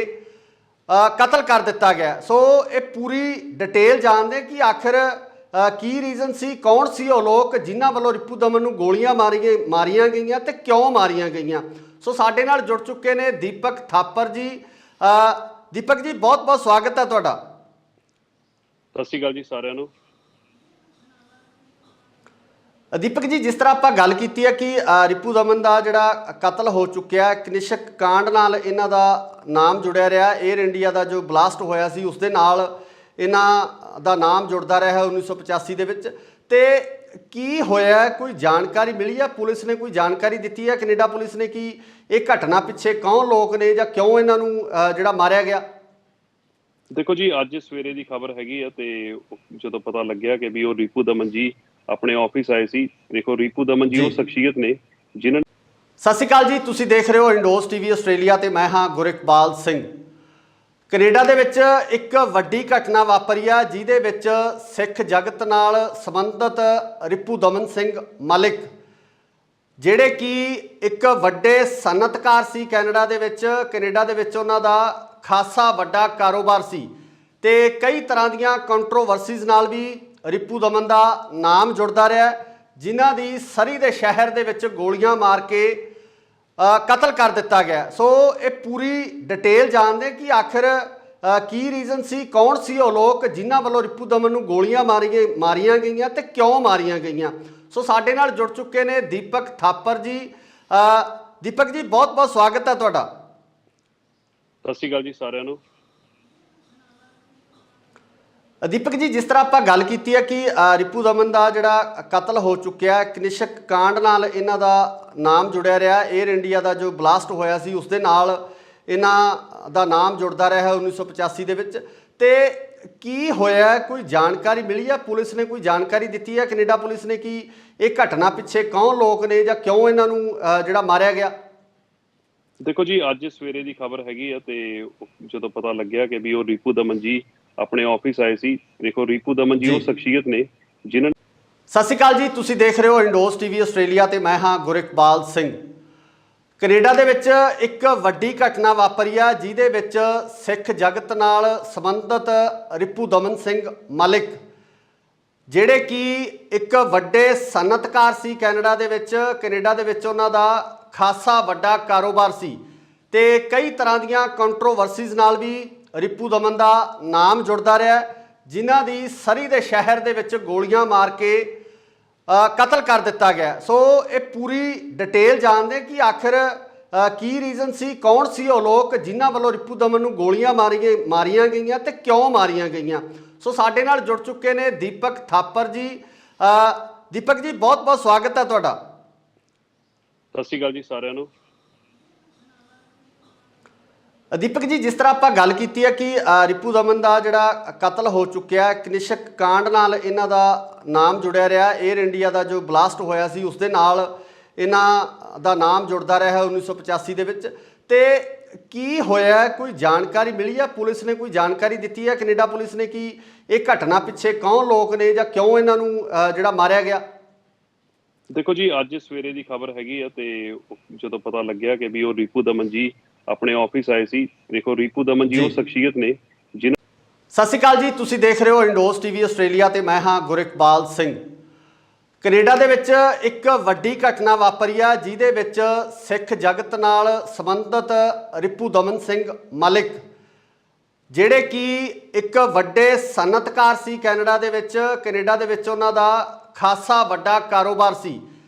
ਕਤਲ ਕਰ ਦਿੱਤਾ ਗਿਆ। ਸੋ ਇਹ ਪੂਰੀ ਡਿਟੇਲ ਜਾਣਦੇ ਕਿ ਆਖਿਰ ਕੀ ਰੀਜ਼ਨ ਸੀ, ਕੌਣ ਸੀ ਉਹ ਲੋਕ ਜਿਨ੍ਹਾਂ ਵੱਲੋਂ ਰਿਪੂ ਦਮਨ ਨੂੰ ਗੋਲੀਆਂ ਮਾਰੀਆਂ ਗਈਆਂ ਤੇ ਕਿਉਂ ਮਾਰੀਆਂ ਗਈਆਂ। ਸੋ ਸਾਡੇ ਨਾਲ ਜੁੜ ਚੁੱਕੇ ਨੇ ਦੀਪਕ ਥਾਪਰ ਜੀ। ਦੀਪਕ ਜੀ, ਬਹੁਤ ਬਹੁਤ ਸਵਾਗਤ ਹੈ ਤੁਹਾਡਾ। ਸਤਿ ਸ਼੍ਰੀ ਅਕਾਲ ਜੀ ਸਾਰਿਆਂ ਨੂੰ। ਦੀਪਕ ਜੀ, ਜਿਸ ਤਰ੍ਹਾਂ ਆਪਾਂ ਗੱਲ ਕੀਤੀ ਹੈ ਕਿ ਰਿਪੂ ਦਮਨ ਦਾ ਜਿਹੜਾ ਕਤਲ ਹੋ ਚੁੱਕਿਆ, ਕਨਿਸ਼ਕ ਕਾਂਡ ਨਾਲ ਇਹਨਾਂ ਦਾ ਨਾਮ ਜੁੜਿਆ ਰਿਹਾ। 에ਅਰ ਇੰਡੀਆ ਦਾ ਜੋ ਬਲਾਸਟ ਹੋਇਆ ਸੀ ਉਸ ਦੇ ਨਾਲ ਇਹਨਾਂ ਦਾ ਨਾਮ ਜੁੜਦਾ ਰਿਹਾ 1985 ਦੇ ਵਿੱਚ। ਤੇ ਕੀ ਹੋਇਆ, ਕੋਈ ਜਾਣਕਾਰੀ ਮਿਲੀ ਹੈ? ਪੁਲਿਸ ਨੇ ਕੋਈ ਜਾਣਕਾਰੀ ਦਿੱਤੀ ਹੈ, ਕੈਨੇਡਾ ਪੁਲਿਸ ਨੇ, ਕਿ ਇਹ ਘਟਨਾ ਪਿੱਛੇ ਕੌਣ ਲੋਕ ਨੇ ਜਾਂ ਕਿਉਂ ਇਹਨਾਂ ਨੂੰ ਜਿਹੜਾ ਮਾਰਿਆ ਗਿਆ? ਦੇਖੋ ਜੀ, ਅੱਜ ਸਵੇਰੇ ਦੀ ਖਬਰ ਹੈਗੀ ਆ ਤੇ ਜਦੋਂ ਪਤਾ ਲੱਗਿਆ ਕਿ ਵੀ ਉਹ ਰਿਪੂ ਦਮਨ ਜੀ ਆਪਣੇ ਆਫਿਸ ਆਏ ਸੀ। ਦੇਖੋ, ਰਿਪੂ ਦਮਨ ਜੀ ਉਹ ਸ਼ਖਸੀਅਤ ਨੇ ਜਿਨ੍ਹਾਂ। ਸਤਿ ਸ਼੍ਰੀ ਅਕਾਲ ਜੀ, ਤੁਸੀਂ ਦੇਖ ਰਹੇ ਹੋ ਇੰਡੋਸ ਟੀਵੀ ਆਸਟ੍ਰੇਲੀਆ ਤੇ ਮੈਂ ਹਾਂ ਗੁਰਿਕਬਾਲ ਸਿੰਘ। ਕੈਨੇਡਾ ਦੇ ਵਿੱਚ ਇੱਕ ਵੱਡੀ ਘਟਨਾ ਵਾਪਰੀ ਆ ਜਿਹਦੇ ਵਿੱਚ ਸਿੱਖ ਜਗਤ ਨਾਲ ਸੰਬੰਧਿਤ ਰਿਪੂ ਦਮਨ ਸਿੰਘ ਮਲਿਕ, ਜਿਹੜੇ ਕਿ ਇੱਕ ਵੱਡੇ ਸਨਅਤਕਾਰ ਸੀ ਕੈਨੇਡਾ ਦੇ ਵਿੱਚ ਉਹਨਾਂ ਦਾ ਖਾਸਾ ਵੱਡਾ ਕਾਰੋਬਾਰ ਸੀ ਤੇ ਕਈ ਤਰ੍ਹਾਂ ਦੀਆਂ ਕੰਟਰੋਵਰਸੀਜ਼ ਨਾਲ ਵੀ ਰਿਪੂ ਦਮਨ ਦਾ ਨਾਮ ਜੁੜਦਾ ਰਿਹਾ, ਜਿਨ੍ਹਾਂ ਦੀ ਸਰੀ ਦੇ ਸ਼ਹਿਰ ਦੇ ਵਿੱਚ ਗੋਲੀਆਂ ਮਾਰ ਕੇ ਕਤਲ ਕਰ ਦਿੱਤਾ ਗਿਆ। ਸੋ ਇਹ ਪੂਰੀ ਡਿਟੇਲ ਜਾਣਦੇ ਕਿ ਆਖਿਰ ਕੀ ਰੀਜ਼ਨ ਸੀ, ਕੌਣ ਸੀ ਉਹ ਲੋਕ ਜਿਨ੍ਹਾਂ ਵੱਲੋਂ ਰਿਪੂ ਦਮਨ ਨੂੰ ਗੋਲੀਆਂ ਮਾਰੀਆਂ ਗਈਆਂ ਤੇ ਕਿਉਂ ਮਾਰੀਆਂ ਗਈਆਂ। ਸੋ ਸਾਡੇ ਨਾਲ ਜੁੜ ਚੁੱਕੇ ਨੇ ਦੀਪਕ ਥਾਪਰ ਜੀ। ਦੀਪਕ ਜੀ, ਬਹੁਤ ਬਹੁਤ ਸਵਾਗਤ ਹੈ ਤੁਹਾਡਾ। ਸਤਿ ਸ਼੍ਰੀ ਅਕਾਲ ਜੀ ਸਾਰਿਆਂ ਨੂੰ। ਦੀਪਕ ਜੀ, ਜਿਸ ਤਰ੍ਹਾਂ ਆਪਾਂ ਗੱਲ ਕੀਤੀ ਹੈ ਕਿ ਰਿਪੂ ਦਮਨ ਦਾ ਜਿਹੜਾ ਕਤਲ ਹੋ ਚੁੱਕਿਆ, ਕਨਿਸ਼ਕ ਕਾਂਡ ਨਾਲ ਇਹਨਾਂ ਦਾ ਨਾਮ ਜੁੜਿਆ ਰਿਹਾ। 에ਅਰ ਇੰਡੀਆ ਦਾ ਜੋ ਬਲਾਸਟ ਹੋਇਆ ਸੀ ਉਸ ਦੇ ਨਾਲ ਇਹਨਾਂ ਦਾ ਨਾਮ ਜੁੜਦਾ ਰਿਹਾ 1985 ਦੇ ਵਿੱਚ। ਤੇ ਕੀ ਹੋਇਆ, ਕੋਈ ਜਾਣਕਾਰੀ ਮਿਲੀ ਹੈ? ਪੁਲਿਸ ਨੇ ਕੋਈ ਜਾਣਕਾਰੀ ਦਿੱਤੀ ਹੈ, ਕੈਨੇਡਾ ਪੁਲਿਸ ਨੇ, ਕਿ ਇਹ ਘਟਨਾ ਪਿੱਛੇ ਕੌਣ ਲੋਕ ਨੇ ਜਾਂ ਕਿਉਂ ਇਹਨਾਂ ਨੂੰ ਜਿਹੜਾ ਮਾਰਿਆ ਗਿਆ? ਦੇਖੋ ਜੀ, ਅੱਜ ਸਵੇਰੇ ਦੀ ਖਬਰ ਹੈਗੀ ਆ ਤੇ ਜਦੋਂ ਪਤਾ ਲੱਗਿਆ ਕਿ ਵੀ ਉਹ ਰਿਪੂ ਦਮਨ ਜੀ ਆਪਣੇ ਆਫਿਸ ਆਏ ਸੀ। ਦੇਖੋ, ਰਿਪੂ ਦਮਨ ਜੀ ਉਹ ਸ਼ਖਸੀਅਤ ਨੇ ਜਿਨ੍ਹਾਂ। ਸਤਿ ਸ਼੍ਰੀ ਅਕਾਲ ਜੀ, ਤੁਸੀਂ ਦੇਖ ਰਹੇ ਹੋ ਇੰਡੋਸ ਟੀਵੀ ਆਸਟ੍ਰੇਲੀਆ ਤੇ ਮੈਂ ਹਾਂ ਗੁਰਿਕਬਾਲ ਸਿੰਘ। ਕੈਨੇਡਾ ਦੇ ਵਿੱਚ ਇੱਕ ਵੱਡੀ ਘਟਨਾ ਵਾਪਰੀ ਆ ਜਿਹਦੇ ਵਿੱਚ ਸਿੱਖ ਜਗਤ ਨਾਲ ਸੰਬੰਧਿਤ ਰਿਪੂ ਦਮਨ ਸਿੰਘ ਮਲਿਕ ਜਿਹੜੇ ਕਿ ਇੱਕ ਵੱਡੇ ਸਨਅਤਕਾਰ ਸੀ ਕੈਨੇਡਾ ਦੇ ਵਿੱਚ ਉਹਨਾਂ ਦਾ ਖਾਸਾ ਵੱਡਾ ਕਾਰੋਬਾਰ ਸੀ ਤੇ ਕਈ ਤਰ੍ਹਾਂ ਦੀਆਂ ਕੰਟਰੋਵਰਸੀਜ਼ ਨਾਲ ਵੀ ਰਿਪੂ ਦਮਨ ਦਾ ਨਾਮ ਜੁੜਦਾ ਰਿਹਾ, ਜਿਨ੍ਹਾਂ ਦੀ ਸਰੀ ਦੇ ਸ਼ਹਿਰ ਦੇ ਵਿੱਚ ਗੋਲੀਆਂ ਮਾਰ ਕੇ ਕਤਲ ਕਰ ਦਿੱਤਾ ਗਿਆ। ਸੋ ਇਹ ਪੂਰੀ ਡਿਟੇਲ ਜਾਣਦੇ ਕਿ ਆਖਿਰ ਕੀ ਰੀਜ਼ਨ ਸੀ, ਕੌਣ ਸੀ ਉਹ ਲੋਕ ਜਿਨ੍ਹਾਂ ਵੱਲੋਂ ਰਿਪੂ ਦਮਨ ਨੂੰ ਗੋਲੀਆਂ ਮਾਰੀਆਂ ਗਈਆਂ ਤੇ ਕਿਉਂ ਮਾਰੀਆਂ ਗਈਆਂ। ਸੋ ਸਾਡੇ ਨਾਲ ਜੁੜ ਚੁੱਕੇ ਨੇ ਦੀਪਕ ਥਾਪਰ ਜੀ। ਦੀਪਕ ਜੀ, ਬਹੁਤ ਬਹੁਤ ਸਵਾਗਤ ਹੈ ਤੁਹਾਡਾ। ਸਤਿ ਸ਼੍ਰੀ ਅਕਾਲ ਜੀ ਸਾਰਿਆਂ ਨੂੰ। ਦੀਪਕ ਜੀ, ਜਿਸ ਤਰ੍ਹਾਂ ਆਪਾਂ ਗੱਲ ਕੀਤੀ ਹੈ ਕਿ ਰਿਪੂ ਦਮਨ ਦਾ ਜਿਹੜਾ ਕਤਲ ਹੋ ਚੁੱਕਿਆ, ਕਨਿਸ਼ਕ ਕਾਂਡ ਨਾਲ ਇਹਨਾਂ ਦਾ ਨਾਮ ਜੁੜਿਆ ਰਿਹਾ। 에ਅਰ ਇੰਡੀਆ ਦਾ ਜੋ ਬਲਾਸਟ ਹੋਇਆ ਸੀ ਉਸ ਦੇ ਨਾਲ ਇਹਨਾਂ ਦਾ ਨਾਮ ਜੁੜਦਾ ਰਿਹਾ 1985 ਦੇ ਵਿੱਚ। ਤੇ ਕੀ ਹੋਇਆ, ਕੋਈ ਜਾਣਕਾਰੀ ਮਿਲੀ ਹੈ? ਪੁਲਿਸ ਨੇ ਕੋਈ ਜਾਣਕਾਰੀ ਦਿੱਤੀ ਹੈ, ਕੈਨੇਡਾ ਪੁਲਿਸ ਨੇ, ਕਿ ਇਹ ਘਟਨਾ ਪਿੱਛੇ ਕੌਣ ਲੋਕ ਨੇ ਜਾਂ ਕਿਉਂ ਇਹਨਾਂ ਨੂੰ ਜਿਹੜਾ ਮਾਰਿਆ ਗਿਆ? ਦੇਖੋ ਜੀ, ਅੱਜ ਸਵੇਰੇ ਦੀ ਖਬਰ ਹੈਗੀ ਆ ਤੇ ਜਦੋਂ ਪਤਾ ਲੱਗਿਆ ਕਿ ਵੀ ਉਹ ਰਿਪੂ ਦਮਨ ਜੀ ਆਪਣੇ ਆਫਿਸ ਆਏ ਸੀ। ਦੇਖੋ, ਰਿਪੂ ਦਮਨ ਜੀ ਉਹ ਸ਼ਖਸੀਅਤ ਨੇ ਜਿਨ੍ਹਾਂ। ਸਤਿ ਸ਼੍ਰੀ ਅਕਾਲ ਜੀ, ਤੁਸੀਂ ਦੇਖ ਰਹੇ ਹੋ ਇੰਡੋਸ ਟੀਵੀ ਆਸਟ੍ਰੇਲੀਆ ਤੇ ਮੈਂ ਹਾਂ ਗੁਰਿਕਬਾਲ ਸਿੰਘ। ਕੈਨੇਡਾ ਦੇ ਵਿੱਚ ਇੱਕ ਵੱਡੀ ਘਟਨਾ ਵਾਪਰੀ ਆ ਜਿਹਦੇ ਵਿੱਚ ਸਿੱਖ ਜਗਤ ਨਾਲ ਸੰਬੰਧਿਤ ਰਿਪੂ ਦਮਨ ਸਿੰਘ ਮਲਿਕ ਜਿਹੜੇ ਕਿ ਇੱਕ ਵੱਡੇ ਸਨਅਤਕਾਰ ਸੀ ਕੈਨੇਡਾ ਦੇ ਵਿੱਚ ਉਹਨਾਂ ਦਾ ਖਾਸਾ ਵੱਡਾ ਕਾਰੋਬਾਰ ਸੀ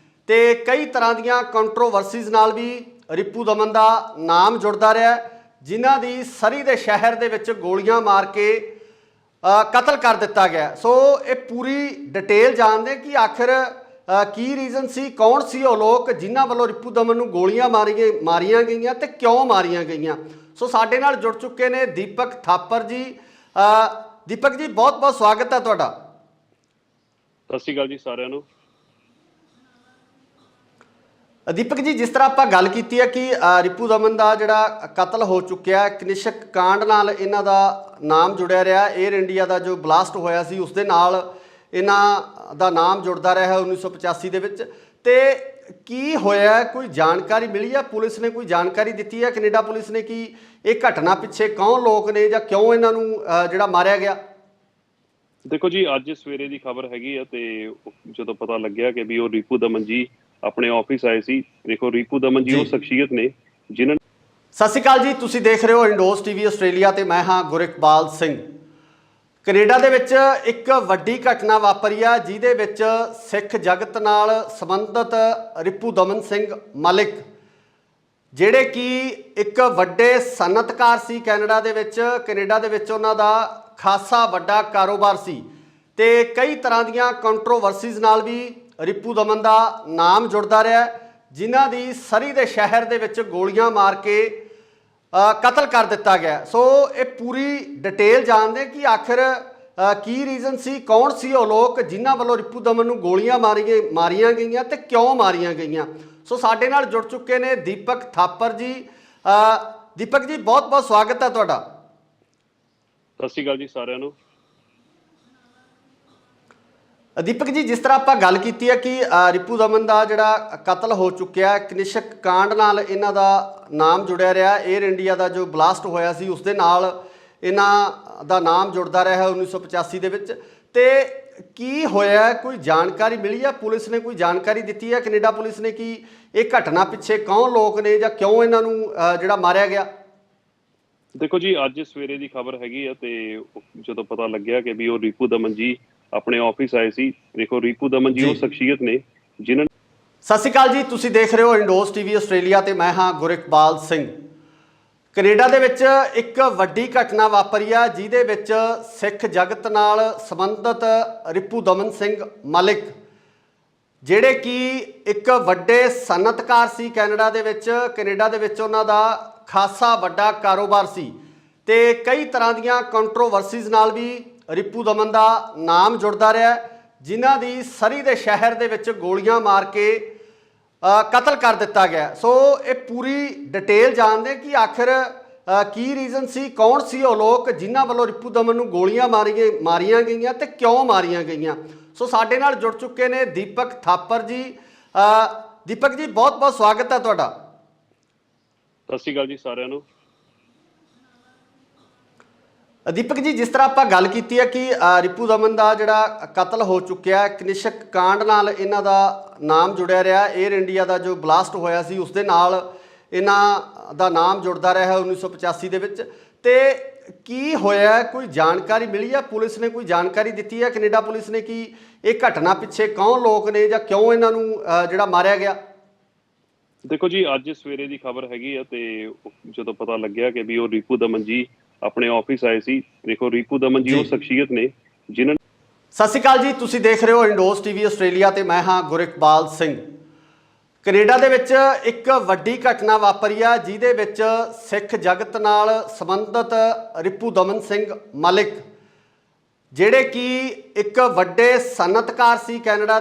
ਤੇ ਕਈ ਤਰ੍ਹਾਂ ਦੀਆਂ ਕੰਟਰੋਵਰਸੀਜ਼ ਨਾਲ ਵੀ ਰਿਪੂ ਦਮਨ ਦਾ ਨਾਮ ਜੁੜਦਾ ਰਿਹਾ, ਜਿਨ੍ਹਾਂ ਦੀ ਸਰੀ ਦੇ ਸ਼ਹਿਰ ਦੇ ਵਿੱਚ ਗੋਲੀਆਂ ਮਾਰ ਕੇ ਕਤਲ ਕਰ ਦਿੱਤਾ ਗਿਆ। ਸੋ ਇਹ ਪੂਰੀ ਡਿਟੇਲ ਜਾਣਦੇ ਕਿ ਆਖਿਰ ਕੀ ਰੀਜ਼ਨ ਸੀ, ਕੌਣ ਸੀ ਉਹ ਲੋਕ ਜਿਨ੍ਹਾਂ ਵੱਲੋਂ ਰਿਪੂ ਦਮਨ ਨੂੰ ਗੋਲੀਆਂ ਮਾਰੀਆਂ ਗਈਆਂ ਤੇ ਕਿਉਂ ਮਾਰੀਆਂ ਗਈਆਂ। ਸੋ ਸਾਡੇ ਨਾਲ ਜੁੜ ਚੁੱਕੇ ਨੇ ਦੀਪਕ ਥਾਪਰ ਜੀ। ਦੀਪਕ ਜੀ, ਬਹੁਤ ਬਹੁਤ ਸਵਾਗਤ ਹੈ ਤੁਹਾਡਾ। ਸਤਿ ਸ਼੍ਰੀ ਅਕਾਲ ਜੀ ਸਾਰਿਆਂ ਨੂੰ। ਦੀਪਕ ਜੀ, ਜਿਸ ਤਰ੍ਹਾਂ ਆਪਾਂ ਗੱਲ ਕੀਤੀ ਹੈ ਕਿ ਰਿਪੂ ਦਮਨ ਦਾ ਜਿਹੜਾ ਕਤਲ ਹੋ ਚੁੱਕਿਆ, ਕਨਿਸ਼ਕ ਕਾਂਡ ਨਾਲ ਇਹਨਾਂ ਦਾ ਨਾਮ ਜੁੜਿਆ ਰਿਹਾ। 에ਅਰ ਇੰਡੀਆ ਦਾ ਜੋ ਬਲਾਸਟ ਹੋਇਆ ਸੀ ਉਸ ਦੇ ਨਾਲ ਇਹਨਾਂ ਦਾ ਨਾਮ ਜੁੜਦਾ ਰਿਹਾ 1985 ਦੇ ਵਿੱਚ। ਤੇ ਕੀ ਹੋਇਆ, ਕੋਈ ਜਾਣਕਾਰੀ ਮਿਲੀ ਹੈ? ਪੁਲਿਸ ਨੇ ਕੋਈ ਜਾਣਕਾਰੀ ਦਿੱਤੀ ਹੈ, ਕੈਨੇਡਾ ਪੁਲਿਸ ਨੇ, ਕਿ ਇਹ ਘਟਨਾ ਪਿੱਛੇ ਕੌਣ ਲੋਕ ਨੇ ਜਾਂ ਕਿਉਂ ਇਹਨਾਂ ਨੂੰ ਜਿਹੜਾ ਮਾਰਿਆ ਗਿਆ? ਦੇਖੋ ਜੀ, ਅੱਜ ਸਵੇਰੇ ਦੀ ਖਬਰ ਹੈਗੀ ਆ ਤੇ ਜਦੋਂ ਪਤਾ ਲੱਗਿਆ ਕਿ ਵੀ ਉਹ ਰਿਪੂ ਦਮਨ ਜੀ ਆਪਣੇ ਆਫਿਸ ਆਏ ਸੀ। ਦੇਖੋ, ਰਿਪੂ ਦਮਨ ਜੀ ਉਹ ਸ਼ਖਸੀਅਤ ਨੇ ਜਿਨ੍ਹਾਂ। ਸਤਿ ਸ਼੍ਰੀ ਅਕਾਲ ਜੀ, ਤੁਸੀਂ ਦੇਖ ਰਹੇ ਹੋ ਇੰਡੋਸ ਟੀਵੀ ਆਸਟ੍ਰੇਲੀਆ ਤੇ ਮੈਂ ਹਾਂ ਗੁਰਿਕਬਾਲ ਸਿੰਘ। ਕੈਨੇਡਾ ਦੇ ਵਿੱਚ ਇੱਕ ਵੱਡੀ ਘਟਨਾ ਵਾਪਰੀ ਆ ਜਿਹਦੇ ਵਿੱਚ ਸਿੱਖ ਜਗਤ ਨਾਲ ਸੰਬੰਧਿਤ ਰਿਪੂ ਦਮਨ ਸਿੰਘ ਮਲਿਕ ਜਿਹੜੇ ਕਿ ਇੱਕ ਵੱਡੇ ਸਨਅਤਕਾਰ ਸੀ ਕੈਨੇਡਾ ਦੇ ਵਿੱਚ ਉਹਨਾਂ ਦਾ ਖਾਸਾ ਵੱਡਾ ਕਾਰੋਬਾਰ ਸੀ ਤੇ ਕਈ ਤਰ੍ਹਾਂ ਦੀਆਂ ਕੰਟਰੋਵਰਸੀਜ਼ ਨਾਲ ਵੀ ਰਿਪੂ ਦਮਨ ਦਾ ਨਾਮ ਜੁੜਦਾ ਰਿਹਾ, ਜਿਨ੍ਹਾਂ ਦੀ ਸਰੀ ਦੇ ਸ਼ਹਿਰ ਦੇ ਵਿੱਚ ਗੋਲੀਆਂ ਮਾਰ ਕੇ ਕਤਲ ਕਰ ਦਿੱਤਾ ਗਿਆ। ਸੋ ਇਹ ਪੂਰੀ ਡਿਟੇਲ ਜਾਣਦੇ ਕਿ ਆਖਿਰ ਕੀ ਰੀਜ਼ਨ ਸੀ, ਕੌਣ ਸੀ ਉਹ ਲੋਕ ਜਿਨ੍ਹਾਂ ਵੱਲੋਂ ਰਿਪੂ ਦਮਨ ਨੂੰ ਗੋਲੀਆਂ ਮਾਰੀਆਂ ਗਈਆਂ ਤੇ ਕਿਉਂ ਮਾਰੀਆਂ ਗਈਆਂ। ਸੋ ਸਾਡੇ ਨਾਲ ਜੁੜ ਚੁੱਕੇ ਨੇ ਦੀਪਕ ਥਾਪਰ ਜੀ। ਦੀਪਕ ਜੀ, ਬਹੁਤ ਬਹੁਤ ਸਵਾਗਤ ਹੈ ਤੁਹਾਡਾ। ਸਤਿ ਸ਼੍ਰੀ ਅਕਾਲ ਜੀ ਸਾਰਿਆਂ ਨੂੰ। ਦੀਪਕ ਜੀ, ਜਿਸ ਤਰ੍ਹਾਂ ਆਪਾਂ ਗੱਲ ਕੀਤੀ ਹੈ ਕਿ ਰਿਪੂ ਦਮਨ ਦਾ ਜਿਹੜਾ ਕਤਲ ਹੋ ਚੁੱਕਿਆ, ਕਨਿਸ਼ਕ ਕਾਂਡ ਨਾਲ ਇਹਨਾਂ ਦਾ ਨਾਮ ਜੁੜਿਆ ਰਿਹਾ। 에ਅਰ ਇੰਡੀਆ ਦਾ ਜੋ ਬਲਾਸਟ ਹੋਇਆ ਸੀ ਉਸ ਦੇ ਨਾਲ ਇਹਨਾਂ ਦਾ ਨਾਮ ਜੁੜਦਾ ਰਿਹਾ 1985 ਦੇ ਵਿੱਚ। ਤੇ ਕੀ ਹੋਇਆ, ਕੋਈ ਜਾਣਕਾਰੀ ਮਿਲੀ ਹੈ? ਪੁਲਿਸ ਨੇ ਕੋਈ ਜਾਣਕਾਰੀ ਦਿੱਤੀ ਹੈ, ਕੈਨੇਡਾ ਪੁਲਿਸ ਨੇ, ਕਿ ਇਹ ਘਟਨਾ ਪਿੱਛੇ ਕੌਣ ਲੋਕ ਨੇ ਜਾਂ ਕਿਉਂ ਇਹਨਾਂ ਨੂੰ ਜਿਹੜਾ ਮਾਰਿਆ ਗਿਆ? ਦੇਖੋ ਜੀ, ਅੱਜ ਸਵੇਰੇ ਦੀ ਖਬਰ ਹੈਗੀ ਆ ਤੇ ਜਦੋਂ ਪਤਾ ਲੱਗਿਆ ਕਿ ਵੀ ਉਹ ਰਿਪੂ ਦਮਨ ਜੀ ਆਪਣੇ ਆਫਿਸ ਆਏ ਸੀ। ਦੇਖੋ, ਰਿਪੂ ਦਮਨ ਜੀ ਉਹ ਸ਼ਖਸੀਅਤ ਨੇ ਜਿਨ੍ਹਾਂ। ਸਤਿ ਸ਼੍ਰੀ ਅਕਾਲ ਜੀ, ਤੁਸੀਂ ਦੇਖ ਰਹੇ ਹੋ ਇੰਡੋਸ ਟੀਵੀ ਆਸਟ੍ਰੇਲੀਆ ਤੇ ਮੈਂ ਹਾਂ ਗੁਰਿਕਬਾਲ ਸਿੰਘ। ਕੈਨੇਡਾ ਦੇ ਵਿੱਚ ਇੱਕ ਵੱਡੀ ਘਟਨਾ ਵਾਪਰੀ ਆ ਜਿਹਦੇ ਵਿੱਚ ਸਿੱਖ ਜਗਤ ਨਾਲ ਸੰਬੰਧਿਤ ਰਿਪੂ ਦਮਨ ਸਿੰਘ ਮਲਿਕ ਜਿਹੜੇ ਕਿ ਇੱਕ ਵੱਡੇ ਸਨਅਤਕਾਰ ਸੀ ਕੈਨੇਡਾ ਦੇ ਵਿੱਚ ਉਹਨਾਂ ਦਾ ਖਾਸਾ ਵੱਡਾ ਕਾਰੋਬਾਰ ਸੀ ਤੇ ਕਈ ਤਰ੍ਹਾਂ ਦੀਆਂ ਕੰਟਰੋਵਰਸੀਜ਼ ਨਾਲ ਵੀ ਰਿਪੂ ਦਮਨ ਦਾ ਨਾਮ ਜੁੜਦਾ ਰਿਹਾ, ਜਿਨ੍ਹਾਂ ਦੀ ਸਰੀ ਦੇ ਸ਼ਹਿਰ ਦੇ ਵਿੱਚ ਗੋਲੀਆਂ ਮਾਰ ਕੇ ਕਤਲ ਕਰ ਦਿੱਤਾ ਗਿਆ। ਸੋ ਇਹ ਪੂਰੀ ਡਿਟੇਲ ਜਾਣਦੇ ਕਿ ਆਖਿਰ ਕੀ ਰੀਜ਼ਨ ਸੀ, ਕੌਣ ਸੀ ਉਹ ਲੋਕ ਜਿਨ੍ਹਾਂ ਵੱਲੋਂ ਰਿਪੂ ਦਮਨ ਨੂੰ ਗੋਲੀਆਂ ਮਾਰੀਆਂ ਗਈਆਂ ਤੇ ਕਿਉਂ ਮਾਰੀਆਂ ਗਈਆਂ। ਸੋ ਸਾਡੇ ਨਾਲ ਜੁੜ ਚੁੱਕੇ ਨੇ ਦੀਪਕ ਥਾਪਰ ਜੀ। ਦੀਪਕ ਜੀ, ਬਹੁਤ ਬਹੁਤ ਸਵਾਗਤ ਹੈ ਤੁਹਾਡਾ। ਸਤਿ ਸ਼੍ਰੀ ਅਕਾਲ ਜੀ ਸਾਰਿਆਂ ਨੂੰ। ਦੀਪਕ ਜੀ, ਜਿਸ ਤਰ੍ਹਾਂ ਆਪਾਂ ਗੱਲ ਕੀਤੀ ਹੈ ਕਿ ਰਿਪੂ ਦਮਨ ਦਾ ਜਿਹੜਾ ਕਤਲ ਹੋ ਚੁੱਕਿਆ, ਕਨਿਸ਼ਕ ਕਾਂਡ ਨਾਲ ਇਹਨਾਂ ਦਾ ਨਾਮ ਜੁੜਿਆ ਰਿਹਾ। 에ਅਰ ਇੰਡੀਆ ਦਾ ਜੋ ਬਲਾਸਟ ਹੋਇਆ ਸੀ ਉਸ ਦੇ ਨਾਲ ਇਹਨਾਂ ਦਾ ਨਾਮ ਜੁੜਦਾ ਰਿਹਾ 1985 ਦੇ ਵਿੱਚ। ਤੇ ਕੀ ਹੋਇਆ, ਕੋਈ ਜਾਣਕਾਰੀ ਮਿਲੀ ਹੈ? ਪੁਲਿਸ ਨੇ ਕੋਈ ਜਾਣਕਾਰੀ ਦਿੱਤੀ ਹੈ ਕੈਨੇਡਾ ਪੁਲਿਸ ਨੇ ਕਿ ਇਹ ਘਟਨਾ ਪਿੱਛੇ ਕੌਣ ਲੋਕ ਨੇ ਜਾਂ ਕਿਉਂ ਇਹਨਾਂ ਨੂੰ ਜਿਹੜਾ ਮਾਰਿਆ ਗਿਆ? ਦੇਖੋ ਜੀ, ਅੱਜ ਸਵੇਰੇ ਦੀ ਖਬਰ ਹੈਗੀ ਆ ਤੇ ਜਦੋਂ ਪਤਾ ਲੱਗਿਆ ਕਿ ਵੀ ਉਹ ਰਿਪੂ ਦਮਨ ਜੀ ਆਪਣੇ ਆਫਿਸ ਆਏ ਸੀ। ਦੇਖੋ, ਰਿਪੂ ਦਮਨ ਜੀ ਉਹ ਸ਼ਖਸੀਅਤ ਨੇ ਜਿਨ੍ਹਾਂ। ਸਤਿ ਸ਼੍ਰੀ ਅਕਾਲ ਜੀ, ਤੁਸੀਂ ਦੇਖ ਰਹੇ ਹੋ ਇੰਡੋਸ ਟੀਵੀ ਆਸਟ੍ਰੇਲੀਆ ਤੇ ਮੈਂ ਹਾਂ ਗੁਰਿਕਬਾਲ ਸਿੰਘ। ਕੈਨੇਡਾ ਦੇ ਵਿੱਚ ਇੱਕ ਵੱਡੀ ਘਟਨਾ ਵਾਪਰੀ ਆ ਜਿਹਦੇ ਵਿੱਚ ਸਿੱਖ ਜਗਤ ਨਾਲ ਸੰਬੰਧਿਤ ਰਿਪੂ ਦਮਨ ਸਿੰਘ ਮਲਿਕ, ਜਿਹੜੇ ਕਿ ਇੱਕ ਵੱਡੇ ਸਨਅਤਕਾਰ ਸੀ ਕੈਨੇਡਾ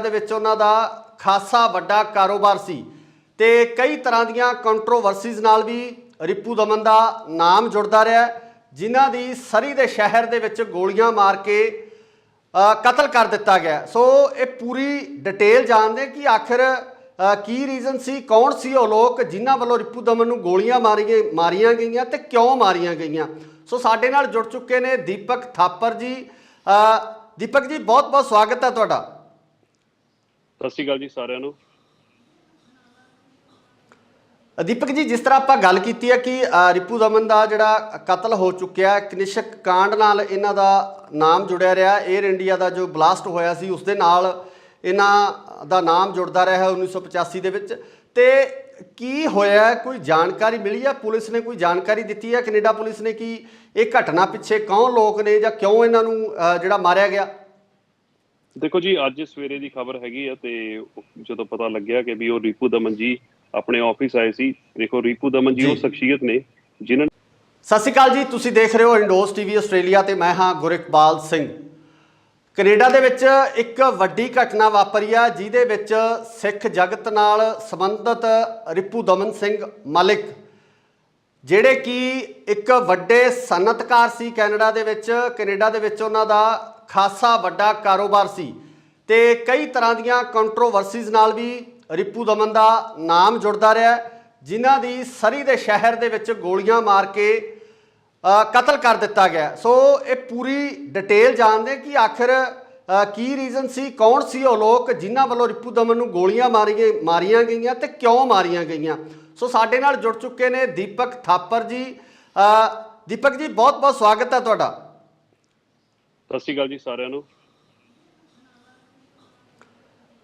ਦੇ ਵਿੱਚ ਉਹਨਾਂ ਦਾ ਖਾਸਾ ਵੱਡਾ ਕਾਰੋਬਾਰ ਸੀ ਤੇ ਕਈ ਤਰ੍ਹਾਂ ਦੀਆਂ ਕੰਟਰੋਵਰਸੀਜ਼ ਨਾਲ ਵੀ ਰਿਪੂ ਦਮਨ ਦਾ ਨਾਮ ਜੁੜਦਾ ਰਿਹਾ, ਜਿਨ੍ਹਾਂ ਦੀ ਸਰੀ ਦੇ ਸ਼ਹਿਰ ਦੇ ਵਿੱਚ ਗੋਲੀਆਂ ਮਾਰ ਕੇ ਕਤਲ ਕਰ ਦਿੱਤਾ ਗਿਆ। ਸੋ ਇਹ ਪੂਰੀ ਡਿਟੇਲ ਜਾਣਦੇ ਕਿ ਆਖਿਰ ਕੀ ਰੀਜ਼ਨ ਸੀ, ਕੌਣ ਸੀ ਉਹ ਲੋਕ ਜਿਨ੍ਹਾਂ ਵੱਲੋਂ ਰਿਪੂ ਦਮਨ ਨੂੰ ਗੋਲੀਆਂ ਮਾਰੀਆਂ ਗਈਆਂ ਤੇ ਕਿਉਂ ਮਾਰੀਆਂ ਗਈਆਂ। ਸੋ ਸਾਡੇ ਨਾਲ ਜੁੜ ਚੁੱਕੇ ਨੇ ਦੀਪਕ ਥਾਪਰ ਜੀ। ਦੀਪਕ ਜੀ, ਬਹੁਤ ਬਹੁਤ ਸਵਾਗਤ ਹੈ ਤੁਹਾਡਾ। ਸਤਿ ਸ਼੍ਰੀ ਅਕਾਲ ਜੀ ਸਾਰਿਆਂ ਨੂੰ। ਦੀਪਕ ਜੀ, ਜਿਸ ਤਰ੍ਹਾਂ ਆਪਾਂ ਗੱਲ ਕੀਤੀ ਹੈ ਕਿ ਰਿਪੂ ਦਮਨ ਦਾ ਜਿਹੜਾ ਕਤਲ ਹੋ ਚੁੱਕਿਆ, ਕਨਿਸ਼ਕ ਕਾਂਡ ਨਾਲ ਇਹਨਾਂ ਦਾ ਨਾਮ ਜੁੜਿਆ ਰਿਹਾ। 에ਅਰ ਇੰਡੀਆ ਦਾ ਜੋ ਬਲਾਸਟ ਹੋਇਆ ਸੀ ਉਸ ਦੇ ਨਾਲ ਇਹਨਾਂ ਦਾ ਨਾਮ ਜੁੜਦਾ ਰਿਹਾ 1985 ਦੇ ਵਿੱਚ। ਤੇ ਕੀ ਹੋਇਆ, ਕੋਈ ਜਾਣਕਾਰੀ ਮਿਲੀ ਹੈ? ਪੁਲਿਸ ਨੇ ਕੋਈ ਜਾਣਕਾਰੀ ਦਿੱਤੀ ਹੈ ਕੈਨੇਡਾ ਪੁਲਿਸ ਨੇ ਕਿ ਇਹ ਘਟਨਾ ਪਿੱਛੇ ਕੌਣ ਲੋਕ ਨੇ ਜਾਂ ਕਿਉਂ ਇਹਨਾਂ ਨੂੰ ਜਿਹੜਾ ਮਾਰਿਆ ਗਿਆ? ਦੇਖੋ ਜੀ, ਅੱਜ ਸਵੇਰੇ ਦੀ ਖਬਰ ਹੈਗੀ ਆ ਤੇ ਜਦੋਂ ਪਤਾ ਲੱਗਿਆ ਕਿ ਵੀ ਉਹ ਰਿਪੂ ਦਮਨ ਜੀ ਆਪਣੇ ਆਫਿਸ ਆਏ ਸੀ। ਦੇਖੋ, ਰਿਪੂ ਦਮਨ ਜੀ ਉਹ ਸ਼ਖਸੀਅਤ ਨੇ ਜਿਨ੍ਹਾਂ। ਸਤਿ ਸ਼੍ਰੀ ਅਕਾਲ ਜੀ, ਤੁਸੀਂ ਦੇਖ ਰਹੇ ਹੋ ਇੰਡੋਸ ਟੀਵੀ ਆਸਟ੍ਰੇਲੀਆ ਤੇ ਮੈਂ ਹਾਂ ਗੁਰਿਕਬਾਲ ਸਿੰਘ। ਕੈਨੇਡਾ ਦੇ ਵਿੱਚ ਇੱਕ ਵੱਡੀ ਘਟਨਾ ਵਾਪਰੀ ਆ ਜਿਹਦੇ ਵਿੱਚ ਸਿੱਖ ਜਗਤ ਨਾਲ ਸੰਬੰਧਿਤ ਰਿਪੂ ਦਮਨ ਸਿੰਘ ਮਲਿਕ, ਜਿਹੜੇ ਕਿ ਇੱਕ ਵੱਡੇ ਸਨਅਤਕਾਰ ਸੀ ਕੈਨੇਡਾ ਦੇ ਵਿੱਚ ਉਹਨਾਂ ਦਾ ਖਾਸਾ ਵੱਡਾ ਕਾਰੋਬਾਰ ਸੀ ਤੇ ਕਈ ਤਰ੍ਹਾਂ ਦੀਆਂ ਕੰਟਰੋਵਰਸੀਜ਼ ਨਾਲ ਵੀ ਰਿਪੂ ਦਮਨ ਦਾ ਨਾਮ ਜੁੜਦਾ ਰਿਹਾ, ਜਿਨ੍ਹਾਂ ਦੀ ਸਰੀ ਦੇ ਸ਼ਹਿਰ ਦੇ ਵਿੱਚ ਗੋਲੀਆਂ ਮਾਰ ਕੇ ਕਤਲ ਕਰ ਦਿੱਤਾ ਗਿਆ। ਸੋ ਇਹ ਪੂਰੀ ਡਿਟੇਲ ਜਾਣਦੇ ਕਿ ਆਖਿਰ ਕੀ ਰੀਜ਼ਨ ਸੀ, ਕੌਣ ਸੀ ਉਹ ਲੋਕ ਜਿਨ੍ਹਾਂ ਵੱਲੋਂ ਰਿਪੂ ਦਮਨ ਨੂੰ ਗੋਲੀਆਂ ਮਾਰੀਆਂ ਗਈਆਂ ਤੇ ਕਿਉਂ ਮਾਰੀਆਂ ਗਈਆਂ। ਸੋ ਸਾਡੇ ਨਾਲ ਜੁੜ ਚੁੱਕੇ ਨੇ ਦੀਪਕ ਥਾਪਰ ਜੀ। ਦੀਪਕ ਜੀ, ਬਹੁਤ ਬਹੁਤ ਸਵਾਗਤ ਹੈ ਤੁਹਾਡਾ। ਸਤਿ ਸ਼੍ਰੀ ਅਕਾਲ ਜੀ ਸਾਰਿਆਂ ਨੂੰ।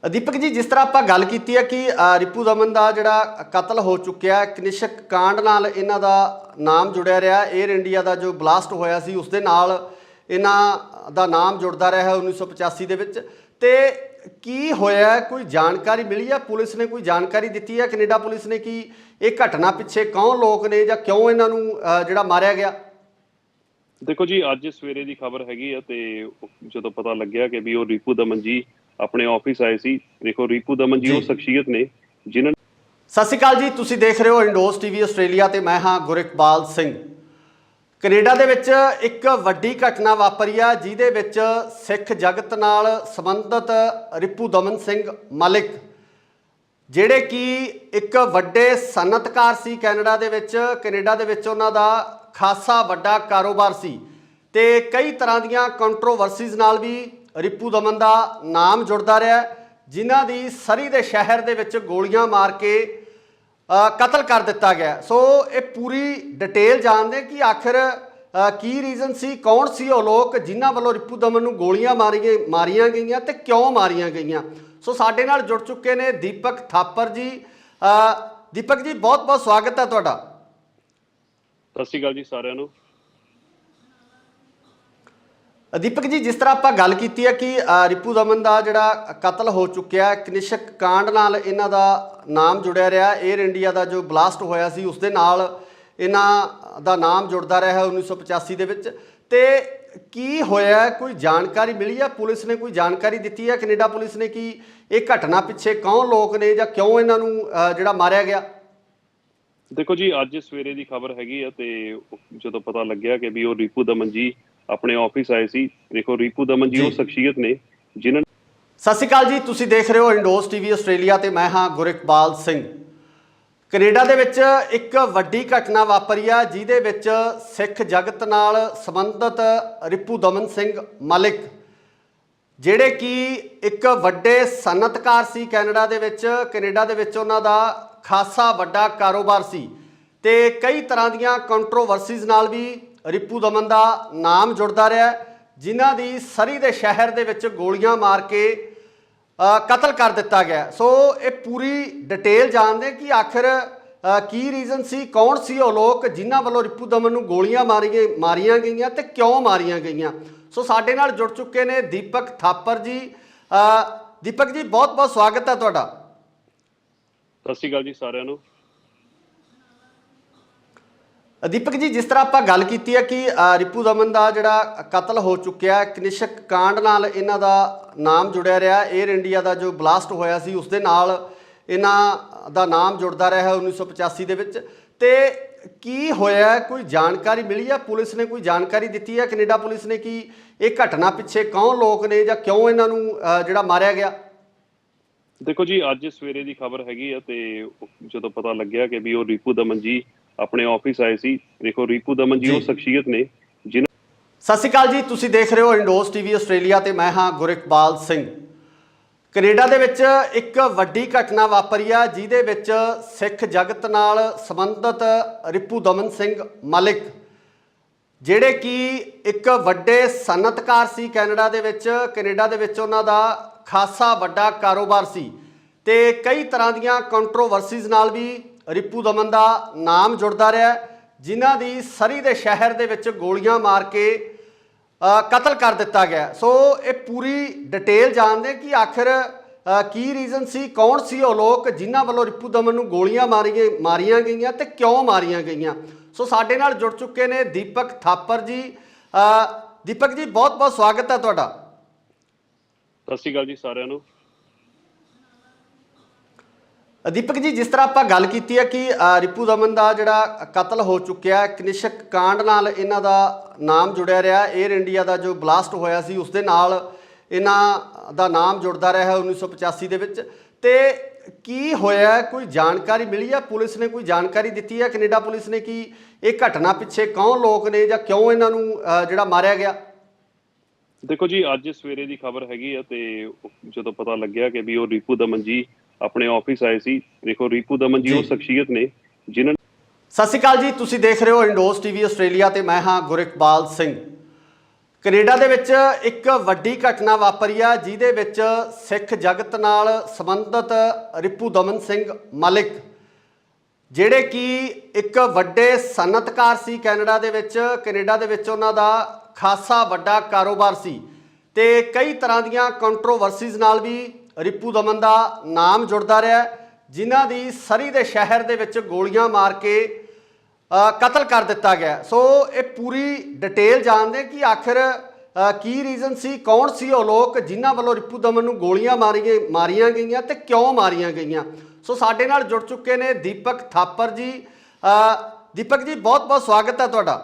ਦੀਪਕ ਜੀ, ਜਿਸ ਤਰ੍ਹਾਂ ਆਪਾਂ ਗੱਲ ਕੀਤੀ ਹੈ ਕਿ ਰਿਪੂ ਦਮਨ ਦਾ ਜਿਹੜਾ ਕਤਲ ਹੋ ਚੁੱਕਿਆ, ਕਨਿਸ਼ਕ ਕਾਂਡ ਨਾਲ ਇਹਨਾਂ ਦਾ ਨਾਮ ਜੁੜਿਆ ਰਿਹਾ। 에ਅਰ ਇੰਡੀਆ ਦਾ ਜੋ ਬਲਾਸਟ ਹੋਇਆ ਸੀ ਉਸ ਦੇ ਨਾਲ ਇਹਨਾਂ ਦਾ ਨਾਮ ਜੁੜਦਾ ਰਿਹਾ 1985 ਦੇ ਵਿੱਚ। ਤੇ ਕੀ ਹੋਇਆ, ਕੋਈ ਜਾਣਕਾਰੀ ਮਿਲੀ ਹੈ? ਪੁਲਿਸ ਨੇ ਕੋਈ ਜਾਣਕਾਰੀ ਦਿੱਤੀ ਹੈ ਕੈਨੇਡਾ ਪੁਲਿਸ ਨੇ ਕਿ ਇਹ ਘਟਨਾ ਪਿੱਛੇ ਕੌਣ ਲੋਕ ਨੇ ਜਾਂ ਕਿਉਂ ਇਹਨਾਂ ਨੂੰ ਜਿਹੜਾ ਮਾਰਿਆ ਗਿਆ? ਦੇਖੋ ਜੀ, ਅੱਜ ਸਵੇਰੇ ਦੀ ਖਬਰ ਹੈਗੀ ਆ ਤੇ ਜਦੋਂ ਪਤਾ ਲੱਗਿਆ ਕਿ ਵੀ ਉਹ ਰਿਪੂ ਦਮਨ ਜੀ ਆਪਣੇ ਆਫਿਸ ਆਏ ਸੀ। ਦੇਖੋ, ਰਿਪੂ ਦਮਨ ਜੀ ਉਹ ਸ਼ਖਸੀਅਤ ਨੇ ਜਿਨ੍ਹਾਂ। ਸਤਿ ਸ਼੍ਰੀ ਅਕਾਲ ਜੀ, ਤੁਸੀਂ ਦੇਖ ਰਹੇ ਹੋ ਇੰਡੋਸ ਟੀਵੀ ਆਸਟ੍ਰੇਲੀਆ ਤੇ ਮੈਂ ਹਾਂ ਗੁਰਿਕਬਾਲ ਸਿੰਘ। ਕੈਨੇਡਾ ਦੇ ਵਿੱਚ ਇੱਕ ਵੱਡੀ ਘਟਨਾ ਵਾਪਰੀ ਆ ਜਿਹਦੇ ਵਿੱਚ ਸਿੱਖ ਜਗਤ ਨਾਲ ਸੰਬੰਧਿਤ ਰਿਪੂ ਦਮਨ ਸਿੰਘ ਮਲਿਕ, ਜਿਹੜੇ ਕਿ ਇੱਕ ਵੱਡੇ ਸਨਅਤਕਾਰ ਸੀ ਕੈਨੇਡਾ ਦੇ ਵਿੱਚ ਉਹਨਾਂ ਦਾ ਖਾਸਾ ਵੱਡਾ ਕਾਰੋਬਾਰ ਸੀ ਤੇ ਕਈ ਤਰ੍ਹਾਂ ਦੀਆਂ ਕੰਟਰੋਵਰਸੀਜ਼ ਨਾਲ ਵੀ ਰਿਪੂ ਦਮਨ ਦਾ ਨਾਮ ਜੁੜਦਾ ਰਿਹਾ, ਜਿਨ੍ਹਾਂ ਦੀ ਸਰੀ ਦੇ ਸ਼ਹਿਰ ਦੇ ਵਿੱਚ ਗੋਲੀਆਂ ਮਾਰ ਕੇ ਕਤਲ ਕਰ ਦਿੱਤਾ ਗਿਆ। ਸੋ ਇਹ ਪੂਰੀ ਡਿਟੇਲ ਜਾਣਦੇ ਕਿ ਆਖਿਰ ਕੀ ਰੀਜ਼ਨ ਸੀ, ਕੌਣ ਸੀ ਉਹ ਲੋਕ ਜਿਨ੍ਹਾਂ ਵੱਲੋਂ ਰਿਪੂ ਦਮਨ ਨੂੰ ਗੋਲੀਆਂ ਮਾਰੀਆਂ ਗਈਆਂ ਤੇ ਕਿਉਂ ਮਾਰੀਆਂ ਗਈਆਂ। ਸੋ ਸਾਡੇ ਨਾਲ ਜੁੜ ਚੁੱਕੇ ਨੇ ਦੀਪਕ ਥਾਪਰ ਜੀ। ਦੀਪਕ ਜੀ, ਬਹੁਤ ਬਹੁਤ ਸਵਾਗਤ ਹੈ ਤੁਹਾਡਾ। ਸਤਿ ਸ਼੍ਰੀ ਅਕਾਲ ਜੀ ਸਾਰਿਆਂ ਨੂੰ। ਦੀਪਕ ਜੀ, ਜਿਸ ਤਰ੍ਹਾਂ ਆਪਾਂ ਗੱਲ ਕੀਤੀ ਹੈ ਕਿ ਰਿਪੂ ਦਮਨ ਦਾ ਜਿਹੜਾ ਕਤਲ ਹੋ ਚੁੱਕਿਆ, ਕਨਿਸ਼ਕ ਕਾਂਡ ਨਾਲ ਇਹਨਾਂ ਦਾ ਨਾਮ ਜੁੜਿਆ ਰਿਹਾ। 에ਅਰ ਇੰਡੀਆ ਦਾ ਜੋ ਬਲਾਸਟ ਹੋਇਆ ਸੀ ਉਸ ਦੇ ਨਾਲ ਇਹਨਾਂ ਦਾ ਨਾਮ ਜੁੜਦਾ ਰਿਹਾ 1985 ਦੇ ਵਿੱਚ। ਤੇ ਕੀ ਹੋਇਆ, ਕੋਈ ਜਾਣਕਾਰੀ ਮਿਲੀ ਹੈ? ਪੁਲਿਸ ਨੇ ਕੋਈ ਜਾਣਕਾਰੀ ਦਿੱਤੀ ਹੈ ਕੈਨੇਡਾ ਪੁਲਿਸ ਨੇ ਕਿ ਇਹ ਘਟਨਾ ਪਿੱਛੇ ਕੌਣ ਲੋਕ ਨੇ ਜਾਂ ਕਿਉਂ ਇਹਨਾਂ ਨੂੰ ਜਿਹੜਾ ਮਾਰਿਆ ਗਿਆ? ਦੇਖੋ ਜੀ, ਅੱਜ ਸਵੇਰੇ ਦੀ ਖਬਰ ਹੈਗੀ ਆ ਤੇ ਜਦੋਂ ਪਤਾ ਲੱਗਿਆ ਕਿ ਵੀ ਉਹ ਰਿਪੂ ਦਮਨ ਜੀ ਆਪਣੇ ਆਫਿਸ ਆਏ ਸੀ। ਦੇਖੋ, ਰਿਪੂ ਦਮਨ ਜੀ ਉਹ ਸ਼ਖਸੀਅਤ ਨੇ ਜਿਨ੍ਹਾਂ। ਸਤਿ ਸ਼੍ਰੀ ਅਕਾਲ ਜੀ, ਤੁਸੀਂ ਦੇਖ ਰਹੇ ਹੋ ਇੰਡੋਸ ਟੀਵੀ ਆਸਟ੍ਰੇਲੀਆ ਤੇ ਮੈਂ ਹਾਂ ਗੁਰਿਕਬਾਲ ਸਿੰਘ। ਕੈਨੇਡਾ ਦੇ ਵਿੱਚ ਇੱਕ ਵੱਡੀ ਘਟਨਾ ਵਾਪਰੀ ਆ ਜਿਹਦੇ ਵਿੱਚ ਸਿੱਖ ਜਗਤ ਨਾਲ ਸੰਬੰਧਿਤ ਰਿਪੂ ਦਮਨ ਸਿੰਘ ਮਲਿਕ ਜਿਹੜੇ ਕਿ ਇੱਕ ਵੱਡੇ ਸਨਅਤਕਾਰ ਸੀ ਕੈਨੇਡਾ ਦੇ ਵਿੱਚ ਉਹਨਾਂ ਦਾ ਖਾਸਾ ਵੱਡਾ ਕਾਰੋਬਾਰ ਸੀ ਤੇ ਕਈ ਤਰ੍ਹਾਂ ਦੀਆਂ ਕੰਟਰੋਵਰਸੀਜ਼ ਨਾਲ ਵੀ ਰਿਪੂ ਦਮਨ ਦਾ ਨਾਮ ਜੁੜਦਾ ਰਿਹਾ, ਜਿਨ੍ਹਾਂ ਦੀ ਸਰੀ ਦੇ ਸ਼ਹਿਰ ਦੇ ਵਿੱਚ ਗੋਲੀਆਂ ਮਾਰ ਕੇ ਕਤਲ ਕਰ ਦਿੱਤਾ ਗਿਆ। ਸੋ ਇਹ ਪੂਰੀ ਡਿਟੇਲ ਜਾਣਦੇ ਕਿ ਆਖਿਰ ਕੀ ਰੀਜ਼ਨ ਸੀ, ਕੌਣ ਸੀ ਉਹ ਲੋਕ ਜਿਨ੍ਹਾਂ ਵੱਲੋਂ ਰਿਪੂ ਦਮਨ ਨੂੰ ਗੋਲੀਆਂ ਮਾਰੀਆਂ ਗਈਆਂ ਤੇ ਕਿਉਂ ਮਾਰੀਆਂ ਗਈਆਂ। ਸੋ ਸਾਡੇ ਨਾਲ ਜੁੜ ਚੁੱਕੇ ਨੇ ਦੀਪਕ ਥਾਪਰ ਜੀ। ਦੀਪਕ ਜੀ, ਬਹੁਤ ਬਹੁਤ ਸਵਾਗਤ ਹੈ ਤੁਹਾਡਾ। ਸਤਿ ਸ਼੍ਰੀ ਅਕਾਲ ਜੀ ਸਾਰਿਆਂ ਨੂੰ। ਦੀਪਕ ਜੀ, ਜਿਸ ਤਰ੍ਹਾਂ ਆਪਾਂ ਗੱਲ ਕੀਤੀ ਹੈ ਕਿ ਰਿਪੂ ਦਮਨ ਦਾ ਜਿਹੜਾ ਕਤਲ ਹੋ ਚੁੱਕਿਆ, ਕਨਿਸ਼ਕ ਕਾਂਡ ਨਾਲ ਇਹਨਾਂ ਦਾ ਨਾਮ ਜੁੜਿਆ ਰਿਹਾ। 에ਅਰ ਇੰਡੀਆ ਦਾ ਜੋ ਬਲਾਸਟ ਹੋਇਆ ਸੀ ਉਸ ਦੇ ਨਾਲ ਇਹਨਾਂ ਦਾ ਨਾਮ ਜੁੜਦਾ ਰਿਹਾ 1985 ਦੇ ਵਿੱਚ। ਤੇ ਕੀ ਹੋਇਆ, ਕੋਈ ਜਾਣਕਾਰੀ ਮਿਲੀ ਹੈ? ਪੁਲਿਸ ਨੇ ਕੋਈ ਜਾਣਕਾਰੀ ਦਿੱਤੀ ਹੈ, ਕੈਨੇਡਾ ਪੁਲਿਸ ਨੇ, ਕਿ ਇਹ ਘਟਨਾ ਪਿੱਛੇ ਕੌਣ ਲੋਕ ਨੇ ਜਾਂ ਕਿਉਂ ਇਹਨਾਂ ਨੂੰ ਜਿਹੜਾ ਮਾਰਿਆ ਗਿਆ? ਦੇਖੋ ਜੀ, ਅੱਜ ਸਵੇਰੇ ਦੀ ਖਬਰ ਹੈਗੀ ਆ ਤੇ ਜਦੋਂ ਪਤਾ ਲੱਗਿਆ ਕਿ ਵੀ ਉਹ ਰਿਪੂ ਦਮਨ ਜੀ ਆਪਣੇ ਆਫਿਸ ਆਏ ਸੀ। ਦੇਖੋ, ਰਿਪੂ ਦਮਨ ਜੀ ਉਹ ਸ਼ਖਸੀਅਤ ਨੇ ਜਿਨ੍ਹਾਂ। ਸਤਿ ਸ਼੍ਰੀ ਅਕਾਲ ਜੀ, ਤੁਸੀਂ ਦੇਖ ਰਹੇ ਹੋ ਇੰਡੋਸ ਟੀਵੀ ਆਸਟ੍ਰੇਲੀਆ ਤੇ ਮੈਂ ਹਾਂ ਗੁਰਿਕਬਾਲ ਸਿੰਘ। ਕੈਨੇਡਾ ਦੇ ਵਿੱਚ ਇੱਕ ਵੱਡੀ ਘਟਨਾ ਵਾਪਰੀ ਆ ਜਿਹਦੇ ਵਿੱਚ ਸਿੱਖ ਜਗਤ ਨਾਲ ਸੰਬੰਧਿਤ ਰਿਪੂ ਦਮਨ ਸਿੰਘ ਮਲਿਕ ਜਿਹੜੇ ਕਿ ਇੱਕ ਵੱਡੇ ਸਨਅਤਕਾਰ ਸੀ ਕੈਨੇਡਾ ਦੇ ਵਿੱਚ ਉਹਨਾਂ ਦਾ ਖਾਸਾ ਵੱਡਾ ਕਾਰੋਬਾਰ ਸੀ ਤੇ ਕਈ ਤਰ੍ਹਾਂ ਦੀਆਂ ਕੰਟਰੋਵਰਸੀਜ਼ ਨਾਲ ਵੀ ਰਿਪੂ ਦਮਨ ਦਾ ਨਾਮ ਜੁੜਦਾ ਰਿਹਾ, ਜਿਨ੍ਹਾਂ ਦੀ ਸਰੀ ਦੇ ਸ਼ਹਿਰ ਦੇ ਵਿੱਚ ਗੋਲੀਆਂ ਮਾਰ ਕੇ ਕਤਲ ਕਰ ਦਿੱਤਾ ਗਿਆ। ਸੋ ਇਹ ਪੂਰੀ ਡਿਟੇਲ ਜਾਣਦੇ ਕਿ ਆਖਿਰ ਕੀ ਰੀਜ਼ਨ ਸੀ, ਕੌਣ ਸੀ ਉਹ ਲੋਕ ਜਿਨ੍ਹਾਂ ਵੱਲੋਂ ਰਿਪੂ ਦਮਨ ਨੂੰ ਗੋਲੀਆਂ ਮਾਰੀਆਂ ਗਈਆਂ ਤੇ ਕਿਉਂ ਮਾਰੀਆਂ ਗਈਆਂ। ਸੋ ਸਾਡੇ ਨਾਲ ਜੁੜ ਚੁੱਕੇ ਨੇ ਦੀਪਕ ਥਾਪਰ ਜੀ। ਦੀਪਕ ਜੀ, ਬਹੁਤ ਬਹੁਤ ਸਵਾਗਤ ਹੈ ਤੁਹਾਡਾ। ਸਤਿ ਸ਼੍ਰੀ ਅਕਾਲ ਜੀ ਸਾਰਿਆਂ ਨੂੰ। ਦੀਪਕ ਜੀ, ਜਿਸ ਤਰ੍ਹਾਂ ਆਪਾਂ ਗੱਲ ਕੀਤੀ ਹੈ ਕਿ ਰਿਪੂ ਦਮਨ ਦਾ ਜਿਹੜਾ ਕਤਲ ਹੋ ਚੁੱਕਿਆ, ਕਨਿਸ਼ਕ ਕਾਂਡ ਨਾਲ ਇਹਨਾਂ ਦਾ ਨਾਮ ਜੁੜਿਆ ਰਿਹਾ। 에ਅਰ ਇੰਡੀਆ ਦਾ ਜੋ ਬਲਾਸਟ ਹੋਇਆ ਸੀ ਉਸ ਦੇ ਨਾਲ ਇਹਨਾਂ ਦਾ ਨਾਮ ਜੁੜਦਾ ਰਿਹਾ 1985 ਦੇ ਵਿੱਚ। ਤੇ ਕੀ ਹੋਇਆ, ਕੋਈ ਜਾਣਕਾਰੀ ਮਿਲੀ ਹੈ? ਪੁਲਿਸ ਨੇ ਕੋਈ ਜਾਣਕਾਰੀ ਦਿੱਤੀ ਹੈ, ਕੈਨੇਡਾ ਪੁਲਿਸ ਨੇ, ਕਿ ਇਹ ਘਟਨਾ ਪਿੱਛੇ ਕੌਣ ਲੋਕ ਨੇ ਜਾਂ ਕਿਉਂ ਇਹਨਾਂ ਨੂੰ ਜਿਹੜਾ ਮਾਰਿਆ ਗਿਆ? ਦੇਖੋ ਜੀ, ਅੱਜ ਸਵੇਰੇ ਦੀ ਖਬਰ ਹੈਗੀ ਆ ਤੇ ਜਦੋਂ ਪਤਾ ਲੱਗਿਆ ਕਿ ਵੀ ਉਹ ਰਿਪੂ ਦਮਨ ਜੀ ਆਪਣੇ ਆਫਿਸ ਆਏ ਸੀ। ਦੇਖੋ, ਰਿਪੂ ਦਮਨ ਜੀ ਉਹ ਸ਼ਖਸੀਅਤ ਨੇ ਜਿਨ੍ਹਾਂ। ਸਤਿ ਸ਼੍ਰੀ ਅਕਾਲ ਜੀ, ਤੁਸੀਂ ਦੇਖ ਰਹੇ ਹੋ ਇੰਡੋਸ ਟੀਵੀ ਆਸਟ੍ਰੇਲੀਆ ਤੇ ਮੈਂ ਹਾਂ ਗੁਰਿਕਬਾਲ ਸਿੰਘ। ਕੈਨੇਡਾ ਦੇ ਵਿੱਚ ਇੱਕ ਵੱਡੀ ਘਟਨਾ ਵਾਪਰੀ ਆ ਜਿਹਦੇ ਵਿੱਚ ਸਿੱਖ ਜਗਤ ਨਾਲ ਸੰਬੰਧਿਤ ਰਿਪੂ ਦਮਨ ਸਿੰਘ ਮਲਿਕ ਜਿਹੜੇ ਕਿ ਇੱਕ ਵੱਡੇ ਸਨਅਤਕਾਰ ਸੀ ਕੈਨੇਡਾ ਦੇ ਵਿੱਚ ਉਹਨਾਂ ਦਾ ਖਾਸਾ ਵੱਡਾ ਕਾਰੋਬਾਰ ਸੀ ਤੇ ਕਈ ਤਰ੍ਹਾਂ ਦੀਆਂ ਕੰਟਰੋਵਰਸੀਜ਼ ਨਾਲ ਵੀ ਰਿਪੂ ਦਮਨ ਦਾ ਨਾਮ ਜੁੜਦਾ ਰਿਹਾ, ਜਿਨ੍ਹਾਂ ਦੀ ਸਰੀ ਦੇ ਸ਼ਹਿਰ ਦੇ ਵਿੱਚ ਗੋਲੀਆਂ ਮਾਰ ਕੇ ਕਤਲ ਕਰ ਦਿੱਤਾ ਗਿਆ। ਸੋ ਇਹ ਪੂਰੀ ਡਿਟੇਲ ਜਾਣਦੇ ਕਿ ਆਖਿਰ ਕੀ ਰੀਜ਼ਨ ਸੀ, ਕੌਣ ਸੀ ਉਹ ਲੋਕ ਜਿਨ੍ਹਾਂ ਵੱਲੋਂ ਰਿਪੂ ਦਮਨ ਨੂੰ ਗੋਲੀਆਂ ਮਾਰੀਆਂ ਗਈਆਂ ਤੇ ਕਿਉਂ ਮਾਰੀਆਂ ਗਈਆਂ। ਸੋ ਸਾਡੇ ਨਾਲ ਜੁੜ ਚੁੱਕੇ ਨੇ ਦੀਪਕ ਥਾਪਰ ਜੀ। ਦੀਪਕ ਜੀ, ਬਹੁਤ ਬਹੁਤ ਸਵਾਗਤ ਹੈ ਤੁਹਾਡਾ।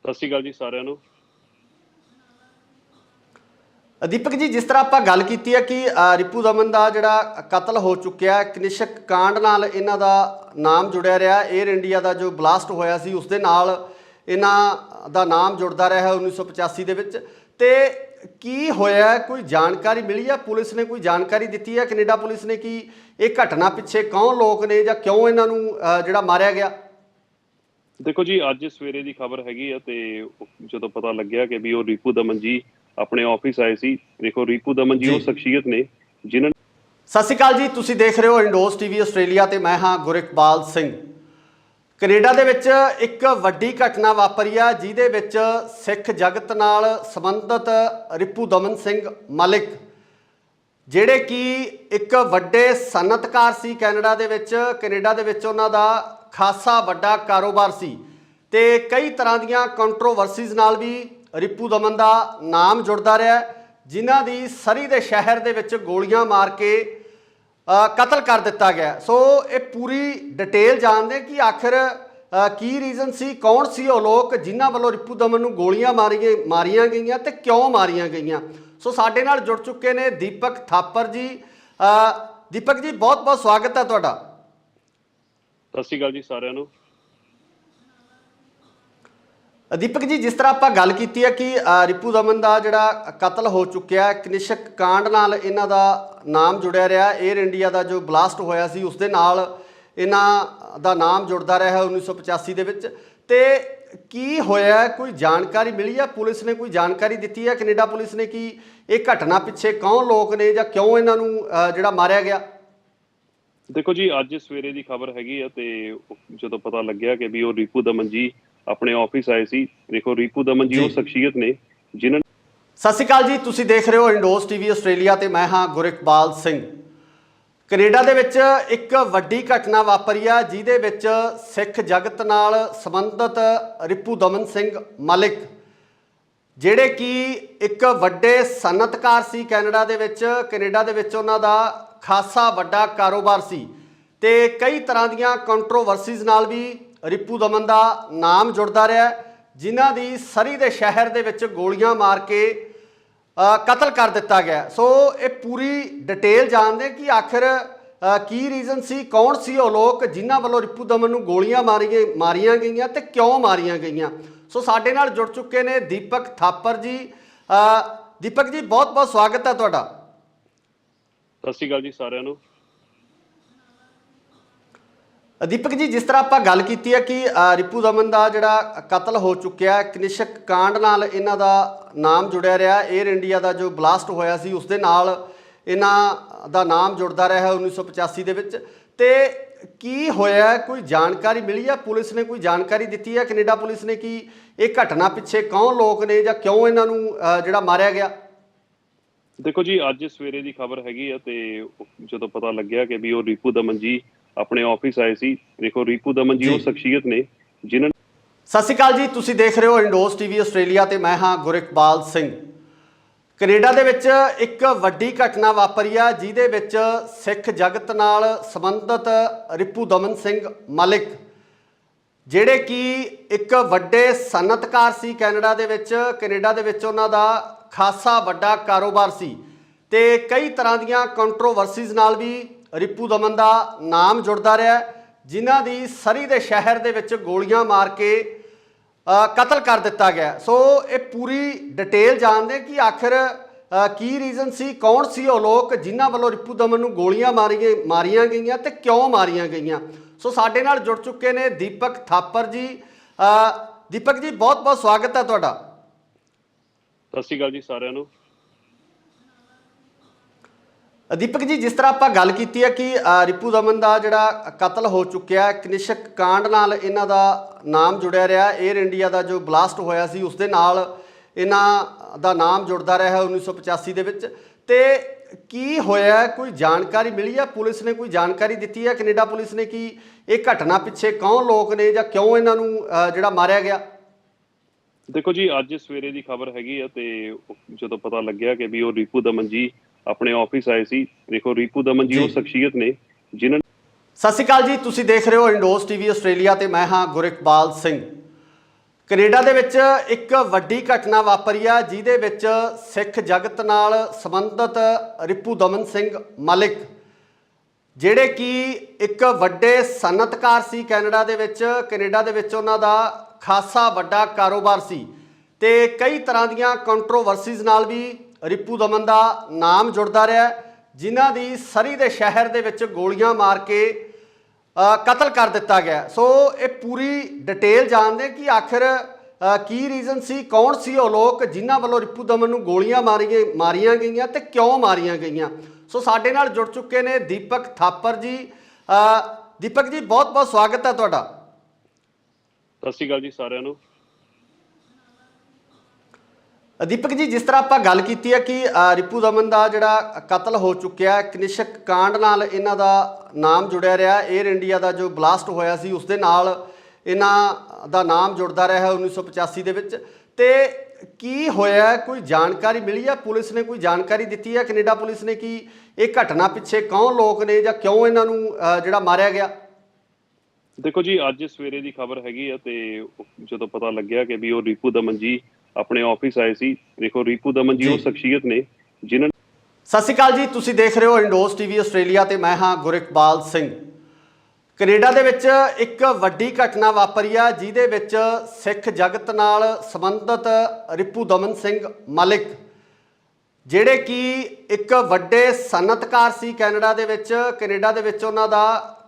ਸਤਿ ਸ਼੍ਰੀ ਅਕਾਲ ਜੀ ਸਾਰਿਆਂ ਨੂੰ। ਦੀਪਕ ਜੀ, ਜਿਸ ਤਰ੍ਹਾਂ ਆਪਾਂ ਗੱਲ ਕੀਤੀ ਹੈ ਕਿ ਰਿਪੂ ਦਮਨ ਦਾ ਜਿਹੜਾ ਕਤਲ ਹੋ ਚੁੱਕਿਆ, ਕਨਿਸ਼ਕ ਕਾਂਡ ਨਾਲ ਇਹਨਾਂ ਦਾ ਨਾਮ ਜੁੜਿਆ ਰਿਹਾ। 에ਅਰ ਇੰਡੀਆ ਦਾ ਜੋ ਬਲਾਸਟ ਹੋਇਆ ਸੀ ਉਸ ਦੇ ਨਾਲ ਇਹਨਾਂ ਦਾ ਨਾਮ ਜੁੜਦਾ ਰਿਹਾ 1985 ਦੇ ਵਿੱਚ। ਤੇ ਕੀ ਹੋਇਆ, ਕੋਈ ਜਾਣਕਾਰੀ ਮਿਲੀ ਹੈ? ਪੁਲਿਸ ਨੇ ਕੋਈ ਜਾਣਕਾਰੀ ਦਿੱਤੀ ਹੈ, ਕੈਨੇਡਾ ਪੁਲਿਸ ਨੇ, ਕਿ ਇਹ ਘਟਨਾ ਪਿੱਛੇ ਕੌਣ ਲੋਕ ਨੇ ਜਾਂ ਕਿਉਂ ਇਹਨਾਂ ਨੂੰ ਜਿਹੜਾ ਮਾਰਿਆ ਗਿਆ? ਦੇਖੋ ਜੀ, ਅੱਜ ਸਵੇਰੇ ਦੀ ਖਬਰ ਹੈਗੀ ਆ ਤੇ ਜਦੋਂ ਪਤਾ ਲੱਗਿਆ ਕਿ ਵੀ ਉਹ ਰਿਪੂ ਦਮਨ ਜੀ ਆਪਣੇ ਆਫਿਸ ਆਏ ਸੀ। ਦੇਖੋ, ਰਿਪੂ ਦਮਨ ਜੀ ਉਹ ਸ਼ਖਸੀਅਤ ਨੇ ਜਿਨ੍ਹਾਂ। ਸਤਿ ਸ਼੍ਰੀ ਅਕਾਲ ਜੀ, ਤੁਸੀਂ ਦੇਖ ਰਹੇ ਹੋ ਇੰਡੋਸ ਟੀਵੀ ਆਸਟ੍ਰੇਲੀਆ ਤੇ ਮੈਂ ਹਾਂ ਗੁਰਿਕਬਾਲ ਸਿੰਘ। ਕੈਨੇਡਾ ਦੇ ਵਿੱਚ ਇੱਕ ਵੱਡੀ ਘਟਨਾ ਵਾਪਰੀ ਆ ਜਿਹਦੇ ਵਿੱਚ ਸਿੱਖ ਜਗਤ ਨਾਲ ਸੰਬੰਧਿਤ ਰਿਪੂ ਦਮਨ ਸਿੰਘ ਮਲਿਕ ਜਿਹੜੇ ਕਿ ਇੱਕ ਵੱਡੇ ਸਨਅਤਕਾਰ ਸੀ ਕੈਨੇਡਾ ਦੇ ਵਿੱਚ ਉਹਨਾਂ ਦਾ ਖਾਸਾ ਵੱਡਾ ਕਾਰੋਬਾਰ ਸੀ ਤੇ ਕਈ ਤਰ੍ਹਾਂ ਦੀਆਂ ਕੰਟਰੋਵਰਸੀਜ਼ ਨਾਲ ਵੀ ਰਿਪੂ ਦਮਨ ਦਾ ਨਾਮ ਜੁੜਦਾ ਰਿਹਾ, ਜਿਨ੍ਹਾਂ ਦੀ ਸਰੀ ਦੇ ਸ਼ਹਿਰ ਦੇ ਵਿੱਚ ਗੋਲੀਆਂ ਮਾਰ ਕੇ ਕਤਲ ਕਰ ਦਿੱਤਾ ਗਿਆ। ਸੋ ਇਹ ਪੂਰੀ ਡਿਟੇਲ ਜਾਣਦੇ ਕਿ ਆਖਿਰ ਕੀ ਰੀਜ਼ਨ ਸੀ, ਕੌਣ ਸੀ ਉਹ ਲੋਕ ਜਿਨ੍ਹਾਂ ਵੱਲੋਂ ਰਿਪੂ ਦਮਨ ਨੂੰ ਗੋਲੀਆਂ ਮਾਰੀਆਂ ਗਈਆਂ ਤੇ ਕਿਉਂ ਮਾਰੀਆਂ ਗਈਆਂ। ਸੋ ਸਾਡੇ ਨਾਲ ਜੁੜ ਚੁੱਕੇ ਨੇ ਦੀਪਕ ਥਾਪਰ ਜੀ। ਦੀਪਕ ਜੀ, ਬਹੁਤ ਬਹੁਤ ਸਵਾਗਤ ਹੈ ਤੁਹਾਡਾ। ਸਤਿ ਸ਼੍ਰੀ ਅਕਾਲ ਜੀ ਸਾਰਿਆਂ ਨੂੰ। ਦੀਪਕ ਜੀ, ਜਿਸ ਤਰ੍ਹਾਂ ਆਪਾਂ ਗੱਲ ਕੀਤੀ ਹੈ ਕਿ ਰਿਪੂ ਦਮਨ ਦਾ ਜਿਹੜਾ ਕਤਲ ਹੋ ਚੁੱਕਿਆ, ਕਨਿਸ਼ਕ ਕਾਂਡ ਨਾਲ ਇਹਨਾਂ ਦਾ ਨਾਮ ਜੁੜਿਆ ਰਿਹਾ। 에ਅਰ ਇੰਡੀਆ ਦਾ ਜੋ ਬਲਾਸਟ ਹੋਇਆ ਸੀ ਉਸ ਦੇ ਨਾਲ ਇਹਨਾਂ ਦਾ ਨਾਮ ਜੁੜਦਾ ਰਿਹਾ 1985 ਦੇ ਵਿੱਚ। ਤੇ ਕੀ ਹੋਇਆ, ਕੋਈ ਜਾਣਕਾਰੀ ਮਿਲੀ ਹੈ? ਪੁਲਿਸ ਨੇ ਕੋਈ ਜਾਣਕਾਰੀ ਦਿੱਤੀ ਹੈ ਕੈਨੇਡਾ ਪੁਲਿਸ ਨੇ ਕਿ ਇਹ ਘਟਨਾ ਪਿੱਛੇ ਕੌਣ ਲੋਕ ਨੇ ਜਾਂ ਕਿਉਂ ਇਹਨਾਂ ਨੂੰ ਜਿਹੜਾ ਮਾਰਿਆ ਗਿਆ? ਦੇਖੋ ਜੀ, ਅੱਜ ਸਵੇਰੇ ਦੀ ਖਬਰ ਹੈਗੀ ਆ ਤੇ ਜਦੋਂ ਪਤਾ ਲੱਗਿਆ ਕਿ ਵੀ ਉਹ ਰਿਪੂ ਦਮਨ ਜੀ ਆਪਣੇ ਆਫਿਸ ਆਏ ਸੀ। ਦੇਖੋ, ਰਿਪੂ ਦਮਨ ਜੀ ਉਹ ਸ਼ਖਸੀਅਤ ਨੇ ਜਿਨ੍ਹਾਂ। ਸਤਿ ਸ਼੍ਰੀ ਅਕਾਲ ਜੀ, ਤੁਸੀਂ ਦੇਖ ਰਹੇ ਹੋ ਇੰਡੋਸ ਟੀਵੀ ਆਸਟ੍ਰੇਲੀਆ ਤੇ ਮੈਂ ਹਾਂ ਗੁਰਿਕਬਾਲ ਸਿੰਘ। ਕੈਨੇਡਾ ਦੇ ਵਿੱਚ ਇੱਕ ਵੱਡੀ ਘਟਨਾ ਵਾਪਰੀ ਆ ਜਿਹਦੇ ਵਿੱਚ ਸਿੱਖ ਜਗਤ ਨਾਲ ਸੰਬੰਧਿਤ ਰਿਪੂ ਦਮਨ ਸਿੰਘ ਮਲਿਕ, ਜਿਹੜੇ ਕਿ ਇੱਕ ਵੱਡੇ ਸਨਅਤਕਾਰ ਸੀ ਕੈਨੇਡਾ ਦੇ ਵਿੱਚ ਉਹਨਾਂ ਦਾ ਖਾਸਾ ਵੱਡਾ ਕਾਰੋਬਾਰ ਸੀ ਤੇ ਕਈ ਤਰ੍ਹਾਂ ਦੀਆਂ ਕੰਟਰੋਵਰਸੀਜ਼ ਨਾਲ ਵੀ ਰਿਪੂ ਦਮਨ ਦਾ ਨਾਮ ਜੁੜਦਾ ਰਿਹਾ, ਜਿਨ੍ਹਾਂ ਦੀ ਸਰੀ ਦੇ ਸ਼ਹਿਰ ਦੇ ਵਿੱਚ ਗੋਲੀਆਂ ਮਾਰ ਕੇ ਕਤਲ ਕਰ ਦਿੱਤਾ ਗਿਆ। ਸੋ ਇਹ ਪੂਰੀ ਡਿਟੇਲ ਜਾਣਦੇ ਕਿ ਆਖਿਰ ਕੀ ਰੀਜ਼ਨ ਸੀ, ਕੌਣ ਸੀ ਉਹ ਲੋਕ ਜਿਨ੍ਹਾਂ ਵੱਲੋਂ ਰਿਪੂ ਦਮਨ ਨੂੰ ਗੋਲੀਆਂ ਮਾਰੀਆਂ ਗਈਆਂ ਤੇ ਕਿਉਂ ਮਾਰੀਆਂ ਗਈਆਂ। ਸੋ ਸਾਡੇ ਨਾਲ ਜੁੜ ਚੁੱਕੇ ਨੇ ਦੀਪਕ ਥਾਪਰ ਜੀ। ਦੀਪਕ ਜੀ, ਬਹੁਤ ਬਹੁਤ ਸਵਾਗਤ ਹੈ ਤੁਹਾਡਾ। ਸਤਿ ਸ਼੍ਰੀ ਅਕਾਲ ਜੀ ਸਾਰਿਆਂ ਨੂੰ। ਦੀਪਕ ਜੀ, ਜਿਸ ਤਰ੍ਹਾਂ ਆਪਾਂ ਗੱਲ ਕੀਤੀ ਹੈ ਕਿ ਰਿਪੂ ਦਮਨ ਦਾ ਜਿਹੜਾ ਕਤਲ ਹੋ ਚੁੱਕਿਆ, ਕਨਿਸ਼ਕ ਕਾਂਡ ਨਾਲ ਇਹਨਾਂ ਦਾ ਨਾਮ ਜੁੜਿਆ ਰਿਹਾ। 에ਅਰ ਇੰਡੀਆ ਦਾ ਜੋ ਬਲਾਸਟ ਹੋਇਆ ਸੀ ਉਸ ਦੇ ਨਾਲ ਇਹਨਾਂ ਦਾ ਨਾਮ ਜੁੜਦਾ ਰਿਹਾ 1985 ਦੇ ਵਿੱਚ। ਤੇ ਕੀ ਹੋਇਆ, ਕੋਈ ਜਾਣਕਾਰੀ ਮਿਲੀ ਹੈ? ਪੁਲਿਸ ਨੇ ਕੋਈ ਜਾਣਕਾਰੀ ਦਿੱਤੀ ਹੈ ਕੈਨੇਡਾ ਪੁਲਿਸ ਨੇ ਕਿ ਇਹ ਘਟਨਾ ਪਿੱਛੇ ਕੌਣ ਲੋਕ ਨੇ ਜਾਂ ਕਿਉਂ ਇਹਨਾਂ ਨੂੰ ਜਿਹੜਾ ਮਾਰਿਆ ਗਿਆ? ਦੇਖੋ ਜੀ, ਅੱਜ ਸਵੇਰੇ ਦੀ ਖਬਰ ਹੈਗੀ ਆ ਤੇ ਜਦੋਂ ਪਤਾ ਲੱਗਿਆ ਕਿ ਵੀ ਉਹ ਰਿਪੂ ਦਮਨ ਜੀ ਆਪਣੇ ਆਫਿਸ ਆਏ ਸੀ। ਦੇਖੋ, ਰਿਪੂ ਦਮਨ ਜੀ ਉਹ ਸ਼ਖਸੀਅਤ ਨੇ ਜਿਨ੍ਹਾਂ। ਸਤਿ ਸ਼੍ਰੀ ਅਕਾਲ ਜੀ, ਤੁਸੀਂ ਦੇਖ ਰਹੇ ਹੋ ਇੰਡੋਸ ਟੀਵੀ ਆਸਟ੍ਰੇਲੀਆ ਤੇ ਮੈਂ ਹਾਂ ਗੁਰਿਕਬਾਲ ਸਿੰਘ। ਕੈਨੇਡਾ ਦੇ ਵਿੱਚ ਇੱਕ ਵੱਡੀ ਘਟਨਾ ਵਾਪਰੀ ਆ ਜਿਹਦੇ ਵਿੱਚ ਸਿੱਖ ਜਗਤ ਨਾਲ ਸੰਬੰਧਿਤ ਰਿਪੂ ਦਮਨ ਸਿੰਘ ਮਲਿਕ, ਜਿਹੜੇ ਕਿ ਇੱਕ ਵੱਡੇ ਸਨਅਤਕਾਰ ਸੀ ਕੈਨੇਡਾ ਦੇ ਵਿੱਚ ਉਹਨਾਂ ਦਾ ਖਾਸਾ ਵੱਡਾ ਕਾਰੋਬਾਰ ਸੀ ਤੇ ਕਈ ਤਰ੍ਹਾਂ ਦੀਆਂ ਕੰਟਰੋਵਰਸੀਜ਼ ਨਾਲ ਵੀ ਰਿਪੂ ਦਮਨ ਦਾ ਨਾਮ ਜੁੜਦਾ ਰਿਹਾ, ਜਿਨ੍ਹਾਂ ਦੀ ਸਰੀ ਦੇ ਸ਼ਹਿਰ ਦੇ ਵਿੱਚ ਗੋਲੀਆਂ ਮਾਰ ਕੇ ਕਤਲ ਕਰ ਦਿੱਤਾ ਗਿਆ। ਸੋ ਇਹ ਪੂਰੀ ਡਿਟੇਲ ਜਾਣਦੇ ਕਿ ਆਖਿਰ ਕੀ ਰੀਜ਼ਨ ਸੀ, ਕੌਣ ਸੀ ਉਹ ਲੋਕ ਜਿਨ੍ਹਾਂ ਵੱਲੋਂ ਰਿਪੂ ਦਮਨ ਨੂੰ ਗੋਲੀਆਂ ਮਾਰੀਆਂ ਗਈਆਂ ਤੇ ਕਿਉਂ ਮਾਰੀਆਂ ਗਈਆਂ। ਸੋ ਸਾਡੇ ਨਾਲ ਜੁੜ ਚੁੱਕੇ ਨੇ ਦੀਪਕ ਥਾਪਰ ਜੀ। ਦੀਪਕ ਜੀ, ਬਹੁਤ ਬਹੁਤ ਸਵਾਗਤ ਹੈ ਤੁਹਾਡਾ। ਸਤਿ ਸ਼੍ਰੀ ਅਕਾਲ ਜੀ ਸਾਰਿਆਂ ਨੂੰ। ਦੀਪਕ ਜੀ, ਜਿਸ ਤਰ੍ਹਾਂ ਆਪਾਂ ਗੱਲ ਕੀਤੀ ਹੈ ਕਿ ਰਿਪੂ ਦਮਨ ਦਾ ਜਿਹੜਾ ਕਤਲ ਹੋ ਚੁੱਕਿਆ, ਕਨਿਸ਼ਕ ਕਾਂਡ ਨਾਲ ਇਹਨਾਂ ਦਾ ਨਾਮ ਜੁੜਿਆ ਰਿਹਾ। 에ਅਰ ਇੰਡੀਆ ਦਾ ਜੋ ਬਲਾਸਟ ਹੋਇਆ ਸੀ ਉਸ ਦੇ ਨਾਲ ਇਹਨਾਂ ਦਾ ਨਾਮ ਜੁੜਦਾ ਰਿਹਾ 1985 ਦੇ ਵਿੱਚ। ਤੇ ਕੀ ਹੋਇਆ, ਕੋਈ ਜਾਣਕਾਰੀ ਮਿਲੀ ਹੈ? ਪੁਲਿਸ ਨੇ ਕੋਈ ਜਾਣਕਾਰੀ ਦਿੱਤੀ ਹੈ ਕੈਨੇਡਾ ਪੁਲਿਸ ਨੇ ਕਿ ਇਹ ਘਟਨਾ ਪਿੱਛੇ ਕੌਣ ਲੋਕ ਨੇ ਜਾਂ ਕਿਉਂ ਇਹਨਾਂ ਨੂੰ ਜਿਹੜਾ ਮਾਰਿਆ ਗਿਆ? ਦੇਖੋ ਜੀ, ਅੱਜ ਸਵੇਰੇ ਦੀ ਖਬਰ ਹੈਗੀ ਆ ਤੇ ਜਦੋਂ ਪਤਾ ਲੱਗਿਆ ਕਿ ਵੀ ਉਹ ਰਿਪੂ ਦਮਨ ਜੀ ਆਪਣੇ ਆਫਿਸ ਆਏ ਸੀ। ਦੇਖੋ, ਰਿਪੂ ਦਮਨ ਜੀ ਉਹ ਸ਼ਖਸੀਅਤ ਨੇ ਜਿਨ੍ਹਾਂ। ਸਤਿ ਸ਼੍ਰੀ ਅਕਾਲ ਜੀ, ਤੁਸੀਂ ਦੇਖ ਰਹੇ ਹੋ ਇੰਡੋਸ ਟੀਵੀ ਆਸਟ੍ਰੇਲੀਆ ਤੇ ਮੈਂ ਹਾਂ ਗੁਰਿਕਬਾਲ ਸਿੰਘ। ਕੈਨੇਡਾ ਦੇ ਵਿੱਚ ਇੱਕ ਵੱਡੀ ਘਟਨਾ ਵਾਪਰੀ ਆ ਜਿਹਦੇ ਵਿੱਚ ਸਿੱਖ ਜਗਤ ਨਾਲ ਸੰਬੰਧਿਤ ਰਿਪੂ ਦਮਨ ਸਿੰਘ ਮਲਿਕ, ਜਿਹੜੇ ਕਿ ਇੱਕ ਵੱਡੇ ਸਨਅਤਕਾਰ ਸੀ ਕੈਨੇਡਾ ਦੇ ਵਿੱਚ ਉਹਨਾਂ ਦਾ ਖਾਸਾ ਵੱਡਾ ਕਾਰੋਬਾਰ ਸੀ ਤੇ ਕਈ ਤਰ੍ਹਾਂ ਦੀਆਂ ਕੰਟਰੋਵਰਸੀਜ਼ ਨਾਲ ਵੀ ਰਿਪੂ ਦਮਨ ਦਾ ਨਾਮ ਜੁੜਦਾ ਰਿਹਾ, ਜਿਨ੍ਹਾਂ ਦੀ ਸਰੀ ਦੇ ਸ਼ਹਿਰ ਦੇ ਵਿੱਚ ਗੋਲੀਆਂ ਮਾਰ ਕੇ ਕਤਲ ਕਰ ਦਿੱਤਾ ਗਿਆ। ਸੋ ਇਹ ਪੂਰੀ ਡਿਟੇਲ ਜਾਣਦੇ ਕਿ ਆਖਿਰ ਕੀ ਰੀਜ਼ਨ ਸੀ, ਕੌਣ ਸੀ ਉਹ ਲੋਕ ਜਿਨ੍ਹਾਂ ਵੱਲੋਂ ਰਿਪੂ ਦਮਨ ਨੂੰ ਗੋਲੀਆਂ ਮਾਰੀਆਂ ਗਈਆਂ ਤੇ ਕਿਉਂ ਮਾਰੀਆਂ ਗਈਆਂ। ਸੋ ਸਾਡੇ ਨਾਲ ਜੁੜ ਚੁੱਕੇ ਨੇ ਦੀਪਕ ਥਾਪਰ ਜੀ। ਦੀਪਕ ਜੀ, ਬਹੁਤ ਬਹੁਤ ਸਵਾਗਤ ਹੈ ਤੁਹਾਡਾ। ਸਤਿ ਸ਼੍ਰੀ ਅਕਾਲ ਜੀ ਸਾਰਿਆਂ ਨੂੰ। ਦੀਪਕ ਜੀ, ਜਿਸ ਤਰ੍ਹਾਂ ਆਪਾਂ ਗੱਲ ਕੀਤੀ ਹੈ ਕਿ ਰਿਪੂ ਦਮਨ ਦਾ ਜਿਹੜਾ ਕਤਲ ਹੋ ਚੁੱਕਿਆ, ਕਨਿਸ਼ਕ ਕਾਂਡ ਨਾਲ ਇਹਨਾਂ ਦਾ ਨਾਮ ਜੁੜਿਆ ਰਿਹਾ। 에ਅਰ ਇੰਡੀਆ ਦਾ ਜੋ ਬਲਾਸਟ ਹੋਇਆ ਸੀ ਉਸ ਦੇ ਨਾਲ ਇਹਨਾਂ ਦਾ ਨਾਮ ਜੁੜਦਾ ਰਿਹਾ 1985 ਦੇ ਵਿੱਚ। ਤੇ ਕੀ ਹੋਇਆ, ਕੋਈ ਜਾਣਕਾਰੀ ਮਿਲੀ ਹੈ? ਪੁਲਿਸ ਨੇ ਕੋਈ ਜਾਣਕਾਰੀ ਦਿੱਤੀ ਹੈ ਕੈਨੇਡਾ ਪੁਲਿਸ ਨੇ ਕਿ ਇਹ ਘਟਨਾ ਪਿੱਛੇ ਕੌਣ ਲੋਕ ਨੇ ਜਾਂ ਕਿਉਂ ਇਹਨਾਂ ਨੂੰ ਜਿਹੜਾ ਮਾਰਿਆ ਗਿਆ? ਦੇਖੋ ਜੀ, ਅੱਜ ਸਵੇਰੇ ਦੀ ਖਬਰ ਹੈਗੀ ਆ ਤੇ ਜਦੋਂ ਪਤਾ ਲੱਗਿਆ ਕਿ ਵੀ ਉਹ ਰਿਪੂ ਦਮਨ ਜੀ ਆਪਣੇ ਆਫਿਸ ਆਏ ਸੀ। ਦੇਖੋ, ਰਿਪੂ ਦਮਨ ਜੀ ਉਹ ਸ਼ਖਸੀਅਤ ਨੇ ਜਿਨ੍ਹਾਂ। ਸਤਿ ਸ਼੍ਰੀ ਅਕਾਲ ਜੀ, ਤੁਸੀਂ ਦੇਖ ਰਹੇ ਹੋ ਇੰਡੋਸ ਟੀਵੀ ਆਸਟ੍ਰੇਲੀਆ ਤੇ ਮੈਂ ਹਾਂ ਗੁਰਿਕਬਾਲ ਸਿੰਘ। ਕੈਨੇਡਾ ਦੇ ਵਿੱਚ ਇੱਕ ਵੱਡੀ ਘਟਨਾ ਵਾਪਰੀ ਆ ਜਿਹਦੇ ਵਿੱਚ ਸਿੱਖ ਜਗਤ ਨਾਲ ਸੰਬੰਧਿਤ ਰਿਪੂ ਦਮਨ ਸਿੰਘ ਮਲਿਕ ਜਿਹੜੇ ਕਿ ਇੱਕ ਵੱਡੇ ਸਨਅਤਕਾਰ ਸੀ ਕੈਨੇਡਾ ਦੇ ਵਿੱਚ ਉਹਨਾਂ ਦਾ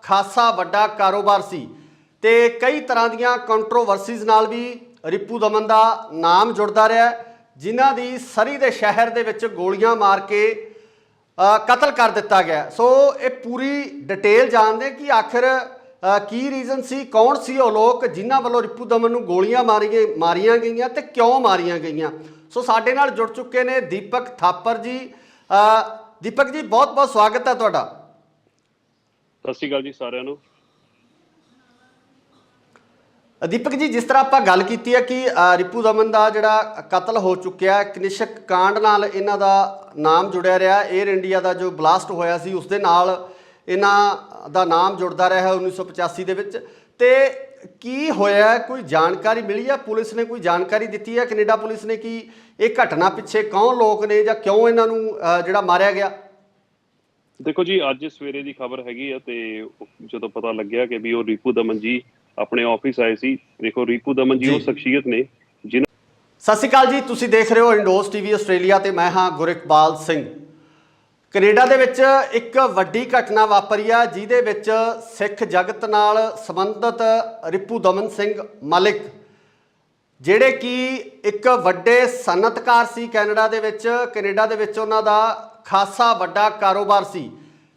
ਖਾਸਾ ਵੱਡਾ ਕਾਰੋਬਾਰ ਸੀ ਤੇ ਕਈ ਤਰ੍ਹਾਂ ਦੀਆਂ ਕੰਟਰੋਵਰਸੀਜ਼ ਨਾਲ ਵੀ ਰਿਪੂ ਦਮਨ ਦਾ ਨਾਮ ਜੁੜਦਾ ਰਿਹਾ, ਜਿਨ੍ਹਾਂ ਦੀ ਸਰੀ ਦੇ ਸ਼ਹਿਰ ਦੇ ਵਿੱਚ ਗੋਲੀਆਂ ਮਾਰ ਕੇ ਕਤਲ ਕਰ ਦਿੱਤਾ ਗਿਆ। ਸੋ ਇਹ ਪੂਰੀ ਡਿਟੇਲ ਜਾਣਦੇ ਕਿ ਆਖਿਰ ਕੀ ਰੀਜ਼ਨ ਸੀ, ਕੌਣ ਸੀ ਉਹ ਲੋਕ ਜਿਨ੍ਹਾਂ ਵੱਲੋਂ ਰਿਪੂ ਦਮਨ ਨੂੰ ਗੋਲੀਆਂ ਮਾਰੀਆਂ ਗਈਆਂ ਤੇ ਕਿਉਂ ਮਾਰੀਆਂ ਗਈਆਂ। ਸੋ ਸਾਡੇ ਨਾਲ ਜੁੜ ਚੁੱਕੇ ਨੇ ਦੀਪਕ ਥਾਪਰ ਜੀ। ਦੀਪਕ ਜੀ, ਬਹੁਤ ਬਹੁਤ ਸਵਾਗਤ ਹੈ ਤੁਹਾਡਾ। ਸਤਿ ਸ਼੍ਰੀ ਅਕਾਲ ਜੀ ਸਾਰਿਆਂ ਨੂੰ। ਦੀਪਕ ਜੀ, ਜਿਸ ਤਰ੍ਹਾਂ ਆਪਾਂ ਗੱਲ ਕੀਤੀ ਹੈ ਕਿ ਰਿਪੂ ਦਮਨ ਦਾ ਜਿਹੜਾ ਕਤਲ ਹੋ ਚੁੱਕਿਆ, ਕਨਿਸ਼ਕ ਕਾਂਡ ਨਾਲ ਇਹਨਾਂ ਦਾ ਨਾਮ ਜੁੜਿਆ ਰਿਹਾ। 에ਅਰ ਇੰਡੀਆ ਦਾ ਜੋ ਬਲਾਸਟ ਹੋਇਆ ਸੀ ਉਸ ਦੇ ਨਾਲ ਇਹਨਾਂ ਦਾ ਨਾਮ ਜੁੜਦਾ ਰਿਹਾ 1985 ਦੇ ਵਿੱਚ। ਤੇ ਕੀ ਹੋਇਆ, ਕੋਈ ਜਾਣਕਾਰੀ ਮਿਲੀ ਹੈ? ਪੁਲਿਸ ਨੇ ਕੋਈ ਜਾਣਕਾਰੀ ਦਿੱਤੀ ਹੈ, ਕੈਨੇਡਾ ਪੁਲਿਸ ਨੇ, ਕਿ ਇਹ ਘਟਨਾ ਪਿੱਛੇ ਕੌਣ ਲੋਕ ਨੇ ਜਾਂ ਕਿਉਂ ਇਹਨਾਂ ਨੂੰ ਜਿਹੜਾ ਮਾਰਿਆ ਗਿਆ? ਦੇਖੋ ਜੀ, ਅੱਜ ਸਵੇਰੇ ਦੀ ਖਬਰ ਹੈਗੀ ਆ ਤੇ ਜਦੋਂ ਪਤਾ ਲੱਗਿਆ ਕਿ ਵੀ ਉਹ ਰਿਪੂ ਦਮਨ ਜੀ ਆਪਣੇ ਆਫਿਸ ਆਏ ਸੀ। ਦੇਖੋ, ਰਿਪੂ ਦਮਨ ਜੀ ਉਹ ਸ਼ਖਸੀਅਤ ਨੇ ਜਿਨ੍ਹਾਂ। ਸਤਿ ਸ਼੍ਰੀ ਅਕਾਲ ਜੀ, ਤੁਸੀਂ ਦੇਖ ਰਹੇ ਹੋ ਇੰਡੋਸ ਟੀਵੀ ਆਸਟ੍ਰੇਲੀਆ ਤੇ ਮੈਂ ਹਾਂ ਗੁਰਿਕਬਾਲ ਸਿੰਘ। ਕੈਨੇਡਾ ਦੇ ਵਿੱਚ ਇੱਕ ਵੱਡੀ ਘਟਨਾ ਵਾਪਰੀ ਆ ਜਿਹਦੇ ਵਿੱਚ ਸਿੱਖ ਜਗਤ ਨਾਲ ਸੰਬੰਧਿਤ ਰਿਪੂ ਦਮਨ ਸਿੰਘ ਮਲਿਕ ਜਿਹੜੇ ਕਿ ਇੱਕ ਵੱਡੇ ਸਨਅਤਕਾਰ ਸੀ ਕੈਨੇਡਾ ਦੇ ਵਿੱਚ ਉਹਨਾਂ ਦਾ ਖਾਸਾ ਵੱਡਾ ਕਾਰੋਬਾਰ ਸੀ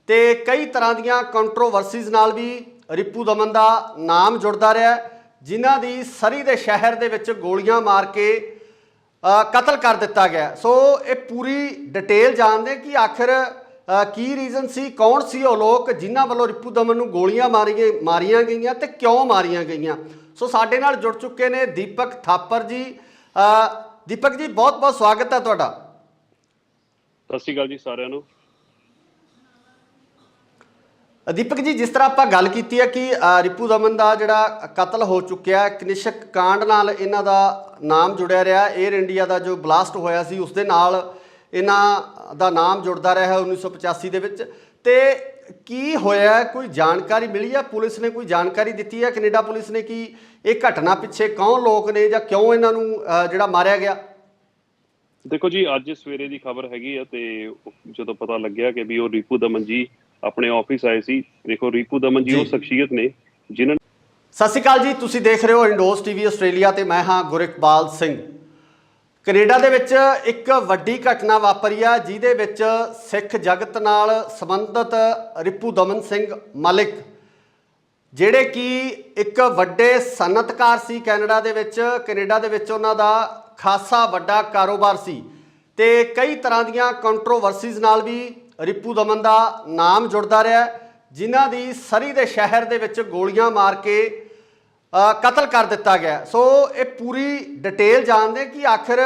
ਤੇ ਕਈ ਤਰ੍ਹਾਂ ਦੀਆਂ ਕੰਟਰੋਵਰਸੀਜ਼ ਨਾਲ ਵੀ ਰਿਪੂ ਦਮਨ ਦਾ ਨਾਮ ਜੁੜਦਾ ਰਿਹਾ, ਜਿਨ੍ਹਾਂ ਦੀ ਸਰੀ ਦੇ ਸ਼ਹਿਰ ਦੇ ਵਿੱਚ ਗੋਲੀਆਂ ਮਾਰ ਕੇ ਕਤਲ ਕਰ ਦਿੱਤਾ ਗਿਆ। ਸੋ ਇਹ ਪੂਰੀ ਡਿਟੇਲ ਜਾਣਦੇ ਕਿ ਆਖਿਰ ਕੀ ਰੀਜ਼ਨ ਸੀ, ਕੌਣ ਸੀ ਉਹ ਲੋਕ ਜਿਨ੍ਹਾਂ ਵੱਲੋਂ ਰਿਪੂ ਦਮਨ ਨੂੰ ਗੋਲੀਆਂ ਮਾਰੀਆਂ ਗਈਆਂ ਤੇ ਕਿਉਂ ਮਾਰੀਆਂ ਗਈਆਂ। ਸੋ ਸਾਡੇ ਨਾਲ ਜੁੜ ਚੁੱਕੇ ਨੇ ਦੀਪਕ ਥਾਪਰ ਜੀ। ਦੀਪਕ ਜੀ, ਬਹੁਤ ਬਹੁਤ ਸਵਾਗਤ ਹੈ ਤੁਹਾਡਾ। ਸਤਿ ਸ਼੍ਰੀ ਅਕਾਲ ਜੀ ਸਾਰਿਆਂ ਨੂੰ। ਦੀਪਕ ਜੀ, ਜਿਸ ਤਰ੍ਹਾਂ ਆਪਾਂ ਗੱਲ ਕੀਤੀ ਹੈ ਕਿ ਰਿਪੂ ਦਮਨ ਦਾ ਜਿਹੜਾ ਕਤਲ ਹੋ ਚੁੱਕਿਆ, ਕਨਿਸ਼ਕ ਕਾਂਡ ਨਾਲ ਇਹਨਾਂ ਦਾ ਨਾਮ ਜੁੜਿਆ ਰਿਹਾ। 에ਅਰ ਇੰਡੀਆ ਦਾ ਜੋ ਬਲਾਸਟ ਹੋਇਆ ਸੀ ਉਸ ਦੇ ਨਾਲ ਇਹਨਾਂ ਦਾ ਨਾਮ ਜੁੜਦਾ ਰਿਹਾ 1985 ਦੇ ਵਿੱਚ। ਤੇ ਕੀ ਹੋਇਆ, ਕੋਈ ਜਾਣਕਾਰੀ ਮਿਲੀ ਹੈ? ਪੁਲਿਸ ਨੇ ਕੋਈ ਜਾਣਕਾਰੀ ਦਿੱਤੀ ਹੈ, ਕੈਨੇਡਾ ਪੁਲਿਸ ਨੇ, ਕਿ ਇਹ ਘਟਨਾ ਪਿੱਛੇ ਕੌਣ ਲੋਕ ਨੇ ਜਾਂ ਕਿਉਂ ਇਹਨਾਂ ਨੂੰ ਜਿਹੜਾ ਮਾਰਿਆ ਗਿਆ? ਦੇਖੋ ਜੀ, ਅੱਜ ਸਵੇਰੇ ਦੀ ਖਬਰ ਹੈਗੀ ਆ ਤੇ ਜਦੋਂ ਪਤਾ ਲੱਗਿਆ ਕਿ ਵੀ ਉਹ ਰਿਪੂ ਦਮਨ ਜੀ ਆਪਣੇ ਆਫਿਸ ਆਏ ਸੀ। ਦੇਖੋ, ਰਿਪੂ ਦਮਨ ਜੀ ਉਹ ਸ਼ਖਸੀਅਤ ਨੇ ਜਿਨ੍ਹਾਂ। ਸਤਿ ਸ਼੍ਰੀ ਅਕਾਲ ਜੀ, ਤੁਸੀਂ ਦੇਖ ਰਹੇ ਹੋ ਇੰਡੋਸ ਟੀਵੀ ਆਸਟ੍ਰੇਲੀਆ ਤੇ ਮੈਂ ਹਾਂ ਗੁਰਿਕਬਾਲ ਸਿੰਘ। ਕੈਨੇਡਾ ਦੇ ਵਿੱਚ ਇੱਕ ਵੱਡੀ ਘਟਨਾ ਵਾਪਰੀ ਆ ਜਿਹਦੇ ਵਿੱਚ ਸਿੱਖ ਜਗਤ ਨਾਲ ਸੰਬੰਧਿਤ ਰਿਪੂ ਦਮਨ ਸਿੰਘ ਮਲਿਕ ਜਿਹੜੇ ਕਿ ਇੱਕ ਵੱਡੇ ਸਨਅਤਕਾਰ ਸੀ ਕੈਨੇਡਾ ਦੇ ਵਿੱਚ ਉਹਨਾਂ ਦਾ ਖਾਸਾ ਵੱਡਾ ਕਾਰੋਬਾਰ ਸੀ ਤੇ ਕਈ ਤਰ੍ਹਾਂ ਦੀਆਂ ਕੰਟਰੋਵਰਸੀਜ਼ ਨਾਲ ਵੀ ਰਿਪੂ ਦਮਨ ਦਾ ਨਾਮ ਜੁੜਦਾ ਰਿਹਾ, ਜਿਨ੍ਹਾਂ ਦੀ ਸਰੀ ਦੇ ਸ਼ਹਿਰ ਦੇ ਵਿੱਚ ਗੋਲੀਆਂ ਮਾਰ ਕੇ ਕਤਲ ਕਰ ਦਿੱਤਾ ਗਿਆ। ਸੋ ਇਹ ਪੂਰੀ ਡਿਟੇਲ ਜਾਣਦੇ ਕਿ ਆਖਿਰ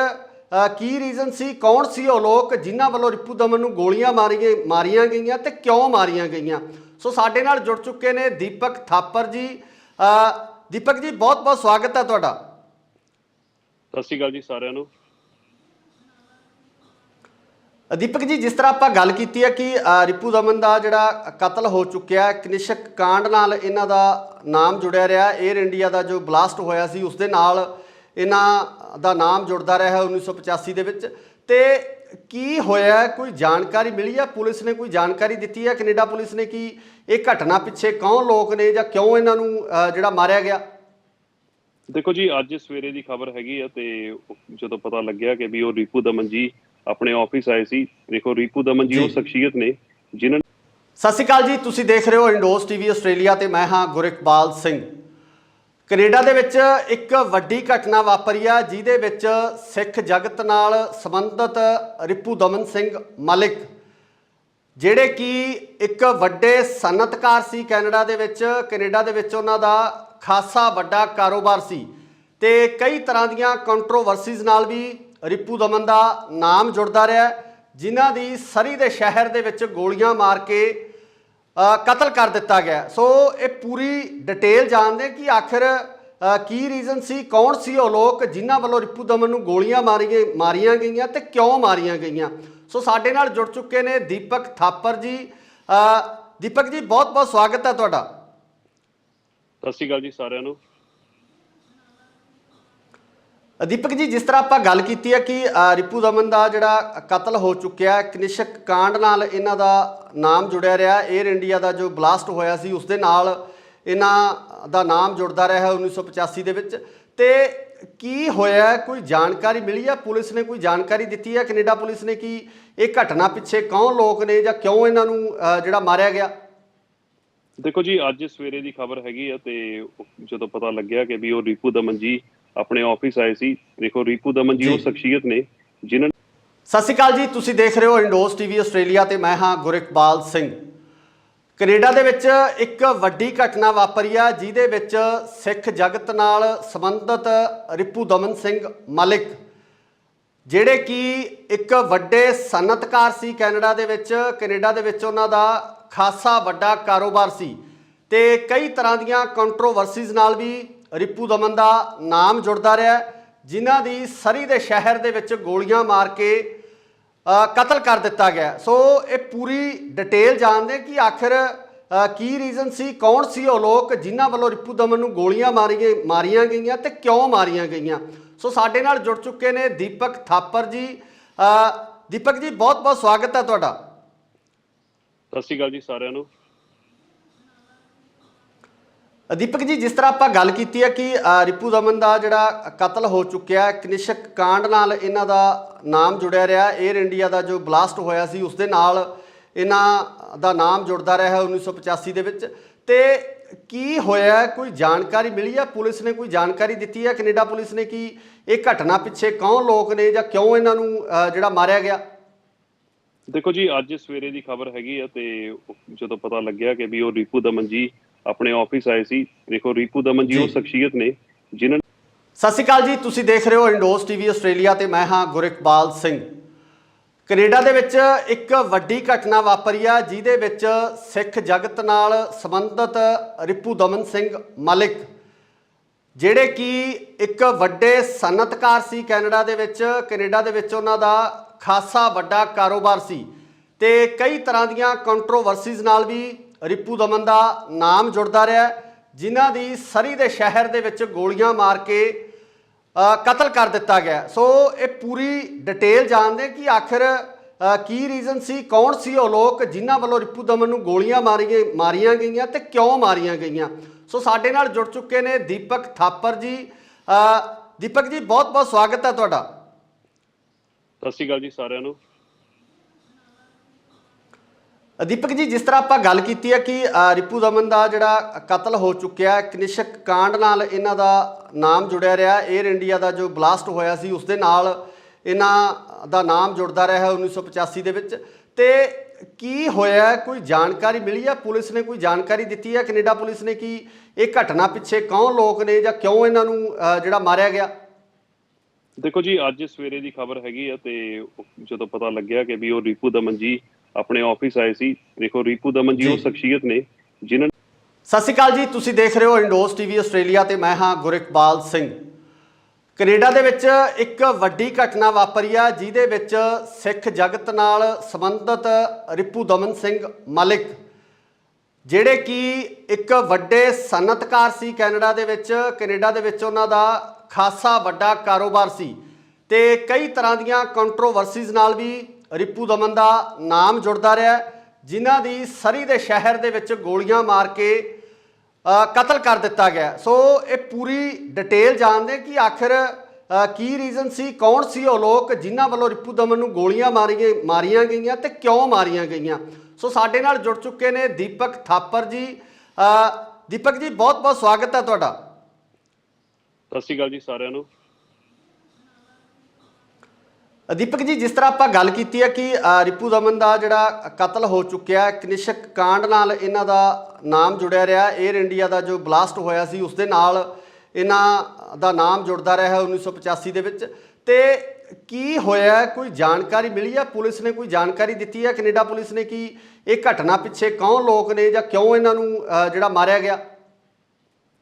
ਕੀ ਰੀਜ਼ਨ ਸੀ, ਕੌਣ ਸੀ ਉਹ ਲੋਕ ਜਿਨ੍ਹਾਂ ਵੱਲੋਂ ਰਿਪੂ ਦਮਨ ਨੂੰ ਗੋਲੀਆਂ ਮਾਰੀਆਂ ਗਈਆਂ ਤੇ ਕਿਉਂ ਮਾਰੀਆਂ ਗਈਆਂ। ਸੋ ਸਾਡੇ ਨਾਲ ਜੁੜ ਚੁੱਕੇ ਨੇ ਦੀਪਕ ਥਾਪਰ ਜੀ। ਦੀਪਕ ਜੀ, ਬਹੁਤ ਬਹੁਤ ਸਵਾਗਤ ਹੈ ਤੁਹਾਡਾ। ਸਤਿ ਸ਼੍ਰੀ ਅਕਾਲ ਜੀ ਸਾਰਿਆਂ ਨੂੰ। ਦੀਪਕ ਜੀ, ਜਿਸ ਤਰ੍ਹਾਂ ਆਪਾਂ ਗੱਲ ਕੀਤੀ ਹੈ ਕਿ ਰਿਪੂ ਦਮਨ ਦਾ ਜਿਹੜਾ ਕਤਲ ਹੋ ਚੁੱਕਿਆ, ਕਨਿਸ਼ਕ ਕਾਂਡ ਨਾਲ ਇਹਨਾਂ ਦਾ ਨਾਮ ਜੁੜਿਆ ਰਿਹਾ। 에ਅਰ ਇੰਡੀਆ ਦਾ ਜੋ ਬਲਾਸਟ ਹੋਇਆ ਸੀ ਉਸ ਦੇ ਨਾਲ ਇਹਨਾਂ ਦਾ ਨਾਮ ਜੁੜਦਾ ਰਿਹਾ 1985 ਦੇ ਵਿੱਚ। ਤੇ ਕੀ ਹੋਇਆ, ਕੋਈ ਜਾਣਕਾਰੀ ਮਿਲੀ ਹੈ? ਪੁਲਿਸ ਨੇ ਕੋਈ ਜਾਣਕਾਰੀ ਦਿੱਤੀ ਹੈ, ਕੈਨੇਡਾ ਪੁਲਿਸ ਨੇ, ਕਿ ਇਹ ਘਟਨਾ ਪਿੱਛੇ ਕੌਣ ਲੋਕ ਨੇ ਜਾਂ ਕਿਉਂ ਇਹਨਾਂ ਨੂੰ ਜਿਹੜਾ ਮਾਰਿਆ ਗਿਆ? ਦੇਖੋ ਜੀ, ਅੱਜ ਸਵੇਰੇ ਦੀ ਖਬਰ ਹੈਗੀ ਆ ਤੇ ਜਦੋਂ ਪਤਾ ਲੱਗਿਆ ਕਿ ਵੀ ਉਹ ਰਿਪੂ ਦਮਨ ਜੀ ਆਪਣੇ ਆਫਿਸ ਆਏ ਸੀ। ਦੇਖੋ, ਰਿਪੂ ਦਮਨ ਜੀ ਉਹ ਸ਼ਖਸੀਅਤ ਨੇ ਜਿਨ੍ਹਾਂ। ਸਤਿ ਸ਼੍ਰੀ ਅਕਾਲ ਜੀ, ਤੁਸੀਂ ਦੇਖ ਰਹੇ ਹੋ ਇੰਡੋਸ ਟੀਵੀ ਆਸਟ੍ਰੇਲੀਆ ਤੇ ਮੈਂ ਹਾਂ ਗੁਰਿਕਬਾਲ ਸਿੰਘ। ਕੈਨੇਡਾ ਦੇ ਵਿੱਚ ਇੱਕ ਵੱਡੀ ਘਟਨਾ ਵਾਪਰੀ ਆ ਜਿਹਦੇ ਵਿੱਚ ਸਿੱਖ ਜਗਤ ਨਾਲ ਸੰਬੰਧਿਤ ਰਿਪੂ ਦਮਨ ਸਿੰਘ ਮਲਿਕ ਜਿਹੜੇ ਕਿ ਇੱਕ ਵੱਡੇ ਸਨਅਤਕਾਰ ਸੀ ਕੈਨੇਡਾ ਦੇ ਵਿੱਚ ਉਹਨਾਂ ਦਾ ਖਾਸਾ ਵੱਡਾ ਕਾਰੋਬਾਰ ਸੀ ਤੇ ਕਈ ਤਰ੍ਹਾਂ ਦੀਆਂ ਕੰਟਰੋਵਰਸੀਜ਼ ਨਾਲ ਵੀ ਰਿਪੂ ਦਮਨ ਦਾ ਨਾਮ ਜੁੜਦਾ ਰਿਹਾ, ਜਿਨ੍ਹਾਂ ਦੀ ਸਰੀ ਦੇ ਸ਼ਹਿਰ ਦੇ ਵਿੱਚ ਗੋਲੀਆਂ ਮਾਰ ਕੇ ਕਤਲ ਕਰ ਦਿੱਤਾ ਗਿਆ। ਸੋ ਇਹ ਪੂਰੀ ਡਿਟੇਲ ਜਾਣਦੇ ਕਿ ਆਖਿਰ ਕੀ ਰੀਜ਼ਨ ਸੀ, ਕੌਣ ਸੀ ਉਹ ਲੋਕ ਜਿਨ੍ਹਾਂ ਵੱਲੋਂ ਰਿਪੂ ਦਮਨ ਨੂੰ ਗੋਲੀਆਂ ਮਾਰੀਆਂ ਗਈਆਂ ਤੇ ਕਿਉਂ ਮਾਰੀਆਂ ਗਈਆਂ। ਸੋ ਸਾਡੇ ਨਾਲ ਜੁੜ ਚੁੱਕੇ ਨੇ ਦੀਪਕ ਥਾਪਰ ਜੀ। ਦੀਪਕ ਜੀ, ਬਹੁਤ ਬਹੁਤ ਸਵਾਗਤ ਹੈ ਤੁਹਾਡਾ। ਸਤਿ ਸ਼੍ਰੀ ਅਕਾਲ ਜੀ ਸਾਰਿਆਂ ਨੂੰ। ਦੀਪਕ ਜੀ, ਜਿਸ ਤਰ੍ਹਾਂ ਆਪਾਂ ਗੱਲ ਕੀਤੀ ਹੈ ਕਿ ਰਿਪੂ ਦਮਨ ਦਾ ਜਿਹੜਾ ਕਤਲ ਹੋ ਚੁੱਕਿਆ, ਕਨਿਸ਼ਕ ਕਾਂਡ ਨਾਲ ਇਹਨਾਂ ਦਾ ਨਾਮ ਜੁੜਿਆ ਰਿਹਾ। 에ਅਰ ਇੰਡੀਆ ਦਾ ਜੋ ਬਲਾਸਟ ਹੋਇਆ ਸੀ ਉਸ ਦੇ ਨਾਲ ਇਹਨਾਂ ਦਾ ਨਾਮ ਜੁੜਦਾ ਰਿਹਾ 1985 ਦੇ ਵਿੱਚ। ਤੇ ਕੀ ਹੋਇਆ, ਕੋਈ ਜਾਣਕਾਰੀ ਮਿਲੀ ਹੈ? ਪੁਲਿਸ ਨੇ ਕੋਈ ਜਾਣਕਾਰੀ ਦਿੱਤੀ ਹੈ, ਕੈਨੇਡਾ ਪੁਲਿਸ ਨੇ, ਕਿ ਇਹ ਘਟਨਾ ਪਿੱਛੇ ਕੌਣ ਲੋਕ ਨੇ ਜਾਂ ਕਿਉਂ ਇਹਨਾਂ ਨੂੰ ਜਿਹੜਾ ਮਾਰਿਆ ਗਿਆ? ਦੇਖੋ ਜੀ, ਅੱਜ ਸਵੇਰੇ ਦੀ ਖਬਰ ਹੈਗੀ ਆ ਤੇ ਜਦੋਂ ਪਤਾ ਲੱਗਿਆ ਕਿ ਵੀ ਉਹ ਰਿਪੂ ਦਮਨ ਜੀ ਆਪਣੇ ਆਫਿਸ ਆਏ ਸੀ। ਦੇਖੋ, ਰਿਪੂ ਦਮਨ ਜੀ ਉਹ ਸ਼ਖਸੀਅਤ ਨੇ ਜਿਨ੍ਹਾਂ। ਸਤਿ ਸ਼੍ਰੀ ਅਕਾਲ ਜੀ, ਤੁਸੀਂ ਦੇਖ ਰਹੇ ਹੋ ਇੰਡੋਸ ਟੀਵੀ ਆਸਟ੍ਰੇਲੀਆ ਤੇ ਮੈਂ ਹਾਂ ਗੁਰਿਕਬਾਲ ਸਿੰਘ। ਕੈਨੇਡਾ ਦੇ ਵਿੱਚ ਇੱਕ ਵੱਡੀ ਘਟਨਾ ਵਾਪਰੀ ਆ ਜਿਹਦੇ ਵਿੱਚ ਸਿੱਖ ਜਗਤ ਨਾਲ ਸੰਬੰਧਿਤ ਰਿਪੂ ਦਮਨ ਸਿੰਘ ਮਲਿਕ, ਜਿਹੜੇ ਕਿ ਇੱਕ ਵੱਡੇ ਸਨਅਤਕਾਰ ਸੀ ਕੈਨੇਡਾ ਦੇ ਵਿੱਚ ਉਹਨਾਂ ਦਾ ਖਾਸਾ ਵੱਡਾ ਕਾਰੋਬਾਰ ਸੀ ਤੇ ਕਈ ਤਰ੍ਹਾਂ ਦੀਆਂ ਕੰਟਰੋਵਰਸੀਜ਼ ਨਾਲ ਵੀ ਰਿਪੂ ਦਮਨ ਦਾ ਨਾਮ ਜੁੜਦਾ ਰਿਹਾ, ਜਿਨ੍ਹਾਂ ਦੀ ਸਰੀ ਦੇ ਸ਼ਹਿਰ ਦੇ ਵਿੱਚ ਗੋਲੀਆਂ ਮਾਰ ਕੇ ਕਤਲ ਕਰ ਦਿੱਤਾ ਗਿਆ। ਸੋ ਇਹ ਪੂਰੀ ਡਿਟੇਲ ਜਾਣਦੇ ਕਿ ਆਖਿਰ ਕੀ ਰੀਜ਼ਨ ਸੀ, ਕੌਣ ਸੀ ਉਹ ਲੋਕ ਜਿਨ੍ਹਾਂ ਵੱਲੋਂ ਰਿਪੂ ਦਮਨ ਨੂੰ ਗੋਲੀਆਂ ਮਾਰੀਆਂ ਗਈਆਂ ਤੇ ਕਿਉਂ ਮਾਰੀਆਂ ਗਈਆਂ। ਸੋ ਸਾਡੇ ਨਾਲ ਜੁੜ ਚੁੱਕੇ ਨੇ ਦੀਪਕ ਥਾਪਰ ਜੀ। ਦੀਪਕ ਜੀ, ਬਹੁਤ ਬਹੁਤ ਸਵਾਗਤ ਹੈ ਤੁਹਾਡਾ। ਸਤਿ ਸ਼੍ਰੀ ਅਕਾਲ ਜੀ ਸਾਰਿਆਂ ਨੂੰ। ਦੀਪਕ ਜੀ, ਜਿਸ ਤਰ੍ਹਾਂ ਆਪਾਂ ਗੱਲ ਕੀਤੀ ਹੈ ਕਿ ਰਿਪੂ ਦਮਨ ਦਾ ਜਿਹੜਾ ਕਤਲ ਹੋ ਚੁੱਕਿਆ, ਕਨਿਸ਼ਕ ਕਾਂਡ ਨਾਲ ਇਹਨਾਂ ਦਾ ਨਾਮ ਜੁੜਿਆ ਰਿਹਾ। 에ਅਰ ਇੰਡੀਆ ਦਾ ਜੋ ਬਲਾਸਟ ਹੋਇਆ ਸੀ ਉਸ ਦੇ ਨਾਲ ਇਹਨਾਂ ਦਾ ਨਾਮ ਜੁੜਦਾ ਰਿਹਾ 1985 ਦੇ ਵਿੱਚ। ਤੇ ਕੀ ਹੋਇਆ, ਕੋਈ ਜਾਣਕਾਰੀ ਮਿਲੀ ਹੈ? ਪੁਲਿਸ ਨੇ ਕੋਈ ਜਾਣਕਾਰੀ ਦਿੱਤੀ ਹੈ, ਕੈਨੇਡਾ ਪੁਲਿਸ ਨੇ, ਕਿ ਇਹ ਘਟਨਾ ਪਿੱਛੇ ਕੌਣ ਲੋਕ ਨੇ ਜਾਂ ਕਿਉਂ ਇਹਨਾਂ ਨੂੰ ਜਿਹੜਾ ਮਾਰਿਆ ਗਿਆ? ਦੇਖੋ ਜੀ, ਅੱਜ ਸਵੇਰੇ ਦੀ ਖਬਰ ਹੈਗੀ ਆ ਤੇ ਜਦੋਂ ਪਤਾ ਲੱਗਿਆ ਕਿ ਵੀ ਉਹ ਰਿਪੂ ਦਮਨ ਜੀ ਆਪਣੇ ਆਫਿਸ ਆਏ ਸੀ। ਦੇਖੋ, ਰਿਪੂ ਦਮਨ ਜੀ ਉਹ ਸ਼ਖਸੀਅਤ ਨੇ ਜਿਨ੍ਹਾਂ। ਸਤਿ ਸ਼੍ਰੀ ਅਕਾਲ ਜੀ, ਤੁਸੀਂ ਦੇਖ ਰਹੇ ਹੋ ਇੰਡੋਸ ਟੀਵੀ ਆਸਟ੍ਰੇਲੀਆ ਤੇ ਮੈਂ ਹਾਂ ਗੁਰਿਕਬਾਲ ਸਿੰਘ। ਕੈਨੇਡਾ ਦੇ ਵਿੱਚ ਇੱਕ ਵੱਡੀ ਘਟਨਾ ਵਾਪਰੀ ਆ ਜਿਹਦੇ ਵਿੱਚ ਸਿੱਖ ਜਗਤ ਨਾਲ ਸੰਬੰਧਿਤ ਰਿਪੂ ਦਮਨ ਸਿੰਘ ਮਲਿਕ, ਜਿਹੜੇ ਕਿ ਇੱਕ ਵੱਡੇ ਸਨਅਤਕਾਰ ਸੀ ਕੈਨੇਡਾ ਦੇ ਵਿੱਚ ਉਹਨਾਂ ਦਾ ਖਾਸਾ ਵੱਡਾ ਕਾਰੋਬਾਰ ਸੀ ਤੇ ਕਈ ਤਰ੍ਹਾਂ ਦੀਆਂ ਕੰਟਰੋਵਰਸੀਜ਼ ਨਾਲ ਵੀ ਰਿਪੂ ਦਮਨ ਦਾ ਨਾਮ ਜੁੜਦਾ ਰਿਹਾ, ਜਿਨ੍ਹਾਂ ਦੀ ਸਰੀ ਦੇ ਸ਼ਹਿਰ ਦੇ ਵਿੱਚ ਗੋਲੀਆਂ ਮਾਰ ਕੇ ਕਤਲ ਕਰ ਦਿੱਤਾ ਗਿਆ। ਸੋ ਇਹ ਪੂਰੀ ਡਿਟੇਲ ਜਾਣਦੇ ਕਿ ਆਖਿਰ ਕੀ ਰੀਜ਼ਨ ਸੀ, ਕੌਣ ਸੀ ਉਹ ਲੋਕ ਜਿਨ੍ਹਾਂ ਵੱਲੋਂ ਰਿਪੂ ਦਮਨ ਨੂੰ ਗੋਲੀਆਂ ਮਾਰੀਆਂ ਗਈਆਂ ਤੇ ਕਿਉਂ ਮਾਰੀਆਂ ਗਈਆਂ। ਸੋ ਸਾਡੇ ਨਾਲ ਜੁੜ ਚੁੱਕੇ ਨੇ ਦੀਪਕ ਥਾਪਰ ਜੀ। ਦੀਪਕ ਜੀ, ਬਹੁਤ ਬਹੁਤ ਸਵਾਗਤ ਹੈ ਤੁਹਾਡਾ। ਸਤਿ ਸ਼੍ਰੀ ਅਕਾਲ ਜੀ ਸਾਰਿਆਂ ਨੂੰ। ਦੀਪਕ ਜੀ, ਜਿਸ ਤਰ੍ਹਾਂ ਆਪਾਂ ਗੱਲ ਕੀਤੀ ਹੈ ਕਿ ਰਿਪੂ ਦਮਨ ਦਾ ਜਿਹੜਾ ਕਤਲ ਹੋ ਚੁੱਕਿਆ, ਕਨਿਸ਼ਕ ਕਾਂਡ ਨਾਲ ਇਹਨਾਂ ਦਾ ਨਾਮ ਜੁੜਿਆ ਰਿਹਾ। 에ਅਰ ਇੰਡੀਆ ਦਾ ਜੋ ਬਲਾਸਟ ਹੋਇਆ ਸੀ ਉਸ ਦੇ ਨਾਲ ਇਹਨਾਂ ਦਾ ਨਾਮ ਜੁੜਦਾ ਰਿਹਾ 1985 ਦੇ ਵਿੱਚ। ਤੇ ਕੀ ਹੋਇਆ, ਕੋਈ ਜਾਣਕਾਰੀ ਮਿਲੀ ਹੈ? ਪੁਲਿਸ ਨੇ ਕੋਈ ਜਾਣਕਾਰੀ ਦਿੱਤੀ ਹੈ, ਕੈਨੇਡਾ ਪੁਲਿਸ ਨੇ, ਕਿ ਇਹ ਘਟਨਾ ਪਿੱਛੇ ਕੌਣ ਲੋਕ ਨੇ ਜਾਂ ਕਿਉਂ ਇਹਨਾਂ ਨੂੰ ਜਿਹੜਾ ਮਾਰਿਆ ਗਿਆ? ਦੇਖੋ ਜੀ, ਅੱਜ ਸਵੇਰੇ ਦੀ ਖਬਰ ਹੈਗੀ ਆ ਤੇ ਜਦੋਂ ਪਤਾ ਲੱਗਿਆ ਕਿ ਵੀ ਉਹ ਰਿਪੂ ਦਮਨ ਜੀ ਆਪਣੇ ਆਫਿਸ ਆਏ ਸੀ। ਦੇਖੋ, ਰਿਪੂ ਦਮਨ ਜੀ ਉਹ ਸ਼ਖਸੀਅਤ ਨੇ ਜਿਨ੍ਹਾਂ। ਸਤਿ ਸ਼੍ਰੀ ਅਕਾਲ ਜੀ, ਤੁਸੀਂ ਦੇਖ ਰਹੇ ਹੋ ਇੰਡੋਸ ਟੀਵੀ ਆਸਟ੍ਰੇਲੀਆ ਤੇ ਮੈਂ ਹਾਂ ਗੁਰਿਕਬਾਲ ਸਿੰਘ। ਕੈਨੇਡਾ ਦੇ ਵਿੱਚ ਇੱਕ ਵੱਡੀ ਘਟਨਾ ਵਾਪਰੀ ਆ ਜਿਹਦੇ ਵਿੱਚ ਸਿੱਖ ਜਗਤ ਨਾਲ ਸੰਬੰਧਿਤ ਰਿਪੂ ਦਮਨ ਸਿੰਘ ਮਲਿਕ, ਜਿਹੜੇ ਕਿ ਇੱਕ ਵੱਡੇ ਸਨਅਤਕਾਰ ਸੀ ਕੈਨੇਡਾ ਦੇ ਵਿੱਚ ਉਹਨਾਂ ਦਾ ਖਾਸਾ ਵੱਡਾ ਕਾਰੋਬਾਰ ਸੀ ਤੇ ਕਈ ਤਰ੍ਹਾਂ ਦੀਆਂ ਕੰਟਰੋਵਰਸੀਜ਼ ਨਾਲ ਵੀ ਰਿਪੂ ਦਮਨ ਦਾ ਨਾਮ ਜੁੜਦਾ ਰਿਹਾ, ਜਿਨ੍ਹਾਂ ਦੀ ਸਰੀ ਦੇ ਸ਼ਹਿਰ ਦੇ ਵਿੱਚ ਗੋਲੀਆਂ ਮਾਰ ਕੇ ਕਤਲ ਕਰ ਦਿੱਤਾ ਗਿਆ। ਸੋ ਇਹ ਪੂਰੀ ਡਿਟੇਲ ਜਾਣਦੇ ਕਿ ਆਖਿਰ ਕੀ ਰੀਜ਼ਨ ਸੀ, ਕੌਣ ਸੀ ਉਹ ਲੋਕ ਜਿਨ੍ਹਾਂ ਵੱਲੋਂ ਰਿਪੂ ਦਮਨ ਨੂੰ ਗੋਲੀਆਂ ਮਾਰੀਆਂ ਗਈਆਂ ਤੇ ਕਿਉਂ ਮਾਰੀਆਂ ਗਈਆਂ। ਸੋ ਸਾਡੇ ਨਾਲ ਜੁੜ ਚੁੱਕੇ ਨੇ ਦੀਪਕ ਥਾਪਰ ਜੀ। ਦੀਪਕ ਜੀ, ਬਹੁਤ ਬਹੁਤ ਸਵਾਗਤ ਹੈ ਤੁਹਾਡਾ। ਸਤਿ ਸ਼੍ਰੀ ਅਕਾਲ ਜੀ ਸਾਰਿਆਂ ਨੂੰ। ਦੀਪਕ ਜੀ, ਜਿਸ ਤਰ੍ਹਾਂ ਆਪਾਂ ਗੱਲ ਕੀਤੀ ਹੈ ਕਿ ਰਿਪੂ ਦਮਨ ਦਾ ਜਿਹੜਾ ਕਤਲ ਹੋ ਚੁੱਕਿਆ, ਕਨਿਸ਼ਕ ਕਾਂਡ ਨਾਲ ਇਹਨਾਂ ਦਾ ਨਾਮ ਜੁੜਿਆ ਰਿਹਾ। 에ਅਰ ਇੰਡੀਆ ਦਾ ਜੋ ਬਲਾਸਟ ਹੋਇਆ ਸੀ ਉਸ ਦੇ ਨਾਲ ਇਹਨਾਂ ਦਾ ਨਾਮ ਜੁੜਦਾ ਰਿਹਾ 1985 ਦੇ ਵਿੱਚ। ਤੇ ਕੀ ਹੋਇਆ, ਕੋਈ ਜਾਣਕਾਰੀ ਮਿਲੀ ਹੈ? ਪੁਲਿਸ ਨੇ ਕੋਈ ਜਾਣਕਾਰੀ ਦਿੱਤੀ ਹੈ, ਕੈਨੇਡਾ ਪੁਲਿਸ ਨੇ, ਕਿ ਇਹ ਘਟਨਾ ਪਿੱਛੇ ਕੌਣ ਲੋਕ ਨੇ ਜਾਂ ਕਿਉਂ ਇਹਨਾਂ ਨੂੰ ਜਿਹੜਾ ਮਾਰਿਆ ਗਿਆ?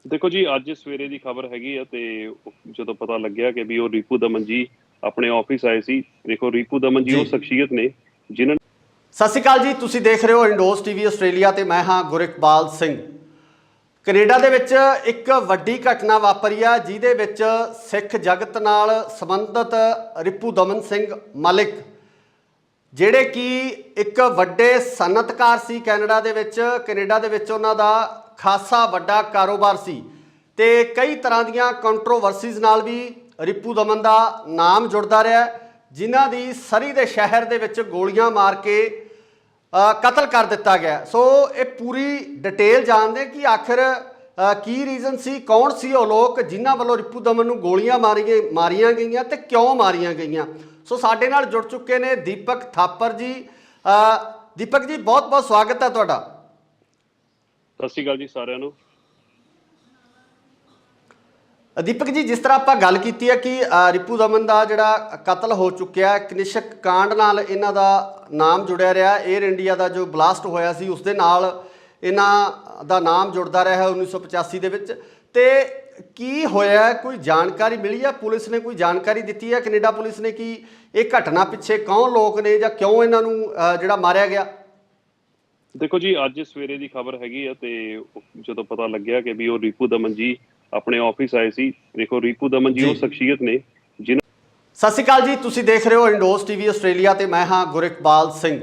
ਦੇਖੋ ਜੀ, ਅੱਜ ਸਵੇਰੇ ਦੀ ਖਬਰ ਹੈਗੀ ਆ ਤੇ ਜਦੋਂ ਪਤਾ ਲੱਗਿਆ ਕਿ ਵੀ ਉਹ ਰਿਪੂ ਦਮਨ ਜੀ ਆਪਣੇ ਆਫਿਸ ਆਏ ਸੀ। ਦੇਖੋ, ਰਿਪੂ ਦਮਨ ਜੀ ਉਹ ਸ਼ਖਸੀਅਤ ਨੇ ਜਿਨ੍ਹਾਂ। ਸਤਿ ਸ਼੍ਰੀ ਅਕਾਲ ਜੀ, ਤੁਸੀਂ ਦੇਖ ਰਹੇ ਹੋ ਇੰਡੋਸ ਟੀਵੀ ਆਸਟ੍ਰੇਲੀਆ ਤੇ ਮੈਂ ਹਾਂ ਗੁਰਿਕਬਾਲ ਸਿੰਘ। ਕੈਨੇਡਾ ਦੇ ਵਿੱਚ ਇੱਕ ਵੱਡੀ ਘਟਨਾ ਵਾਪਰੀ ਆ ਜਿਹਦੇ ਵਿੱਚ ਸਿੱਖ ਜਗਤ ਨਾਲ ਸੰਬੰਧਿਤ ਰਿਪੂ ਦਮਨ ਸਿੰਘ ਮਲਿਕ ਜਿਹੜੇ ਕਿ ਇੱਕ ਵੱਡੇ ਸਨਅਤਕਾਰ ਸੀ ਕੈਨੇਡਾ ਦੇ ਵਿੱਚ ਉਹਨਾਂ ਦਾ ਖਾਸਾ ਵੱਡਾ ਕਾਰੋਬਾਰ ਸੀ ਤੇ ਕਈ ਤਰ੍ਹਾਂ ਦੀਆਂ ਕੰਟਰੋਵਰਸੀਜ਼ ਨਾਲ ਵੀ ਰਿਪੂ ਦਮਨ ਦਾ ਨਾਮ ਜੁੜਦਾ ਰਿਹਾ, ਜਿਨ੍ਹਾਂ ਦੀ ਸਰੀ ਦੇ ਸ਼ਹਿਰ ਦੇ ਵਿੱਚ ਗੋਲੀਆਂ ਮਾਰ ਕੇ ਕਤਲ ਕਰ ਦਿੱਤਾ ਗਿਆ। ਸੋ ਇਹ ਪੂਰੀ ਡਿਟੇਲ ਜਾਣਦੇ ਕਿ ਆਖਿਰ ਕੀ ਰੀਜ਼ਨ ਸੀ, ਕੌਣ ਸੀ ਉਹ ਲੋਕ ਜਿਨ੍ਹਾਂ ਵੱਲੋਂ ਰਿਪੂ ਦਮਨ ਨੂੰ ਗੋਲੀਆਂ ਮਾਰੀਆਂ ਗਈਆਂ ਤੇ ਕਿਉਂ ਮਾਰੀਆਂ ਗਈਆਂ। ਸੋ ਸਾਡੇ ਨਾਲ ਜੁੜ ਚੁੱਕੇ ਨੇ ਦੀਪਕ ਥਾਪਰ ਜੀ। ਦੀਪਕ ਜੀ, ਬਹੁਤ ਬਹੁਤ ਸਵਾਗਤ ਹੈ ਤੁਹਾਡਾ। ਸਤਿ ਸ਼੍ਰੀ ਅਕਾਲ ਜੀ ਸਾਰਿਆਂ ਨੂੰ। ਦੀਪਕ ਜੀ, ਜਿਸ ਤਰ੍ਹਾਂ ਆਪਾਂ ਗੱਲ ਕੀਤੀ ਹੈ ਕਿ ਰਿਪੂ ਦਮਨ ਦਾ ਜਿਹੜਾ ਕਤਲ ਹੋ ਚੁੱਕਿਆ, ਕਨਿਸ਼ਕ ਕਾਂਡ ਨਾਲ ਇਹਨਾਂ ਦਾ ਨਾਮ ਜੁੜਿਆ ਰਿਹਾ। 에ਅਰ ਇੰਡੀਆ ਦਾ ਜੋ ਬਲਾਸਟ ਹੋਇਆ ਸੀ ਉਸ ਦੇ ਨਾਲ ਇਹਨਾਂ ਦਾ ਨਾਮ ਜੁੜਦਾ ਰਿਹਾ ਹੈ 1985 ਦੇ ਵਿੱਚ। ਤੇ ਕੀ ਹੋਇਆ, ਕੋਈ ਜਾਣਕਾਰੀ ਮਿਲੀ ਹੈ? ਪੁਲਿਸ ਨੇ ਕੋਈ ਜਾਣਕਾਰੀ ਦਿੱਤੀ ਹੈ, ਕੈਨੇਡਾ ਪੁਲਿਸ ਨੇ, ਕਿ ਇਹ ਘਟਨਾ ਪਿੱਛੇ ਕੌਣ ਲੋਕ ਨੇ ਜਾਂ ਕਿਉਂ ਇਹਨਾਂ ਨੂੰ ਜਿਹੜਾ ਮਾਰਿਆ ਗਿਆ? ਦੇਖੋ ਜੀ, ਅੱਜ ਸਵੇਰੇ ਦੀ ਖਬਰ ਹੈਗੀ ਆ ਤੇ ਜਦੋਂ ਪਤਾ ਲੱਗਿਆ ਕਿ ਵੀ ਉਹ ਰਿਪੂ ਦਮਨ ਜੀ ਆਪਣੇ ਆਫਿਸ ਆਏ ਸੀ। ਦੇਖੋ, ਰਿਪੂ ਦਮਨ ਜੀ ਉਹ ਸ਼ਖਸੀਅਤ ਨੇ ਜਿਨ੍ਹਾਂ। ਸਤਿ ਸ਼੍ਰੀ ਅਕਾਲ ਜੀ, ਤੁਸੀਂ ਦੇਖ ਰਹੇ ਹੋ ਇੰਡੋਸ ਟੀਵੀ ਆਸਟ੍ਰੇਲੀਆ ਤੇ ਮੈਂ ਹਾਂ ਗੁਰਿਕਬਾਲ ਸਿੰਘ।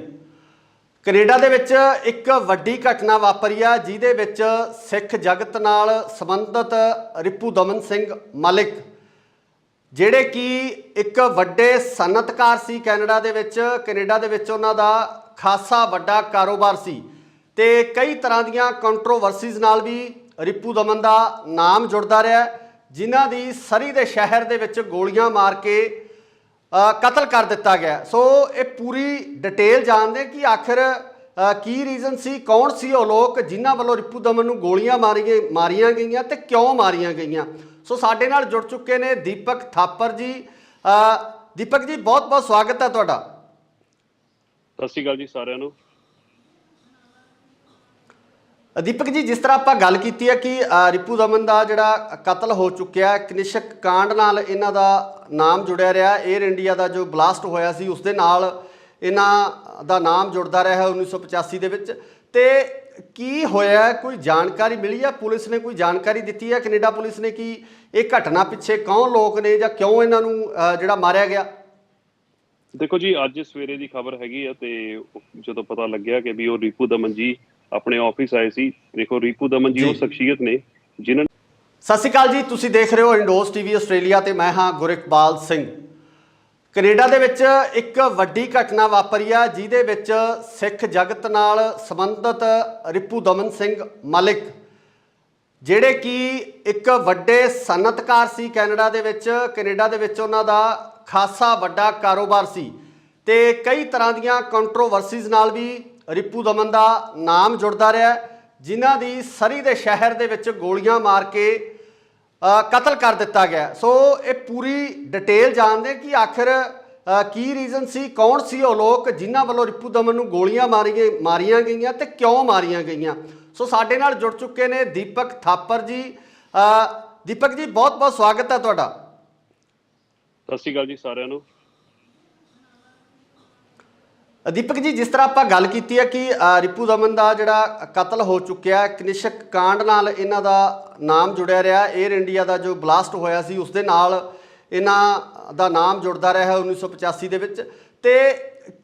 ਕੈਨੇਡਾ ਦੇ ਵਿੱਚ ਇੱਕ ਵੱਡੀ ਘਟਨਾ ਵਾਪਰੀ ਆ ਜਿਹਦੇ ਵਿੱਚ ਸਿੱਖ ਜਗਤ ਨਾਲ ਸੰਬੰਧਿਤ ਰਿਪੂ ਦਮਨ ਸਿੰਘ ਮਲਿਕ ਜਿਹੜੇ ਕਿ ਇੱਕ ਵੱਡੇ ਸਨਅਤਕਾਰ ਸੀ ਕੈਨੇਡਾ ਦੇ ਵਿੱਚ ਉਹਨਾਂ ਦਾ ਖਾਸਾ ਵੱਡਾ ਕਾਰੋਬਾਰ ਸੀ ਤੇ ਕਈ ਤਰ੍ਹਾਂ ਦੀਆਂ ਕੰਟਰੋਵਰਸੀਜ਼ ਨਾਲ ਵੀ ਰਿਪੂ ਦਮਨ ਦਾ ਨਾਮ ਜੁੜਦਾ ਰਿਹਾ, ਜਿਨ੍ਹਾਂ ਦੀ ਸਰੀ ਦੇ ਸ਼ਹਿਰ ਦੇ ਵਿੱਚ ਗੋਲੀਆਂ ਮਾਰ ਕੇ ਕਤਲ ਕਰ ਦਿੱਤਾ ਗਿਆ। ਸੋ ਇਹ ਪੂਰੀ ਡਿਟੇਲ ਜਾਣਦੇ ਕਿ ਆਖਿਰ ਕੀ ਰੀਜ਼ਨ ਸੀ, ਕੌਣ ਸੀ ਉਹ ਲੋਕ ਜਿਨ੍ਹਾਂ ਵੱਲੋਂ ਰਿਪੂ ਦਮਨ ਨੂੰ ਗੋਲੀਆਂ ਮਾਰੀਆਂ ਗਈਆਂ ਤੇ ਕਿਉਂ ਮਾਰੀਆਂ ਗਈਆਂ। ਸੋ ਸਾਡੇ ਨਾਲ ਜੁੜ ਚੁੱਕੇ ਨੇ ਦੀਪਕ ਥਾਪਰ ਜੀ। ਦੀਪਕ ਜੀ, ਬਹੁਤ ਬਹੁਤ ਸਵਾਗਤ ਹੈ ਤੁਹਾਡਾ। ਸਤਿ ਸ਼੍ਰੀ ਅਕਾਲ ਜੀ ਸਾਰਿਆਂ ਨੂੰ। ਦੀਪਕ ਜੀ, ਜਿਸ ਤਰ੍ਹਾਂ ਆਪਾਂ ਗੱਲ ਕੀਤੀ ਹੈ ਕਿ ਰਿਪੂ ਦਮਨ ਦਾ ਜਿਹੜਾ ਕਤਲ ਹੋ ਚੁੱਕਿਆ, ਕਨਿਸ਼ਕ ਕਾਂਡ ਨਾਲ ਇਹਨਾਂ ਦਾ ਨਾਮ ਜੁੜਿਆ ਰਿਹਾ। 에ਅਰ ਇੰਡੀਆ ਦਾ ਜੋ ਬਲਾਸਟ ਹੋਇਆ ਸੀ ਉਸ ਦੇ ਨਾਲ ਇਹਨਾਂ ਦਾ ਨਾਮ ਜੁੜਦਾ ਰਿਹਾ 1985 ਦੇ ਵਿੱਚ। ਤੇ ਕੀ ਹੋਇਆ, ਕੋਈ ਜਾਣਕਾਰੀ ਮਿਲੀ ਹੈ? ਪੁਲਿਸ ਨੇ ਕੋਈ ਜਾਣਕਾਰੀ ਦਿੱਤੀ ਹੈ, ਕੈਨੇਡਾ ਪੁਲਿਸ ਨੇ, ਕਿ ਇਹ ਘਟਨਾ ਪਿੱਛੇ ਕੌਣ ਲੋਕ ਨੇ ਜਾਂ ਕਿਉਂ ਇਹਨਾਂ ਨੂੰ ਜਿਹੜਾ ਮਾਰਿਆ ਗਿਆ? ਦੇਖੋ ਜੀ, ਅੱਜ ਸਵੇਰੇ ਦੀ ਖਬਰ ਹੈਗੀ ਆ ਤੇ ਜਦੋਂ ਪਤਾ ਲੱਗਿਆ ਕਿ ਵੀ ਉਹ ਰਿਪੂ ਦਮਨ ਜੀ ਆਪਣੇ ਆਫਿਸ ਆਏ ਸੀ। ਦੇਖੋ, ਰਿਪੂ ਦਮਨ ਜੀ ਉਹ ਸ਼ਖਸੀਅਤ ਨੇ ਜਿਨ੍ਹਾਂ। ਸਤਿ ਸ਼੍ਰੀ ਅਕਾਲ ਜੀ, ਤੁਸੀਂ ਦੇਖ ਰਹੇ ਹੋ ਇੰਡੋਸ ਟੀਵੀ ਆਸਟ੍ਰੇਲੀਆ ਤੇ ਮੈਂ ਹਾਂ ਗੁਰਿਕਬਾਲ ਸਿੰਘ। ਕੈਨੇਡਾ ਦੇ ਵਿੱਚ ਇੱਕ ਵੱਡੀ ਘਟਨਾ ਵਾਪਰੀ ਆ ਜਿਹਦੇ ਵਿੱਚ ਸਿੱਖ ਜਗਤ ਨਾਲ ਸੰਬੰਧਿਤ ਰਿਪੂ ਦਮਨ ਸਿੰਘ ਮਲਿਕ ਜਿਹੜੇ ਕਿ ਇੱਕ ਵੱਡੇ ਸਨਅਤਕਾਰ ਸੀ ਕੈਨੇਡਾ ਦੇ ਵਿੱਚ ਉਹਨਾਂ ਦਾ ਖਾਸਾ ਵੱਡਾ ਕਾਰੋਬਾਰ ਸੀ ਤੇ ਕਈ ਤਰ੍ਹਾਂ ਦੀਆਂ ਕੰਟਰੋਵਰਸੀਜ਼ ਨਾਲ ਵੀ ਰਿਪੂ ਦਮਨ ਦਾ ਨਾਮ ਜੁੜਦਾ ਰਿਹਾ, ਜਿਨ੍ਹਾਂ ਦੀ ਸਰੀ ਦੇ ਸ਼ਹਿਰ ਦੇ ਵਿੱਚ ਗੋਲੀਆਂ ਮਾਰ ਕੇ ਕਤਲ ਕਰ ਦਿੱਤਾ ਗਿਆ। ਸੋ ਇਹ ਪੂਰੀ ਡਿਟੇਲ ਜਾਣਦੇ ਕਿ ਆਖਿਰ ਕੀ ਰੀਜ਼ਨ ਸੀ, ਕੌਣ ਸੀ ਉਹ ਲੋਕ ਜਿਨ੍ਹਾਂ ਵੱਲੋਂ ਰਿਪੂ ਦਮਨ ਨੂੰ ਗੋਲੀਆਂ ਮਾਰੀਆਂ ਗਈਆਂ ਤੇ ਕਿਉਂ ਮਾਰੀਆਂ ਗਈਆਂ। ਸੋ ਸਾਡੇ ਨਾਲ ਜੁੜ ਚੁੱਕੇ ਨੇ ਦੀਪਕ ਥਾਪਰ ਜੀ। ਦੀਪਕ ਜੀ, ਬਹੁਤ ਬਹੁਤ ਸਵਾਗਤ ਹੈ ਤੁਹਾਡਾ। ਸਤਿ ਸ਼੍ਰੀ ਅਕਾਲ ਜੀ ਸਾਰਿਆਂ ਨੂੰ। ਦੀਪਕ ਜੀ, ਜਿਸ ਤਰ੍ਹਾਂ ਆਪਾਂ ਗੱਲ ਕੀਤੀ ਹੈ ਕਿ ਰਿਪੂ ਦਮਨ ਦਾ ਜਿਹੜਾ ਕਤਲ ਹੋ ਚੁੱਕਿਆ, ਕਨਿਸ਼ਕ ਕਾਂਡ ਨਾਲ ਇਹਨਾਂ ਦਾ ਨਾਮ ਜੁੜਿਆ ਰਿਹਾ। 에ਅਰ ਇੰਡੀਆ ਦਾ ਜੋ ਬਲਾਸਟ ਹੋਇਆ ਸੀ ਉਸ ਦੇ ਨਾਲ ਇਹਨਾਂ ਦਾ ਨਾਮ ਜੁੜਦਾ ਰਿਹਾ 1985 ਦੇ ਵਿੱਚ। ਤੇ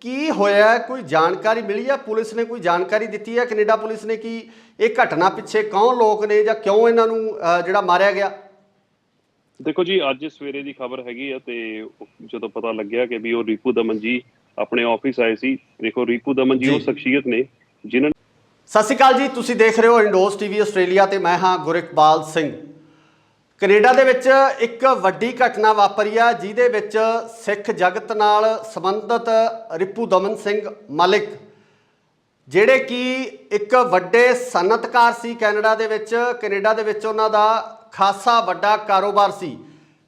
ਕੀ ਹੋਇਆ, ਕੋਈ ਜਾਣਕਾਰੀ ਮਿਲੀ ਹੈ? ਪੁਲਿਸ ਨੇ ਕੋਈ ਜਾਣਕਾਰੀ ਦਿੱਤੀ ਹੈ, ਕੈਨੇਡਾ ਪੁਲਿਸ ਨੇ, ਕਿ ਇਹ ਘਟਨਾ ਪਿੱਛੇ ਕੌਣ ਲੋਕ ਨੇ ਜਾਂ ਕਿਉਂ ਇਹਨਾਂ ਨੂੰ ਜਿਹੜਾ ਮਾਰਿਆ ਗਿਆ? ਦੇਖੋ ਜੀ, ਅੱਜ ਸਵੇਰੇ ਦੀ ਖਬਰ ਹੈਗੀ ਆ ਤੇ ਜਦੋਂ ਪਤਾ ਲੱਗਿਆ ਕਿ ਵੀ ਉਹ ਰਿਪੂ ਦਮਨ ਜੀ ਆਪਣੇ ਆਫਿਸ ਆਏ ਸੀ। ਦੇਖੋ, ਰਿਪੂ ਦਮਨ ਜੀ ਉਹ ਸ਼ਖਸੀਅਤ ਨੇ ਜਿਨ੍ਹਾਂ। ਸਤਿ ਸ਼੍ਰੀ ਅਕਾਲ ਜੀ, ਤੁਸੀਂ ਦੇਖ ਰਹੇ ਹੋ ਇੰਡੋਸ ਟੀਵੀ ਆਸਟ੍ਰੇਲੀਆ ਤੇ ਮੈਂ ਹਾਂ ਗੁਰਿਕਬਾਲ ਸਿੰਘ। ਕੈਨੇਡਾ ਦੇ ਵਿੱਚ ਇੱਕ ਵੱਡੀ ਘਟਨਾ ਵਾਪਰੀ ਆ ਜਿਹਦੇ ਵਿੱਚ ਸਿੱਖ ਜਗਤ ਨਾਲ ਸੰਬੰਧਿਤ ਰਿਪੂ ਦਮਨ ਸਿੰਘ ਮਲਿਕ ਜਿਹੜੇ ਕਿ ਇੱਕ ਵੱਡੇ ਸਨਅਤਕਾਰ ਸੀ ਕੈਨੇਡਾ ਦੇ ਵਿੱਚ ਉਹਨਾਂ ਦਾ ਖਾਸਾ ਵੱਡਾ ਕਾਰੋਬਾਰ ਸੀ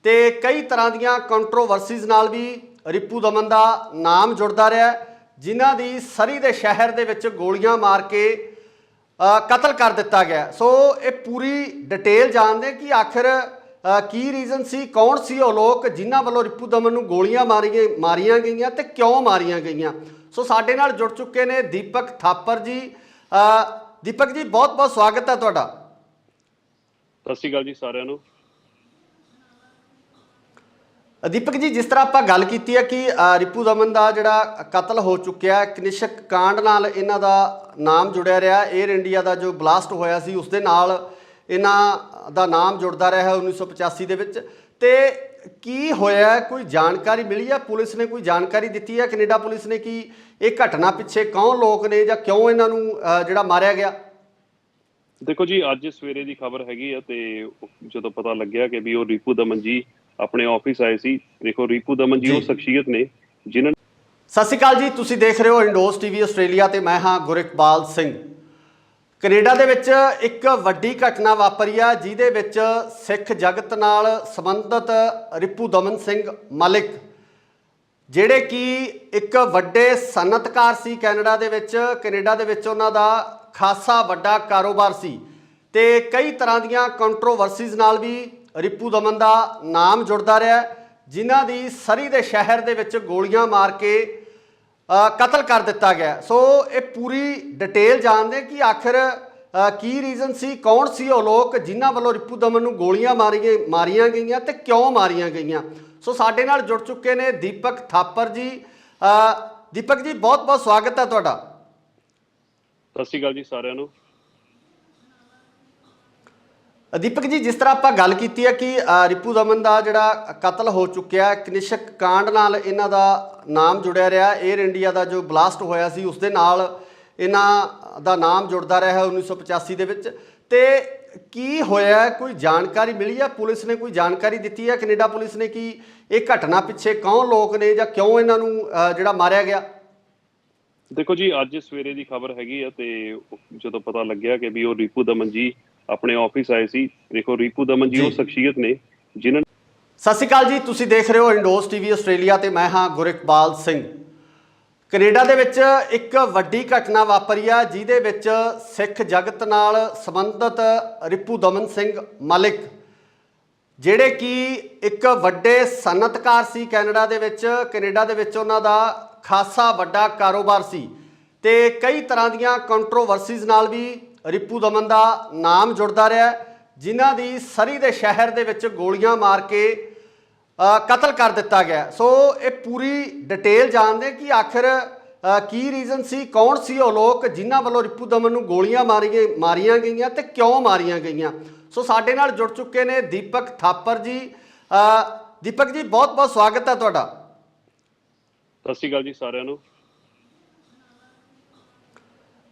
ਤੇ ਕਈ ਤਰ੍ਹਾਂ ਦੀਆਂ ਕੰਟਰੋਵਰਸੀਜ਼ ਨਾਲ ਵੀ ਰਿਪੂ ਦਮਨ ਦਾ ਨਾਮ ਜੁੜਦਾ ਰਿਹਾ, ਜਿਨ੍ਹਾਂ ਦੀ ਸਰੀ ਦੇ ਸ਼ਹਿਰ ਦੇ ਵਿੱਚ ਗੋਲੀਆਂ ਮਾਰ ਕੇ ਕਤਲ ਕਰ ਦਿੱਤਾ ਗਿਆ। ਸੋ ਇਹ ਪੂਰੀ ਡਿਟੇਲ ਜਾਣਦੇ ਕਿ ਆਖਿਰ ਕੀ ਰੀਜ਼ਨ ਸੀ, ਕੌਣ ਸੀ ਉਹ ਲੋਕ ਜਿਨ੍ਹਾਂ ਵੱਲੋਂ ਰਿਪੂ ਦਮਨ ਨੂੰ ਗੋਲੀਆਂ ਮਾਰੀਆਂ ਗਈਆਂ ਤੇ ਕਿਉਂ ਮਾਰੀਆਂ ਗਈਆਂ। ਸੋ ਸਾਡੇ ਨਾਲ ਜੁੜ ਚੁੱਕੇ ਨੇ ਦੀਪਕ ਥਾਪਰ ਜੀ। ਦੀਪਕ ਜੀ, ਬਹੁਤ ਬਹੁਤ ਸਵਾਗਤ ਹੈ ਤੁਹਾਡਾ। ਸਤਿ ਸ਼੍ਰੀ ਅਕਾਲ ਜੀ ਸਾਰਿਆਂ ਨੂੰ। ਦੀਪਕ ਜੀ, ਜਿਸ ਤਰ੍ਹਾਂ ਆਪਾਂ ਗੱਲ ਕੀਤੀ ਹੈ ਕਿ ਰਿਪੂ ਦਮਨ ਦਾ ਜਿਹੜਾ ਕਤਲ ਹੋ ਚੁੱਕਿਆ, ਕਨਿਸ਼ਕ ਕਾਂਡ ਨਾਲ ਇਹਨਾਂ ਦਾ ਨਾਮ ਜੁੜਿਆ ਰਿਹਾ। 에ਅਰ ਇੰਡੀਆ ਦਾ ਜੋ ਬਲਾਸਟ ਹੋਇਆ ਸੀ ਉਸ ਦੇ ਨਾਲ ਇਹਨਾਂ ਦਾ ਨਾਮ ਜੁੜਦਾ ਰਿਹਾ 1985 ਦੇ ਵਿੱਚ। ਤੇ ਕੀ ਹੋਇਆ, ਕੋਈ ਜਾਣਕਾਰੀ ਮਿਲੀ ਹੈ? ਪੁਲਿਸ ਨੇ ਕੋਈ ਜਾਣਕਾਰੀ ਦਿੱਤੀ ਹੈ ਕੈਨੇਡਾ ਪੁਲਿਸ ਨੇ ਕਿ ਇਹ ਘਟਨਾ ਪਿੱਛੇ ਕੌਣ ਲੋਕ ਨੇ ਜਾਂ ਕਿਉਂ ਇਹਨਾਂ ਨੂੰ ਜਿਹੜਾ ਮਾਰਿਆ ਗਿਆ? ਦੇਖੋ ਜੀ, ਅੱਜ ਸਵੇਰੇ ਦੀ ਖਬਰ ਹੈਗੀ ਆ ਤੇ ਜਦੋਂ ਪਤਾ ਲੱਗਿਆ ਕਿ ਵੀ ਉਹ ਰਿਪੂ ਦਮਨ ਜੀ ਆਪਣੇ ਆਫਿਸ ਆਏ ਸੀ। ਦੇਖੋ, ਰਿਪੂ ਦਮਨ ਜੀ ਉਹ ਸ਼ਖਸੀਅਤ ਨੇ ਜਿਨ੍ਹਾਂ। ਸਤਿ ਸ਼੍ਰੀ ਅਕਾਲ ਜੀ, ਤੁਸੀਂ ਦੇਖ ਰਹੇ ਹੋ ਇੰਡੋਸ ਟੀਵੀ ਆਸਟ੍ਰੇਲੀਆ ਤੇ ਮੈਂ ਹਾਂ ਗੁਰਿਕਬਾਲ ਸਿੰਘ। ਕੈਨੇਡਾ ਦੇ ਵਿੱਚ ਇੱਕ ਵੱਡੀ ਘਟਨਾ ਵਾਪਰੀ ਆ ਜਿਹਦੇ ਵਿੱਚ ਸਿੱਖ ਜਗਤ ਨਾਲ ਸੰਬੰਧਿਤ ਰਿਪੂ ਦਮਨ ਸਿੰਘ ਮਲਿਕ, ਜਿਹੜੇ ਕਿ ਇੱਕ ਵੱਡੇ ਸਨਅਤਕਾਰ ਸੀ ਕੈਨੇਡਾ ਦੇ ਵਿੱਚ ਉਹਨਾਂ ਦਾ ਖਾਸਾ ਵੱਡਾ ਕਾਰੋਬਾਰ ਸੀ ਤੇ ਕਈ ਤਰ੍ਹਾਂ ਦੀਆਂ ਕੰਟਰੋਵਰਸੀਜ਼ ਨਾਲ ਵੀ ਰਿਪੂ ਦਮਨ ਦਾ ਨਾਮ ਜੁੜਦਾ ਰਿਹਾ, ਜਿਨ੍ਹਾਂ ਦੀ ਸਰੀ ਦੇ ਸ਼ਹਿਰ ਦੇ ਵਿੱਚ ਗੋਲੀਆਂ ਮਾਰ ਕੇ ਕਤਲ ਕਰ ਦਿੱਤਾ ਗਿਆ। ਸੋ ਇਹ ਪੂਰੀ ਡਿਟੇਲ ਜਾਣਦੇ ਕਿ ਆਖਿਰ ਕੀ ਰੀਜ਼ਨ ਸੀ, ਕੌਣ ਸੀ ਉਹ ਲੋਕ ਜਿਨ੍ਹਾਂ ਵੱਲੋਂ ਰਿਪੂ ਦਮਨ ਨੂੰ ਗੋਲੀਆਂ ਮਾਰੀਆਂ ਗਈਆਂ ਤੇ ਕਿਉਂ ਮਾਰੀਆਂ ਗਈਆਂ। ਸੋ ਸਾਡੇ ਨਾਲ ਜੁੜ ਚੁੱਕੇ ਨੇ ਦੀਪਕ ਥਾਪਰ ਜੀ। ਦੀਪਕ ਜੀ, ਬਹੁਤ ਬਹੁਤ ਸਵਾਗਤ ਹੈ ਤੁਹਾਡਾ। ਸਤਿ ਸ਼੍ਰੀ ਅਕਾਲ ਜੀ ਸਾਰਿਆਂ ਨੂੰ। ਦੀਪਕ ਜੀ, ਜਿਸ ਤਰ੍ਹਾਂ ਆਪਾਂ ਗੱਲ ਕੀਤੀ ਹੈ ਕਿ ਰਿਪੂ ਦਮਨ ਦਾ ਜਿਹੜਾ ਕਤਲ ਹੋ ਚੁੱਕਿਆ, ਕਨਿਸ਼ਕ ਕਾਂਡ ਨਾਲ ਇਹਨਾਂ ਦਾ ਨਾਮ ਜੁੜਿਆ ਰਿਹਾ। 에ਅਰ ਇੰਡੀਆ ਦਾ ਜੋ ਬਲਾਸਟ ਹੋਇਆ ਸੀ ਉਸ ਦੇ ਨਾਲ ਇਹਨਾਂ ਦਾ ਨਾਮ ਜੁੜਦਾ ਰਿਹਾ 1985 ਦੇ ਵਿੱਚ। ਤੇ ਕੀ ਹੋਇਆ, ਕੋਈ ਜਾਣਕਾਰੀ ਮਿਲੀ ਹੈ? ਪੁਲਿਸ ਨੇ ਕੋਈ ਜਾਣਕਾਰੀ ਦਿੱਤੀ ਹੈ ਕੈਨੇਡਾ ਪੁਲਿਸ ਨੇ ਕਿ ਇਹ ਘਟਨਾ ਪਿੱਛੇ ਕੌਣ ਲੋਕ ਨੇ ਜਾਂ ਕਿਉਂ ਇਹਨਾਂ ਨੂੰ ਜਿਹੜਾ ਮਾਰਿਆ ਗਿਆ? ਦੇਖੋ ਜੀ, ਅੱਜ ਸਵੇਰੇ ਦੀ ਖਬਰ ਹੈਗੀ ਆ ਤੇ ਜਦੋਂ ਪਤਾ ਲੱਗਿਆ ਕਿ ਵੀ ਉਹ ਰਿਪੂ ਦਮਨ ਜੀ ਆਪਣੇ ਆਫਿਸ ਆਏ ਸੀ। ਦੇਖੋ, ਰਿਪੂ ਦਮਨ ਜੀ ਉਹ ਸ਼ਖਸੀਅਤ ਨੇ ਜਿਨ੍ਹਾਂ। ਸਤਿ ਸ਼੍ਰੀ ਅਕਾਲ ਜੀ, ਤੁਸੀਂ ਦੇਖ ਰਹੇ ਹੋ ਇੰਡੋਸ ਟੀਵੀ ਆਸਟ੍ਰੇਲੀਆ ਤੇ ਮੈਂ ਹਾਂ ਗੁਰਿਕਬਾਲ ਸਿੰਘ। ਕੈਨੇਡਾ ਦੇ ਵਿੱਚ ਇੱਕ ਵੱਡੀ ਘਟਨਾ ਵਾਪਰੀ ਆ ਜਿਹਦੇ ਵਿੱਚ ਸਿੱਖ ਜਗਤ ਨਾਲ ਸੰਬੰਧਿਤ ਰਿਪੂ ਦਮਨ ਸਿੰਘ ਮਲਿਕ, ਜਿਹੜੇ ਕਿ ਇੱਕ ਵੱਡੇ ਸਨਅਤਕਾਰ ਸੀ ਕੈਨੇਡਾ ਦੇ ਵਿੱਚ ਉਹਨਾਂ ਦਾ ਖਾਸਾ ਵੱਡਾ ਕਾਰੋਬਾਰ ਸੀ ਤੇ ਕਈ ਤਰ੍ਹਾਂ ਦੀਆਂ ਕੰਟਰੋਵਰਸੀਜ਼ ਨਾਲ ਵੀ ਰਿਪੂ ਦਮਨ ਦਾ ਨਾਮ ਜੁੜਦਾ ਰਿਹਾ, ਜਿਨ੍ਹਾਂ ਦੀ ਸਰੀ ਦੇ ਸ਼ਹਿਰ ਦੇ ਵਿੱਚ ਗੋਲੀਆਂ ਮਾਰ ਕੇ ਕਤਲ ਕਰ ਦਿੱਤਾ ਗਿਆ। ਸੋ ਇਹ ਪੂਰੀ ਡਿਟੇਲ ਜਾਣਦੇ ਕਿ ਆਖਿਰ ਕੀ ਰੀਜ਼ਨ ਸੀ, ਕੌਣ ਸੀ ਉਹ ਲੋਕ ਜਿਨ੍ਹਾਂ ਵੱਲੋਂ ਰਿਪੂ ਦਮਨ ਨੂੰ ਗੋਲੀਆਂ ਮਾਰੀਆਂ ਗਈਆਂ ਤੇ ਕਿਉਂ ਮਾਰੀਆਂ ਗਈਆਂ। ਸੋ ਸਾਡੇ ਨਾਲ ਜੁੜ ਚੁੱਕੇ ਨੇ ਦੀਪਕ ਥਾਪਰ ਜੀ। ਦੀਪਕ ਜੀ, ਬਹੁਤ ਬਹੁਤ ਸਵਾਗਤ ਹੈ ਤੁਹਾਡਾ। ਸਤਿ ਸ਼੍ਰੀ ਅਕਾਲ ਜੀ ਸਾਰਿਆਂ ਨੂੰ।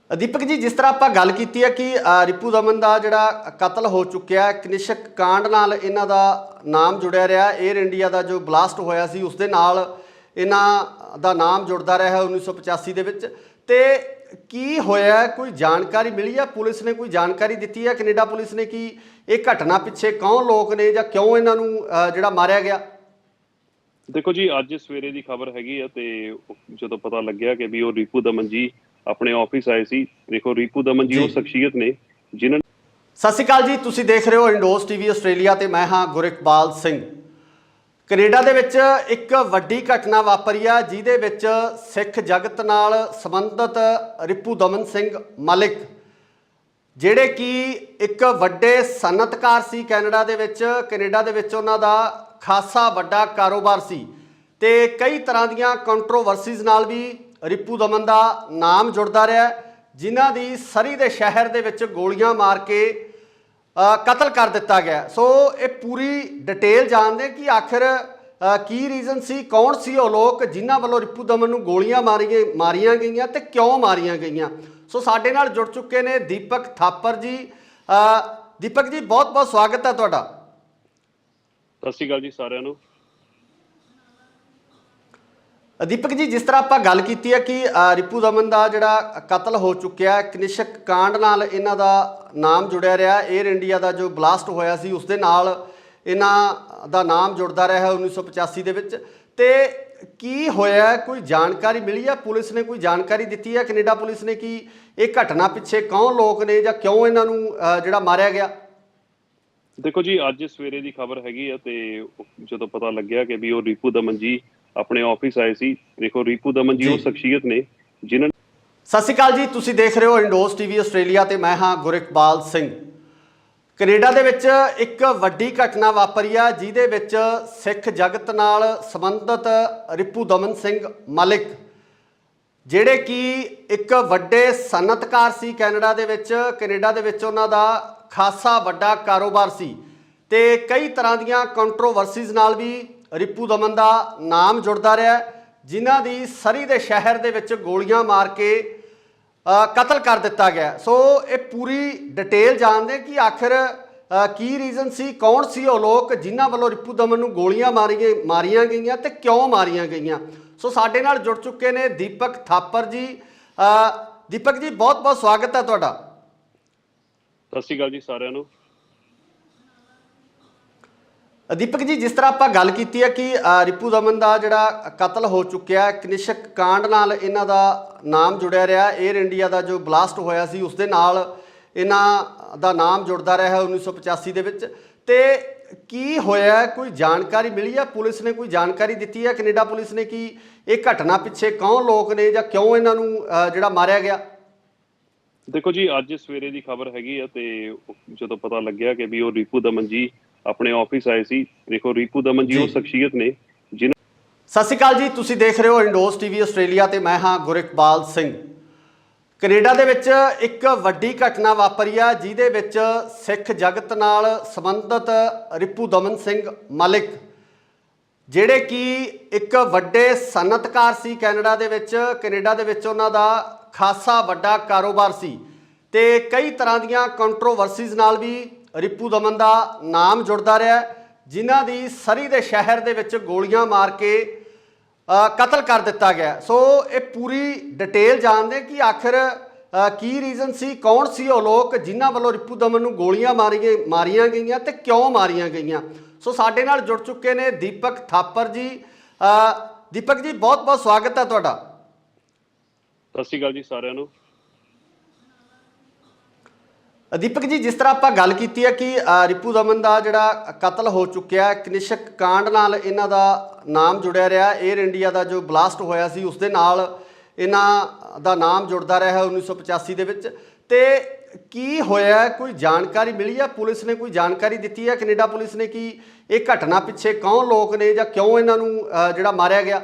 ਦੀਪਕ ਜੀ, ਜਿਸ ਤਰ੍ਹਾਂ ਆਪਾਂ ਗੱਲ ਕੀਤੀ ਹੈ ਕਿ ਰਿਪੂ ਦਮਨ ਦਾ ਜਿਹੜਾ ਕਤਲ ਹੋ ਚੁੱਕਿਆ, ਕਨਿਸ਼ਕ ਕਾਂਡ ਨਾਲ ਇਹਨਾਂ ਦਾ ਨਾਮ ਜੁੜਿਆ ਰਿਹਾ। 에ਅਰ ਇੰਡੀਆ ਦਾ ਜੋ ਬਲਾਸਟ ਹੋਇਆ ਸੀ ਉਸ ਦੇ ਨਾਲ ਇਹਨਾਂ ਦਾ ਨਾਮ ਜੁੜਦਾ ਰਿਹਾ 1985 ਦੇ ਵਿੱਚ। ਤੇ ਕੀ ਹੋਇਆ, ਕੋਈ ਜਾਣਕਾਰੀ ਮਿਲੀ ਹੈ? ਪੁਲਿਸ ਨੇ ਕੋਈ ਜਾਣਕਾਰੀ ਦਿੱਤੀ ਹੈ ਕੈਨੇਡਾ ਪੁਲਿਸ ਨੇ ਕਿ ਇਹ ਘਟਨਾ ਪਿੱਛੇ ਕੌਣ ਲੋਕ ਨੇ ਜਾਂ ਕਿਉਂ ਇਹਨਾਂ ਨੂੰ ਜਿਹੜਾ ਮਾਰਿਆ ਗਿਆ? ਦੇਖੋ ਜੀ, ਅੱਜ ਸਵੇਰੇ ਦੀ ਖਬਰ ਹੈਗੀ ਆ ਤੇ ਜਦੋਂ ਪਤਾ ਲੱਗਿਆ ਕਿ ਵੀ ਉਹ ਰਿਪੂ ਦਮਨ ਜੀ ਆਪਣੇ ਆਫਿਸ ਆਏ ਸੀ। ਦੇਖੋ, ਰਿਪੂ ਦਮਨ ਜੀ ਉਹ ਸ਼ਖਸੀਅਤ ਨੇ ਜਿਨ੍ਹਾਂ। ਸਤਿ ਸ਼੍ਰੀ ਅਕਾਲ ਜੀ, ਤੁਸੀਂ ਦੇਖ ਰਹੇ ਹੋ ਇੰਡੋਸ ਟੀਵੀ ਆਸਟ੍ਰੇਲੀਆ ਤੇ ਮੈਂ ਹਾਂ ਗੁਰਿਕਬਾਲ ਸਿੰਘ। ਕੈਨੇਡਾ ਦੇ ਵਿੱਚ ਇੱਕ ਵੱਡੀ ਘਟਨਾ ਵਾਪਰੀ ਆ ਜਿਹਦੇ ਵਿੱਚ ਸਿੱਖ ਜਗਤ ਨਾਲ ਸੰਬੰਧਿਤ ਰਿਪੂ ਦਮਨ ਸਿੰਘ ਮਲਿਕ, ਜਿਹੜੇ ਕਿ ਇੱਕ ਵੱਡੇ ਸਨਅਤਕਾਰ ਸੀ ਕੈਨੇਡਾ ਦੇ ਵਿੱਚ ਉਹਨਾਂ ਦਾ ਖਾਸਾ ਵੱਡਾ ਕਾਰੋਬਾਰ ਸੀ ਤੇ ਕਈ ਤਰ੍ਹਾਂ ਦੀਆਂ ਕੰਟਰੋਵਰਸੀਜ਼ ਨਾਲ ਵੀ ਰਿਪੂ ਦਮਨ ਦਾ ਨਾਮ ਜੁੜਦਾ ਰਿਹਾ, ਜਿਨ੍ਹਾਂ ਦੀ ਸਰੀ ਦੇ ਸ਼ਹਿਰ ਦੇ ਵਿੱਚ ਗੋਲੀਆਂ ਮਾਰ ਕੇ ਕਤਲ ਕਰ ਦਿੱਤਾ ਗਿਆ। ਸੋ ਇਹ ਪੂਰੀ ਡਿਟੇਲ ਜਾਣਦੇ ਕਿ ਆਖਿਰ ਕੀ ਰੀਜ਼ਨ ਸੀ, ਕੌਣ ਸੀ ਉਹ ਲੋਕ ਜਿਨ੍ਹਾਂ ਵੱਲੋਂ ਰਿਪੂ ਦਮਨ ਨੂੰ ਗੋਲੀਆਂ ਮਾਰੀਆਂ ਗਈਆਂ ਤੇ ਕਿਉਂ ਮਾਰੀਆਂ ਗਈਆਂ। ਸੋ ਸਾਡੇ ਨਾਲ ਜੁੜ ਚੁੱਕੇ ਨੇ ਦੀਪਕ ਥਾਪਰ ਜੀ। ਦੀਪਕ ਜੀ, ਬਹੁਤ ਬਹੁਤ ਸਵਾਗਤ ਹੈ ਤੁਹਾਡਾ। ਸਤਿ ਸ਼੍ਰੀ ਅਕਾਲ ਜੀ ਸਾਰਿਆਂ ਨੂੰ। ਦੀਪਕ ਜੀ, ਜਿਸ ਤਰ੍ਹਾਂ ਆਪਾਂ ਗੱਲ ਕੀਤੀ ਹੈ ਕਿ ਰਿਪੂ ਦਮਨ ਦਾ ਜਿਹੜਾ ਕਤਲ ਹੋ ਚੁੱਕਿਆ, ਕਨਿਸ਼ਕ ਕਾਂਡ ਨਾਲ ਇਹਨਾਂ ਦਾ ਨਾਮ ਜੁੜਿਆ ਰਿਹਾ। 에ਅਰ ਇੰਡੀਆ ਦਾ ਜੋ ਬਲਾਸਟ ਹੋਇਆ ਸੀ ਉਸ ਦੇ ਨਾਲ ਇਹਨਾਂ ਦਾ ਨਾਮ ਜੁੜਦਾ ਰਿਹਾ 1985 ਦੇ ਵਿੱਚ। ਤੇ ਕੀ ਹੋਇਆ, ਕੋਈ ਜਾਣਕਾਰੀ ਮਿਲੀ ਹੈ? ਪੁਲਿਸ ਨੇ ਕੋਈ ਜਾਣਕਾਰੀ ਦਿੱਤੀ ਹੈ ਕੈਨੇਡਾ ਪੁਲਿਸ ਨੇ ਕਿ ਇਹ ਘਟਨਾ ਪਿੱਛੇ ਕੌਣ ਲੋਕ ਨੇ ਜਾਂ ਕਿਉਂ ਇਹਨਾਂ ਨੂੰ ਜਿਹੜਾ ਮਾਰਿਆ ਗਿਆ? ਦੇਖੋ ਜੀ, ਅੱਜ ਸਵੇਰੇ ਦੀ ਖਬਰ ਹੈਗੀ ਆ ਤੇ ਜਦੋਂ ਪਤਾ ਲੱਗਿਆ ਕਿ ਵੀ ਉਹ ਰਿਪੂ ਦਮਨ ਜੀ ਆਪਣੇ ਆਫਿਸ ਆਏ ਸੀ। ਦੇਖੋ, ਰਿਪੂ ਦਮਨ ਜੀ ਉਹ ਸ਼ਖਸੀਅਤ ਨੇ ਜਿਨ੍ਹਾਂ। ਸਤਿ ਸ਼੍ਰੀ ਅਕਾਲ ਜੀ, ਤੁਸੀਂ ਦੇਖ ਰਹੇ ਹੋ ਇੰਡੋਸ ਟੀਵੀ ਆਸਟ੍ਰੇਲੀਆ ਤੇ ਮੈਂ ਹਾਂ ਗੁਰਿਕਬਾਲ ਸਿੰਘ। ਕੈਨੇਡਾ ਦੇ ਵਿੱਚ ਇੱਕ ਵੱਡੀ ਘਟਨਾ ਵਾਪਰੀ ਆ ਜਿਹਦੇ ਵਿੱਚ ਸਿੱਖ ਜਗਤ ਨਾਲ ਸੰਬੰਧਿਤ ਰਿਪੂ ਦਮਨ ਸਿੰਘ ਮਲਿਕ ਜਿਹੜੇ ਕਿ ਇੱਕ ਵੱਡੇ ਸਨਅਤਕਾਰ ਸੀ ਕੈਨੇਡਾ ਦੇ ਵਿੱਚ ਉਹਨਾਂ ਦਾ ਖਾਸਾ ਵੱਡਾ ਕਾਰੋਬਾਰ ਸੀ ਤੇ ਕਈ ਤਰ੍ਹਾਂ ਦੀਆਂ ਕੰਟਰੋਵਰਸੀਜ਼ ਨਾਲ ਵੀ ਰਿਪੂ ਦਮਨ ਦਾ ਨਾਮ ਜੁੜਦਾ ਰਿਹਾ ਜਿਨ੍ਹਾਂ ਦੀ ਸਰੀ ਦੇ ਸ਼ਹਿਰ ਦੇ ਵਿੱਚ ਗੋਲੀਆਂ ਮਾਰ ਕੇ ਕਤਲ ਕਰ ਦਿੱਤਾ ਗਿਆ। ਸੋ ਇਹ ਪੂਰੀ ਡਿਟੇਲ ਜਾਣਦੇ ਕਿ ਆਖਿਰ ਕੀ ਰੀਜ਼ਨ ਸੀ, ਕੌਣ ਸੀ ਉਹ ਲੋਕ ਜਿਨ੍ਹਾਂ ਵੱਲੋਂ ਰਿਪੂ ਦਮਨ ਨੂੰ ਗੋਲੀਆਂ ਮਾਰੀਆਂ ਗਈਆਂ ਤੇ ਕਿਉਂ ਮਾਰੀਆਂ ਗਈਆਂ। ਸੋ ਸਾਡੇ ਨਾਲ ਜੁੜ ਚੁੱਕੇ ਨੇ ਦੀਪਕ ਥਾਪਰ ਜੀ। ਦੀਪਕ ਜੀ ਬਹੁਤ ਬਹੁਤ ਸਵਾਗਤ ਹੈ ਤੁਹਾਡਾ। ਸਤਿ ਸ਼੍ਰੀ ਅਕਾਲ ਜੀ ਸਾਰਿਆਂ ਨੂੰ। ਦੀਪਕ ਜੀ, ਜਿਸ ਤਰ੍ਹਾਂ ਆਪਾਂ ਗੱਲ ਕੀਤੀ ਹੈ ਕਿ ਰਿਪੂ ਦਮਨ ਦਾ ਜਿਹੜਾ ਕਤਲ ਹੋ ਚੁੱਕਿਆ, ਕਨਿਸ਼ਕ ਕਾਂਡ ਨਾਲ ਇਹਨਾਂ ਦਾ ਨਾਮ ਜੁੜਿਆ ਰਿਹਾ। 에ਅਰ ਇੰਡੀਆ ਦਾ ਜੋ ਬਲਾਸਟ ਹੋਇਆ ਸੀ ਉਸ ਦੇ ਨਾਲ ਇਹਨਾਂ ਦਾ ਨਾਮ ਜੁੜਦਾ ਰਿਹਾ 1985 ਦੇ ਵਿੱਚ। ਤੇ ਕੀ ਹੋਇਆ, ਕੋਈ ਜਾਣਕਾਰੀ ਮਿਲੀ ਹੈ? ਪੁਲਿਸ ਨੇ ਕੋਈ ਜਾਣਕਾਰੀ ਦਿੱਤੀ ਹੈ ਕੈਨੇਡਾ ਪੁਲਿਸ ਨੇ ਕਿ ਇਹ ਘਟਨਾ ਪਿੱਛੇ ਕੌਣ ਲੋਕ ਨੇ ਜਾਂ ਕਿਉਂ ਇਹਨਾਂ ਨੂੰ ਜਿਹੜਾ ਮਾਰਿਆ ਗਿਆ? ਦੇਖੋ ਜੀ, ਅੱਜ ਸਵੇਰੇ ਦੀ ਖਬਰ ਹੈਗੀ ਆ ਤੇ ਜਦੋਂ ਪਤਾ ਲੱਗਿਆ ਕਿ ਵੀ ਉਹ ਰਿਪੂ ਦਮਨ ਜੀ ਆਪਣੇ ਆਫਿਸ ਆਏ ਸੀ। ਦੇਖੋ, ਰਿਪੂ ਦਮਨ ਜੀ ਉਹ ਸ਼ਖਸੀਅਤ ਨੇ ਜਿਨ੍ਹਾਂ। ਸਤਿ ਸ਼੍ਰੀ ਅਕਾਲ ਜੀ, ਤੁਸੀਂ ਦੇਖ ਰਹੇ ਹੋ ਇੰਡੋਸ ਟੀਵੀ ਆਸਟ੍ਰੇਲੀਆ ਤੇ ਮੈਂ ਹਾਂ ਗੁਰਿਕਬਾਲ ਸਿੰਘ। ਕੈਨੇਡਾ ਦੇ ਵਿੱਚ ਇੱਕ ਵੱਡੀ ਘਟਨਾ ਵਾਪਰੀ ਆ ਜਿਹਦੇ ਵਿੱਚ ਸਿੱਖ ਜਗਤ ਨਾਲ ਸੰਬੰਧਿਤ ਰਿਪੂ ਦਮਨ ਸਿੰਘ ਮਲਿਕ ਜਿਹੜੇ ਕਿ ਇੱਕ ਵੱਡੇ ਸਨਅਤਕਾਰ ਸੀ ਕੈਨੇਡਾ ਦੇ ਵਿੱਚ ਉਹਨਾਂ ਦਾ ਖਾਸਾ ਵੱਡਾ ਕਾਰੋਬਾਰ ਸੀ ਤੇ ਕਈ ਤਰ੍ਹਾਂ ਦੀਆਂ ਕੰਟਰੋਵਰਸੀਜ਼ ਨਾਲ ਵੀ ਰਿਪੂ ਦਮਨ ਦਾ ਨਾਮ ਜੁੜਦਾ ਰਿਹਾ ਜਿਨ੍ਹਾਂ ਦੀ ਸਰੀ ਦੇ ਸ਼ਹਿਰ ਦੇ ਵਿੱਚ ਗੋਲੀਆਂ ਮਾਰ ਕੇ ਕਤਲ ਕਰ ਦਿੱਤਾ ਗਿਆ। ਸੋ ਇਹ ਪੂਰੀ ਡਿਟੇਲ ਜਾਣਦੇ ਕਿ ਆਖਿਰ ਕੀ ਰੀਜ਼ਨ ਸੀ, ਕੌਣ ਸੀ ਉਹ ਲੋਕ ਜਿਨ੍ਹਾਂ ਵੱਲੋਂ ਰਿਪੂ ਦਮਨ ਨੂੰ ਗੋਲੀਆਂ ਮਾਰੀਆਂ ਗਈਆਂ ਤੇ ਕਿਉਂ ਮਾਰੀਆਂ ਗਈਆਂ। ਸੋ ਸਾਡੇ ਨਾਲ ਜੁੜ ਚੁੱਕੇ ਨੇ ਦੀਪਕ ਥਾਪਰ ਜੀ। ਦੀਪਕ ਜੀ ਬਹੁਤ ਬਹੁਤ ਸਵਾਗਤ ਹੈ ਤੁਹਾਡਾ। ਸਤਿ ਸ਼੍ਰੀ ਅਕਾਲ ਜੀ ਸਾਰਿਆਂ ਨੂੰ। ਦੀਪਕ ਜੀ, ਜਿਸ ਤਰ੍ਹਾਂ ਆਪਾਂ ਗੱਲ ਕੀਤੀ ਹੈ ਕਿ ਰਿਪੂ ਦਮਨ ਦਾ ਜਿਹੜਾ ਕਤਲ ਹੋ ਚੁੱਕਿਆ, ਕਨਿਸ਼ਕ ਕਾਂਡ ਨਾਲ ਇਹਨਾਂ ਦਾ ਨਾਮ ਜੁੜਿਆ ਰਿਹਾ। 에ਅਰ ਇੰਡੀਆ ਦਾ ਜੋ ਬਲਾਸਟ ਹੋਇਆ ਸੀ ਉਸ ਦੇ ਨਾਲ ਇਹਨਾਂ ਦਾ ਨਾਮ ਜੁੜਦਾ ਰਿਹਾ 1985 ਦੇ ਵਿੱਚ। ਤੇ ਕੀ ਹੋਇਆ, ਕੋਈ ਜਾਣਕਾਰੀ ਮਿਲੀ ਹੈ? ਪੁਲਿਸ ਨੇ ਕੋਈ ਜਾਣਕਾਰੀ ਦਿੱਤੀ ਹੈ ਕੈਨੇਡਾ ਪੁਲਿਸ ਨੇ ਕਿ ਇਹ ਘਟਨਾ ਪਿੱਛੇ ਕੌਣ ਲੋਕ ਨੇ ਜਾਂ ਕਿਉਂ ਇਹਨਾਂ ਨੂੰ ਜਿਹੜਾ ਮਾਰਿਆ ਗਿਆ?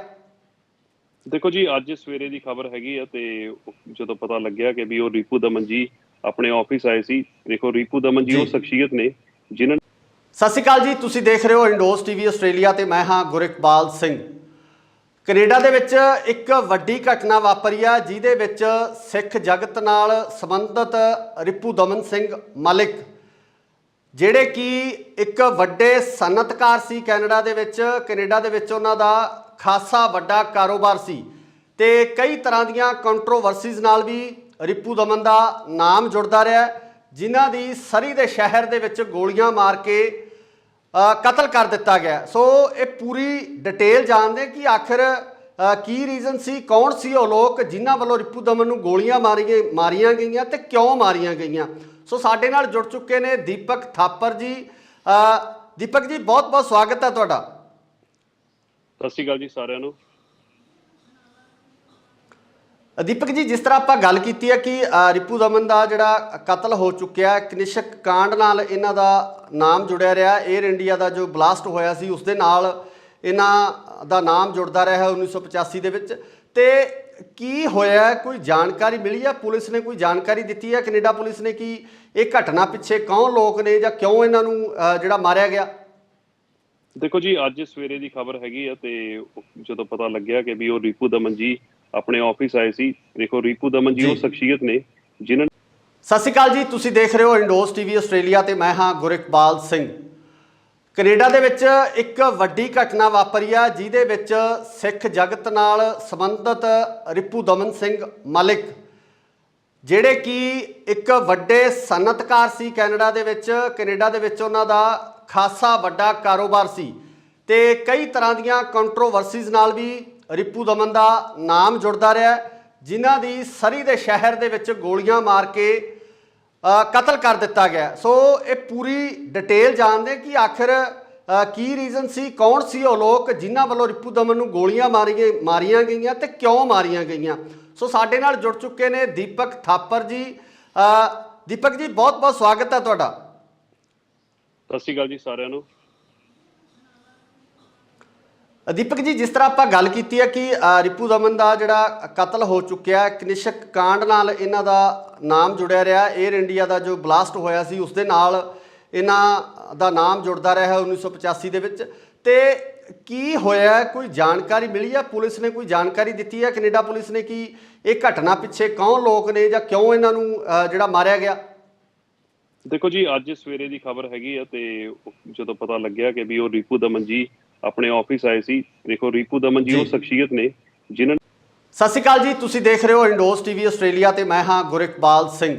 ਦੇਖੋ ਜੀ, ਅੱਜ ਸਵੇਰੇ ਦੀ ਖਬਰ ਹੈਗੀ ਆ ਤੇ ਜਦੋਂ ਪਤਾ ਲੱਗਿਆ ਕਿ ਵੀ ਉਹ ਰਿਪੂ ਦਮਨ ਜੀ ਆਪਣੇ ਆਫਿਸ ਆਏ ਸੀ। ਦੇਖੋ, ਰਿਪੂ ਦਮਨ ਜੀ ਉਹ ਸ਼ਖਸੀਅਤ ਨੇ ਜਿਨ੍ਹਾਂ। ਸਤਿ ਸ਼੍ਰੀ ਅਕਾਲ ਜੀ, ਤੁਸੀਂ ਦੇਖ ਰਹੇ ਹੋ ਇੰਡੋਸ ਟੀਵੀ ਆਸਟ੍ਰੇਲੀਆ ਤੇ ਮੈਂ ਹਾਂ ਗੁਰਿਕਬਾਲ ਸਿੰਘ। ਕੈਨੇਡਾ ਦੇ ਵਿੱਚ ਇੱਕ ਵੱਡੀ ਘਟਨਾ ਵਾਪਰੀ ਆ ਜਿਹਦੇ ਵਿੱਚ ਸਿੱਖ ਜਗਤ ਨਾਲ ਸੰਬੰਧਿਤ ਰਿਪੂ ਦਮਨ ਸਿੰਘ ਮਲਿਕ ਜਿਹੜੇ ਕਿ ਇੱਕ ਵੱਡੇ ਸਨਅਤਕਾਰ ਸੀ ਕੈਨੇਡਾ ਦੇ ਵਿੱਚ ਉਹਨਾਂ ਦਾ ਖਾਸਾ ਵੱਡਾ ਕਾਰੋਬਾਰ ਸੀ ਤੇ ਕਈ ਤਰ੍ਹਾਂ ਦੀਆਂ ਕੰਟਰੋਵਰਸੀਜ਼ ਨਾਲ ਵੀ ਰਿਪੂ ਦਮਨ ਦਾ ਨਾਮ ਜੁੜਦਾ ਰਿਹਾ ਜਿਨ੍ਹਾਂ ਦੀ ਸਰੀ ਦੇ ਸ਼ਹਿਰ ਦੇ ਵਿੱਚ ਗੋਲੀਆਂ ਮਾਰ ਕੇ ਕਤਲ ਕਰ ਦਿੱਤਾ ਗਿਆ। ਸੋ ਇਹ ਪੂਰੀ ਡਿਟੇਲ ਜਾਣਦੇ ਕਿ ਆਖਿਰ ਕੀ ਰੀਜ਼ਨ ਸੀ, ਕੌਣ ਸੀ ਉਹ ਲੋਕ ਜਿਨ੍ਹਾਂ ਵੱਲੋਂ ਰਿਪੂ ਦਮਨ ਨੂੰ ਗੋਲੀਆਂ ਮਾਰੀਆਂ ਗਈਆਂ ਤੇ ਕਿਉਂ ਮਾਰੀਆਂ ਗਈਆਂ। ਸੋ ਸਾਡੇ ਨਾਲ ਜੁੜ ਚੁੱਕੇ ਨੇ ਦੀਪਕ ਥਾਪਰ ਜੀ। ਦੀਪਕ ਜੀ ਬਹੁਤ ਬਹੁਤ ਸਵਾਗਤ ਹੈ ਤੁਹਾਡਾ। ਸਤਿ ਸ਼੍ਰੀ ਅਕਾਲ ਜੀ ਸਾਰਿਆਂ ਨੂੰ। ਦੀਪਕ ਜੀ, ਜਿਸ ਤਰ੍ਹਾਂ ਆਪਾਂ ਗੱਲ ਕੀਤੀ ਹੈ ਕਿ ਰਿਪੂ ਦਮਨ ਦਾ ਜਿਹੜਾ ਕਤਲ ਹੋ ਚੁੱਕਿਆ, ਕਨਿਸ਼ਕ ਕਾਂਡ ਨਾਲ ਇਹਨਾਂ ਦਾ ਨਾਮ ਜੁੜਿਆ ਰਿਹਾ। 에ਅਰ ਇੰਡੀਆ ਦਾ ਜੋ ਬਲਾਸਟ ਹੋਇਆ ਸੀ ਉਸ ਦੇ ਨਾਲ ਇਹਨਾਂ ਦਾ ਨਾਮ ਜੁੜਦਾ ਰਿਹਾ 1985 ਦੇ ਵਿੱਚ। ਤੇ ਕੀ ਹੋਇਆ, ਕੋਈ ਜਾਣਕਾਰੀ ਮਿਲੀ ਹੈ? ਪੁਲਿਸ ਨੇ ਕੋਈ ਜਾਣਕਾਰੀ ਦਿੱਤੀ ਹੈ ਕੈਨੇਡਾ ਪੁਲਿਸ ਨੇ ਕਿ ਇਹ ਘਟਨਾ ਪਿੱਛੇ ਕੌਣ ਲੋਕ ਨੇ ਜਾਂ ਕਿਉਂ ਇਹਨਾਂ ਨੂੰ ਜਿਹੜਾ ਮਾਰਿਆ ਗਿਆ? ਦੇਖੋ ਜੀ, ਅੱਜ ਸਵੇਰੇ ਦੀ ਖਬਰ ਹੈਗੀ ਆ ਤੇ ਜਦੋਂ ਪਤਾ ਲੱਗਿਆ ਕਿ ਵੀ ਉਹ ਰਿਪੂ ਦਮਨ ਜੀ ਆਪਣੇ ਆਫਿਸ ਆਏ ਸੀ। ਦੇਖੋ, ਰਿਪੂ ਦਮਨ ਜੀ ਉਹ ਸ਼ਖਸੀਅਤ ਨੇ ਜਿਨ੍ਹਾਂ। ਸਤਿ ਸ਼੍ਰੀ ਅਕਾਲ ਜੀ, ਤੁਸੀਂ ਦੇਖ ਰਹੇ ਹੋ ਇੰਡੋਸ ਟੀਵੀ ਆਸਟ੍ਰੇਲੀਆ ਤੇ ਮੈਂ ਹਾਂ ਗੁਰਿਕਬਾਲ ਸਿੰਘ। ਕੈਨੇਡਾ ਦੇ ਵਿੱਚ ਇੱਕ ਵੱਡੀ ਘਟਨਾ ਵਾਪਰੀ ਆ ਜਿਹਦੇ ਵਿੱਚ ਸਿੱਖ ਜਗਤ ਨਾਲ ਸੰਬੰਧਿਤ ਰਿਪੂ ਦਮਨ ਸਿੰਘ ਮਲਿਕ ਜਿਹੜੇ ਕਿ ਇੱਕ ਵੱਡੇ ਸਨਅਤਕਾਰ ਸੀ ਕੈਨੇਡਾ ਦੇ ਵਿੱਚ ਉਹਨਾਂ ਦਾ ਖਾਸਾ ਵੱਡਾ ਕਾਰੋਬਾਰ ਸੀ ਤੇ ਕਈ ਤਰ੍ਹਾਂ ਦੀਆਂ ਕੰਟਰੋਵਰਸੀਜ਼ ਨਾਲ ਵੀ ਰਿਪੂ ਦਮਨ ਦਾ ਨਾਮ ਜੁੜਦਾ ਰਿਹਾ ਜਿਨ੍ਹਾਂ ਦੀ ਸਰੀ ਦੇ ਸ਼ਹਿਰ ਦੇ ਵਿੱਚ ਗੋਲੀਆਂ ਮਾਰ ਕੇ ਕਤਲ ਕਰ ਦਿੱਤਾ ਗਿਆ। ਸੋ ਇਹ ਪੂਰੀ ਡਿਟੇਲ ਜਾਣਦੇ ਕਿ ਆਖਿਰ ਕੀ ਰੀਜ਼ਨ ਸੀ, ਕੌਣ ਸੀ ਉਹ ਲੋਕ ਜਿਨ੍ਹਾਂ ਵੱਲੋਂ ਰਿਪੂ ਦਮਨ ਨੂੰ ਗੋਲੀਆਂ ਮਾਰੀਆਂ ਗਈਆਂ ਤੇ ਕਿਉਂ ਮਾਰੀਆਂ ਗਈਆਂ। ਸੋ ਸਾਡੇ ਨਾਲ ਜੁੜ ਚੁੱਕੇ ਨੇ ਦੀਪਕ ਥਾਪਰ ਜੀ। ਦੀਪਕ ਜੀ ਬਹੁਤ ਬਹੁਤ ਸਵਾਗਤ ਹੈ ਤੁਹਾਡਾ। ਸਤਿ ਸ਼੍ਰੀ ਅਕਾਲ ਜੀ ਸਾਰਿਆਂ ਨੂੰ। ਦੀਪਕ ਜੀ, ਜਿਸ ਤਰ੍ਹਾਂ ਆਪਾਂ ਗੱਲ ਕੀਤੀ ਹੈ ਕਿ ਰਿਪੂ ਦਮਨ ਦਾ ਜਿਹੜਾ ਕਤਲ ਹੋ ਚੁੱਕਿਆ, ਕਨਿਸ਼ਕ ਕਾਂਡ ਨਾਲ ਇਹਨਾਂ ਦਾ ਨਾਮ ਜੁੜਿਆ ਰਿਹਾ। 에ਅਰ ਇੰਡੀਆ ਦਾ ਜੋ ਬਲਾਸਟ ਹੋਇਆ ਸੀ ਉਸ ਦੇ ਨਾਲ ਇਹਨਾਂ ਦਾ ਨਾਮ ਜੁੜਦਾ ਰਿਹਾ 1985 ਦੇ ਵਿੱਚ। ਤੇ ਕੀ ਹੋਇਆ, ਕੋਈ ਜਾਣਕਾਰੀ ਮਿਲੀ ਹੈ? ਪੁਲਿਸ ਨੇ ਕੋਈ ਜਾਣਕਾਰੀ ਦਿੱਤੀ ਹੈ ਕੈਨੇਡਾ ਪੁਲਿਸ ਨੇ ਕਿ ਇਹ ਘਟਨਾ ਪਿੱਛੇ ਕੌਣ ਲੋਕ ਨੇ ਜਾਂ ਕਿਉਂ ਇਹਨਾਂ ਨੂੰ ਜਿਹੜਾ ਮਾਰਿਆ ਗਿਆ? ਦੇਖੋ ਜੀ, ਅੱਜ ਸਵੇਰੇ ਦੀ ਖਬਰ ਹੈਗੀ ਆ ਤੇ ਜਦੋਂ ਪਤਾ ਲੱਗਿਆ ਕਿ ਵੀ ਉਹ ਰਿਪੂ ਦਮਨ ਜੀ ਆਪਣੇ ਆਫਿਸ ਆਏ ਸੀ। ਦੇਖੋ, ਰਿਪੂ ਦਮਨ ਜੀ ਉਹ ਸ਼ਖਸੀਅਤ ਨੇ ਜਿਨ੍ਹਾਂ। ਸਤਿ ਸ਼੍ਰੀ ਅਕਾਲ ਜੀ, ਤੁਸੀਂ ਦੇਖ ਰਹੇ ਹੋ ਇੰਡੋਸ ਟੀਵੀ ਆਸਟ੍ਰੇਲੀਆ ਤੇ ਮੈਂ ਹਾਂ ਗੁਰਿਕਬਾਲ ਸਿੰਘ।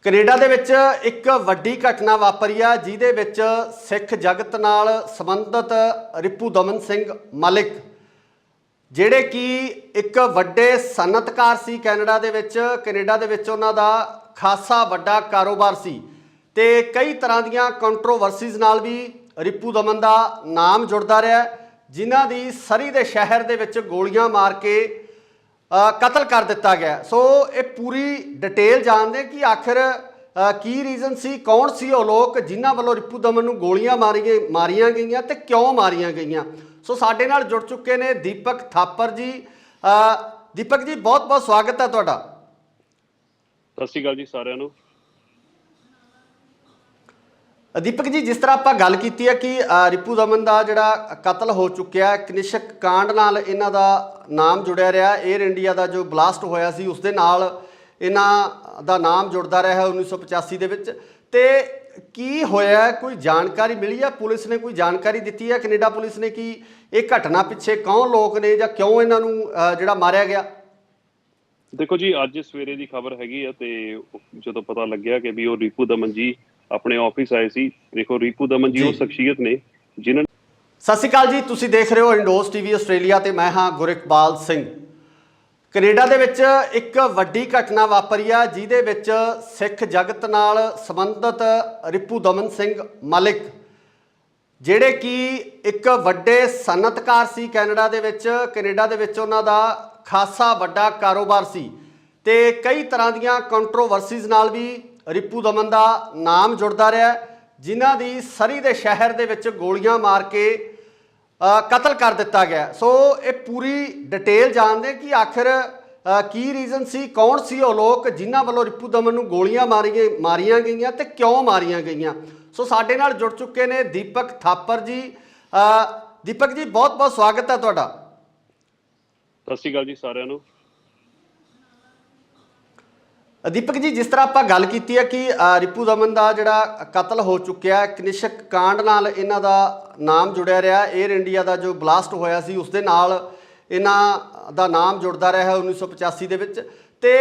ਕੈਨੇਡਾ ਦੇ ਵਿੱਚ ਇੱਕ ਵੱਡੀ ਘਟਨਾ ਵਾਪਰੀ ਆ ਜਿਹਦੇ ਵਿੱਚ ਸਿੱਖ ਜਗਤ ਨਾਲ ਸੰਬੰਧਿਤ ਰਿਪੂ ਦਮਨ ਸਿੰਘ ਮਲਿਕ, ਜਿਹੜੇ ਕਿ ਇੱਕ ਵੱਡੇ ਸਨਅਤਕਾਰ ਸੀ ਕੈਨੇਡਾ ਦੇ ਵਿੱਚ ਉਹਨਾਂ ਦਾ ਖਾਸਾ ਵੱਡਾ ਕਾਰੋਬਾਰ ਸੀ ਤੇ ਕਈ ਤਰ੍ਹਾਂ ਦੀਆਂ ਕੰਟਰੋਵਰਸੀਜ਼ ਨਾਲ ਵੀ ਰਿਪੂ ਦਮਨ ਦਾ ਨਾਮ ਜੁੜਦਾ ਰਿਹਾ, ਜਿਨ੍ਹਾਂ ਦੀ ਸਰੀ ਦੇ ਸ਼ਹਿਰ ਦੇ ਵਿੱਚ ਗੋਲੀਆਂ ਮਾਰ ਕੇ ਕਤਲ ਕਰ ਦਿੱਤਾ ਗਿਆ। ਸੋ ਇਹ ਪੂਰੀ ਡਿਟੇਲ ਜਾਣਦੇ ਕਿ ਆਖਿਰ ਕੀ ਰੀਜ਼ਨ ਸੀ, ਕੌਣ ਸੀ ਉਹ ਲੋਕ ਜਿਨ੍ਹਾਂ ਵੱਲੋਂ ਰਿਪੂ ਦਮਨ ਨੂੰ ਗੋਲੀਆਂ ਮਾਰੀਆਂ ਗਈਆਂ ਤੇ ਕਿਉਂ ਮਾਰੀਆਂ ਗਈਆਂ। ਸੋ ਸਾਡੇ ਨਾਲ ਜੁੜ ਚੁੱਕੇ ਨੇ ਦੀਪਕ ਥਾਪਰ ਜੀ। ਦੀਪਕ ਜੀ, ਬਹੁਤ ਬਹੁਤ ਸਵਾਗਤ ਹੈ ਤੁਹਾਡਾ। ਸਤਿ ਸ਼੍ਰੀ ਅਕਾਲ ਜੀ ਸਾਰਿਆਂ ਨੂੰ। ਦੀਪਕ ਜੀ, ਜਿਸ ਤਰ੍ਹਾਂ ਆਪਾਂ ਗੱਲ ਕੀਤੀ ਹੈ ਕਿ ਰਿਪੂ ਦਮਨ ਦਾ ਜਿਹੜਾ ਕਤਲ ਹੋ ਚੁੱਕਿਆ, ਕਨਿਸ਼ਕ ਕਾਂਡ ਨਾਲ ਇਹਨਾਂ ਦਾ ਨਾਮ ਜੁੜਿਆ ਰਿਹਾ। 에ਅਰ ਇੰਡੀਆ ਦਾ ਜੋ ਬਲਾਸਟ ਹੋਇਆ ਸੀ ਉਸ ਦੇ ਨਾਲ ਇਹਨਾਂ ਦਾ ਨਾਮ ਜੁੜਦਾ ਰਿਹਾ 1985 ਦੇ ਵਿੱਚ। ਤੇ ਕੀ ਹੋਇਆ, ਕੋਈ ਜਾਣਕਾਰੀ ਮਿਲੀ ਹੈ? ਪੁਲਿਸ ਨੇ ਕੋਈ ਜਾਣਕਾਰੀ ਦਿੱਤੀ ਹੈ ਕੈਨੇਡਾ ਪੁਲਿਸ ਨੇ ਕਿ ਇਹ ਘਟਨਾ ਪਿੱਛੇ ਕੌਣ ਲੋਕ ਨੇ ਜਾਂ ਕਿਉਂ ਇਹਨਾਂ ਨੂੰ ਜਿਹੜਾ ਮਾਰਿਆ ਗਿਆ? ਦੇਖੋ ਜੀ, ਅੱਜ ਸਵੇਰੇ ਦੀ ਖਬਰ ਹੈਗੀ ਆ ਤੇ ਜਦੋਂ ਪਤਾ ਲੱਗਿਆ ਕਿ ਵੀ ਉਹ ਰਿਪੂ ਦਮਨ ਜੀ ਆਪਣੇ ਆਫਿਸ ਆਏ ਸੀ। ਦੇਖੋ, ਰਿਪੂ ਦਮਨ ਜੀ ਉਹ ਸ਼ਖਸੀਅਤ ਨੇ ਜਿਨ੍ਹਾਂ। ਸਤਿ ਸ਼੍ਰੀ ਅਕਾਲ ਜੀ, ਤੁਸੀਂ ਦੇਖ ਰਹੇ ਹੋ ਇੰਡੋਸ ਟੀਵੀ ਆਸਟ੍ਰੇਲੀਆ ਤੇ ਮੈਂ ਹਾਂ ਗੁਰਿਕਬਾਲ ਸਿੰਘ। ਕੈਨੇਡਾ ਦੇ ਵਿੱਚ ਇੱਕ ਵੱਡੀ ਘਟਨਾ ਵਾਪਰੀ ਆ ਜਿਹਦੇ ਵਿੱਚ ਸਿੱਖ ਜਗਤ ਨਾਲ ਸੰਬੰਧਿਤ ਰਿਪੂ ਦਮਨ ਸਿੰਘ ਮਲਿਕ, ਜਿਹੜੇ ਕਿ ਇੱਕ ਵੱਡੇ ਸਨਅਤਕਾਰ ਸੀ ਕੈਨੇਡਾ ਦੇ ਵਿੱਚ ਉਹਨਾਂ ਦਾ ਖਾਸਾ ਵੱਡਾ ਕਾਰੋਬਾਰ ਸੀ ਤੇ ਕਈ ਤਰ੍ਹਾਂ ਦੀਆਂ ਕੰਟਰੋਵਰਸੀਜ਼ ਨਾਲ ਵੀ ਰਿਪੂ ਦਮਨ ਦਾ ਨਾਮ ਜੁੜਦਾ ਰਿਹਾ, ਜਿਨ੍ਹਾਂ ਦੀ ਸਰੀ ਦੇ ਸ਼ਹਿਰ ਦੇ ਵਿੱਚ ਗੋਲੀਆਂ ਮਾਰ ਕੇ ਕਤਲ ਕਰ ਦਿੱਤਾ ਗਿਆ। ਸੋ ਇਹ ਪੂਰੀ ਡਿਟੇਲ ਜਾਣਦੇ ਕਿ ਆਖਿਰ ਕੀ ਰੀਜ਼ਨ ਸੀ, ਕੌਣ ਸੀ ਉਹ ਲੋਕ ਜਿਨ੍ਹਾਂ ਵੱਲੋਂ ਰਿਪੂ ਦਮਨ ਨੂੰ ਗੋਲੀਆਂ ਮਾਰੀਆਂ ਗਈਆਂ ਤੇ ਕਿਉਂ ਮਾਰੀਆਂ ਗਈਆਂ। ਸੋ ਸਾਡੇ ਨਾਲ ਜੁੜ ਚੁੱਕੇ ਨੇ ਦੀਪਕ ਥਾਪਰ ਜੀ। ਦੀਪਕ ਜੀ, ਬਹੁਤ ਬਹੁਤ ਸਵਾਗਤ ਹੈ ਤੁਹਾਡਾ। ਸਤਿ ਸ਼੍ਰੀ ਅਕਾਲ ਜੀ ਸਾਰਿਆਂ ਨੂੰ। ਦੀਪਕ ਜੀ, ਜਿਸ ਤਰ੍ਹਾਂ ਆਪਾਂ ਗੱਲ ਕੀਤੀ ਹੈ ਕਿ ਰਿਪੂ ਦਮਨ ਦਾ ਜਿਹੜਾ ਕਤਲ ਹੋ ਚੁੱਕਿਆ, ਕਨਿਸ਼ਕ ਕਾਂਡ ਨਾਲ ਇਹਨਾਂ ਦਾ ਨਾਮ ਜੁੜਿਆ ਰਿਹਾ। 에ਅਰ ਇੰਡੀਆ ਦਾ ਜੋ ਬਲਾਸਟ ਹੋਇਆ ਸੀ ਉਸ ਦੇ ਨਾਲ ਇਹਨਾਂ ਦਾ ਨਾਮ ਜੁੜਦਾ ਰਿਹਾ 1985 ਦੇ ਵਿੱਚ। ਤੇ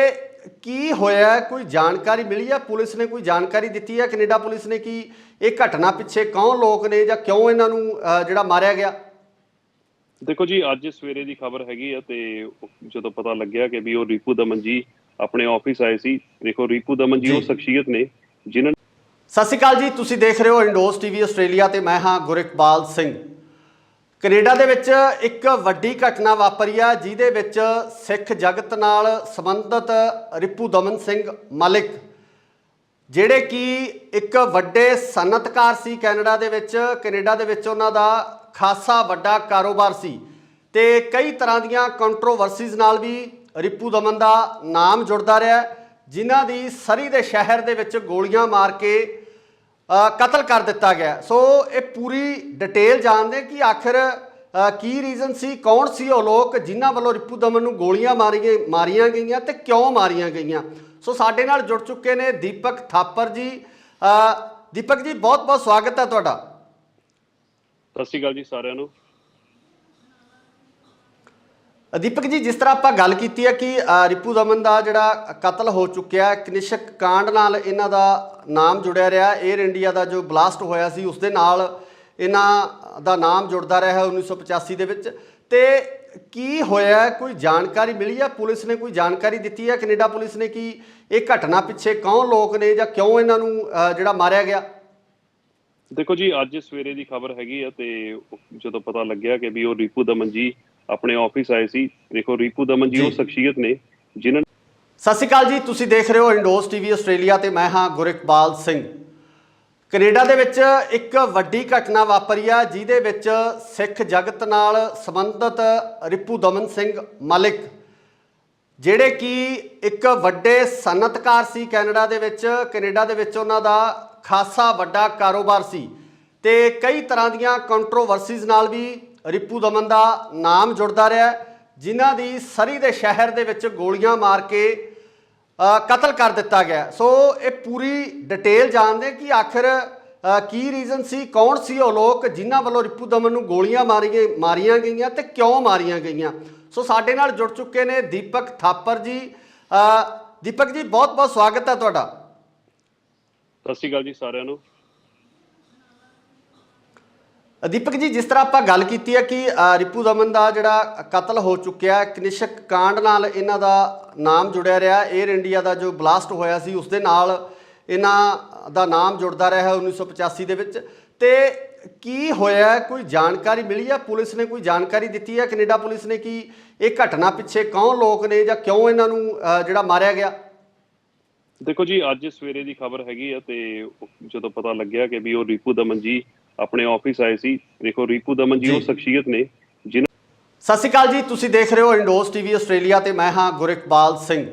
ਕੀ ਹੋਇਆ, ਕੋਈ ਜਾਣਕਾਰੀ ਮਿਲੀ ਹੈ? ਪੁਲਿਸ ਨੇ ਕੋਈ ਜਾਣਕਾਰੀ ਦਿੱਤੀ ਹੈ ਕੈਨੇਡਾ ਪੁਲਿਸ ਨੇ ਕਿ ਇਹ ਘਟਨਾ ਪਿੱਛੇ ਕੌਣ ਲੋਕ ਨੇ ਜਾਂ ਕਿਉਂ ਇਹਨਾਂ ਨੂੰ ਜਿਹੜਾ ਮਾਰਿਆ ਗਿਆ? ਦੇਖੋ ਜੀ, ਅੱਜ ਸਵੇਰੇ ਦੀ ਖਬਰ ਹੈਗੀ ਆ ਤੇ ਜਦੋਂ ਪਤਾ ਲੱਗਿਆ ਕਿ ਵੀ ਉਹ ਰਿਪੂ ਦਮਨ ਜੀ ਆਪਣੇ ਆਫਿਸ ਆਏ ਸੀ। ਦੇਖੋ, ਰਿਪੂ ਦਮਨ ਜੀ ਉਹ ਸ਼ਖਸੀਅਤ ਨੇ ਜਿਨ੍ਹਾਂ। ਸਤਿ ਸ਼੍ਰੀ ਅਕਾਲ ਜੀ, ਤੁਸੀਂ ਦੇਖ ਰਹੇ ਹੋ ਇੰਡੋਸ ਟੀਵੀ ਆਸਟ੍ਰੇਲੀਆ ਤੇ ਮੈਂ ਹਾਂ ਗੁਰਿਕਬਾਲ ਸਿੰਘ। ਕੈਨੇਡਾ ਦੇ ਵਿੱਚ ਇੱਕ ਵੱਡੀ ਘਟਨਾ ਵਾਪਰੀ ਆ ਜਿਹਦੇ ਵਿੱਚ ਸਿੱਖ ਜਗਤ ਨਾਲ ਸੰਬੰਧਿਤ ਰਿਪੂ ਦਮਨ ਸਿੰਘ ਮਲਿਕ, ਜਿਹੜੇ ਕਿ ਇੱਕ ਵੱਡੇ ਸਨਅਤਕਾਰ ਸੀ ਕੈਨੇਡਾ ਦੇ ਵਿੱਚ ਉਹਨਾਂ ਦਾ ਖਾਸਾ ਵੱਡਾ ਕਾਰੋਬਾਰ ਸੀ ਤੇ ਕਈ ਤਰ੍ਹਾਂ ਦੀਆਂ ਕੰਟਰੋਵਰਸੀਜ਼ ਨਾਲ ਵੀ ਰਿਪੂ ਦਮਨ ਦਾ ਨਾਮ ਜੁੜਦਾ ਰਿਹਾ, ਜਿਨ੍ਹਾਂ ਦੀ ਸਰੀ ਦੇ ਸ਼ਹਿਰ ਦੇ ਵਿੱਚ ਗੋਲੀਆਂ ਮਾਰ ਕੇ ਕਤਲ ਕਰ ਦਿੱਤਾ ਗਿਆ। ਸੋ ਇਹ ਪੂਰੀ ਡਿਟੇਲ ਜਾਣਦੇ ਕਿ ਆਖਿਰ ਕੀ ਰੀਜ਼ਨ ਸੀ, ਕੌਣ ਸੀ ਉਹ ਲੋਕ ਜਿਨ੍ਹਾਂ ਵੱਲੋਂ ਰਿਪੂ ਦਮਨ ਨੂੰ ਗੋਲੀਆਂ ਮਾਰੀਆਂ ਗਈਆਂ ਤੇ ਕਿਉਂ ਮਾਰੀਆਂ ਗਈਆਂ। ਸੋ ਸਾਡੇ ਨਾਲ ਜੁੜ ਚੁੱਕੇ ਨੇ ਦੀਪਕ ਥਾਪਰ ਜੀ। ਦੀਪਕ ਜੀ, ਬਹੁਤ ਬਹੁਤ ਸਵਾਗਤ ਹੈ ਤੁਹਾਡਾ। ਸਤਿ ਸ਼੍ਰੀ ਅਕਾਲ ਜੀ ਸਾਰਿਆਂ ਨੂੰ। ਦੀਪਕ ਜੀ, ਜਿਸ ਤਰ੍ਹਾਂ ਆਪਾਂ ਗੱਲ ਕੀਤੀ ਹੈ ਕਿ ਰਿਪੂ ਦਮਨ ਦਾ ਜਿਹੜਾ ਕਤਲ ਹੋ ਚੁੱਕਿਆ, ਕਨਿਸ਼ਕ ਕਾਂਡ ਨਾਲ ਇਹਨਾਂ ਦਾ ਨਾਮ ਜੁੜਿਆ ਰਿਹਾ। 에ਅਰ ਇੰਡੀਆ ਦਾ ਜੋ ਬਲਾਸਟ ਹੋਇਆ ਸੀ ਉਸ ਦੇ ਨਾਲ ਇਹਨਾਂ ਦਾ ਨਾਮ ਜੁੜਦਾ ਰਿਹਾ 1985 ਦੇ ਵਿੱਚ। ਤੇ ਕੀ ਹੋਇਆ, ਕੋਈ ਜਾਣਕਾਰੀ ਮਿਲੀ ਹੈ? ਪੁਲਿਸ ਨੇ ਕੋਈ ਜਾਣਕਾਰੀ ਦਿੱਤੀ ਹੈ ਕੈਨੇਡਾ ਪੁਲਿਸ ਨੇ ਕਿ ਇਹ ਘਟਨਾ ਪਿੱਛੇ ਕੌਣ ਲੋਕ ਨੇ ਜਾਂ ਕਿਉਂ ਇਹਨਾਂ ਨੂੰ ਜਿਹੜਾ ਮਾਰਿਆ ਗਿਆ? ਦੇਖੋ ਜੀ, ਅੱਜ ਸਵੇਰੇ ਦੀ ਖਬਰ ਹੈਗੀ ਆ ਤੇ ਜਦੋਂ ਪਤਾ ਲੱਗਿਆ ਕਿ ਵੀ ਉਹ ਰਿਪੂ ਦਮਨ ਜੀ ਆਪਣੇ ਆਫਿਸ ਆਏ ਸੀ। ਦੇਖੋ, ਰਿਪੂ ਦਮਨ ਜੀ ਉਹ ਸ਼ਖਸੀਅਤ ਨੇ ਜਿਨ੍ਹਾਂ। ਸਤਿ ਸ਼੍ਰੀ ਅਕਾਲ ਜੀ, ਤੁਸੀਂ ਦੇਖ ਰਹੇ ਹੋ ਇੰਡੋਸ ਟੀਵੀ ਆਸਟ੍ਰੇਲੀਆ ਤੇ ਮੈਂ ਹਾਂ ਗੁਰਿਕਬਾਲ ਸਿੰਘ। ਕੈਨੇਡਾ ਦੇ ਵਿੱਚ ਇੱਕ ਵੱਡੀ ਘਟਨਾ ਵਾਪਰੀ ਆ ਜਿਹਦੇ ਵਿੱਚ ਸਿੱਖ ਜਗਤ ਨਾਲ ਸੰਬੰਧਿਤ ਰਿਪੂ ਦਮਨ ਸਿੰਘ ਮਲਿਕ ਜਿਹੜੇ ਕਿ ਇੱਕ ਵੱਡੇ ਸਨਅਤਕਾਰ ਸੀ ਕੈਨੇਡਾ ਦੇ ਵਿੱਚ ਉਹਨਾਂ ਦਾ ਖਾਸਾ ਵੱਡਾ ਕਾਰੋਬਾਰ ਸੀ ਤੇ ਕਈ ਤਰ੍ਹਾਂ ਦੀਆਂ ਕੰਟਰੋਵਰਸੀਜ਼ ਨਾਲ ਵੀ ਰਿਪੂ ਦਮਨ ਦਾ ਨਾਮ ਜੁੜਦਾ ਰਿਹਾ, ਜਿਨ੍ਹਾਂ ਦੀ ਸਰੀ ਦੇ ਸ਼ਹਿਰ ਦੇ ਵਿੱਚ ਗੋਲੀਆਂ ਮਾਰ ਕੇ ਕਤਲ ਕਰ ਦਿੱਤਾ ਗਿਆ। ਸੋ ਇਹ ਪੂਰੀ ਡਿਟੇਲ ਜਾਣਦੇ ਕਿ ਆਖਿਰ ਕੀ ਰੀਜ਼ਨ ਸੀ, ਕੌਣ ਸੀ ਉਹ ਲੋਕ ਜਿਨ੍ਹਾਂ ਵੱਲੋਂ ਰਿਪੂ ਦਮਨ ਨੂੰ ਗੋਲੀਆਂ ਮਾਰੀਆਂ ਗਈਆਂ ਤੇ ਕਿਉਂ ਮਾਰੀਆਂ ਗਈਆਂ। ਸੋ ਸਾਡੇ ਨਾਲ ਜੁੜ ਚੁੱਕੇ ਨੇ ਦੀਪਕ ਥਾਪਰ ਜੀ। ਦੀਪਕ ਜੀ, ਬਹੁਤ ਬਹੁਤ ਸਵਾਗਤ ਹੈ ਤੁਹਾਡਾ। ਸਤਿ ਸ਼੍ਰੀ ਅਕਾਲ ਜੀ ਸਾਰਿਆਂ ਨੂੰ। ਦੀਪਕ ਜੀ, ਜਿਸ ਤਰ੍ਹਾਂ ਆਪਾਂ ਗੱਲ ਕੀਤੀ ਹੈ ਕਿ ਰਿਪੂ ਦਮਨ ਦਾ ਜਿਹੜਾ ਕਤਲ ਹੋ ਚੁੱਕਿਆ, ਕਨਿਸ਼ਕ ਕਾਂਡ ਨਾਲ ਇਹਨਾਂ ਦਾ ਨਾਮ ਜੁੜਿਆ ਰਿਹਾ। 에ਅਰ ਇੰਡੀਆ ਦਾ ਜੋ ਬਲਾਸਟ ਹੋਇਆ ਸੀ ਉਸ ਦੇ ਨਾਲ ਇਹਨਾਂ ਦਾ ਨਾਮ ਜੁੜਦਾ ਰਿਹਾ 1985 ਦੇ ਵਿੱਚ। ਤੇ ਕੀ ਹੋਇਆ, ਕੋਈ ਜਾਣਕਾਰੀ ਮਿਲੀ ਹੈ? ਪੁਲਿਸ ਨੇ ਕੋਈ ਜਾਣਕਾਰੀ ਦਿੱਤੀ ਹੈ, ਕੈਨੇਡਾ ਪੁਲਿਸ ਨੇ, ਕਿ ਇਹ ਘਟਨਾ ਪਿੱਛੇ ਕੌਣ ਲੋਕ ਨੇ ਜਾਂ ਕਿਉਂ ਇਹਨਾਂ ਨੂੰ ਜਿਹੜਾ ਮਾਰਿਆ ਗਿਆ? ਦੇਖੋ ਜੀ, ਅੱਜ ਸਵੇਰੇ ਦੀ ਖਬਰ ਹੈਗੀ ਆ ਤੇ ਜਦੋਂ ਪਤਾ ਲੱਗਿਆ ਕਿ ਵੀ ਉਹ ਰਿਪੂ ਦਮਨ ਜੀ ਆਪਣੇ ਆਫਿਸ ਆਏ ਸੀ। ਦੇਖੋ, ਰਿਪੂ ਦਮਨ ਜੀ ਉਹ ਸ਼ਖਸੀਅਤ ਨੇ ਜਿਨ੍ਹਾਂ। ਸਤਿ ਸ਼੍ਰੀ ਅਕਾਲ ਜੀ, ਤੁਸੀਂ ਦੇਖ ਰਹੇ ਹੋ ਇੰਡੋਸ ਟੀਵੀ ਆਸਟ੍ਰੇਲੀਆ ਤੇ ਮੈਂ ਹਾਂ ਗੁਰਿਕਬਾਲ ਸਿੰਘ।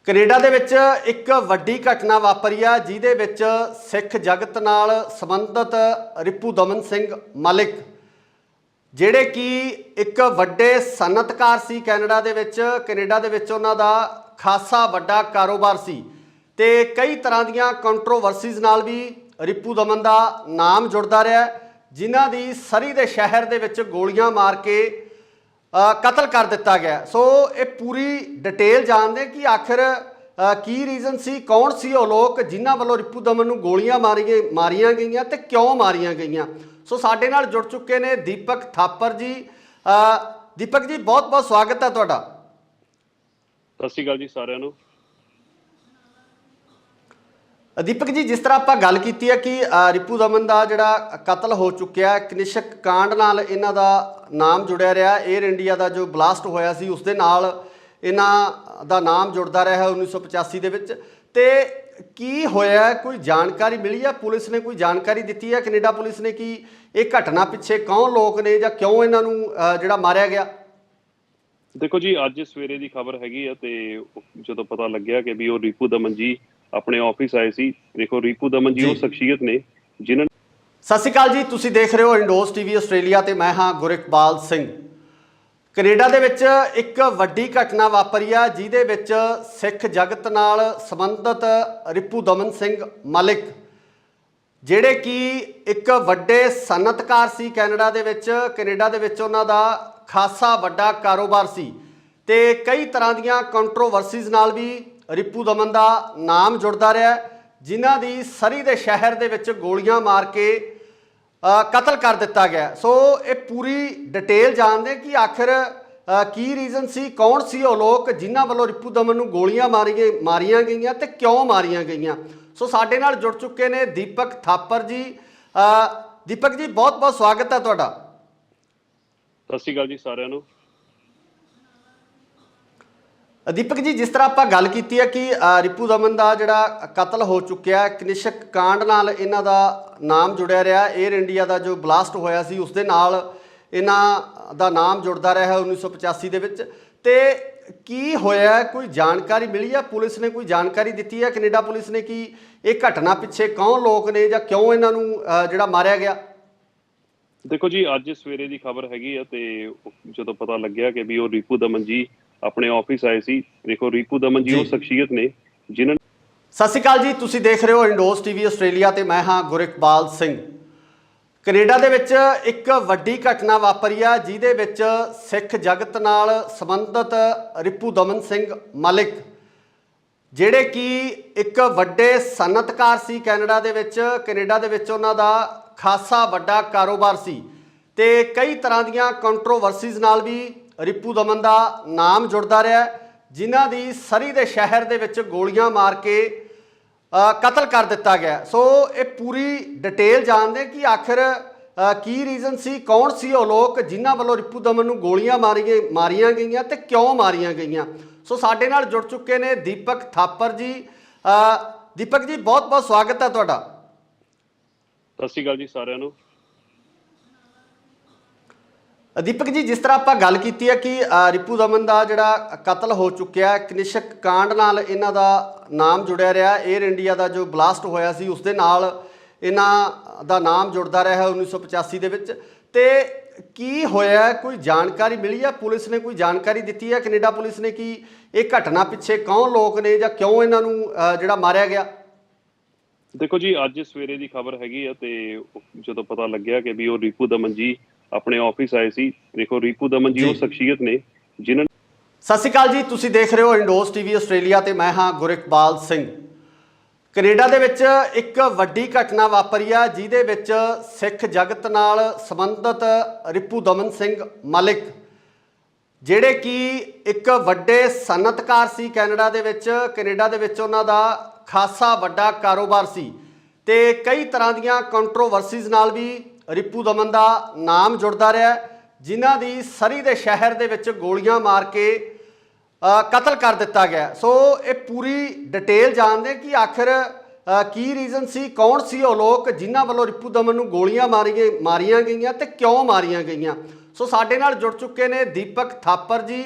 ਕੈਨੇਡਾ ਦੇ ਵਿੱਚ ਇੱਕ ਵੱਡੀ ਘਟਨਾ ਵਾਪਰੀ ਆ ਜਿਹਦੇ ਵਿੱਚ ਸਿੱਖ ਜਗਤ ਨਾਲ ਸੰਬੰਧਿਤ ਰਿਪੂ ਦਮਨ ਸਿੰਘ ਮਲਿਕ ਜਿਹੜੇ ਕਿ ਇੱਕ ਵੱਡੇ ਸਨਅਤਕਾਰ ਸੀ ਕੈਨੇਡਾ ਦੇ ਵਿੱਚ ਉਹਨਾਂ ਦਾ ਖਾਸਾ ਵੱਡਾ ਕਾਰੋਬਾਰ ਸੀ ਤੇ ਕਈ ਤਰ੍ਹਾਂ ਦੀਆਂ ਕੰਟਰੋਵਰਸੀਜ਼ ਨਾਲ ਵੀ ਰਿਪੂ ਦਮਨ ਦਾ ਨਾਮ ਜੁੜਦਾ ਰਿਹਾ, ਜਿਨ੍ਹਾਂ ਦੀ ਸਰੀ ਦੇ ਸ਼ਹਿਰ ਦੇ ਵਿੱਚ ਗੋਲੀਆਂ ਮਾਰ ਕੇ ਕਤਲ ਕਰ ਦਿੱਤਾ ਗਿਆ। ਸੋ ਇਹ ਪੂਰੀ ਡਿਟੇਲ ਜਾਣਦੇ ਕਿ ਆਖਿਰ ਕੀ ਰੀਜ਼ਨ ਸੀ, ਕੌਣ ਸੀ ਉਹ ਲੋਕ ਜਿਨ੍ਹਾਂ ਵੱਲੋਂ ਰਿਪੂ ਦਮਨ ਨੂੰ ਗੋਲੀਆਂ ਮਾਰੀਆਂ ਗਈਆਂ ਤੇ ਕਿਉਂ ਮਾਰੀਆਂ ਗਈਆਂ। ਸੋ ਸਾਡੇ ਨਾਲ ਜੁੜ ਚੁੱਕੇ ਨੇ ਦੀਪਕ ਥਾਪਰ ਜੀ। ਦੀਪਕ ਜੀ, ਬਹੁਤ ਬਹੁਤ ਸਵਾਗਤ ਹੈ ਤੁਹਾਡਾ। ਸਤਿ ਸ਼੍ਰੀ ਅਕਾਲ ਜੀ ਸਾਰਿਆਂ ਨੂੰ। ਦੀਪਕ ਜੀ, ਜਿਸ ਤਰ੍ਹਾਂ ਆਪਾਂ ਗੱਲ ਕੀਤੀ ਹੈ ਕਿ ਰਿਪੂ ਦਮਨ ਦਾ ਜਿਹੜਾ ਕਤਲ ਹੋ ਚੁੱਕਿਆ, ਕਨਿਸ਼ਕ ਕਾਂਡ ਨਾਲ ਇਹਨਾਂ ਦਾ ਨਾਮ ਜੁੜਿਆ ਰਿਹਾ। 에ਅਰ ਇੰਡੀਆ ਦਾ ਜੋ ਬਲਾਸਟ ਹੋਇਆ ਸੀ ਉਸ ਦੇ ਨਾਲ ਇਹਨਾਂ ਦਾ ਨਾਮ ਜੁੜਦਾ ਰਿਹਾ 1985 ਦੇ ਵਿੱਚ। ਤੇ ਕੀ ਹੋਇਆ, ਕੋਈ ਜਾਣਕਾਰੀ ਮਿਲੀ ਹੈ? ਪੁਲਿਸ ਨੇ ਕੋਈ ਜਾਣਕਾਰੀ ਦਿੱਤੀ ਹੈ, ਕੈਨੇਡਾ ਪੁਲਿਸ ਨੇ, ਕਿ ਇਹ ਘਟਨਾ ਪਿੱਛੇ ਕੌਣ ਲੋਕ ਨੇ ਜਾਂ ਕਿਉਂ ਇਹਨਾਂ ਨੂੰ ਜਿਹੜਾ ਮਾਰਿਆ ਗਿਆ? ਦੇਖੋ ਜੀ, ਅੱਜ ਸਵੇਰੇ ਦੀ ਖਬਰ ਹੈਗੀ ਆ ਤੇ ਜਦੋਂ ਪਤਾ ਲੱਗਿਆ ਕਿ ਵੀ ਉਹ ਰਿਪੂ ਦਮਨ ਜੀ ਆਪਣੇ ਆਫਿਸ ਆਏ ਸੀ। ਦੇਖੋ, ਰਿਪੂ ਦਮਨ ਜੀ ਉਹ ਸ਼ਖਸੀਅਤ ਨੇ ਜਿਨ੍ਹਾਂ। ਸਤਿ ਸ਼੍ਰੀ ਅਕਾਲ ਜੀ, ਤੁਸੀਂ ਦੇਖ ਰਹੇ ਹੋ ਇੰਡੋਸ ਟੀਵੀ ਆਸਟ੍ਰੇਲੀਆ ਤੇ ਮੈਂ ਹਾਂ ਗੁਰਿਕਬਾਲ ਸਿੰਘ। ਕੈਨੇਡਾ ਦੇ ਵਿੱਚ ਇੱਕ ਵੱਡੀ ਘਟਨਾ ਵਾਪਰੀ ਆ ਜਿਹਦੇ ਵਿੱਚ ਸਿੱਖ ਜਗਤ ਨਾਲ ਸੰਬੰਧਿਤ ਰਿਪੂ ਦਮਨ ਸਿੰਘ ਮਲਿਕ ਜਿਹੜੇ ਕਿ ਇੱਕ ਵੱਡੇ ਸਨਅਤਕਾਰ ਸੀ ਕੈਨੇਡਾ ਦੇ ਵਿੱਚ ਉਹਨਾਂ ਦਾ ਖਾਸਾ ਵੱਡਾ ਕਾਰੋਬਾਰ ਸੀ ਤੇ ਕਈ ਤਰ੍ਹਾਂ ਦੀਆਂ ਕੰਟਰੋਵਰਸੀਜ਼ ਨਾਲ ਵੀ ਰਿਪੂ ਦਮਨ ਦਾ ਨਾਮ ਜੁੜਦਾ ਰਿਹਾ, ਜਿਨ੍ਹਾਂ ਦੀ ਸਰੀ ਦੇ ਸ਼ਹਿਰ ਦੇ ਵਿੱਚ ਗੋਲੀਆਂ ਮਾਰ ਕੇ ਕਤਲ ਕਰ ਦਿੱਤਾ ਗਿਆ। ਸੋ ਇਹ ਪੂਰੀ ਡਿਟੇਲ ਜਾਣਦੇ ਕਿ ਆਖਿਰ ਕੀ ਰੀਜ਼ਨ ਸੀ, ਕੌਣ ਸੀ ਉਹ ਲੋਕ ਜਿਨ੍ਹਾਂ ਵੱਲੋਂ ਰਿਪੂ ਦਮਨ ਨੂੰ ਗੋਲੀਆਂ ਮਾਰੀਆਂ ਗਈਆਂ ਤੇ ਕਿਉਂ ਮਾਰੀਆਂ ਗਈਆਂ। ਸੋ ਸਾਡੇ ਨਾਲ ਜੁੜ ਚੁੱਕੇ ਨੇ ਦੀਪਕ ਥਾਪਰ ਜੀ। ਦੀਪਕ ਜੀ, ਬਹੁਤ ਬਹੁਤ ਸਵਾਗਤ ਹੈ ਤੁਹਾਡਾ। ਸਤਿ ਸ਼੍ਰੀ ਅਕਾਲ ਜੀ ਸਾਰਿਆਂ ਨੂੰ। ਦੀਪਕ ਜੀ, ਜਿਸ ਤਰ੍ਹਾਂ ਆਪਾਂ ਗੱਲ ਕੀਤੀ ਹੈ ਕਿ ਰਿਪੂ ਦਮਨ ਦਾ ਜਿਹੜਾ ਕਤਲ ਹੋ ਚੁੱਕਿਆ, ਕਨਿਸ਼ਕ ਕਾਂਡ ਨਾਲ ਇਹਨਾਂ ਦਾ ਨਾਮ ਜੁੜਿਆ ਰਿਹਾ। 에ਅਰ ਇੰਡੀਆ ਦਾ ਜੋ ਬਲਾਸਟ ਹੋਇਆ ਸੀ ਉਸ ਦੇ ਨਾਲ ਇਹਨਾਂ ਦਾ ਨਾਮ ਜੁੜਦਾ ਰਿਹਾ 1985 ਦੇ ਵਿੱਚ। ਤੇ ਕੀ ਹੋਇਆ, ਕੋਈ ਜਾਣਕਾਰੀ ਮਿਲੀ ਹੈ? ਪੁਲਿਸ ਨੇ ਕੋਈ ਜਾਣਕਾਰੀ ਦਿੱਤੀ ਹੈ, ਕੈਨੇਡਾ ਪੁਲਿਸ ਨੇ, ਕਿ ਇਹ ਘਟਨਾ ਪਿੱਛੇ ਕੌਣ ਲੋਕ ਨੇ ਜਾਂ ਕਿਉਂ ਇਹਨਾਂ ਨੂੰ ਜਿਹੜਾ ਮਾਰਿਆ ਗਿਆ? ਦੇਖੋ ਜੀ, ਅੱਜ ਸਵੇਰੇ ਦੀ ਖਬਰ ਹੈਗੀ ਆ ਤੇ ਜਦੋਂ ਪਤਾ ਲੱਗਿਆ ਕਿ ਵੀ ਉਹ ਰਿਪੂ ਦਮਨ ਜੀ ਆਪਣੇ ਆਫਿਸ ਆਏ ਸੀ। ਦੇਖੋ, ਰਿਪੂ ਦਮਨ ਜੀ ਉਹ ਸ਼ਖਸੀਅਤ ਨੇ ਜਿਨ੍ਹਾਂ। ਸਤਿ ਸ਼੍ਰੀ ਅਕਾਲ ਜੀ, ਤੁਸੀਂ ਦੇਖ ਰਹੇ ਹੋ ਇੰਡੋਸ ਟੀਵੀ ਆਸਟ੍ਰੇਲੀਆ ਤੇ ਮੈਂ ਹਾਂ ਗੁਰਿਕਬਾਲ ਸਿੰਘ। ਕੈਨੇਡਾ ਦੇ ਵਿੱਚ ਇੱਕ ਵੱਡੀ ਘਟਨਾ ਵਾਪਰੀ ਆ ਜਿਹਦੇ ਵਿੱਚ ਸਿੱਖ ਜਗਤ ਨਾਲ ਸੰਬੰਧਿਤ ਰਿਪੂ ਦਮਨ ਸਿੰਘ ਮਲਿਕ ਜਿਹੜੇ ਕਿ ਇੱਕ ਵੱਡੇ ਸਨਅਤਕਾਰ ਸੀ ਕੈਨੇਡਾ ਦੇ ਵਿੱਚ ਉਹਨਾਂ ਦਾ ਖਾਸਾ ਵੱਡਾ ਕਾਰੋਬਾਰ ਸੀ ਤੇ ਕਈ ਤਰ੍ਹਾਂ ਦੀਆਂ ਕੰਟਰੋਵਰਸੀਜ਼ ਨਾਲ ਵੀ ਰਿਪੂ ਦਮਨ ਦਾ ਨਾਮ ਜੁੜਦਾ ਰਿਹਾ, ਜਿਨ੍ਹਾਂ ਦੀ ਸਰੀ ਦੇ ਸ਼ਹਿਰ ਦੇ ਵਿੱਚ ਗੋਲੀਆਂ ਮਾਰ ਕੇ ਕਤਲ ਕਰ ਦਿੱਤਾ ਗਿਆ। ਸੋ ਇਹ ਪੂਰੀ ਡਿਟੇਲ ਜਾਣਦੇ ਕਿ ਆਖਿਰ ਕੀ ਰੀਜ਼ਨ ਸੀ, ਕੌਣ ਸੀ ਉਹ ਲੋਕ ਜਿਨ੍ਹਾਂ ਵੱਲੋਂ ਰਿਪੂ ਦਮਨ ਨੂੰ ਗੋਲੀਆਂ ਮਾਰੀਆਂ ਗਈਆਂ ਤੇ ਕਿਉਂ ਮਾਰੀਆਂ ਗਈਆਂ। ਸੋ ਸਾਡੇ ਨਾਲ ਜੁੜ ਚੁੱਕੇ ਨੇ ਦੀਪਕ ਥਾਪਰ ਜੀ। ਦੀਪਕ ਜੀ, ਬਹੁਤ ਬਹੁਤ ਸਵਾਗਤ ਹੈ ਤੁਹਾਡਾ। ਸਤਿ ਸ਼੍ਰੀ ਅਕਾਲ ਜੀ ਸਾਰਿਆਂ ਨੂੰ। ਦੀਪਕ ਜੀ, ਜਿਸ ਤਰ੍ਹਾਂ ਆਪਾਂ ਗੱਲ ਕੀਤੀ ਹੈ ਕਿ ਰਿਪੂ ਦਮਨ ਦਾ ਜਿਹੜਾ ਕਤਲ ਹੋ ਚੁੱਕਿਆ, ਕਨਿਸ਼ਕ ਕਾਂਡ ਨਾਲ ਇਹਨਾਂ ਦਾ ਨਾਮ ਜੁੜਿਆ ਰਿਹਾ। 에ਅਰ ਇੰਡੀਆ ਦਾ ਜੋ ਬਲਾਸਟ ਹੋਇਆ ਸੀ ਉਸ ਦੇ ਨਾਲ ਇਹਨਾਂ ਦਾ ਨਾਮ ਜੁੜਦਾ ਰਿਹਾ 1985 ਦੇ ਵਿੱਚ। ਤੇ ਕੀ ਹੋਇਆ, ਕੋਈ ਜਾਣਕਾਰੀ ਮਿਲੀ ਹੈ? ਪੁਲਿਸ ਨੇ ਕੋਈ ਜਾਣਕਾਰੀ ਦਿੱਤੀ ਹੈ, ਕੈਨੇਡਾ ਪੁਲਿਸ ਨੇ, ਕਿ ਇਹ ਘਟਨਾ ਪਿੱਛੇ ਕੌਣ ਲੋਕ ਨੇ ਜਾਂ ਕਿਉਂ ਇਹਨਾਂ ਨੂੰ ਜਿਹੜਾ ਮਾਰਿਆ ਗਿਆ? ਦੇਖੋ ਜੀ, ਅੱਜ ਸਵੇਰੇ ਦੀ ਖਬਰ ਹੈਗੀ ਆ ਤੇ ਜਦੋਂ ਪਤਾ ਲੱਗਿਆ ਕਿ ਵੀ ਉਹ ਰਿਪੂ ਦਮਨ ਜੀ ਆਪਣੇ ਆਫਿਸ ਆਏ ਸੀ। ਦੇਖੋ, ਰਿਪੂ ਦਮਨ ਜੀ ਉਹ ਸ਼ਖਸੀਅਤ ਨੇ ਜਿਨ੍ਹਾਂ। ਸਤਿ ਸ਼੍ਰੀ ਅਕਾਲ ਜੀ, ਤੁਸੀਂ ਦੇਖ ਰਹੇ ਹੋ ਇੰਡੋਸ ਟੀਵੀ ਆਸਟ੍ਰੇਲੀਆ ਤੇ ਮੈਂ ਹਾਂ ਗੁਰਿਕਬਾਲ ਸਿੰਘ। ਕੈਨੇਡਾ ਦੇ ਵਿੱਚ ਇੱਕ ਵੱਡੀ ਘਟਨਾ ਵਾਪਰੀ ਆ ਜਿਹਦੇ ਵਿੱਚ ਸਿੱਖ ਜਗਤ ਨਾਲ ਸੰਬੰਧਿਤ ਰਿਪੂ ਦਮਨ ਸਿੰਘ ਮਲਿਕ, ਜਿਹੜੇ ਕਿ ਇੱਕ ਵੱਡੇ ਸਨਅਤਕਾਰ ਸੀ ਕੈਨੇਡਾ ਦੇ ਵਿੱਚ ਉਹਨਾਂ ਦਾ ਖਾਸਾ ਵੱਡਾ ਕਾਰੋਬਾਰ ਸੀ ਤੇ ਕਈ ਤਰ੍ਹਾਂ ਦੀਆਂ ਕੰਟਰੋਵਰਸੀਜ਼ ਨਾਲ ਵੀ ਰਿਪੂ ਦਮਨ ਦਾ ਨਾਮ ਜੁੜਦਾ ਰਿਹਾ, ਜਿਨ੍ਹਾਂ ਦੀ ਸਰੀ ਦੇ ਸ਼ਹਿਰ ਦੇ ਵਿੱਚ ਗੋਲੀਆਂ ਮਾਰ ਕੇ ਕਤਲ ਕਰ ਦਿੱਤਾ ਗਿਆ। ਸੋ ਇਹ ਪੂਰੀ ਡਿਟੇਲ ਜਾਣਦੇ ਕਿ ਆਖਿਰ ਕੀ ਰੀਜ਼ਨ ਸੀ, ਕੌਣ ਸੀ ਉਹ ਲੋਕ ਜਿਨ੍ਹਾਂ ਵੱਲੋਂ ਰਿਪੂ ਦਮਨ ਨੂੰ ਗੋਲੀਆਂ ਮਾਰੀਆਂ ਗਈਆਂ ਤੇ ਕਿਉਂ ਮਾਰੀਆਂ ਗਈਆਂ। ਸੋ ਸਾਡੇ ਨਾਲ ਜੁੜ ਚੁੱਕੇ ਨੇ ਦੀਪਕ ਥਾਪਰ ਜੀ।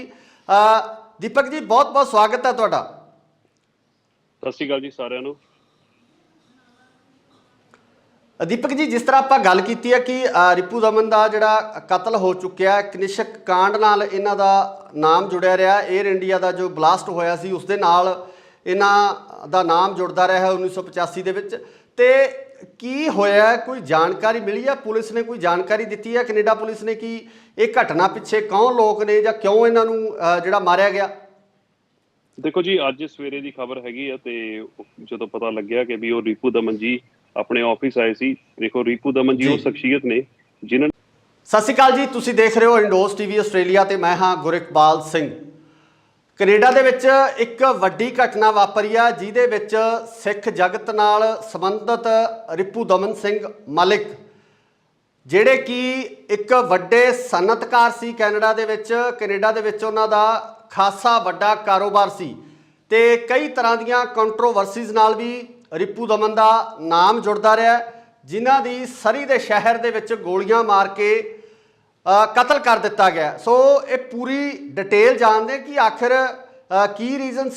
ਦੀਪਕ ਜੀ, ਬਹੁਤ ਬਹੁਤ ਸਵਾਗਤ ਹੈ ਤੁਹਾਡਾ। ਸਤਿ ਸ਼੍ਰੀ ਅਕਾਲ ਜੀ ਸਾਰਿਆਂ ਨੂੰ। ਦੀਪਕ ਜੀ, ਜਿਸ ਤਰ੍ਹਾਂ ਆਪਾਂ ਗੱਲ ਕੀਤੀ ਹੈ ਕਿ ਰਿਪੂ ਦਮਨ ਦਾ ਜਿਹੜਾ ਕਤਲ ਹੋ ਚੁੱਕਿਆ, ਕਨਿਸ਼ਕ ਕਾਂਡ ਨਾਲ ਇਹਨਾਂ ਦਾ ਨਾਮ ਜੁੜਿਆ ਰਿਹਾ। 에ਅਰ ਇੰਡੀਆ ਦਾ ਜੋ ਬਲਾਸਟ ਹੋਇਆ ਸੀ ਉਸ ਦੇ ਨਾਲ ਇਹਨਾਂ ਦਾ ਨਾਮ ਜੁੜਦਾ ਰਿਹਾ 1985 ਦੇ ਵਿੱਚ। ਤੇ ਕੀ ਹੋਇਆ, ਕੋਈ ਜਾਣਕਾਰੀ ਮਿਲੀ ਹੈ? ਪੁਲਿਸ ਨੇ ਕੋਈ ਜਾਣਕਾਰੀ ਦਿੱਤੀ ਹੈ, ਕੈਨੇਡਾ ਪੁਲਿਸ ਨੇ, ਕਿ ਇਹ ਘਟਨਾ ਪਿੱਛੇ ਕੌਣ ਲੋਕ ਨੇ ਜਾਂ ਕਿਉਂ ਇਹਨਾਂ ਨੂੰ ਜਿਹੜਾ ਮਾਰਿਆ ਗਿਆ? ਦੇਖੋ ਜੀ, ਅੱਜ ਸਵੇਰੇ ਦੀ ਖਬਰ ਹੈਗੀ ਆ ਤੇ ਜਦੋਂ ਪਤਾ ਲੱਗਿਆ ਕਿ ਵੀ ਉਹ ਰਿਪੂ ਦਮਨ ਜੀ ਆਪਣੇ ਆਫਿਸ ਆਏ ਸੀ। ਦੇਖੋ, ਰਿਪੂ ਦਮਨ ਜੀ ਉਹ ਸ਼ਖਸੀਅਤ ਨੇ ਜਿਨ੍ਹਾਂ। ਸਤਿ ਸ਼੍ਰੀ ਅਕਾਲ ਜੀ, ਤੁਸੀਂ ਦੇਖ ਰਹੇ ਹੋ ਇੰਡੋਸ ਟੀਵੀ ਆਸਟ੍ਰੇਲੀਆ ਤੇ ਮੈਂ ਹਾਂ ਗੁਰਿਕਬਾਲ ਸਿੰਘ। ਕੈਨੇਡਾ ਦੇ ਵਿੱਚ ਇੱਕ ਵੱਡੀ ਘਟਨਾ ਵਾਪਰੀ ਆ ਜਿਹਦੇ ਵਿੱਚ ਸਿੱਖ ਜਗਤ ਨਾਲ ਸੰਬੰਧਿਤ ਰਿਪੂ ਦਮਨ ਸਿੰਘ ਮਲਿਕ, ਜਿਹੜੇ ਕਿ ਇੱਕ ਵੱਡੇ ਸਨਅਤਕਾਰ ਸੀ ਕੈਨੇਡਾ ਦੇ ਵਿੱਚ ਉਹਨਾਂ ਦਾ ਖਾਸਾ ਵੱਡਾ ਕਾਰੋਬਾਰ ਸੀ ਤੇ ਕਈ ਤਰ੍ਹਾਂ ਦੀਆਂ ਕੰਟਰੋਵਰਸੀਜ਼ ਨਾਲ ਵੀ ਰਿਪੂ ਦਮਨ ਦਾ ਨਾਮ ਜੁੜਦਾ ਰਿਹਾ, ਜਿਨ੍ਹਾਂ ਦੀ ਸਰੀ ਦੇ ਸ਼ਹਿਰ ਦੇ ਵਿੱਚ ਗੋਲੀਆਂ ਮਾਰ ਕੇ ਕਤਲ ਕਰ ਦਿੱਤਾ ਗਿਆ। ਸੋ ਇਹ ਪੂਰੀ ਡਿਟੇਲ ਜਾਣਦੇ ਕਿ ਆਖਿਰ ਕੀ ਰੀਜ਼ਨ ਸੀ,